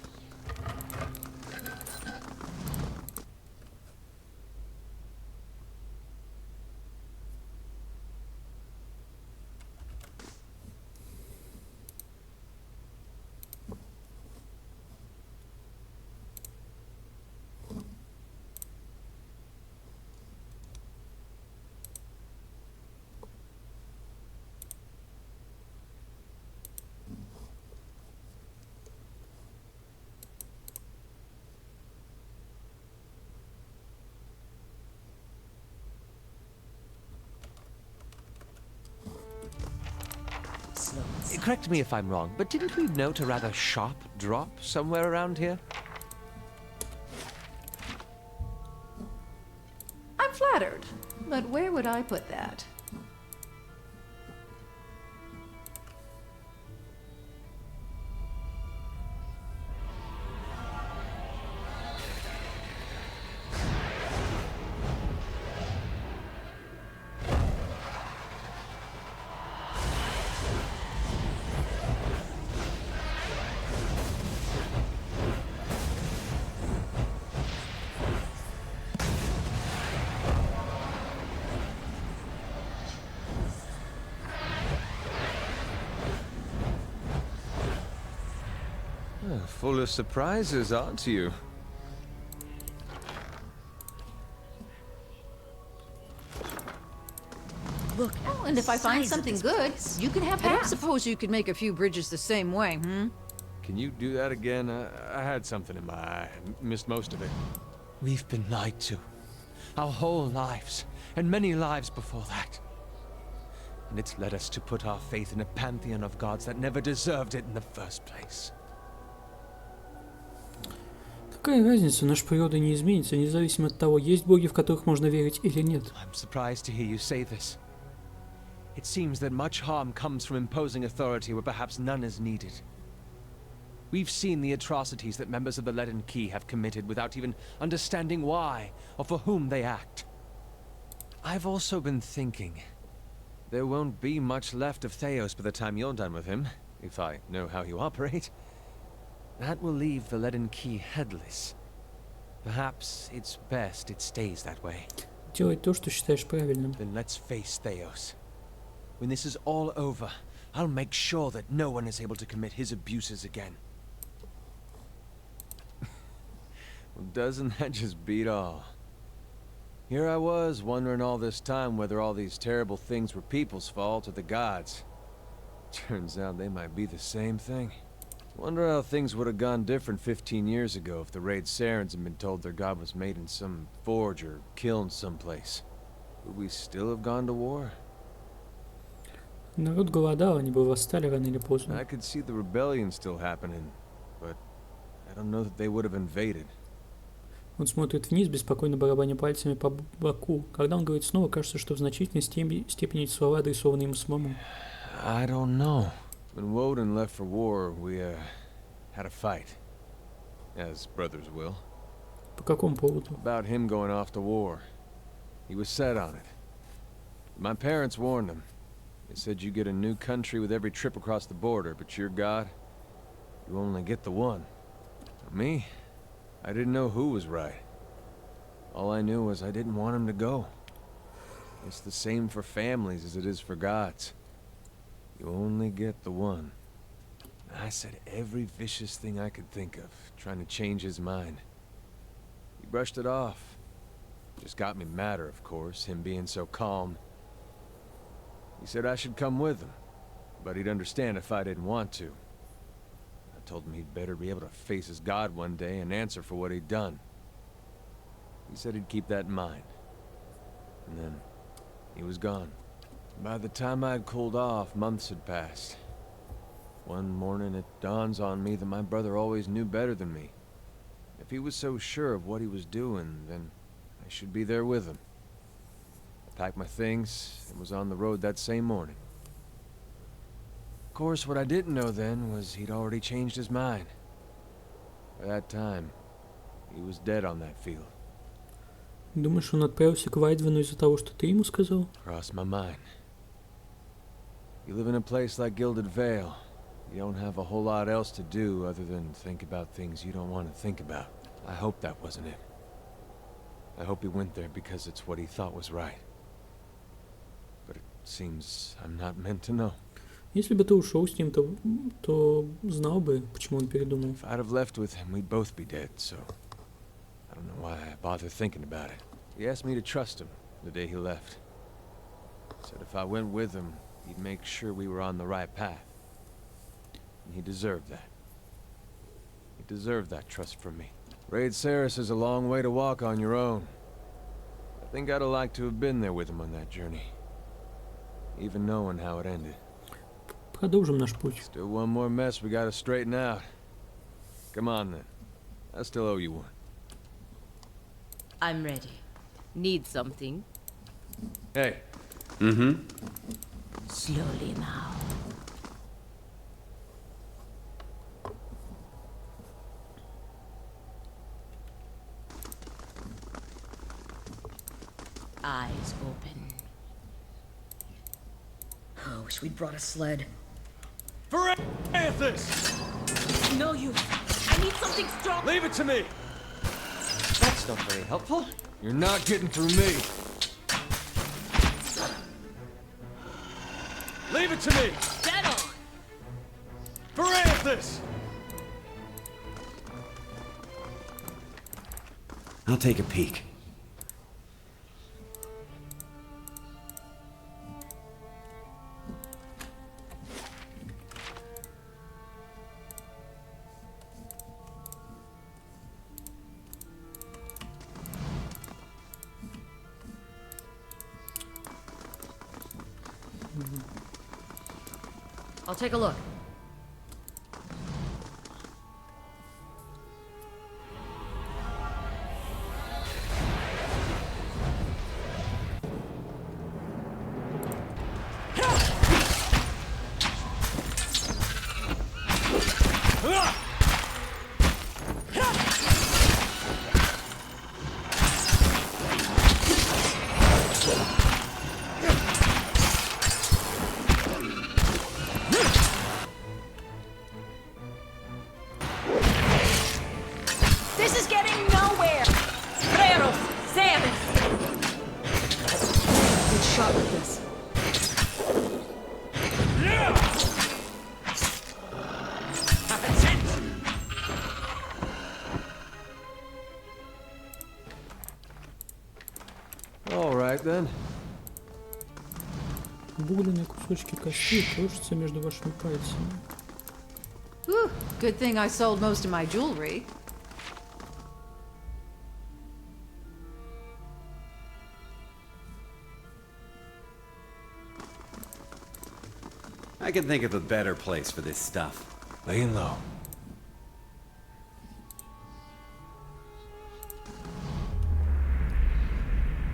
Correct me if I'm wrong, but didn't we note a rather sharp drop somewhere around here? I'm flattered, but where would I put that? Full of surprises, aren't you? Look. Oh, and if I find something good, you can have half. I don't suppose you could make a few bridges the same way, hmm? Can you do that again? I had something in my eye. Missed most of it. We've been lied to. Our whole lives, and many lives before that. And it's led us to put our faith in a pantheon of gods that never deserved it in the first place. Какая разница, наша природа не изменится, независимо от того, есть боги, в которых можно верить или нет. I'm surprised to hear you say this. It seems that much harm comes from imposing authority where perhaps none is needed. We've seen the atrocities that members of the Leaden Key have committed without even understanding why or for whom they act. I've also been thinking, there won't be much left of Theos by the time you're done with him, if I know how you operate. That will leave the Leaden Key headless. Perhaps it's best it stays that way. Делай то, что считаешь правильным. Then let's face Theos. When this is all over, I'll make sure that no one is able to commit his abuses again. Well, doesn't that just beat all? Here I was, wondering all this time whether all these terrible things were people's fault or the gods. Turns out they might be the same thing. Wonder how things would have gone different 15 years ago if the Raid Sarens had been told their god was made in some forge or kiln someplace. Would we still have gone to war? Народ голодал, они бы восстали рано или поздно. I could see the rebellion still happening, but I don't know that they would have invaded. Он смотрит вниз, беспокойно барабаня пальцами по боку. Когда он говорит снова, кажется, что в значительной степени эти слова адресованы ему самому. I don't know. When Woden left for war, we, had a fight. As brothers will. По какому поводу? About him going off to war. He was set on it. My parents warned him. They said you get a new country with every trip across the border, but your god, you only get the one. Me? I didn't know who was right. All I knew was I didn't want him to go. It's the same for families as it is for gods. You only get the one. I said every vicious thing I could think of, trying to change his mind. He brushed it off. Just got me madder, of course, him being so calm. He said I should come with him, but he'd understand if I didn't want to. I told him he'd better be able to face his god one day and answer for what he'd done. He said he'd keep that in mind. And then, he was gone. By the time I'd cooled off, months had passed. One morning it dawns on me that my brother always knew better than me. If he was so sure of what he was doing, then I should be there with him. I packed my things and was on the road that same morning. Of course, what I didn't know then was he'd already changed his mind. By that time, he was dead on that field. Думаешь, он отправился к Вайдвину из-за того, что ты ему сказал? Crossed my mind. You live in a place like Gilded Vale. You don't have a whole lot else to do other than think about things you don't want to think about. I hope that wasn't it. I hope he went there because it's what he thought was right. But it seems I'm not meant to know. Если бы ты ушел с ним, то знал бы, почему он передумал. If I'd have left with him, we'd both be dead, so I don't know why I bother thinking about it. He asked me to trust him the day he left. Said if I went with him, he'd make sure we were on the right path. And he deserved that. He deserved that trust from me. Raid Saris is a long way to walk on your own. I think I'd have liked to have been there with him on that journey. Even knowing how it ended. Продолжим наш путь. Still one more mess we gotta straighten out. Come on then. I still owe you one. I'm ready. Need something? Hey. Slowly now. Eyes open. Oh, wish we'd brought a sled. Francis! No use. I need something strong. Leave it to me! That's not very helpful. You're not getting through me. Leave it to me! Dead on! Francis! I'll take a peek. I'll take a look. This is getting nowhere! Freros! Samus! Good shot with this. All right then. Бугленные кусочки костей крошатся между вашими пальцами. Whew, good thing I sold most of my jewelry. I can think of a better place for this stuff. Laying low.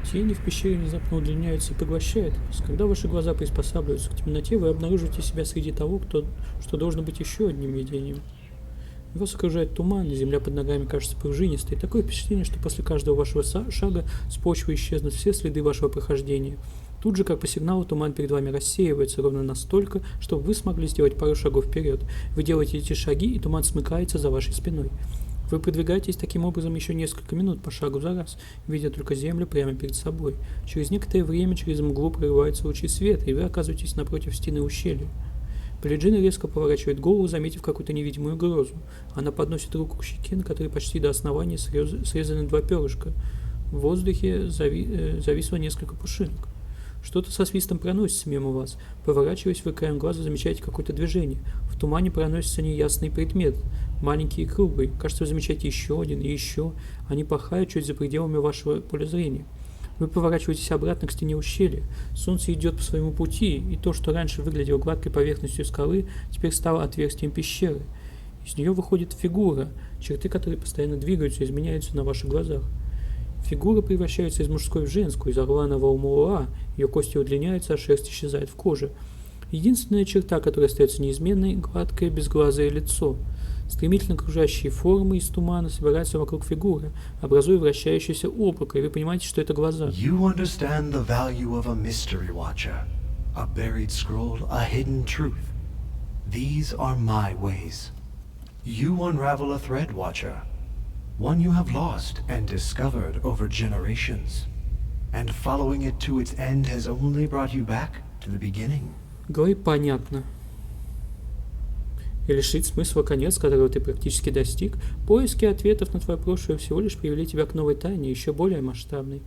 Тени в пещере внезапно удлиняются и поглощают вас. Когда ваши глаза приспосабливаются к темноте, вы обнаруживаете себя среди того, что должно быть еще одним видением. Вас окружает туман, и земля под ногами кажется пружинистой. Такое впечатление, что после каждого вашего шага с почвы исчезнут все следы вашего прохождения. Тут же, как по сигналу, туман перед вами рассеивается ровно настолько, чтобы вы смогли сделать пару шагов вперед. Вы делаете эти шаги, и туман смыкается за вашей спиной. Вы продвигаетесь таким образом еще несколько минут по шагу за раз, видя только землю прямо перед собой. Через некоторое время через мглу прорываются лучи света, и вы оказываетесь напротив стены ущелья. Паледжина резко поворачивает голову, заметив какую-то невидимую угрозу. Она подносит руку к щеке, на которой почти до основания срезаны два перышка. В воздухе зависло несколько пушинок. Что-то со свистом проносится мимо вас. Поворачиваясь, вы краем глаза замечаете какое-то движение. В тумане проносится неясный предмет, маленький и круглый. Кажется, вы замечаете еще один и еще. Они порхают чуть за пределами вашего поля зрения. Вы поворачиваетесь обратно к стене ущелья. Солнце идет по своему пути, и то, что раньше выглядело гладкой поверхностью скалы, теперь стало отверстием пещеры. Из нее выходит фигура, черты которой постоянно двигаются и изменяются на ваших глазах. Фигура превращается из мужской в женскую, из орла на Ваумуа, ее кости удлиняются, а шерсть исчезает в коже. Единственная черта, которая остается неизменной – гладкое безглазое лицо. Стремительно кружащие формы из тумана собираются вокруг фигуры, образуя вращающееся облако, и вы понимаете, что это глаза. You understand the value of a mystery watcher, a buried scroll, a hidden truth. These are my ways. You unravel a thread, watcher, one you have lost and discovered over generations, and following it to its end has only brought you back to the beginning. Говорит понятно. И лишить смысла конец, которого ты практически достиг, поиски ответов на твое прошлое всего лишь привели тебя к новой тайне, еще более масштабной.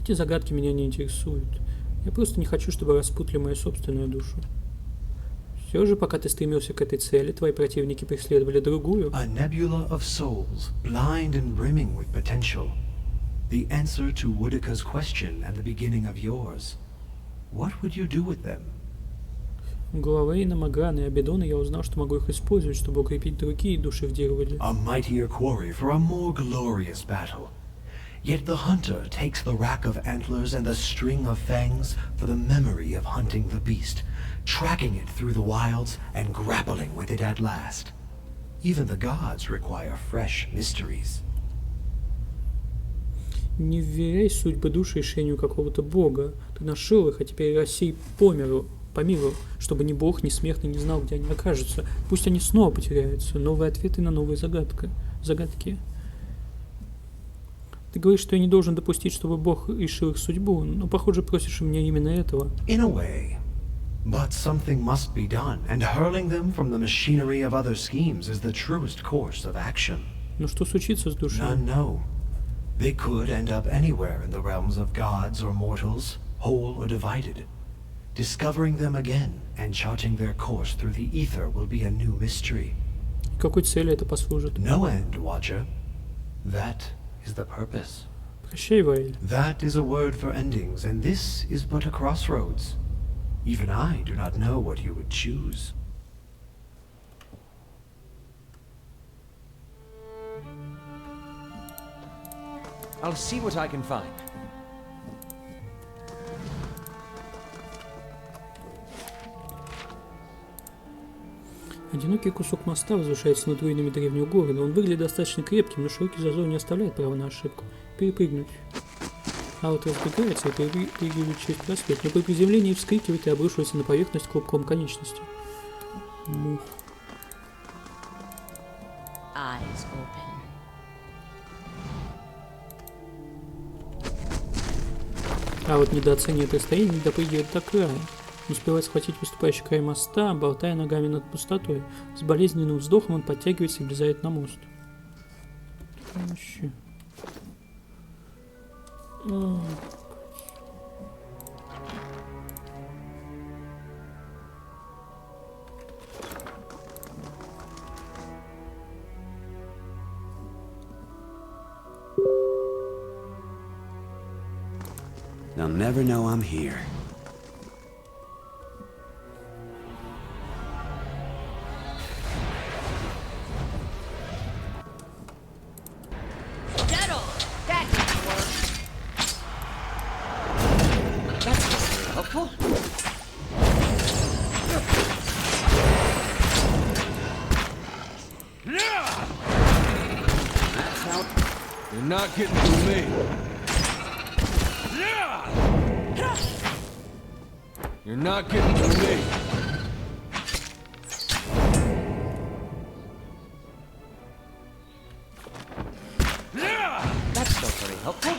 Эти загадки меня не интересуют. Я просто не хочу, чтобы распутали мою собственную душу. Все же, пока ты стремился к этой цели, твои противники преследовали другую. A nebula of souls, blind and brimming with potential. The answer to Woodika's question at the beginning of yours. What would you do with them? У Гуавейна, Маграна и Абедона я узнал, что могу их использовать, чтобы укрепить другие души в дереве. A mightier quarry for a more glorious battle. Yet the hunter takes the rack of antlers and the string of fangs for the memory of hunting the beast, tracking it through the wilds and grappling with it at last. Even the gods require fresh mysteries. Не вверяй судьбы души решению какого-то бога. Ты нашел их, а теперь рассей по миру, чтобы ни бог, ни смертный не знал, где они окажутся. Пусть они снова потеряются. Новые ответы на новые загадки. Ты говоришь, что я не должен допустить, чтобы бог решил их судьбу, но, похоже, просишь у меня именно этого. In a way. But something must be done, and hurling them from the machinery of other schemes is the truest course of action. Но что случится с душой? None know. They could end up anywhere in the realms of gods or mortals, whole or divided. Discovering them again and charting their course through the ether will be a new mystery. Какой цели это послужит? No end, Watcher. That is the purpose. Прощай, Ваэль. That is a word for endings, and this is but a crossroads. Even I do not know what you would choose. I'll see what I can find. Одинокий кусок моста возвышается над руинами древнего города. Он выглядит достаточно крепким, но широкий зазор не оставляет права на ошибку. Перепрыгнуть. Аут разбегается и перепрыгивает через просвет, но при приземлении вскрикивает и обрушивается на поверхность клубком конечности. Мух. Eyes open. А вот недооценивает расстояние, не допрыгивает до края. Не успевает схватить выступающий край моста, болтая ногами над пустотой. С болезненным вздохом он подтягивается и влезает на мост. Вообще. They'll never know I'm here. You're not getting through me. You're not getting through me. That's not very helpful.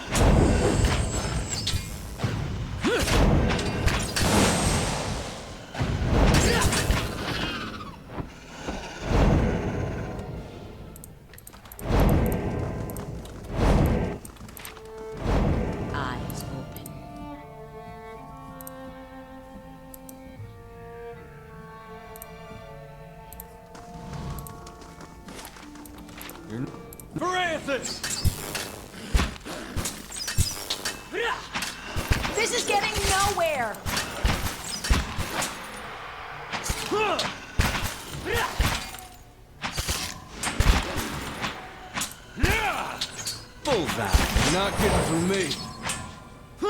Eyes open. Francis! This is getting nowhere! Bullseye. You're not getting through me.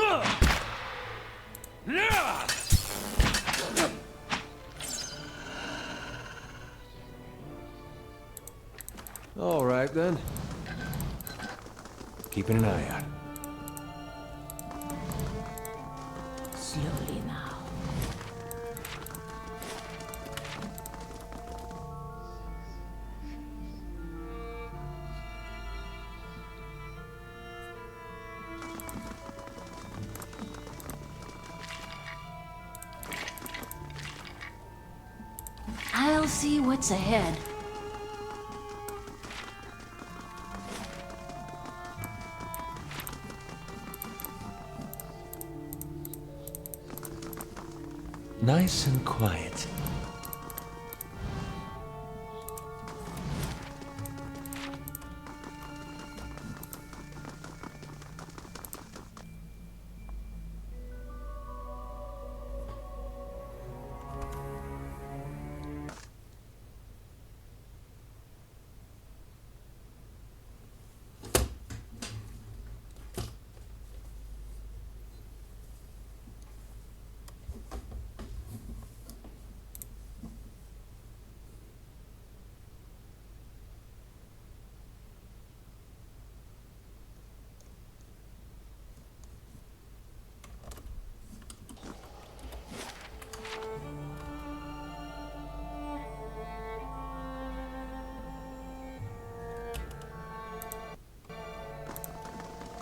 All right, then. Keeping an eye out. Slowly now. I'll see what's ahead. Nice and quiet.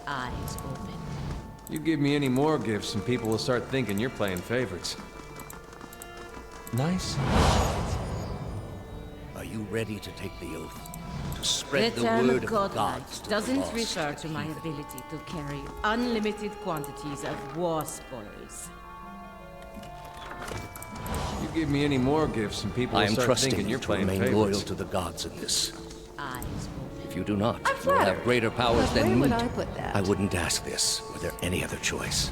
Eyes open. You give me any more gifts and people will start thinking you're playing favorites. Nice. Are you ready to take the oath? To spread The the term word of of godlight gods to the doesn't lost refer to my ability to carry unlimited quantities of war spoils. You give me any more gifts and people I will am start trusting thinking you you're to playing remain favorites. loyal to the gods in this. Eyes open. If you do not, I'm you will flattered. have greater powers But than where me. would I put that? I wouldn't ask this. Were there any other choice?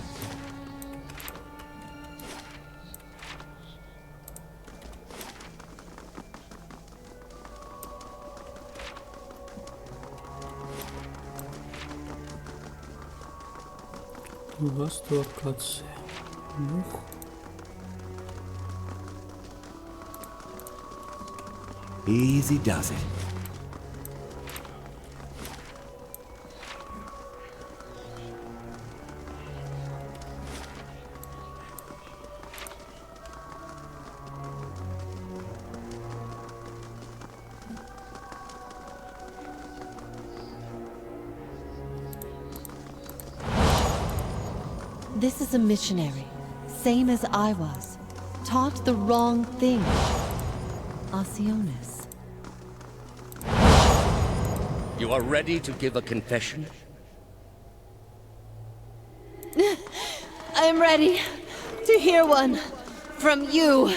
Ласт локация. Мух. Easy does it. This is a missionary, same as I was. Taught the wrong thing. Osionis. You are ready to give a confession? I'm ready to hear one from you.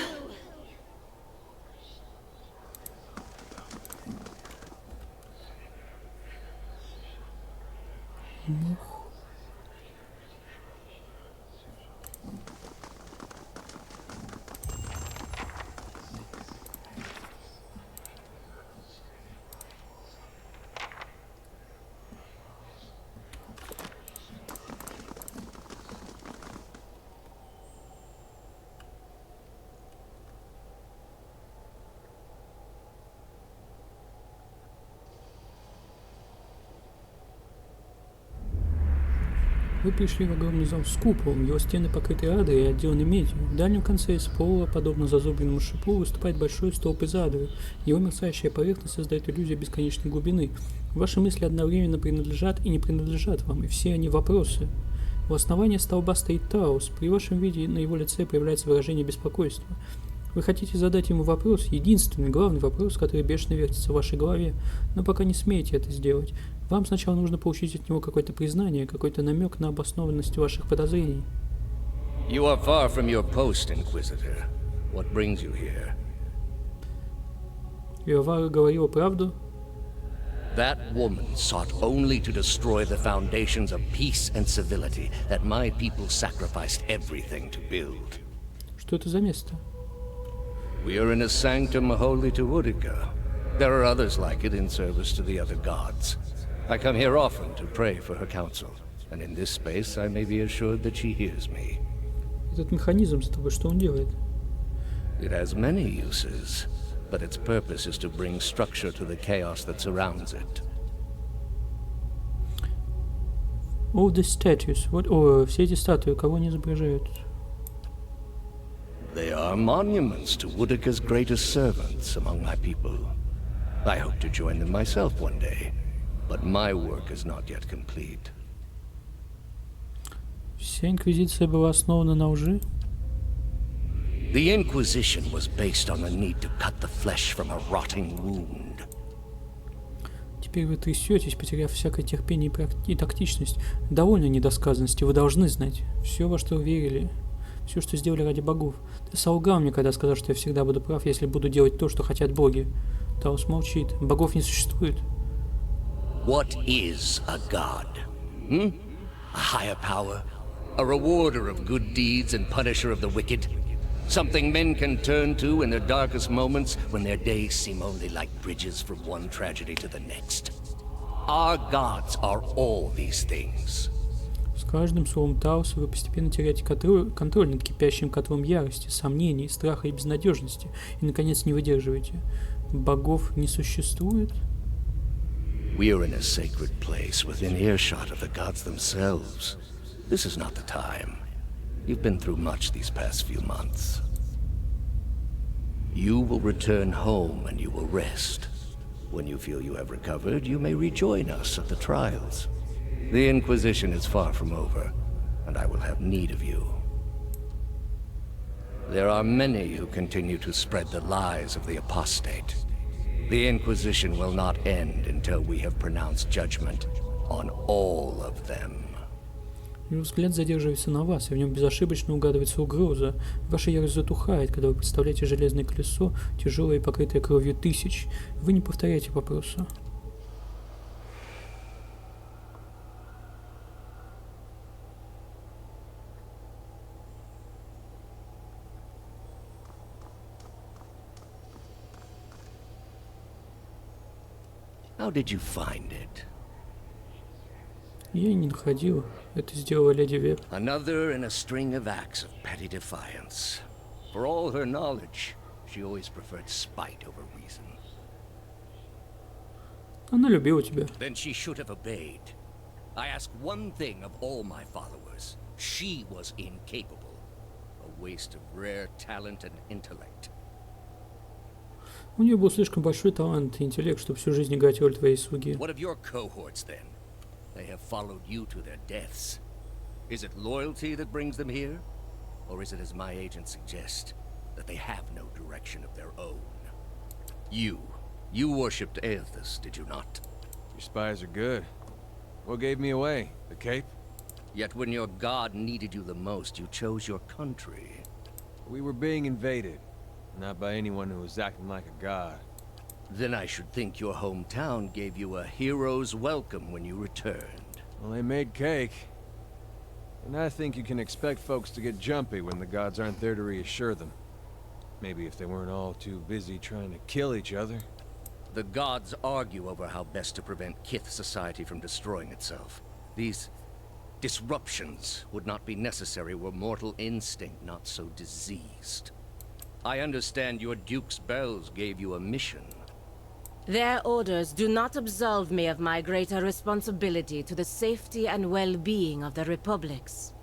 Вы пришли в огромный зал с куполом, его стены покрыты адой и отделаны медью. В дальнем конце из пола, подобно зазубренному шипу, выступает большой столб из ады. Его мерцающая поверхность создает иллюзию бесконечной глубины. Ваши мысли одновременно принадлежат и не принадлежат вам, и все они вопросы. У основания столба стоит Таус. При вашем виде на его лице появляется выражение беспокойства. Вы хотите задать ему вопрос, единственный, главный вопрос, который бешено вертится в вашей голове, но пока не смеете это сделать. Вам сначала нужно получить от него какое-то признание, какой-то намек на обоснованность ваших подозрений. You are far from your post, Inquisitor. What brings you here? Иовара говорила правду. That woman sought only to destroy the foundations of peace and civility that my people sacrificed everything to build. Что это за место? We are in a sanctum holy to Utica. There are others like it in service to the other gods. I come here often to pray for her counsel, and in this space I may be assured that she hears me. Этот механизм за тобой, что он делает? It has many uses, but its purpose is to bring structure to the chaos that surrounds it. All the statues. Вот, все эти статуи, кого они изображают? They are monuments to Woodacre's greatest servants among my people. I hope to join them myself one day, but my work is not yet complete. Вся Инквизиция была основана на лжи? The Inquisition was based on the need to cut the flesh from a rotting wound. Теперь вы трясетесь, потеряв всякое терпение и тактичность. Довольно недосказанности, вы должны знать. Все, во что верили, все, что сделали ради богов. Ты солгал мне, когда сказал, что я всегда буду прав, если буду делать то, что хотят боги. Таус молчит. Богов не существует. What is a god? A higher power? A rewarder of good deeds and punisher of the wicked? Something men can turn to in their darkest moments when their days seem only like bridges from one tragedy to the next. Our gods are all these things. С каждым словом Тауса вы постепенно теряете контроль над кипящим котлом ярости, сомнений, страха и безнадежности, и, наконец, не выдерживаете. Богов не существует? We are in a sacred place within earshot of the gods themselves. This is not the time. You've been through much these past few months. You will return home and you will rest. When you feel you have recovered, you may rejoin us at the trials. The Inquisition is far from over, and I will have need of you. There are many who continue to spread the lies of the apostate. The Inquisition will not end until we have pronounced judgment on all of them. Его взгляд задерживается на вас, и в нем безошибочно угадывается угроза. Ваша ярость затухает, когда вы представляете железное колесо, тяжелое и покрытое кровью тысяч. Вы не повторяете вопроса. How did you find it? Я не находил. Это сделала леди Веб. Another in a string of acts of petty defiance. For all her knowledge, she always preferred spite over reason. Она любила тебя. Then she should have obeyed. I ask one thing of all my followers. She was incapable. A waste of rare talent and intellect. У нее был слишком большой талант и интеллект, чтобы всю жизнь играть роль твоей слуги. What of your cohorts, then? They have followed you to their deaths. Is it loyalty that brings them here? Or is it, as my agents suggest, that they have no direction of their own? You worshipped Aethys, did you not? Your spies are good. What gave me away? The cape? Yet when your god needed you the most, you chose your country. We were being invaded. Not by anyone who was acting like a god. Then I should think your hometown gave you a hero's welcome when you returned. Well, they made cake. And I think you can expect folks to get jumpy when the gods aren't there to reassure them. Maybe if they weren't all too busy trying to kill each other. The gods argue over how best to prevent Kith society from destroying itself. These disruptions would not be necessary were mortal instinct not so diseased. I understand your Duke's bells gave you a mission. Their orders do not absolve me of my greater responsibility to the safety and well-being of the republics.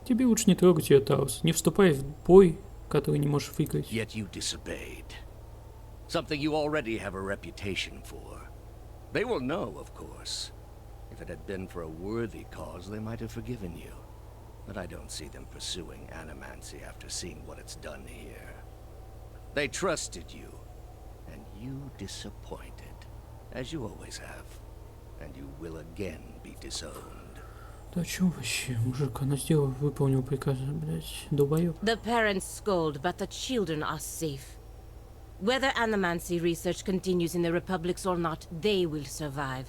Тебе лучше не трогать ее, Таус. Не вступай в бой, который не можешь выиграть. Yet you disobeyed. Something you already have a reputation for. They will know, of course. If it had been for a worthy cause, they might have forgiven you. But I don't see them pursuing Animancy after seeing what it's done here. They trusted you, and you disappointed, as you always have. And you will again be disowned. Да о чем вообще? Мужик, она сделала, выполнила приказ, блядь, долбоёб. The parents scold, but the children are safe. Whether Animancy research continues in the republics or not, they will survive.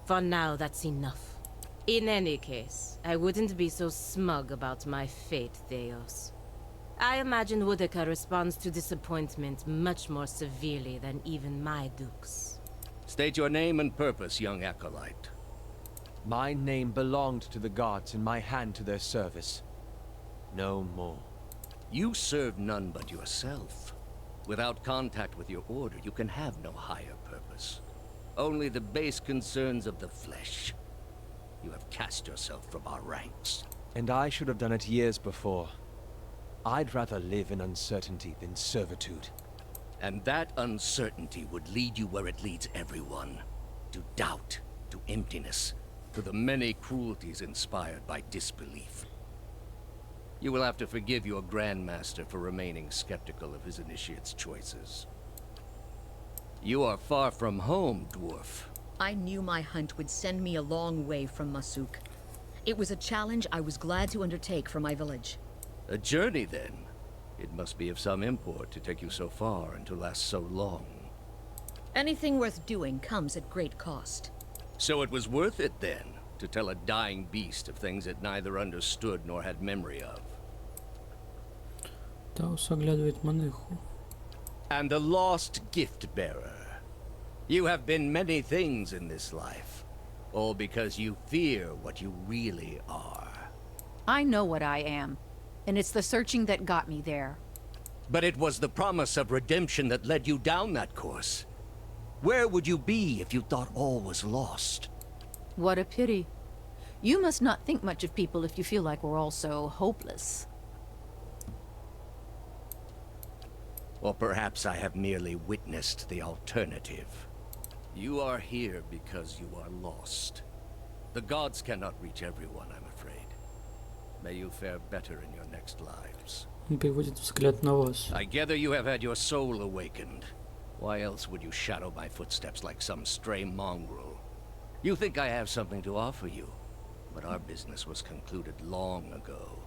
For now, that's enough. In any case, I wouldn't be so smug about my fate, Theos. I imagine Woodacre responds to disappointment much more severely than even my dukes. State your name and purpose, young acolyte. My name belonged to the gods and my hand to their service. No more. You serve none but yourself. Without contact with your order, you can have no higher purpose. Only the base concerns of the flesh. You have cast yourself from our ranks. And I should have done it years before. I'd rather live in uncertainty than servitude. And that uncertainty would lead you where it leads everyone. To doubt, to emptiness, to the many cruelties inspired by disbelief. You will have to forgive your Grandmaster for remaining skeptical of his initiate's choices. You are far from home, dwarf. I knew my hunt would send me a long way from Masuk. It was a challenge I was glad to undertake for my village. A journey, then? It must be of some import to take you so far and to last so long. Anything worth doing comes at great cost. So it was worth it, then, to tell a dying beast of things it neither understood nor had memory of. Таус оглядывает Манеху. And the lost gift-bearer. You have been many things in this life, all because you fear what you really are. I know what I am, and it's the searching that got me there. But it was the promise of redemption that led you down that course. Where would you be if you thought all was lost? What a pity. You must not think much of people if you feel like we're all so hopeless. Or perhaps I have merely witnessed the alternative. You are here because you are lost. The gods cannot reach everyone, I'm afraid. May you fare better in your next lives. Он переводит взгляд на вас. I gather you have had your soul awakened. Why else would you shadow my footsteps like some stray mongrel? You think I have something to offer you, but our business was concluded long ago.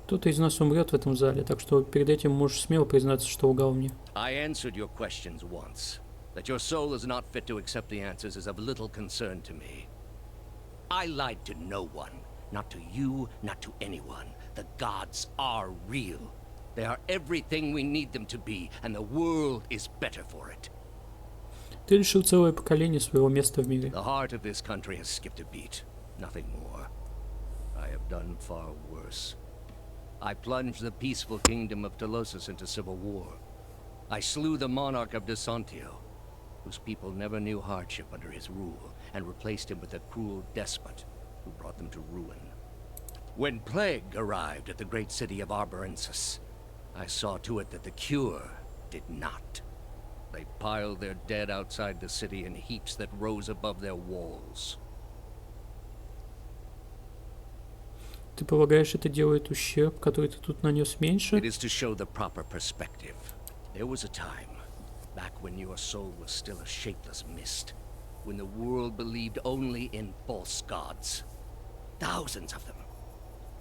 Кто-то из нас умрет в этом зале, так что перед этим можешь смело признаться, что лгал мне. I answered your questions once. That your soul is not fit to accept the answers is of little concern to me. I lied to no one. Not to you, not to anyone. The gods are real. They are everything we need them to be, and the world is better for it. Ты лишил целое поколение своего места в мире. The heart of this country has skipped a beat. Nothing more. I have done far worse. I plunged the peaceful kingdom of Telosus into civil war. I slew the monarch of Desantio, whose people never knew hardship under his rule, and replaced him with a cruel despot who brought them to ruin. When plague arrived at the great city of Arborensis, I saw to it that the cure did not. They piled their dead outside the city in heaps that rose above their walls. Ты полагаешь, это делает ущерб, который ты тут нанес, меньше? It is to show the proper perspective. There was a time, back when your soul was still a shapeless mist, when the world believed only in false gods. Thousands of them.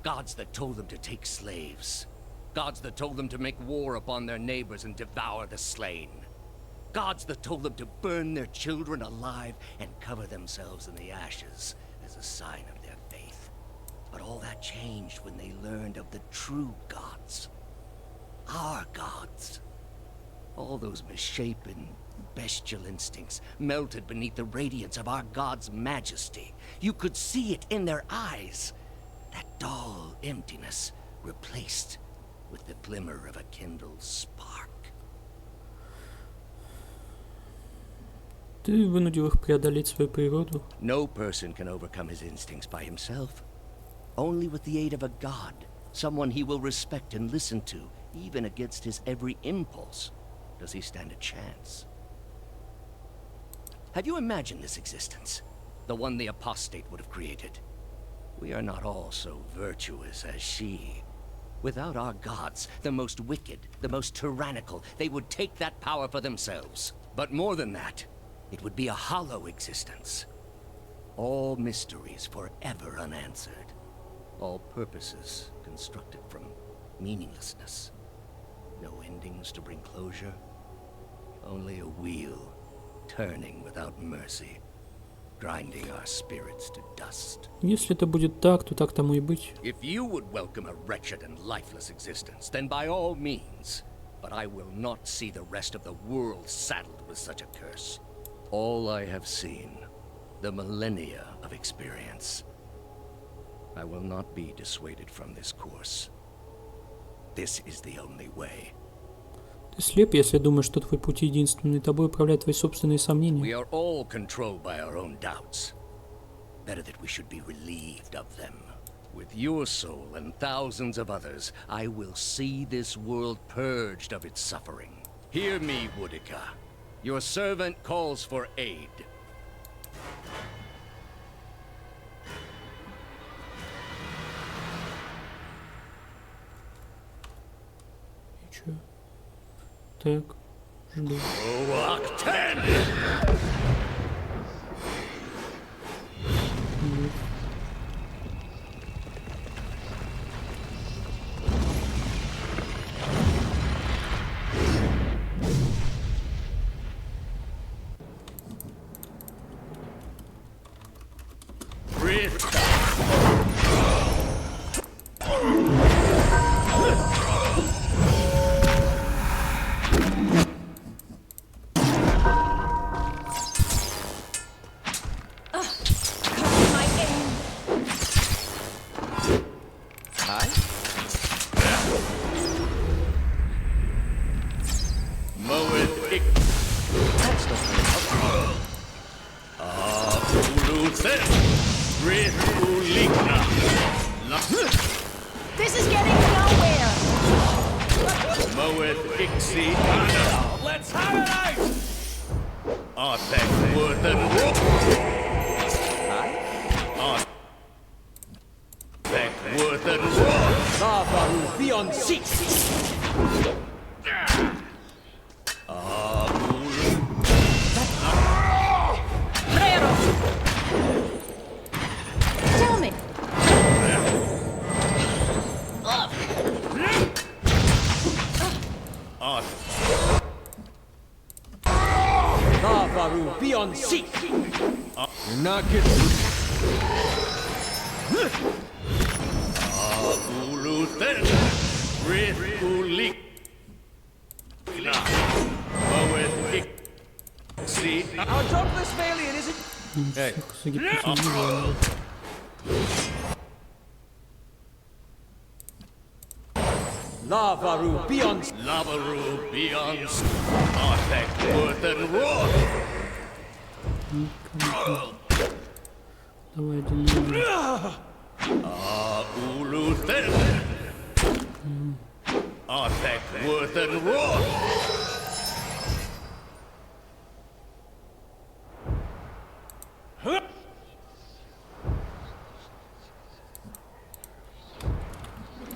Gods that told them to take slaves. Gods that told them to make war upon their neighbors and devour the slain. Gods that told them to burn their children alive and cover themselves in the ashes as a sign of their faith. But all that changed when they learned of the true gods. Our gods. All those misshapen, bestial instincts melted beneath the radiance of our god's majesty. You could see it in their eyes. That dull emptiness replaced with the glimmer of a kindled spark. Ты вынудил их преодолеть свою природу. No person can overcome his instincts by himself. Only with the aid of a god, someone he will respect and listen to, even against his every impulse, does he stand a chance. Have you imagined this existence? The one the apostate would have created? We are not all so virtuous as she. Without our gods, the most wicked, the most tyrannical, they would take that power for themselves. But more than that, it would be a hollow existence. All mysteries forever unanswered. All purposes constructed from meaninglessness. No endings to bring closure. Only a wheel, turning without mercy, grinding our spirits to dust. Если это будет так, то так тому и быть. If you would welcome a wretched and lifeless existence, then by all means. but I will not see the rest of the world saddled with such a curse. All I have seen, the millennia of experience. I will not be dissuaded from this course. This is the only way. Ты слеп, если думаешь, что твой путь единственный. Тобой управляют твои собственные сомнения. We are all controlled by our own doubts. Better that we should be relieved of them. With your soul and thousands of others, I will see this world purged of its suffering. Hear me, Boudica. Your servant calls for aid. Чё? Так, жду. This is getting nowhere! Let's have it out! Artek wood and rock. Artek wood and rock. Lavaru beyond seas. Tell me! Lavaru beyond seas. You're not getting... Uluthen. Ritulik. See? Our jobless Valiant isn't... Hey. Lavaru beyond... Lavaru beyond... Artek wood and rock. Давай один номер. Uluthen. Artek wood and rock.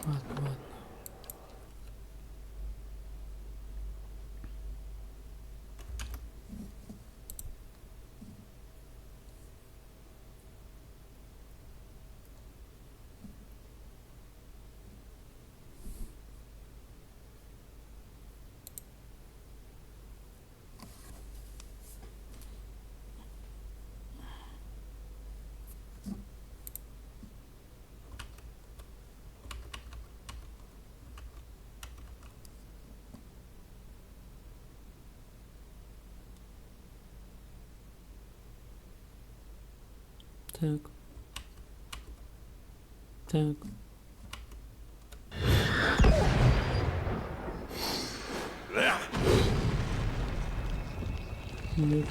Ладно. Так. Так. Нет.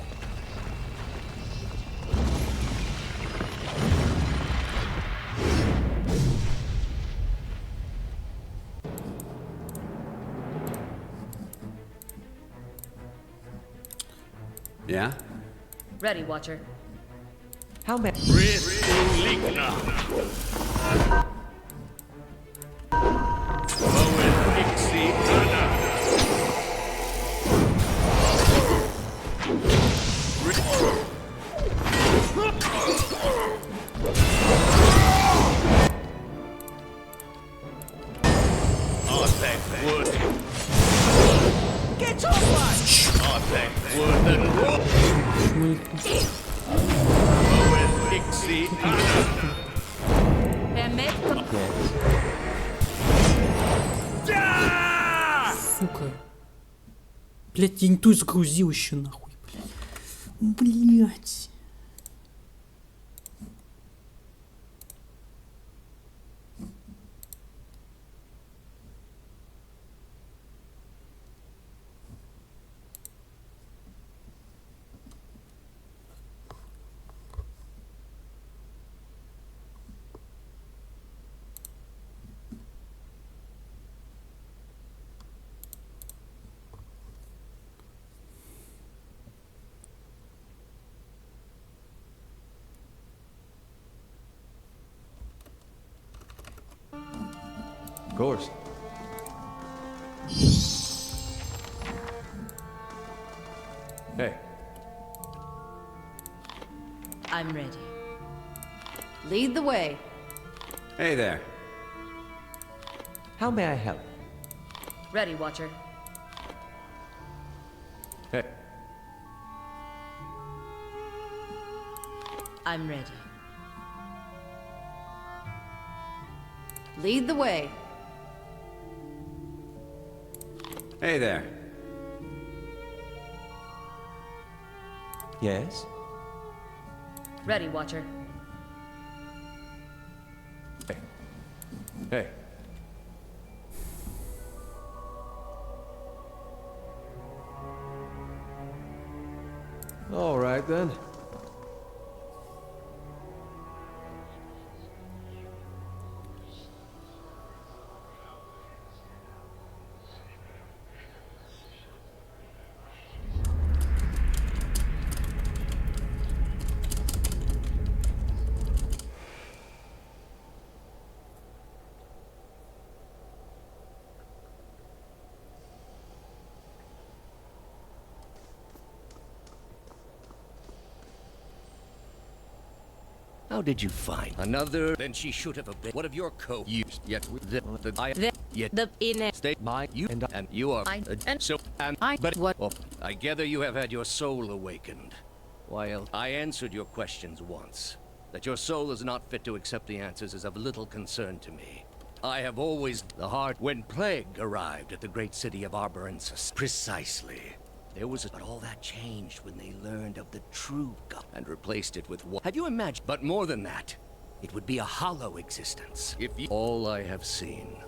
Yeah? Ready, Watcher. How many? Ritulikna. Artek wood. Get off my! Artek wood and rock. Ixie Anna. сука. Блять, я не ту загрузил еще нахуй, блять. Блять. Of course. Hey. I'm ready. Lead the way. Hey there. How may I help? Ready, Watcher. Hey. I'm ready. Lead the way. Hey there. Yes? Ready, Watcher. Hey. Hey. All right, then. How did you find another? Then she should have been one of your co-used. Yet stay my you and you are I gather you have had your soul awakened. While I answered your questions once, that your soul is not fit to accept the answers is of little concern to me. I have always the heart when plague arrived at the great city of Arborensis. Precisely. There was but all that changed when they learned of the true God and replaced it with what? Had you imagined? But more than that, it would be a hollow existence. If you, all I have seen,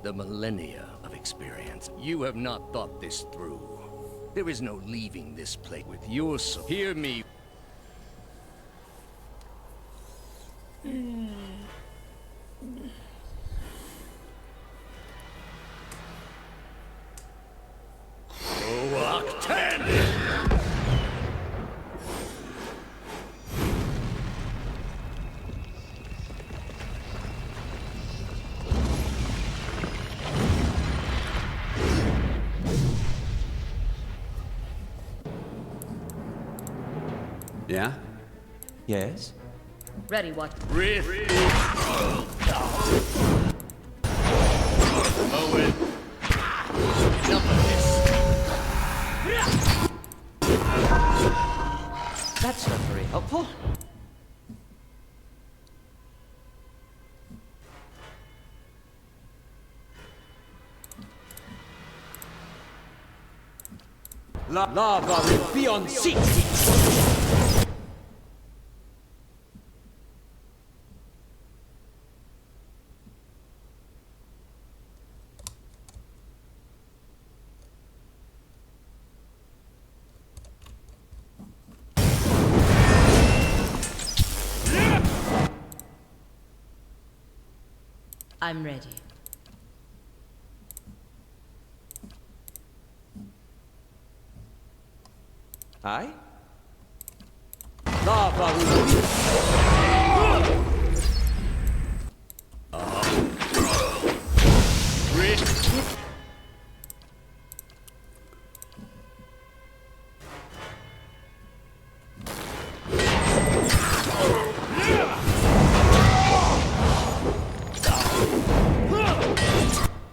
the millennia of experience, you have not thought this through. There is no leaving this place with your soul. Hear me. Yeah? Yes? Ready, Watcher. Owen. Enough of this. That's not very helpful. Lava will be on seats. I'm ready. Aye? Lava will be...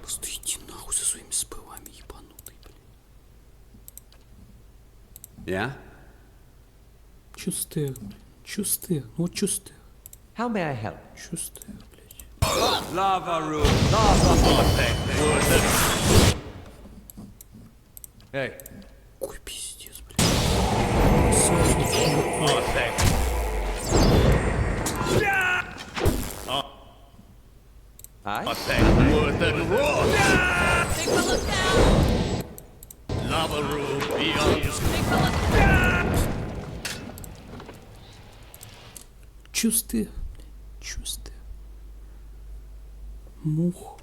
Просто иди нахуй со своими спылами, ебанутый, блин. Yeah? Чё стыр, блин? Чё стыр? Ну вот чё стыр? How may I help? Чё стыр, блядь? Lava room. Lava. Hey. Какой пиздец, блядь. Worth and raw. Big fella's down! Lava room beyond. Big fella's down! Чувствую. Чувствую. Мух.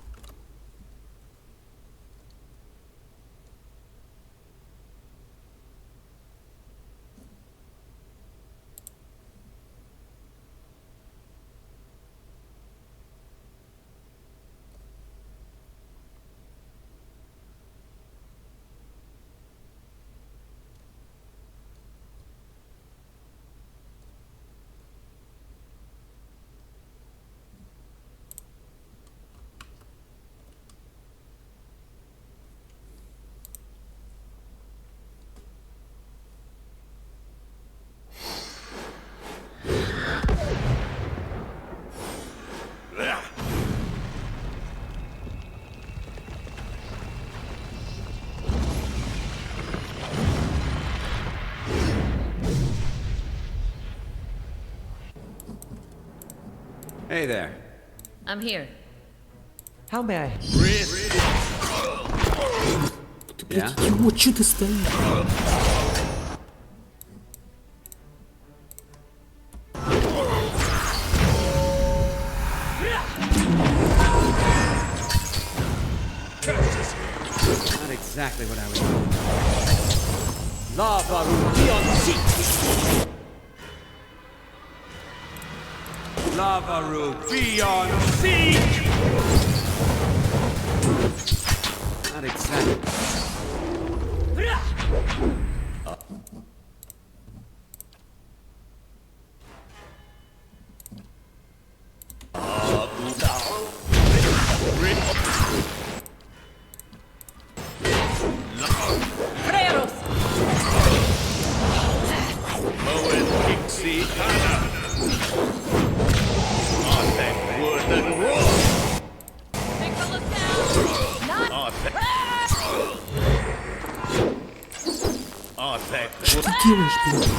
Hey there. I'm here. How may I? Yeah? Вот что ты стоишь? Not exactly what I was doing. Lava room beyond seek. Lava room beyond seek. Not exactly. Что ты делаешь, блядь?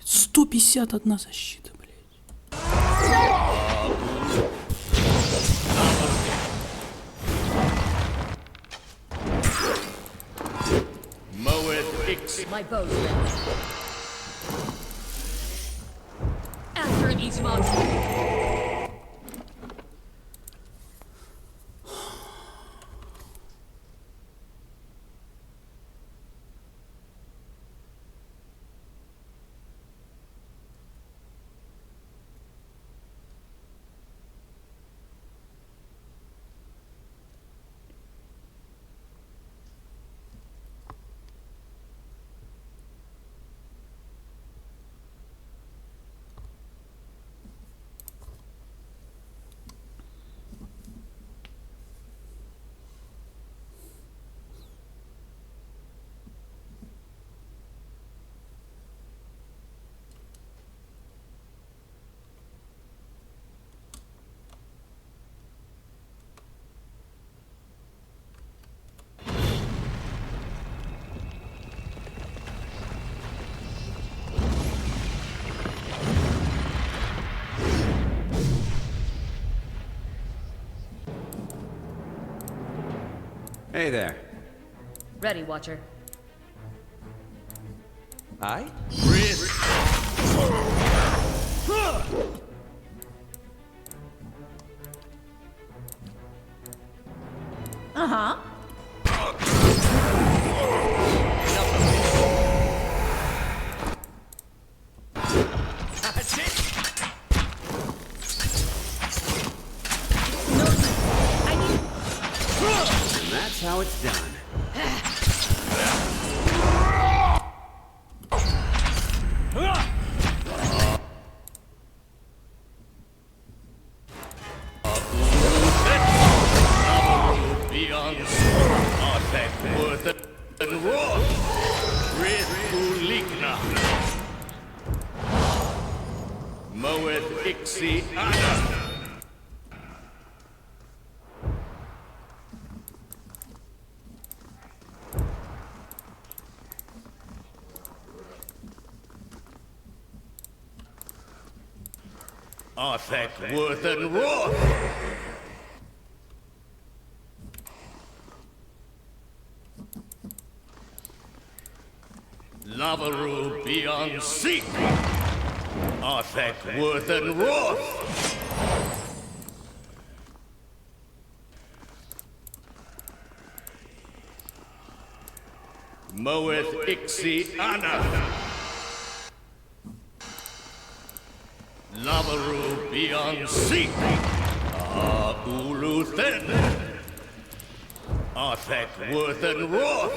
151 защита, блядь. My bow's ready. After each monster. Hey there. Ready, Watcher. Aye? Uh-huh. And that's how it's done. Beyond artifact worth and raw. Ritulikna. Moed Ixi Ana. Arthek, Worth, and Roth! Lavaru beyond seek! Arthek, Worth, and Roth! Moeth Ixi Anna! Lavaru beyond seek! Ulu Then! Arthek, Worth, and Roth!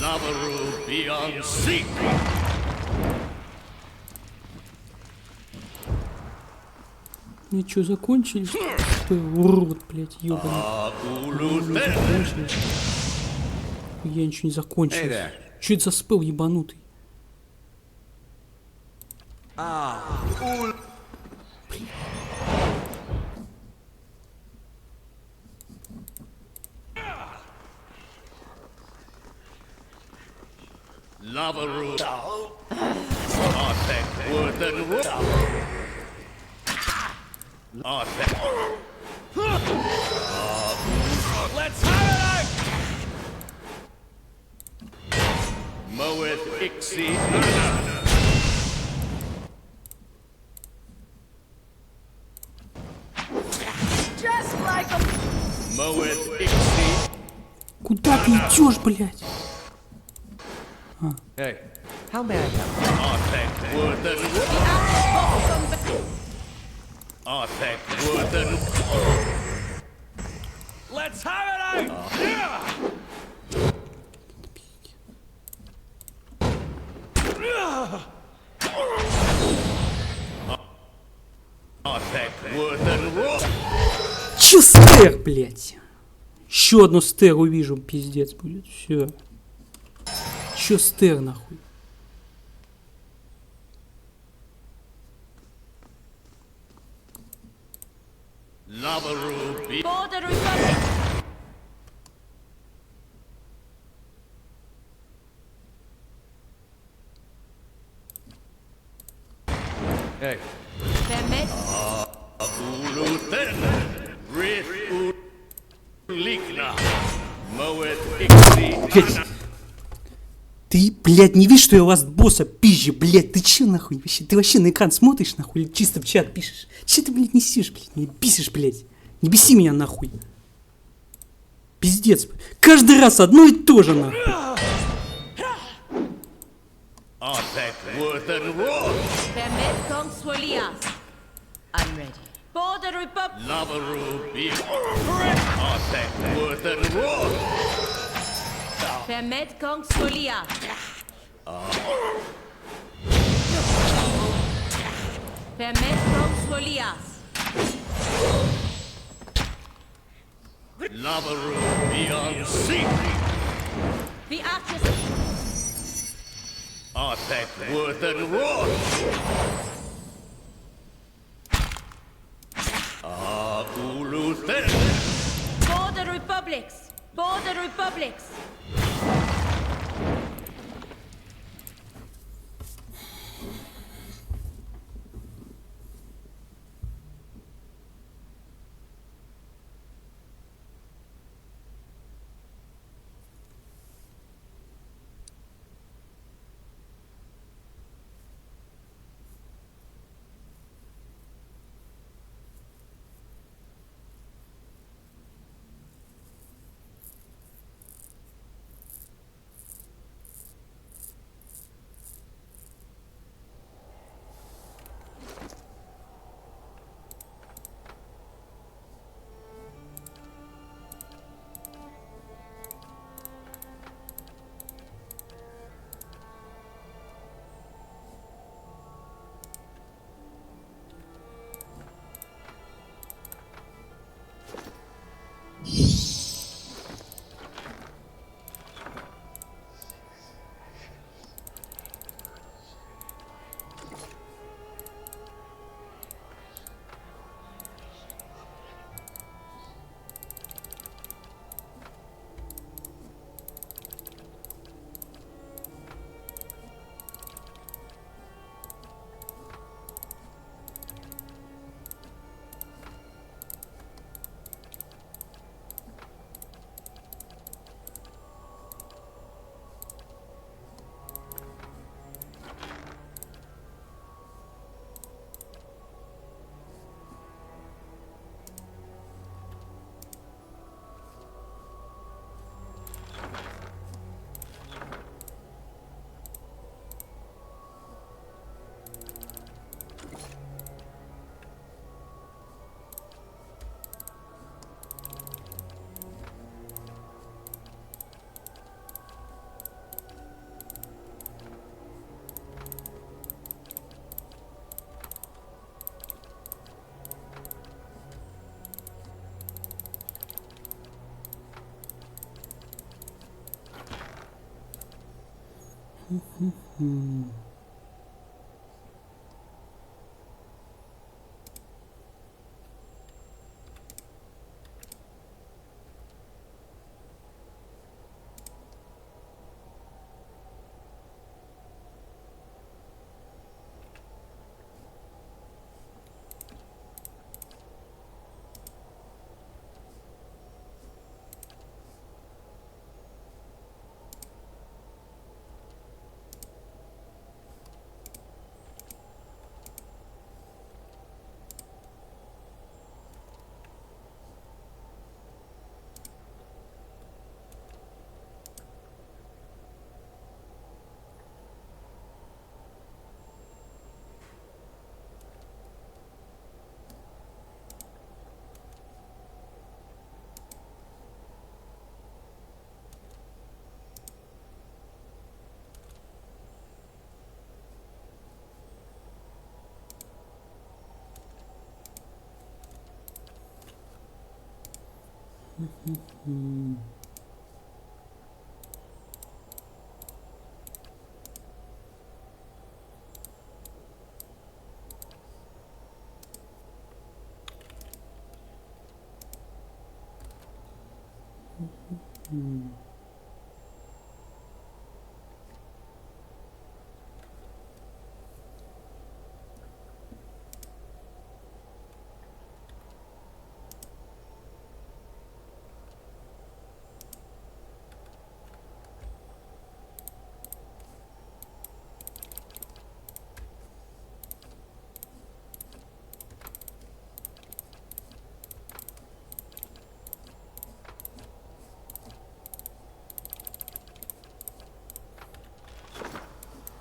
Lavaru beyond seek! Ничего, закончили? Что, урод, блядь, ёбаный. Закончились. Я ничего не закончил. Что это за спел ебанутый? Lavaru. Arthek, Worth, and Roth. Arthek. Let's have it! Moeth Ixi Anna. Just like a... Moeth Ixi. Куда ты идешь, блядь? Hey, how may I help? Arthek, Worth, and Roth. Arthek, Worth, and Let's have it! Arthek, Worth, and Roth. Че стер, блядь? Еще одну стер увижу, пиздец будет. Все. Че стер, нахуй? Lavaru be Border Republic! Hey. Vermet! Ulu Then. Rith Ulikna. Moeth Ixi Anna. Ты, блядь, не видишь, что я у вас босса пизжи, блядь? Ты че, нахуй? Вообще, ты вообще на экран смотришь, нахуй, или чисто в чат пишешь? Че ты, блядь, несешь, блядь? Не бесишь, блядь. Не беси меня, нахуй. Пиздец. Каждый раз одно и то же, нахуй. Arthek, Worth, and Roth. Vermet Kongswolias! I'm ready. Border Republic! Lavaru be Arthek, Worth, and Roth. Vermet Kongswolias! Vermet Kongswolias! Lavaru beyond seek. The Archers! Arthek, Worth, and Roth. Ulu Then. Border Republics! Border Republics!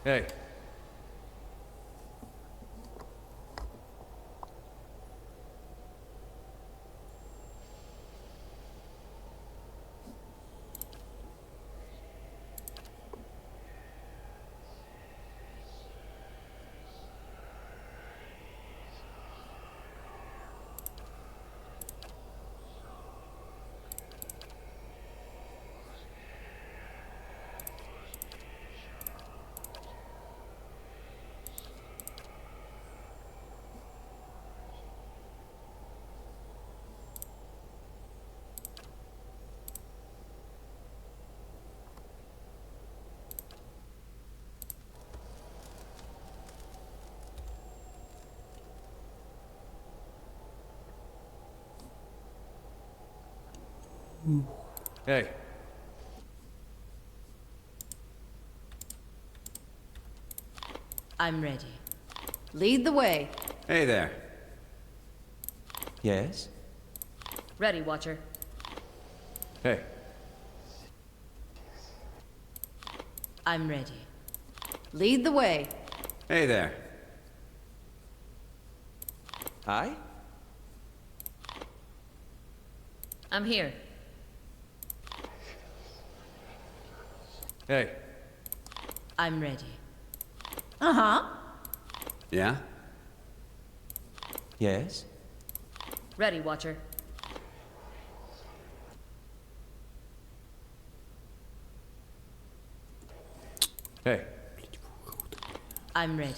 Hey. Hey. I'm ready. Lead the way. Hey there. Yes? Ready, Watcher. Hey. I'm ready. Lead the way. Hey there. Aye? I'm here. Hey. I'm ready. Uh-huh. Yeah? Yes? Ready, Watcher. Hey. I'm ready.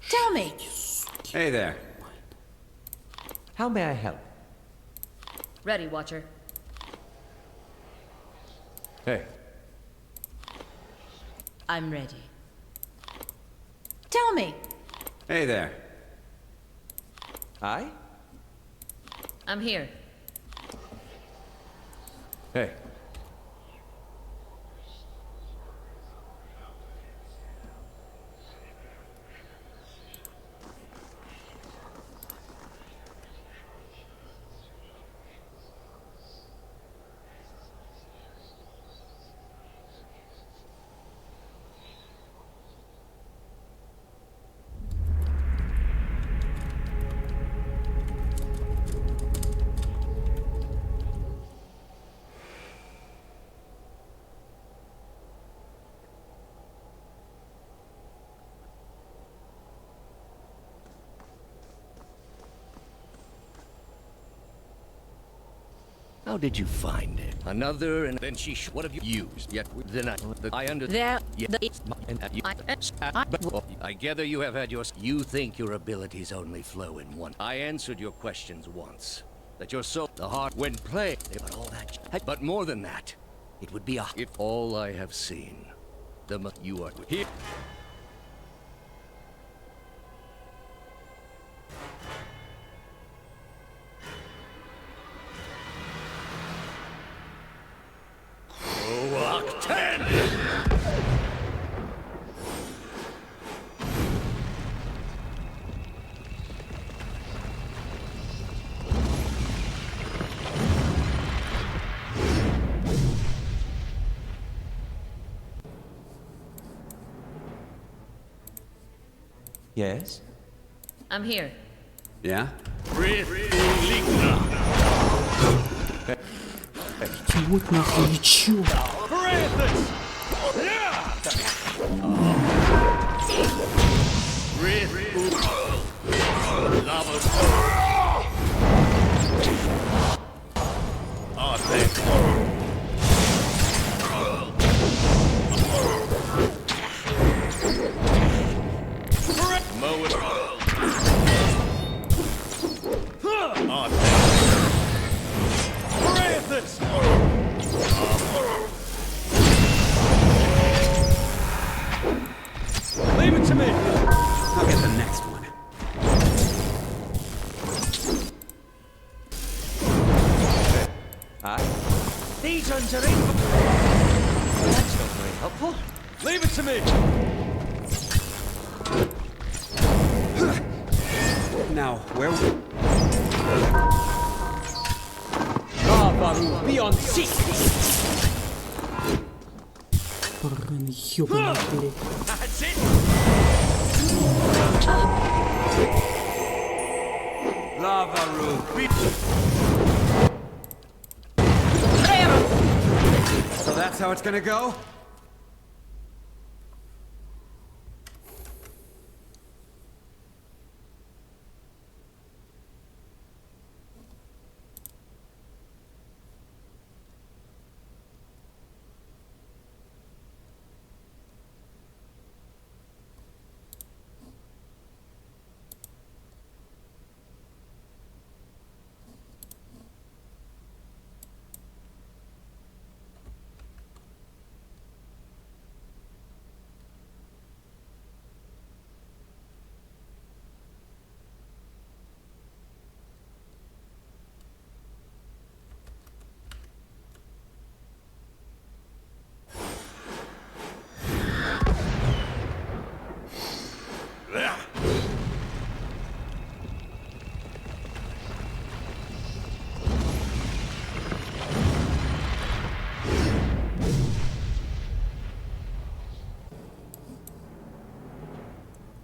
Tell me. Hey there. How may I help? Ready, Watcher. Hey. I'm ready. Tell me. Hey there. Aye? I'm here. Hey. How did you find it? Another, and then she. What have you used? Yet then I under. There. I gather you have had your. You think your abilities only flow in one. I answered your questions once. That your soul, the heart, when playing, but all that. But more than that, it would be a. If all I have seen, you are here. Yes? I'm here. Yeah? Вот нахуй, чё? Leave it to me! I'll get the next one. These ones are in. That's not very helpful. Leave it to me! Now, where... Baru, be on seat! Баран ёбаный, блядь. That's it! Lava room. So that's how it's gonna go?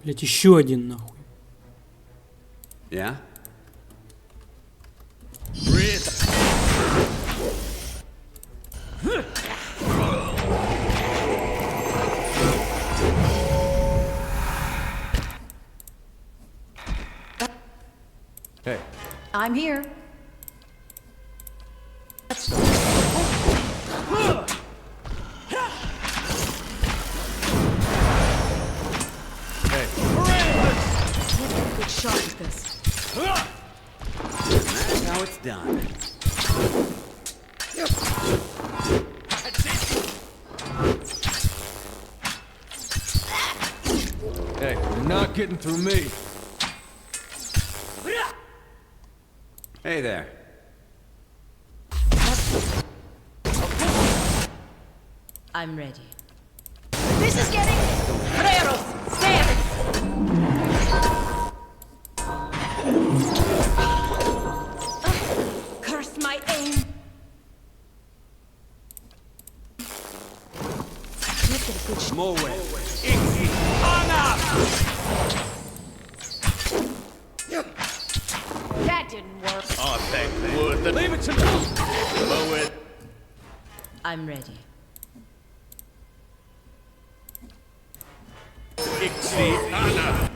Блять, еще один нахуй. Yeah? Hey. I'm here. Good shot at this. That's how it's done. Hey, you're not getting through me. Hey there. I'm ready. This is getting... Freros, stand! Curse my aim! Let's get a good shot. More way. That didn't work. Oh, thank wood. Leave it to me! Mow it. I'm ready. Ixi-ana.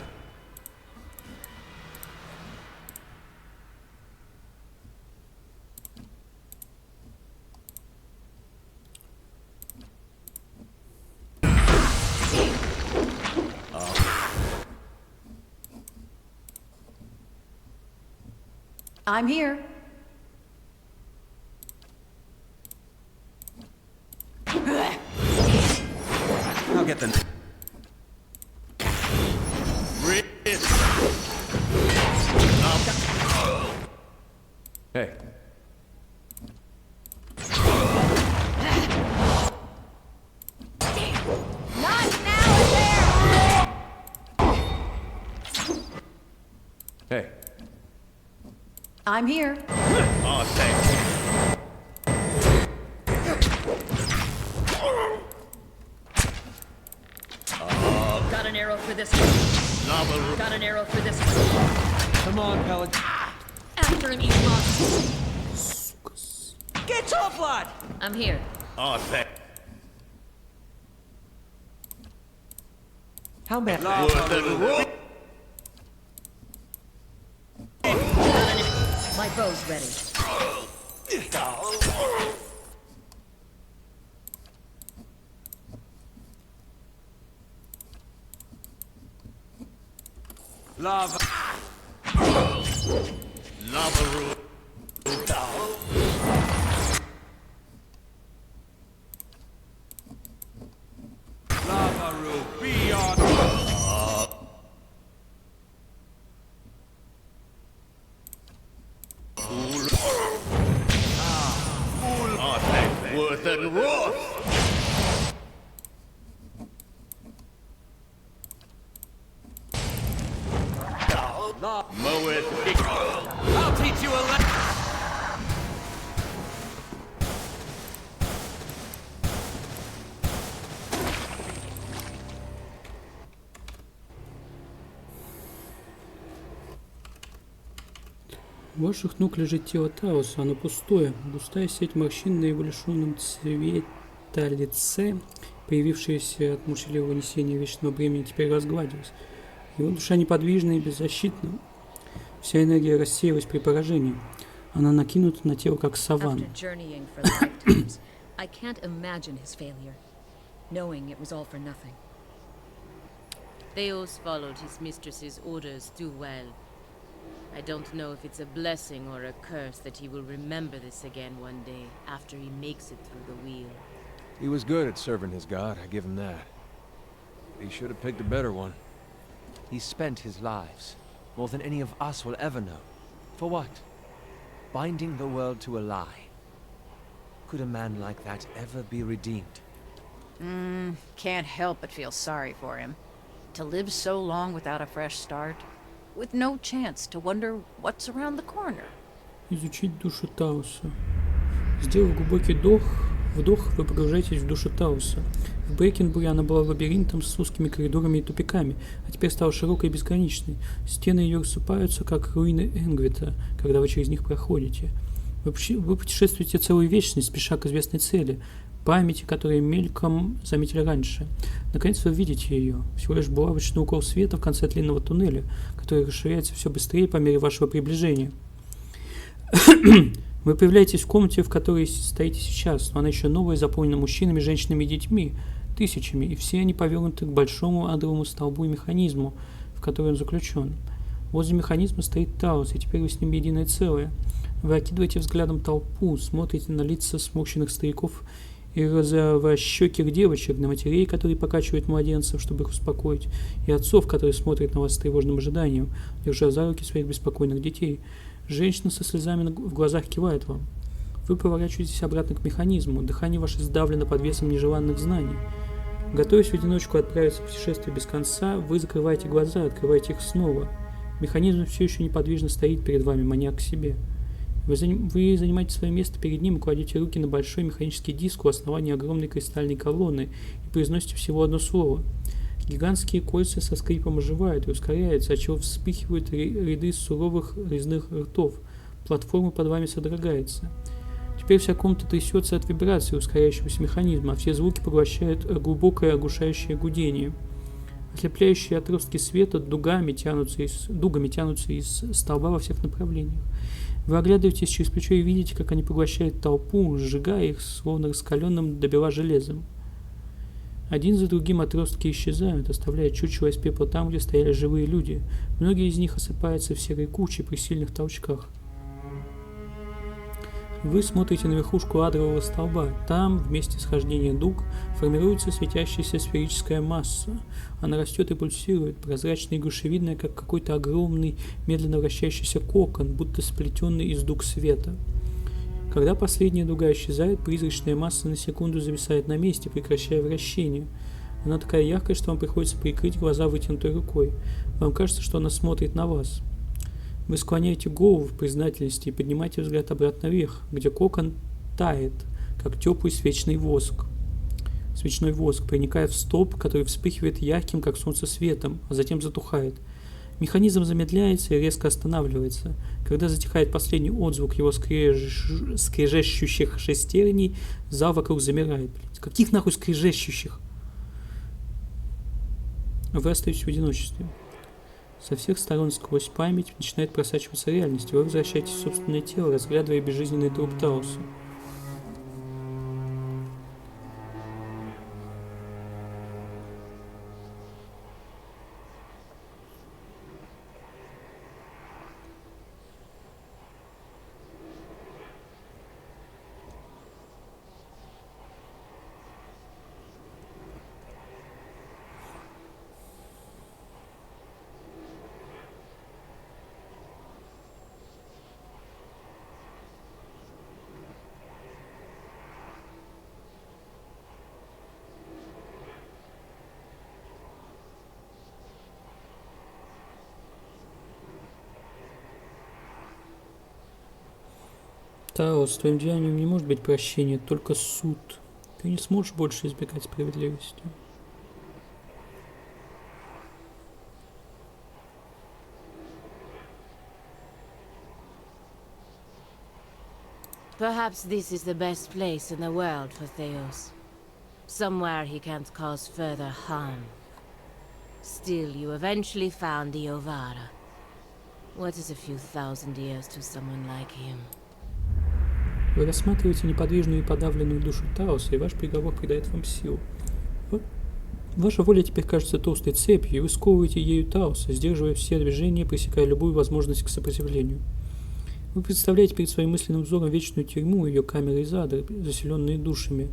I'm here. I'll get them. Hey. Not now, there! Hey. I'm here. Oh, thanks. Got an arrow for this one. Got an arrow for this one. Come on, Pelican. After him, you lost. Get off, lad! I'm here. Oh, thanks. How bad? My bow's ready. Lava. Lava Lava roof. Beyond. Oh, thanks. Worth and Roth. I'll teach you a lesson. У ваших ног лежит тело Тауса, оно пустое. Густая сеть морщин на его лишенном цвета лице, появившаяся от молчаливого несения вечного бремени, теперь разгладилась. Его душа неподвижна и беззащитна. Вся энергия рассеялась при поражении. Она накинута на тело, как саван. After journeying for lifetimes, I can't imagine his failure, knowing it was all for nothing. Theos followed his mistress's orders too well. I don't know if it's a blessing or a curse that he will remember this again one day after he makes it through the wheel. He was good at serving his god, I give him that. He should have picked a better one. He spent his lives, more than any of us will ever know. For what? Binding the world to a lie. Could a man like that ever be redeemed? Can't help but feel sorry for him. To live so long without a fresh start, with no chance to wonder what's around the corner. Изучить душу Тауса. Сделав глубокий вдох, вы погружаетесь в душу Тауса. В Брейкенбуре она была лабиринтом с узкими коридорами и тупиками, а теперь стала широкой и безграничной. Стены ее рассыпаются, как руины Энгвита, когда вы через них проходите. Вы путешествуете целую вечность, спеша к известной цели, памяти, которую мельком заметили раньше. Наконец вы видите ее. Всего лишь булавочный укол света в конце длинного туннеля, который расширяется все быстрее по мере вашего приближения. Вы появляетесь в комнате, в которой стоите сейчас, но она еще новая, заполнена мужчинами, женщинами и детьми, тысячами, и все они повернуты к большому адовому столбу и механизму, в который он заключен. Возле механизма стоит Таус, и теперь вы с ним единое целое. Вы окидываете взглядом толпу, смотрите на лица сморщенных стариков и розовощеких девочек, на матерей, которые покачивают младенцев, чтобы их успокоить, и отцов, которые смотрят на вас с тревожным ожиданием, держа за руки своих беспокойных детей. Женщина со слезами в глазах кивает вам. Вы поворачиваетесь обратно к механизму, дыхание ваше сдавлено под весом нежеланных знаний. Готовясь в одиночку отправиться в путешествие без конца, вы закрываете глаза, открываете их снова. Механизм все еще неподвижно стоит перед вами, маня к себе. Вы занимаете свое место перед ним и кладете руки на большой механический диск у основания огромной кристальной колонны и произносите всего одно слово. Гигантские кольца со скрипом оживают и ускоряются, отчего вспыхивают ряды суровых резных ртов. Платформа под вами содрогается. Теперь вся комната трясется от вибрации ускоряющегося механизма, а все звуки поглощают глубокое оглушающее гудение. Ослепляющие отростки света дугами тянутся из столба во всех направлениях. Вы оглядываетесь через плечо и видите, как они поглощают толпу, сжигая их, словно раскаленным до бела железом. Один за другим отростки исчезают, оставляя чучело из пепла там, где стояли живые люди. Многие из них осыпаются в серой куче при сильных толчках. Вы смотрите на верхушку адрового столба. Там, в месте схождения дуг, формируется светящаяся сферическая масса. Она растет и пульсирует, прозрачная и грушевидная, как какой-то огромный, медленно вращающийся кокон, будто сплетенный из дуг света. Когда последняя дуга исчезает, призрачная масса на секунду зависает на месте, прекращая вращение. Она такая яркая, что вам приходится прикрыть глаза вытянутой рукой. Вам кажется, что она смотрит на вас. Вы склоняете голову в признательности и поднимаете взгляд обратно вверх, где кокон тает, как теплый свечный воск. Свечной воск проникает в столб, который вспыхивает ярким, как солнце, светом, а затем затухает. Механизм замедляется и резко останавливается. Когда затихает последний отзвук его скрежещущих шестерней, зал вокруг замирает. Каких нахуй скрежещущих? Вы остаетесь в одиночестве. Со всех сторон сквозь память начинает просачиваться реальность, и вы возвращаетесь в собственное тело, разглядывая безжизненный труп Таоса. Таос, твоим деянием не может быть прощения, только суд. Ты не сможешь больше избегать справедливости. Perhaps this is the best place in the world for Theos. Somewhere he can't cause further harm. Still, you eventually found the Ovara. What is a few thousand years to someone like him? Вы рассматриваете неподвижную и подавленную душу Таоса, и ваш приговор придает вам силу. Ваша воля теперь кажется толстой цепью, и вы сковываете ею Таоса, сдерживая все движения, пресекая любую возможность к сопротивлению. Вы представляете перед своим мысленным взором вечную тюрьму и ее камеры из ада, заселенные душами,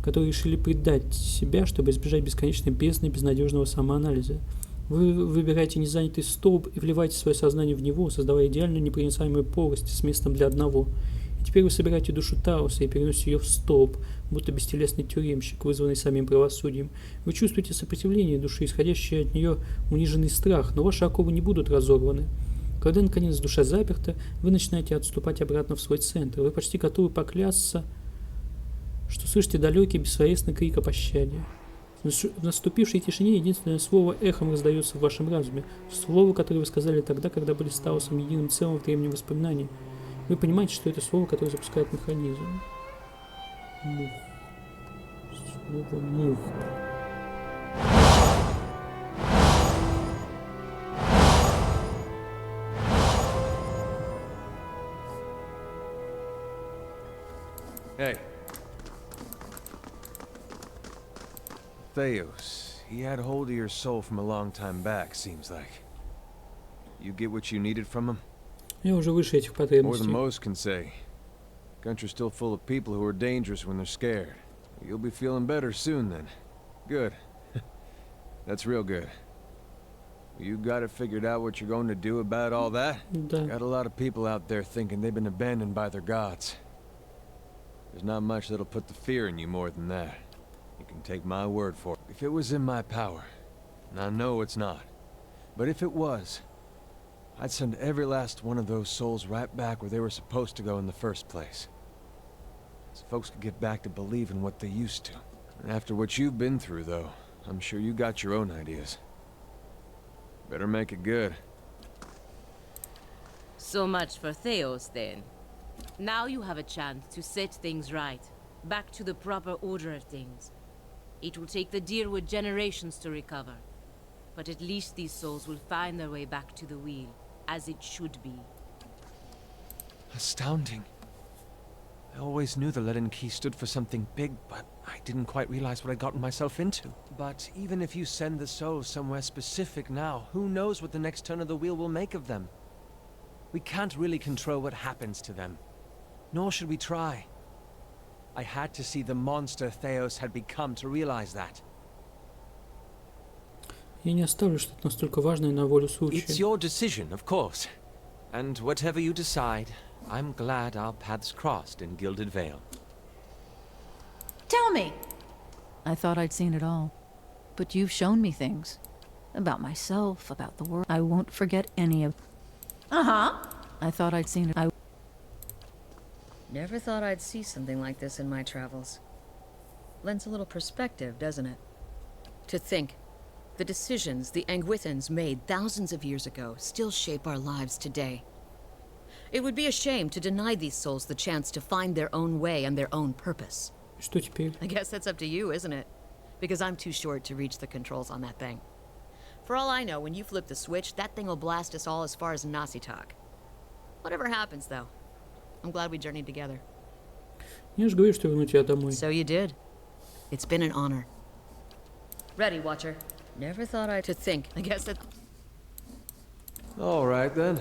которые решили предать себя, чтобы избежать бесконечной бездны безнадежного самоанализа. Вы выбираете незанятый столб и вливаете свое сознание в него, создавая идеальную непроницаемую полость с местом для одного. И теперь вы собираете душу Таоса и переносите ее в столб, будто бестелесный тюремщик, вызванный самим правосудием. Вы чувствуете сопротивление души, исходящее от нее униженный страх, но ваши оковы не будут разорваны. Когда, наконец, душа заперта, вы начинаете отступать обратно в свой центр. Вы почти готовы поклясться, что слышите далекий бессловесный крик о пощаде. В наступившей тишине единственное слово эхом раздается в вашем разуме. Слово, которое вы сказали тогда, когда были с Таосом единым целым в древнем воспоминании. Вы понимаете, что это слово, которое запускает механизм. Мух. Слово мух. Hey. Theos, he had hold of your soul from a long time back, seems like. You get what you needed from him? Я уже выше этих More потребностей. than most can say. Country's still full of people who are dangerous when they're scared. You'll be feeling better soon then. Good. That's real good. You got it figured out what you're going to do about all that? Да. Got a lot of people out there thinking they've been abandoned by their gods. There's not much that'll put the fear in you more than that. You can take my word for it. If it was in my power, and I know it's not, but if it was, I'd send every last one of those souls right back where they were supposed to go in the first place. So folks could get back to believing what they used to. And after what you've been through, though, I'm sure you got your own ideas. Better make it good. So much for Theos, then. Now you have a chance to set things right, back to the proper order of things. It will take the Dyrwood generations to recover, but at least these souls will find their way back to the wheel, as it should be. Astounding. I always knew the Leaden Key stood for something big, but I didn't quite realize what I'd gotten myself into. But even if you send the souls somewhere specific now, who knows what the next turn of the wheel will make of them? We can't really control what happens to them. Nor should we try. I had to see the monster Theos had become to realize that. Я не оставлю что-то настолько важное на волю случая. It's your decision, of course. And whatever you decide, I'm glad our paths crossed in Gilded Vale. Tell me! I thought I'd seen it all. But you've shown me things. About myself, about the world. I won't forget any of... Uh-huh. I thought I'd seen it. Never thought I'd see something like this in my travels. Lends a little perspective, doesn't it? To think, the decisions the Angwithans made thousands of years ago still shape our lives today. It would be a shame to deny these souls the chance to find their own way and their own purpose. Что теперь? I guess that's up to you, isn't it? Because I'm too short to reach the controls on that thing. For all I know, when you flip the switch, that thing will blast us all as far as Nasitak. Whatever happens, though, I'm glad we journeyed together. Я же говорю, что верну тебя домой. So you did. It's been an honor. Ready, Watcher. Never thought I'd to think. I guess that... All right, then.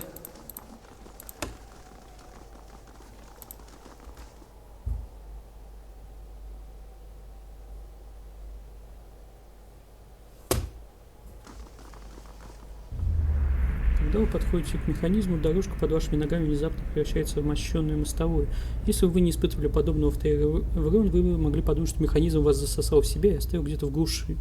Когда вы подходите к механизму, дорожка под вашими ногами внезапно превращается в мощенную мостовую. Если бы вы не испытывали подобного в Тейреврон, вы бы могли подумать, что механизм вас засосал в себя и оставил где-то в глуши.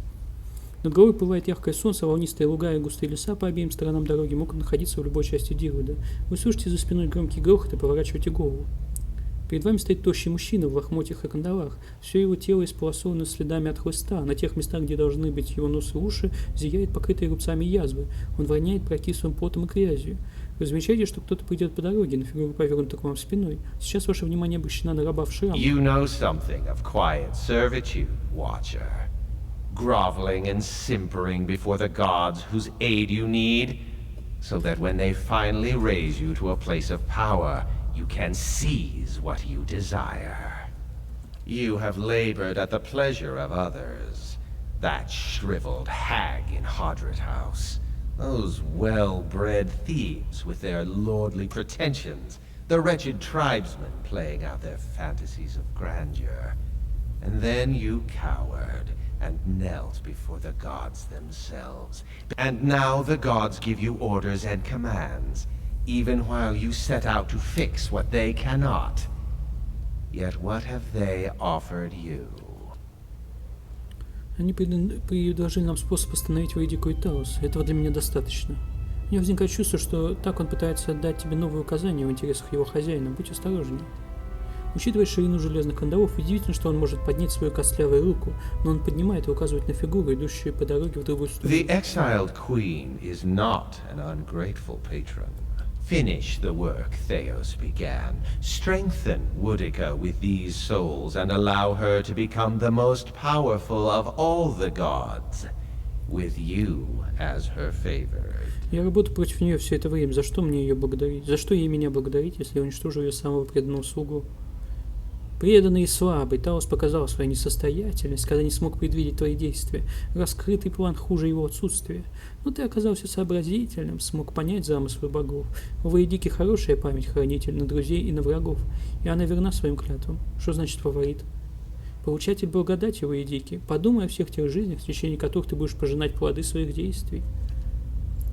Над головой пылает яркое солнце, волнистые луга и густые леса по обеим сторонам дороги могут находиться в любой части Дирвуда. Вы слышите за спиной громкий грохот и поворачиваете голову. Перед вами стоит тощий мужчина в лохмотьях и кандалах. Все его тело исполосовано следами от хлыста. На тех местах, где должны быть его нос и уши, зияет покрытые рубцами язвы. Он воняет прокислым потом и грязью. Вы замечаете, что кто-то придет по дороге, но фигура повернута к вам спиной. Сейчас ваше внимание обращено на раба в шрамах. You know something of quiet servitude, Watcher. Groveling and simpering before the gods whose aid you need, so that when they finally raise you to a place of power, you can seize what you desire. You have labored at the pleasure of others. That shriveled hag in Hodred House. Those well-bred thieves with their lordly pretensions. The wretched tribesmen playing out their fantasies of grandeur. And then you cowered and knelt before the gods themselves. And now the gods give you orders and commands, even while you set out to fix what they cannot. Yet what have they offered you? Они предложили нам способ остановить Вейдику и Таос. Этого для меня достаточно. У меня возникает чувство, что так он пытается отдать тебе новые указания в интересах его хозяина. Будь осторожнее. Учитывая ширину железных кандалов, удивительно, что он может поднять свою костлявую руку, но он поднимает и указывает на фигуру, идущую по дороге в другую сторону. The exiled queen is not an ungrateful patron. Finish the work Theos began. Strengthen Woodica with these souls and allow her to become the most powerful of all the gods, with you as her favored. Я работаю против нее все это время. За что мне ее благодарить? За что ей меня благодарить, если я уничтожу ее самого преданного слугу? Преданный и слабый, Таос показал свою несостоятельность, когда не смог предвидеть твои действия. Раскрытый план хуже его отсутствия. Но ты оказался сообразительным, смог понять замыслы богов. У Вейдики хорошая память, хранитель, на друзей и на врагов, и она верна своим клятвам. Что значит фаворит? Получатель благодати Вейдики. Подумай о всех тех жизнях, в течение которых ты будешь пожинать плоды своих действий.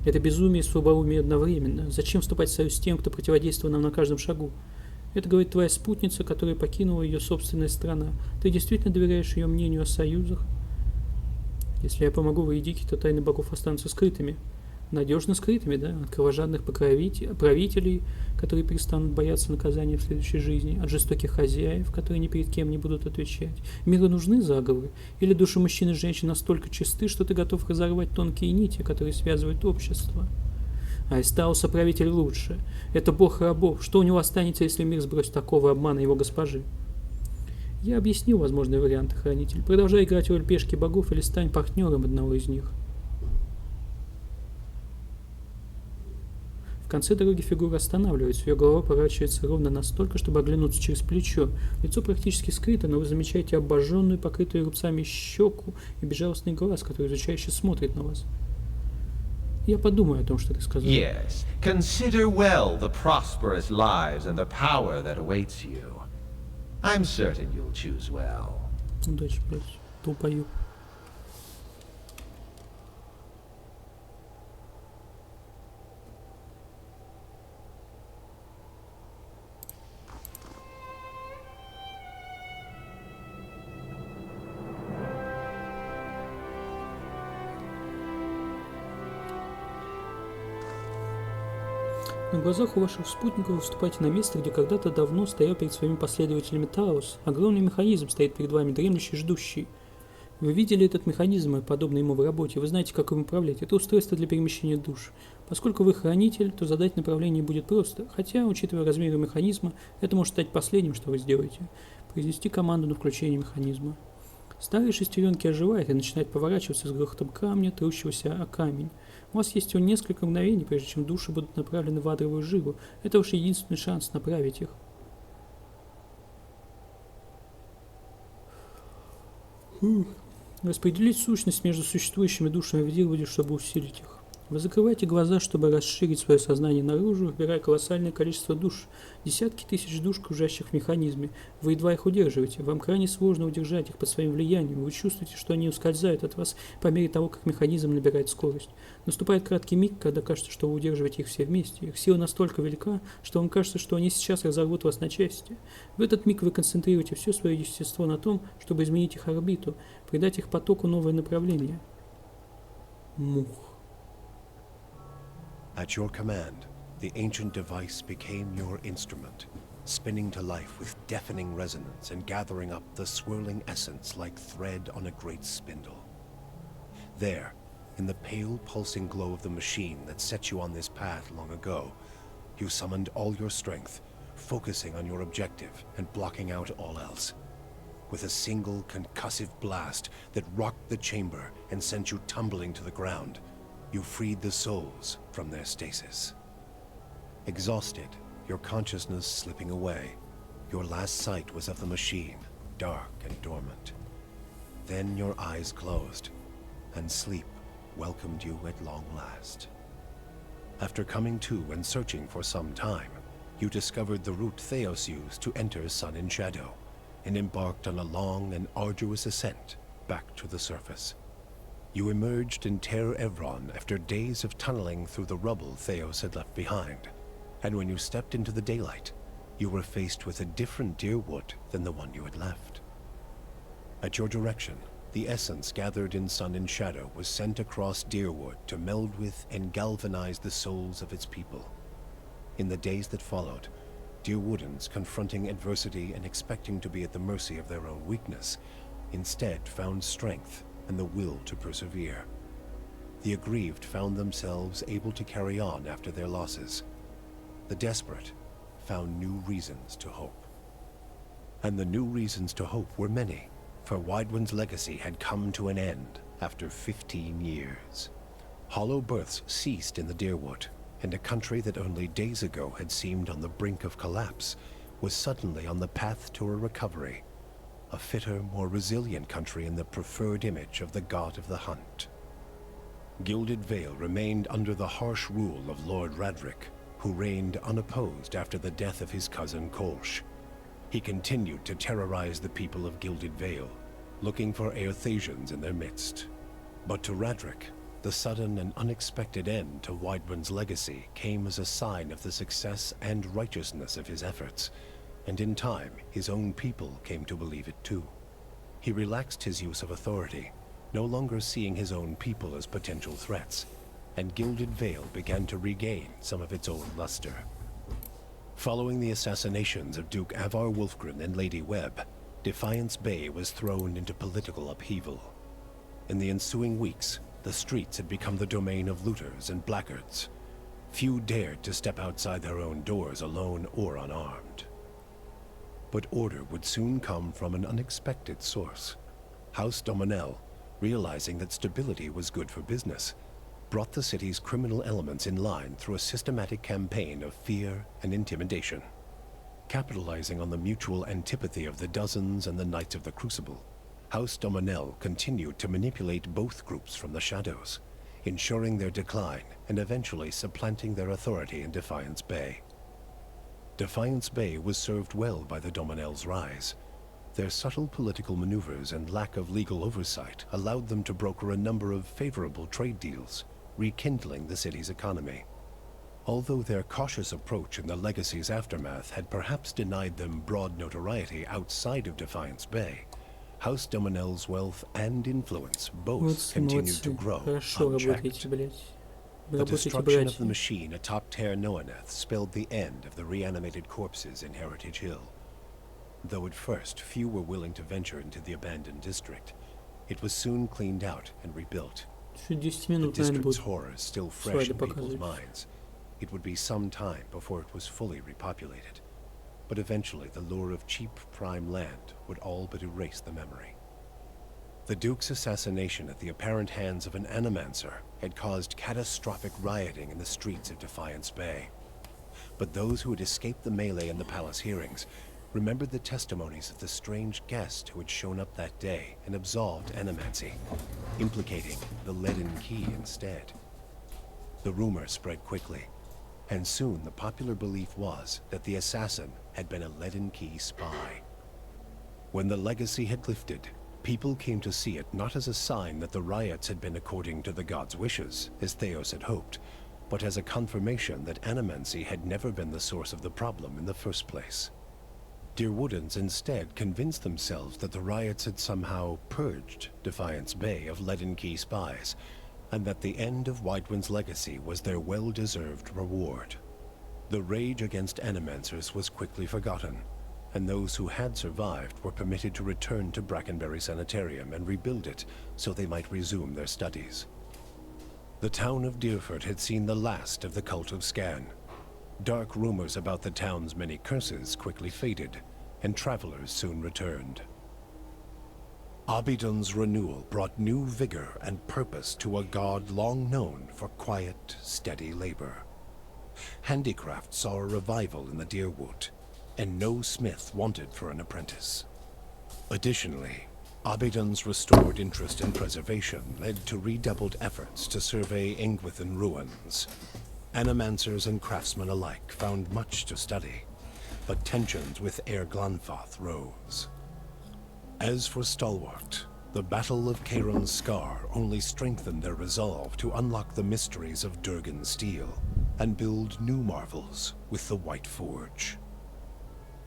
Это безумие и слабоумие одновременно. Зачем вступать в союз с тем, кто противодействует нам на каждом шагу? Это говорит твоя спутница, которая покинула ее собственная страна. Ты действительно доверяешь ее мнению о союзах? Если я помогу Вейдике, то тайны богов останутся скрытыми. Надежно скрытыми, да? От кровожадных правителей, которые перестанут бояться наказания в следующей жизни. От жестоких хозяев, которые ни перед кем не будут отвечать. Миру нужны заговоры? Или души мужчин и женщин настолько чисты, что ты готов разорвать тонкие нити, которые связывают общество? А из Таоса правитель лучше. Это бог рабов. Что у него останется, если мир сбросит такого обмана его госпожи? Я объяснил возможные варианты, хранитель. Продолжай играть роль пешки богов или стань партнером одного из них. В конце дороги фигура останавливается. Ее голова поворачивается ровно настолько, чтобы оглянуться через плечо. Лицо практически скрыто, но вы замечаете обожженную, покрытую рубцами щеку и безжалостный глаз, который изучающе смотрит на вас. Я подумаю о том, что ты сказал. Yes, consider well the prosperous lives and the power that awaits you. I'm certain you'll choose well. Удачи, блядь, долбоёб. На глазах у ваших спутников вы вступаете на место, где когда-то давно стоял перед своими последователями Таос. Огромный механизм стоит перед вами, дремлющий, ждущий. Вы видели этот механизм и подобное ему в работе, вы знаете, как им управлять. Это устройство для перемещения душ. Поскольку вы хранитель, то задать направление будет просто, хотя, учитывая размеры механизма, это может стать последним, что вы сделаете. Произнести команду на включение механизма. Старые шестеренки оживают и начинают поворачиваться с грохотом камня, трущегося о камень. У вас есть всего несколько мгновений, прежде чем души будут направлены в адровую жилу. Это ваш единственный шанс направить их. Распределить сущность между существующими душами в Дирвуде, чтобы усилить их. Вы закрываете глаза, чтобы расширить свое сознание наружу, выбирая колоссальное количество душ. Десятки тысяч душ, кружащих в механизме. Вы едва их удерживаете. Вам крайне сложно удержать их под своим влиянием. Вы чувствуете, что они ускользают от вас по мере того, как механизм набирает скорость. Наступает краткий миг, когда кажется, что вы удерживаете их все вместе. Их сила настолько велика, что вам кажется, что они сейчас разорвут вас на части. В этот миг вы концентрируете все свое естество на том, чтобы изменить их орбиту, придать их потоку новое направление. Мух. At your command, the ancient device became your instrument, spinning to life with deafening resonance and gathering up the swirling essence like thread on a great spindle. There, in the pale pulsing glow of the machine that set you on this path long ago, you summoned all your strength, focusing on your objective and blocking out all else. With a single concussive blast that rocked the chamber and sent you tumbling to the ground, you freed the souls from their stasis. Exhausted, your consciousness slipping away, your last sight was of the machine, dark and dormant. Then your eyes closed, and sleep welcomed you at long last. After coming to and searching for some time, you discovered the route Theos used to enter Sun and Shadow, and embarked on a long and arduous ascent back to the surface. You emerged in Ter Evron after days of tunneling through the rubble Theos had left behind, and when you stepped into the daylight, you were faced with a different Dyrwood than the one you had left. At your direction, the essence gathered in Sun and Shadow was sent across Dyrwood to meld with and galvanize the souls of its people. In the days that followed, Dyrwoodans, confronting adversity and expecting to be at the mercy of their own weakness, instead found strength and the will to persevere. The aggrieved found themselves able to carry on after their losses. The desperate found new reasons to hope. And the new reasons to hope were many, for Widewind's legacy had come to an end after 15 years. Hollow births ceased in the Dyrwood, and a country that only days ago had seemed on the brink of collapse was suddenly on the path to a recovery. A fitter, more resilient country in the preferred image of the god of the hunt. Gilded Vale remained under the harsh rule of Lord Radric, who reigned unopposed after the death of his cousin Kolsh. He continued to terrorize the people of Gilded Vale, looking for Aerthasians in their midst. But to Radric, the sudden and unexpected end to Widewind's legacy came as a sign of the success and righteousness of his efforts, and in time, his own people came to believe it too. He relaxed his use of authority, no longer seeing his own people as potential threats, and Gilded Vale began to regain some of its old luster. Following the assassinations of Duke Avar Wolfgren and Lady Webb, Defiance Bay was thrown into political upheaval. In the ensuing weeks, the streets had become the domain of looters and blackguards. Few dared to step outside their own doors alone or unarmed. But order would soon come from an unexpected source. House Dominel, realizing that stability was good for business, brought the city's criminal elements in line through a systematic campaign of fear and intimidation. Capitalizing on the mutual antipathy of the Dozens and the Knights of the Crucible, House Dominel continued to manipulate both groups from the shadows, ensuring their decline and eventually supplanting their authority in Defiance Bay. Defiance Bay was served well by the Dominel's rise. Their subtle political maneuvers and lack of legal oversight allowed them to broker a number of favorable trade deals, rekindling the city's economy. Although their cautious approach in the Legacy's aftermath had perhaps denied them broad notoriety outside of Defiance Bay, House Dominel's wealth and influence both continued to grow unchecked. The destruction of the machine atop Ter Noaneth spelled the end of the reanimated corpses in Heritage Hill. Though at first few were willing to venture into the abandoned district, it was soon cleaned out and rebuilt. The district's horrors still fresh in people's minds. It would be some time before it was fully repopulated, but eventually the lure of cheap prime land would all but erase the memory. The Duke's assassination at the apparent hands of an Animancer had caused catastrophic rioting in the streets of Defiance Bay. But those who had escaped the melee in the palace hearings remembered the testimonies of the strange guest who had shown up that day and absolved Animancy, implicating the Leaden Key instead. The rumor spread quickly, and soon the popular belief was that the assassin had been a Leaden Key spy. When the legacy had lifted, people came to see it not as a sign that the riots had been according to the gods' wishes, as Theos had hoped, but as a confirmation that Animancy had never been the source of the problem in the first place. Deerwoodans instead convinced themselves that the riots had somehow purged Defiance Bay of Leaden Key spies, and that the end of Widewind's legacy was their well-deserved reward. The rage against Animancers was quickly forgotten, and those who had survived were permitted to return to Brackenberry Sanitarium and rebuild it so they might resume their studies. The town of Deerford had seen the last of the cult of Scan. Dark rumors about the town's many curses quickly faded, and travelers soon returned. Abydon's renewal brought new vigor and purpose to a god long known for quiet, steady labor. Handicraft saw a revival in the Deerwood, and no smith wanted for an apprentice. Additionally, Abydon's restored interest in preservation led to redoubled efforts to survey Engwithan ruins. Animancers and craftsmen alike found much to study, but tensions with Air Glanfath rose. As for Stalwart, the Battle of Charon's Scar only strengthened their resolve to unlock the mysteries of Durgan steel and build new marvels with the White Forge.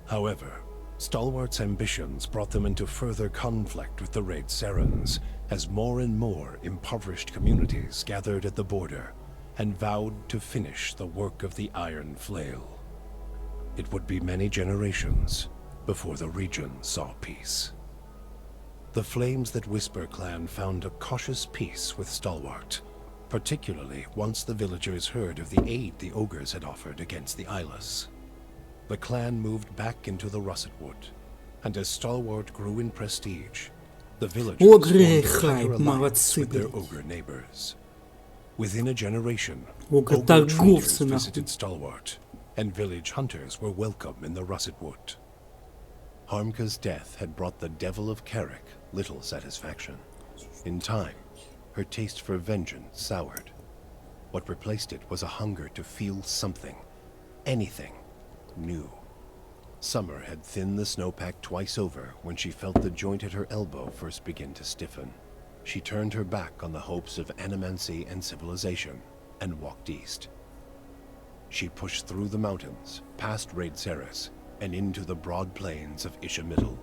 However, Stalwart's ambitions brought them into further conflict with the Raid Serens, as more and more impoverished communities gathered at the border and vowed to finish the work of the Iron Flail. It would be many generations before the region saw peace. The Flames That Whisper clan found a cautious peace with Stalwart, particularly once the villagers heard of the aid the ogres had offered against the Eyeless. The clan moved back into the Russet Wood, and as Stalwart grew in prestige, the villagers formed a tighter alliance with their ogre neighbors. Within a generation, ogre traders visited Stalwart, and village hunters were welcome in the Russet Wood. Harmka's death had brought the Devil of Carrick little satisfaction. In time, her taste for vengeance soured. What replaced it was a hunger to feel something, anything, new. Summer had thinned the snowpack twice over when she felt the joint at her elbow first begin to stiffen. She turned her back on the hopes of animancy and civilization and walked east. She pushed through the mountains, past Raid Ceres, and into the broad plains of Ishamiddle.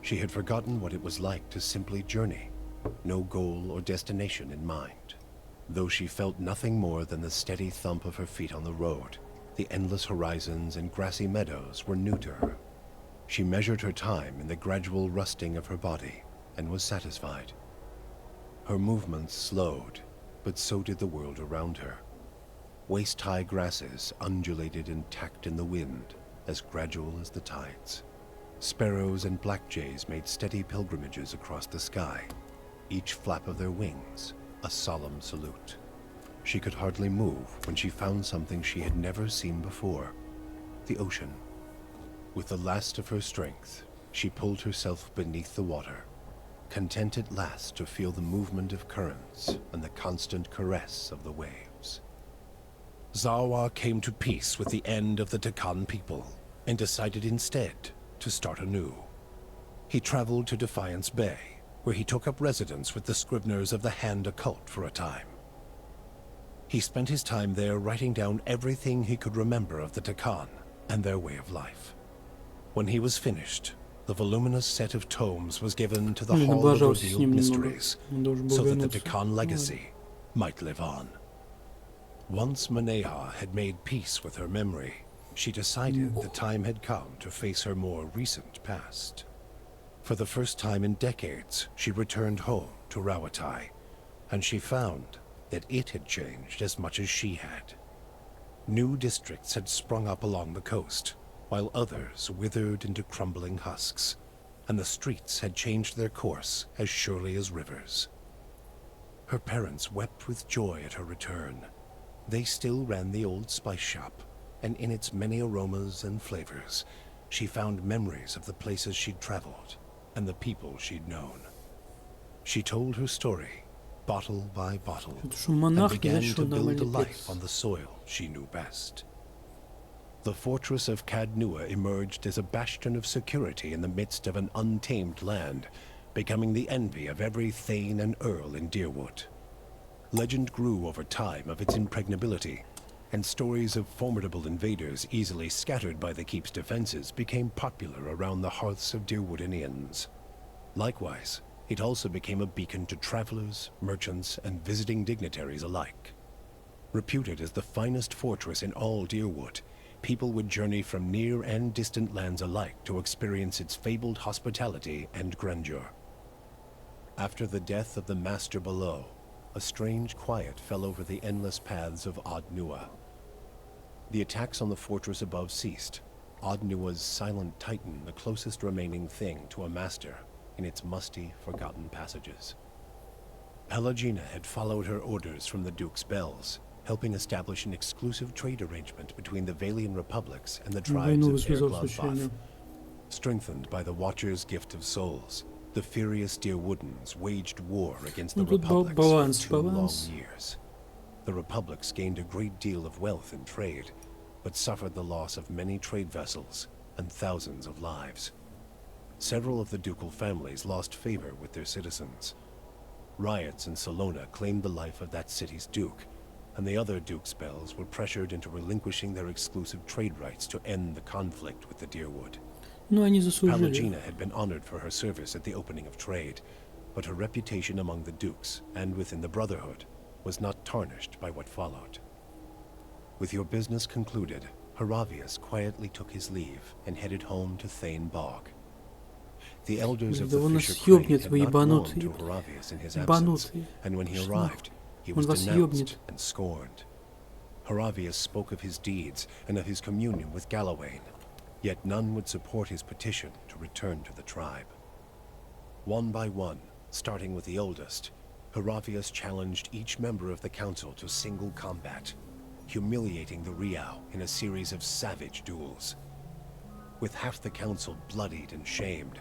She had forgotten what it was like to simply journey, no goal or destination in mind. Though she felt nothing more than the steady thump of her feet on the road, the endless horizons and grassy meadows were new to her. She measured her time in the gradual rusting of her body and was satisfied. Her movements slowed, but so did the world around her. Waist-high grasses undulated and tacked in the wind, as gradual as the tides. Sparrows and blackjays made steady pilgrimages across the sky, each flap of their wings a solemn salute. She could hardly move when she found something she had never seen before, the ocean. With the last of her strength, she pulled herself beneath the water, content at last to feel the movement of currents and the constant caress of the waves. Zawa came to peace with the end of the Takan people and decided instead to start anew. He traveled to Defiance Bay, where he took up residence with the Scriveners of the Hand Occult for a time. He spent his time there writing down everything he could remember of the Takan and their way of life. When he was finished, the voluminous set of tomes was given to the Hall of Revealed Mysteries, so that the Takan legacy might live on. Once Maneha had made peace with her memory, she decided the time had come to face her more recent past. For the first time in decades, she returned home to Rawatai, and she found that it had changed as much as she had. New districts had sprung up along the coast, while others withered into crumbling husks, and the streets had changed their course as surely as rivers. Her parents wept with joy at her return. They still ran the old spice shop, and in its many aromas and flavors, she found memories of the places she'd traveled and the people she'd known. She told her story, bottle by bottle, and began to build a life on the soil she knew best. The fortress of Cadnua emerged as a bastion of security in the midst of an untamed land, becoming the envy of every thane and earl in Deerwood. Legend grew over time of its impregnability, and stories of formidable invaders easily scattered by the keep's defenses became popular around the hearths of Deerwoodinians. Likewise, it also became a beacon to travelers, merchants, and visiting dignitaries alike. Reputed as the finest fortress in all Deerwood, people would journey from near and distant lands alike to experience its fabled hospitality and grandeur. After the death of the Master below, a strange quiet fell over the endless paths of Ardnua. The attacks on the fortress above ceased, Ardnua's silent titan the closest remaining thing to a master in its musty, forgotten passages. Pelagina had followed her orders from the Duke's Bells, helping establish an exclusive trade arrangement between the Valian republics and the tribes of Erglonbath. Strengthened by the Watcher's Gift of Souls, the furious Deerwoodans waged war against the republics for 2 long years. The republics gained a great deal of wealth in trade, but suffered the loss of many trade vessels and thousands of lives. Several of the ducal families lost favor with their citizens. Riots in Salona claimed the life of that city's duke, and the other Duke's Bells were pressured into relinquishing their exclusive trade rights to end the conflict with the Deerwood. Pelagina had been honored for her service at the opening of trade, but her reputation among the dukes and within the Brotherhood was not tarnished by what followed. With your business concluded, Haravius quietly took his leave and headed home to Thane Bog. The elders of the Fisher Crane had not warmed to Haravius in his absence, and when he arrived, he was denounced and scorned. Haravius spoke of his deeds and of his communion with Galawain, yet none would support his petition to return to the tribe. One by one, starting with the oldest, Haravius challenged each member of the council to single combat, humiliating the Riau in a series of savage duels. With half the council bloodied and shamed,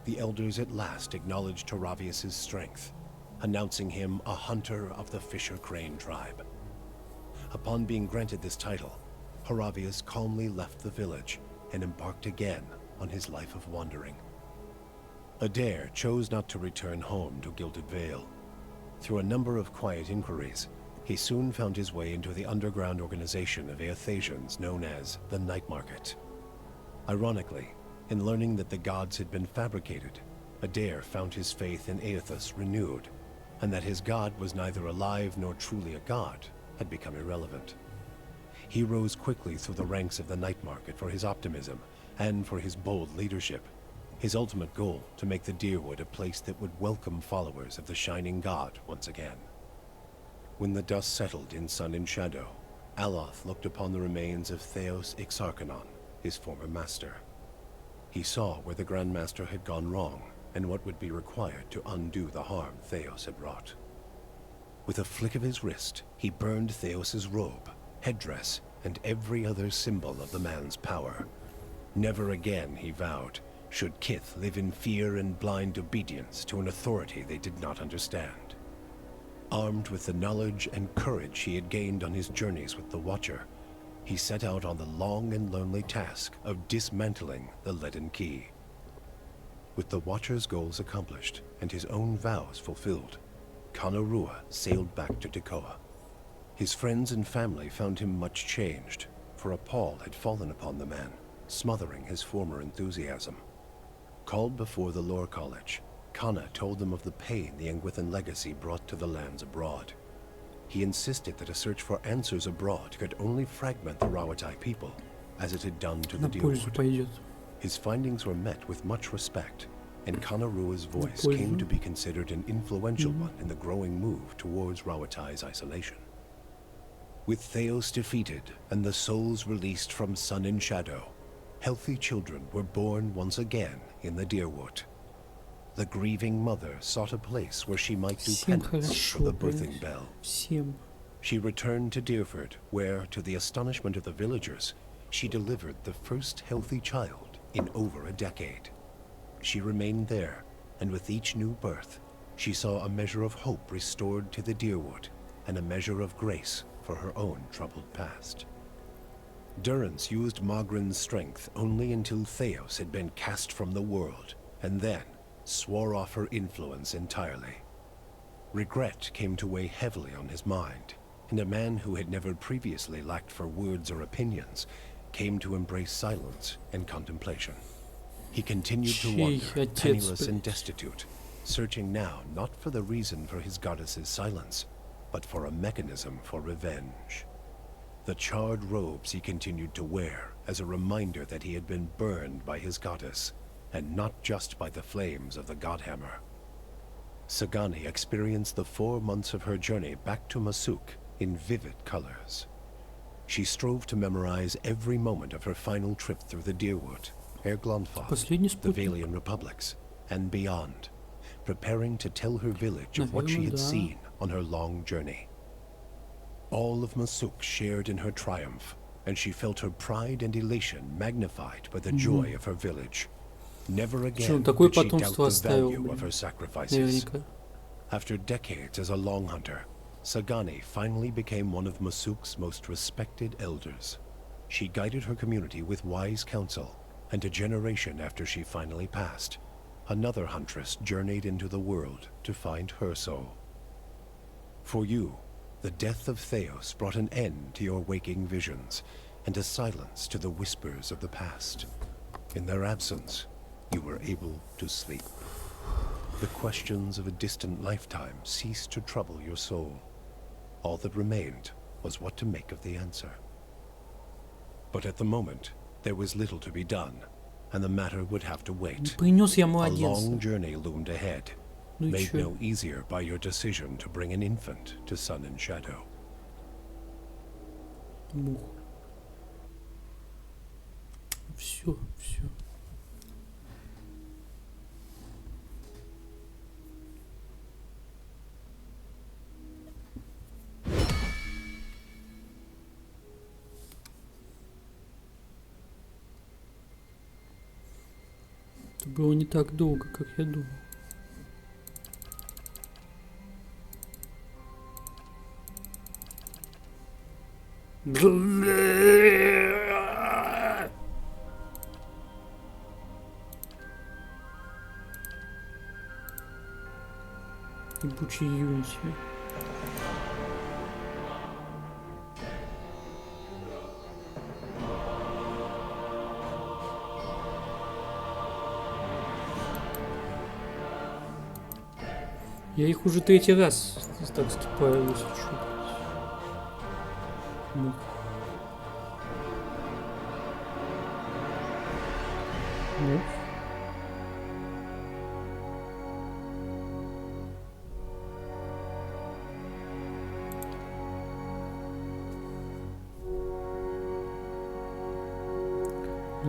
the elders at last acknowledged Haravius's strength, announcing him a hunter of the Fisher Crane tribe. Upon being granted this title, Haravius calmly left the village and embarked again on his life of wandering. Adair chose not to return home to Gilded Vale. Through a number of quiet inquiries, he soon found his way into the underground organization of Aethasians known as the Night Market. Ironically, in learning that the gods had been fabricated, Adair found his faith in Aethus renewed, and that his god was neither alive nor truly a god had become irrelevant. He rose quickly through the ranks of the Night Market for his optimism and for his bold leadership, his ultimate goal to make the Deerwood a place that would welcome followers of the Shining God once again. When the dust settled in Sun and Shadow, Aloth looked upon the remains of Theos Ixarchanon, his former master. He saw where the Grand Master had gone wrong and what would be required to undo the harm Theos had wrought. With a flick of his wrist, he burned Theos's robe, headdress, and every other symbol of the man's power. Never again, he vowed, should Kith live in fear and blind obedience to an authority they did not understand. Armed with the knowledge and courage he had gained on his journeys with the Watcher, he set out on the long and lonely task of dismantling the Leaden Key. With the Watcher's goals accomplished and his own vows fulfilled, Kanarua sailed back to Tekoa. His friends and family found him much changed, for a pall had fallen upon the man, smothering his former enthusiasm. Called before the Lore College, Kana told them of the pain the Engwithan legacy brought to the lands abroad. He insisted that a search for answers abroad could only fragment the Rawatai people, as it had done to the Deerwood. His findings were met with much respect, and Kanarua's voice came to be considered an influential one in the growing move towards Rawatai's isolation. With Theos defeated and the souls released from Sun and Shadow, healthy children were born once again in the Deerwood. The grieving mother sought a place where she might do penance for the birthing bell. She returned to Deerford, where, to the astonishment of the villagers, she delivered the first healthy child in over a decade. She remained there, and with each new birth, she saw a measure of hope restored to the Deerwood, and a measure of grace for her own troubled past. Durrance used Mogren's strength only until Theos had been cast from the world, and then swore off her influence entirely. Regret came to weigh heavily on his mind, and a man who had never previously lacked for words or opinions came to embrace silence and contemplation. He continued to wander, penniless and destitute, searching now not for the reason for his goddess's silence, but for a mechanism for revenge. The charred robes he continued to wear as a reminder that he had been burned by his goddess, and not just by the flames of the Godhammer. Sagani experienced the 4 months of her journey back to Masuk in vivid colors. She strove to memorize every moment of her final trip through the Deerwood, Erglonfa, the Valian Republics, and beyond, preparing to tell her village of what she had seen on her long journey. All of Masuk shared in her triumph, and she felt her pride and elation magnified by the joy of her village. Never again did she doubt the value of her sacrifices. After decades as a long hunter, Sagani finally became one of Masuk's most respected elders. She guided her community with wise counsel, and a generation after she finally passed, another huntress journeyed into the world to find her soul. For you, the death of Theos brought an end to your waking visions, and a silence to the whispers of the past. In their absence, you were able to sleep. The questions of a distant lifetime ceased to trouble your soul. All that remained was what to make of the answer. But at the moment, there was little to be done, and the matter would have to wait. A long journey loomed ahead, made no easier by your decision to bring an infant to Sun and Shadow. Все. Это было не так долго, как я думал. Ебучий Юнити. Я их уже 3-й раз так скипаю, если что. Ну. Ну.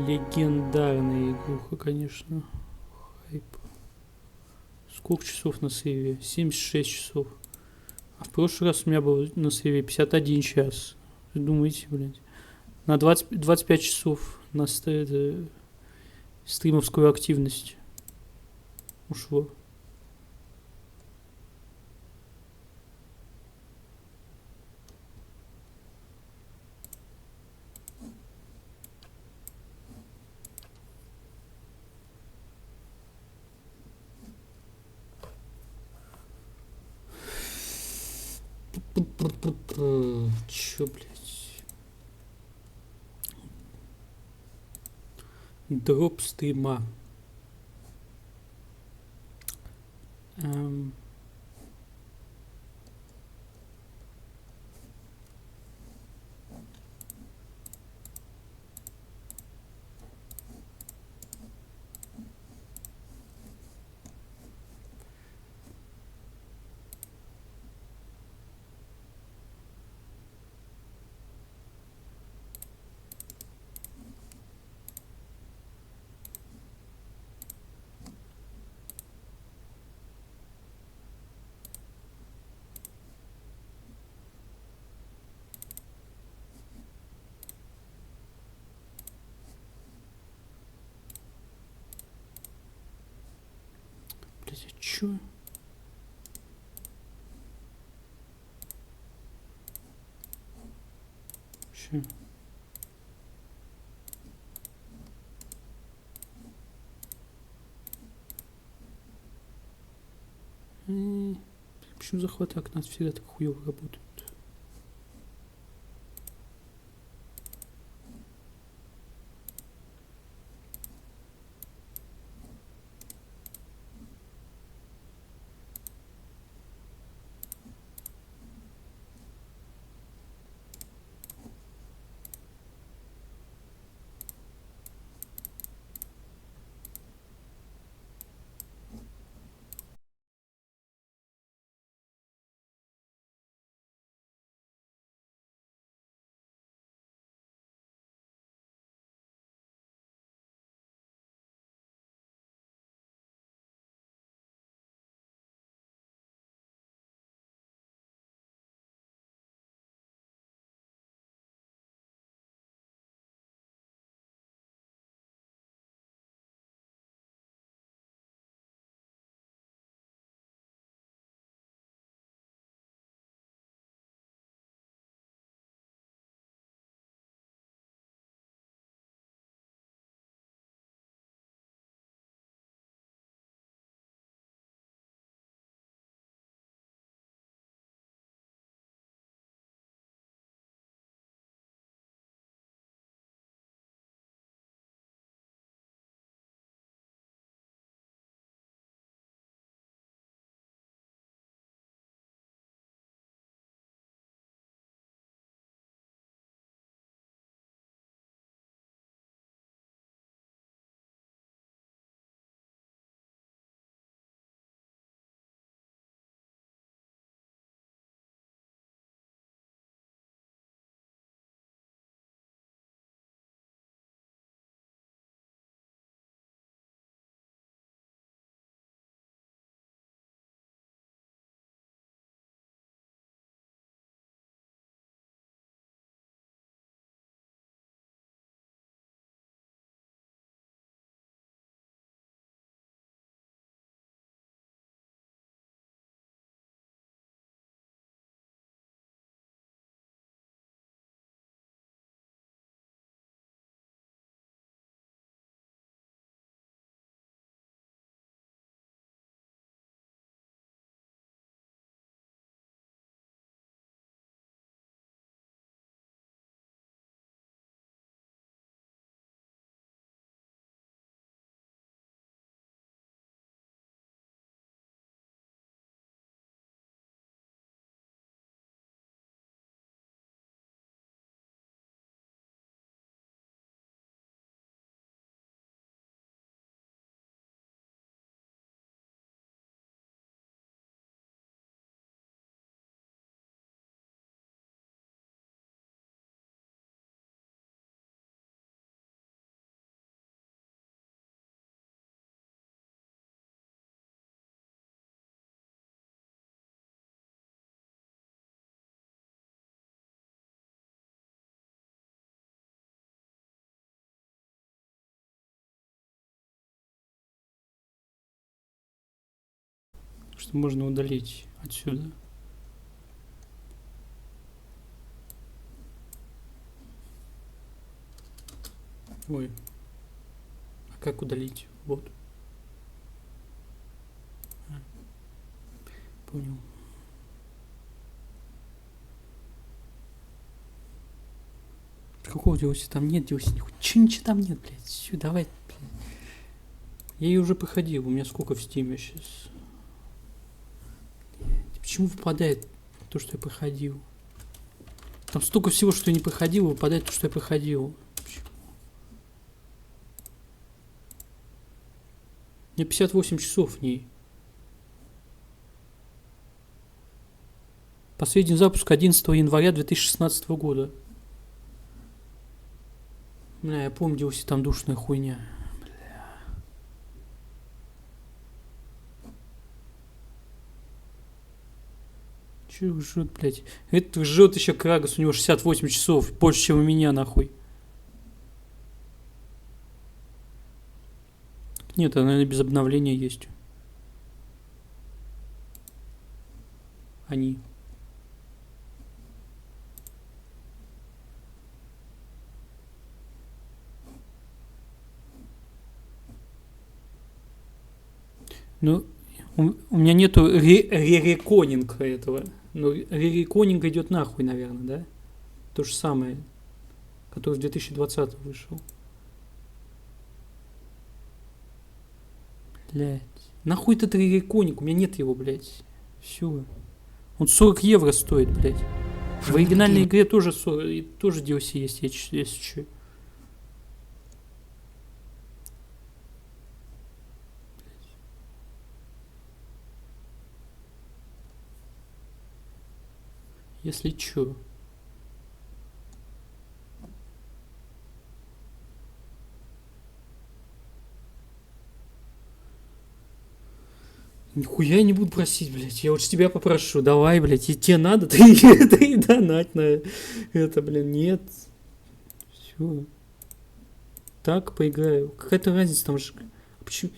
Легендарная игруха, конечно. Хайп. Сколько часов на сейве? 76 часов. А в прошлый раз у меня было на сейве 51 час. Вы думаете, блядь? На 25 часов на стримовскую активность ушло. Чё, блядь? Дроп стрима. Блядь, а чё? Чё? Почему захваты окна всегда так хуёво работают? что можно удалить отсюда. Ой. А как удалить? Вот. Понял. Какого DLC? Там нет DLC. Ничего там нет, блядь. Все, давай, блядь. Я ее уже проходил. У меня сколько в стиме сейчас? Почему выпадает то, что я проходил? Там столько всего, что я не проходил, выпадает то, что я проходил. Почему? У меня 58 часов в ней. Последний запуск 11 января 2016 года. Бля, я помню, DLC там душная хуйня. Бля. Че жжет, блядь? Это жжет еще Крагос, у него 68 часов. Больше, чем у меня, нахуй. Нет, она, наверное, без обновления есть. Они. Ну, у меня нету ререконинга этого. Ну, ререконинг идет нахуй, наверное, да? То же самое, который в 2020 вышел. Блять. Нахуй этот ререконинг? У меня нет его, блять. Все. Он 40 евро стоит, блять. В оригинальной игре тоже, тоже DLC есть, если что. Если чё. Нихуя я не буду просить, блядь. Я вот с тебя попрошу. Давай, блядь. И тебе надо, ты и донать на это, блин. Нет. Все. Так поиграю. Какая-то разница там же. Почему?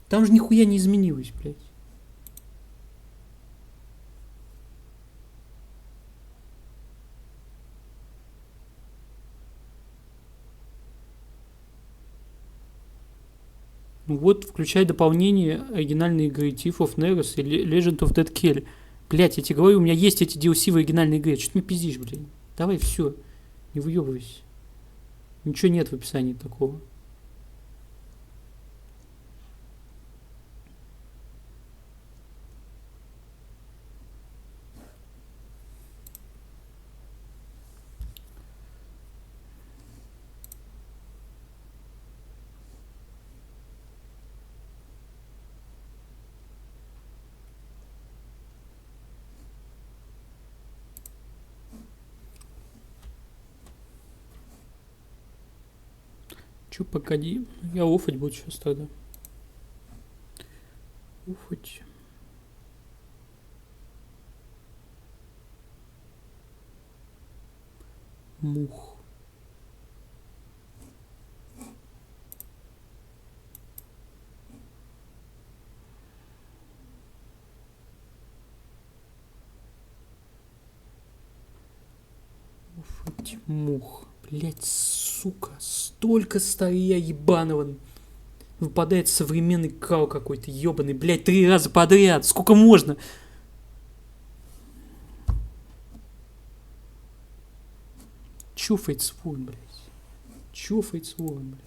Там же нихуя не изменилось, блядь. Ну вот, включай дополнение оригинальной игры Thief of Neros и Legend of Dead Kelly. Блять, я тебе говорю, у меня есть эти DLC в оригинальной игре. Что ты мне пиздишь, блин? Давай, все. Не выебывайся. Ничего нет в описании такого. Че, погоди. Я офать буду сейчас тогда. Уфать. Мух. Уфать. Мух. Блять, сука, столько старья ебаного выпадает современный кал какой-то ебаный, блять, 3 раза подряд, сколько можно? Чуфает свой, блять, чуфает свой, блять.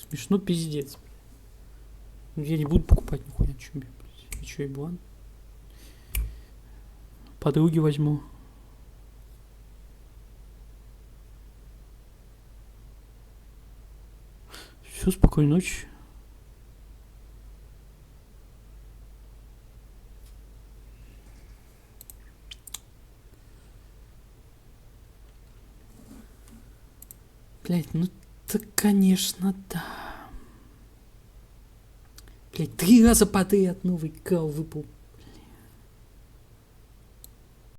Смешно, пиздец. Я не буду покупать нихуя, чё, блядь. Я чё, еблан? Подруги возьму. Все, спокойной ночи. Блять, ну так конечно да. Блять, 3 раза подряд новый кал выпал.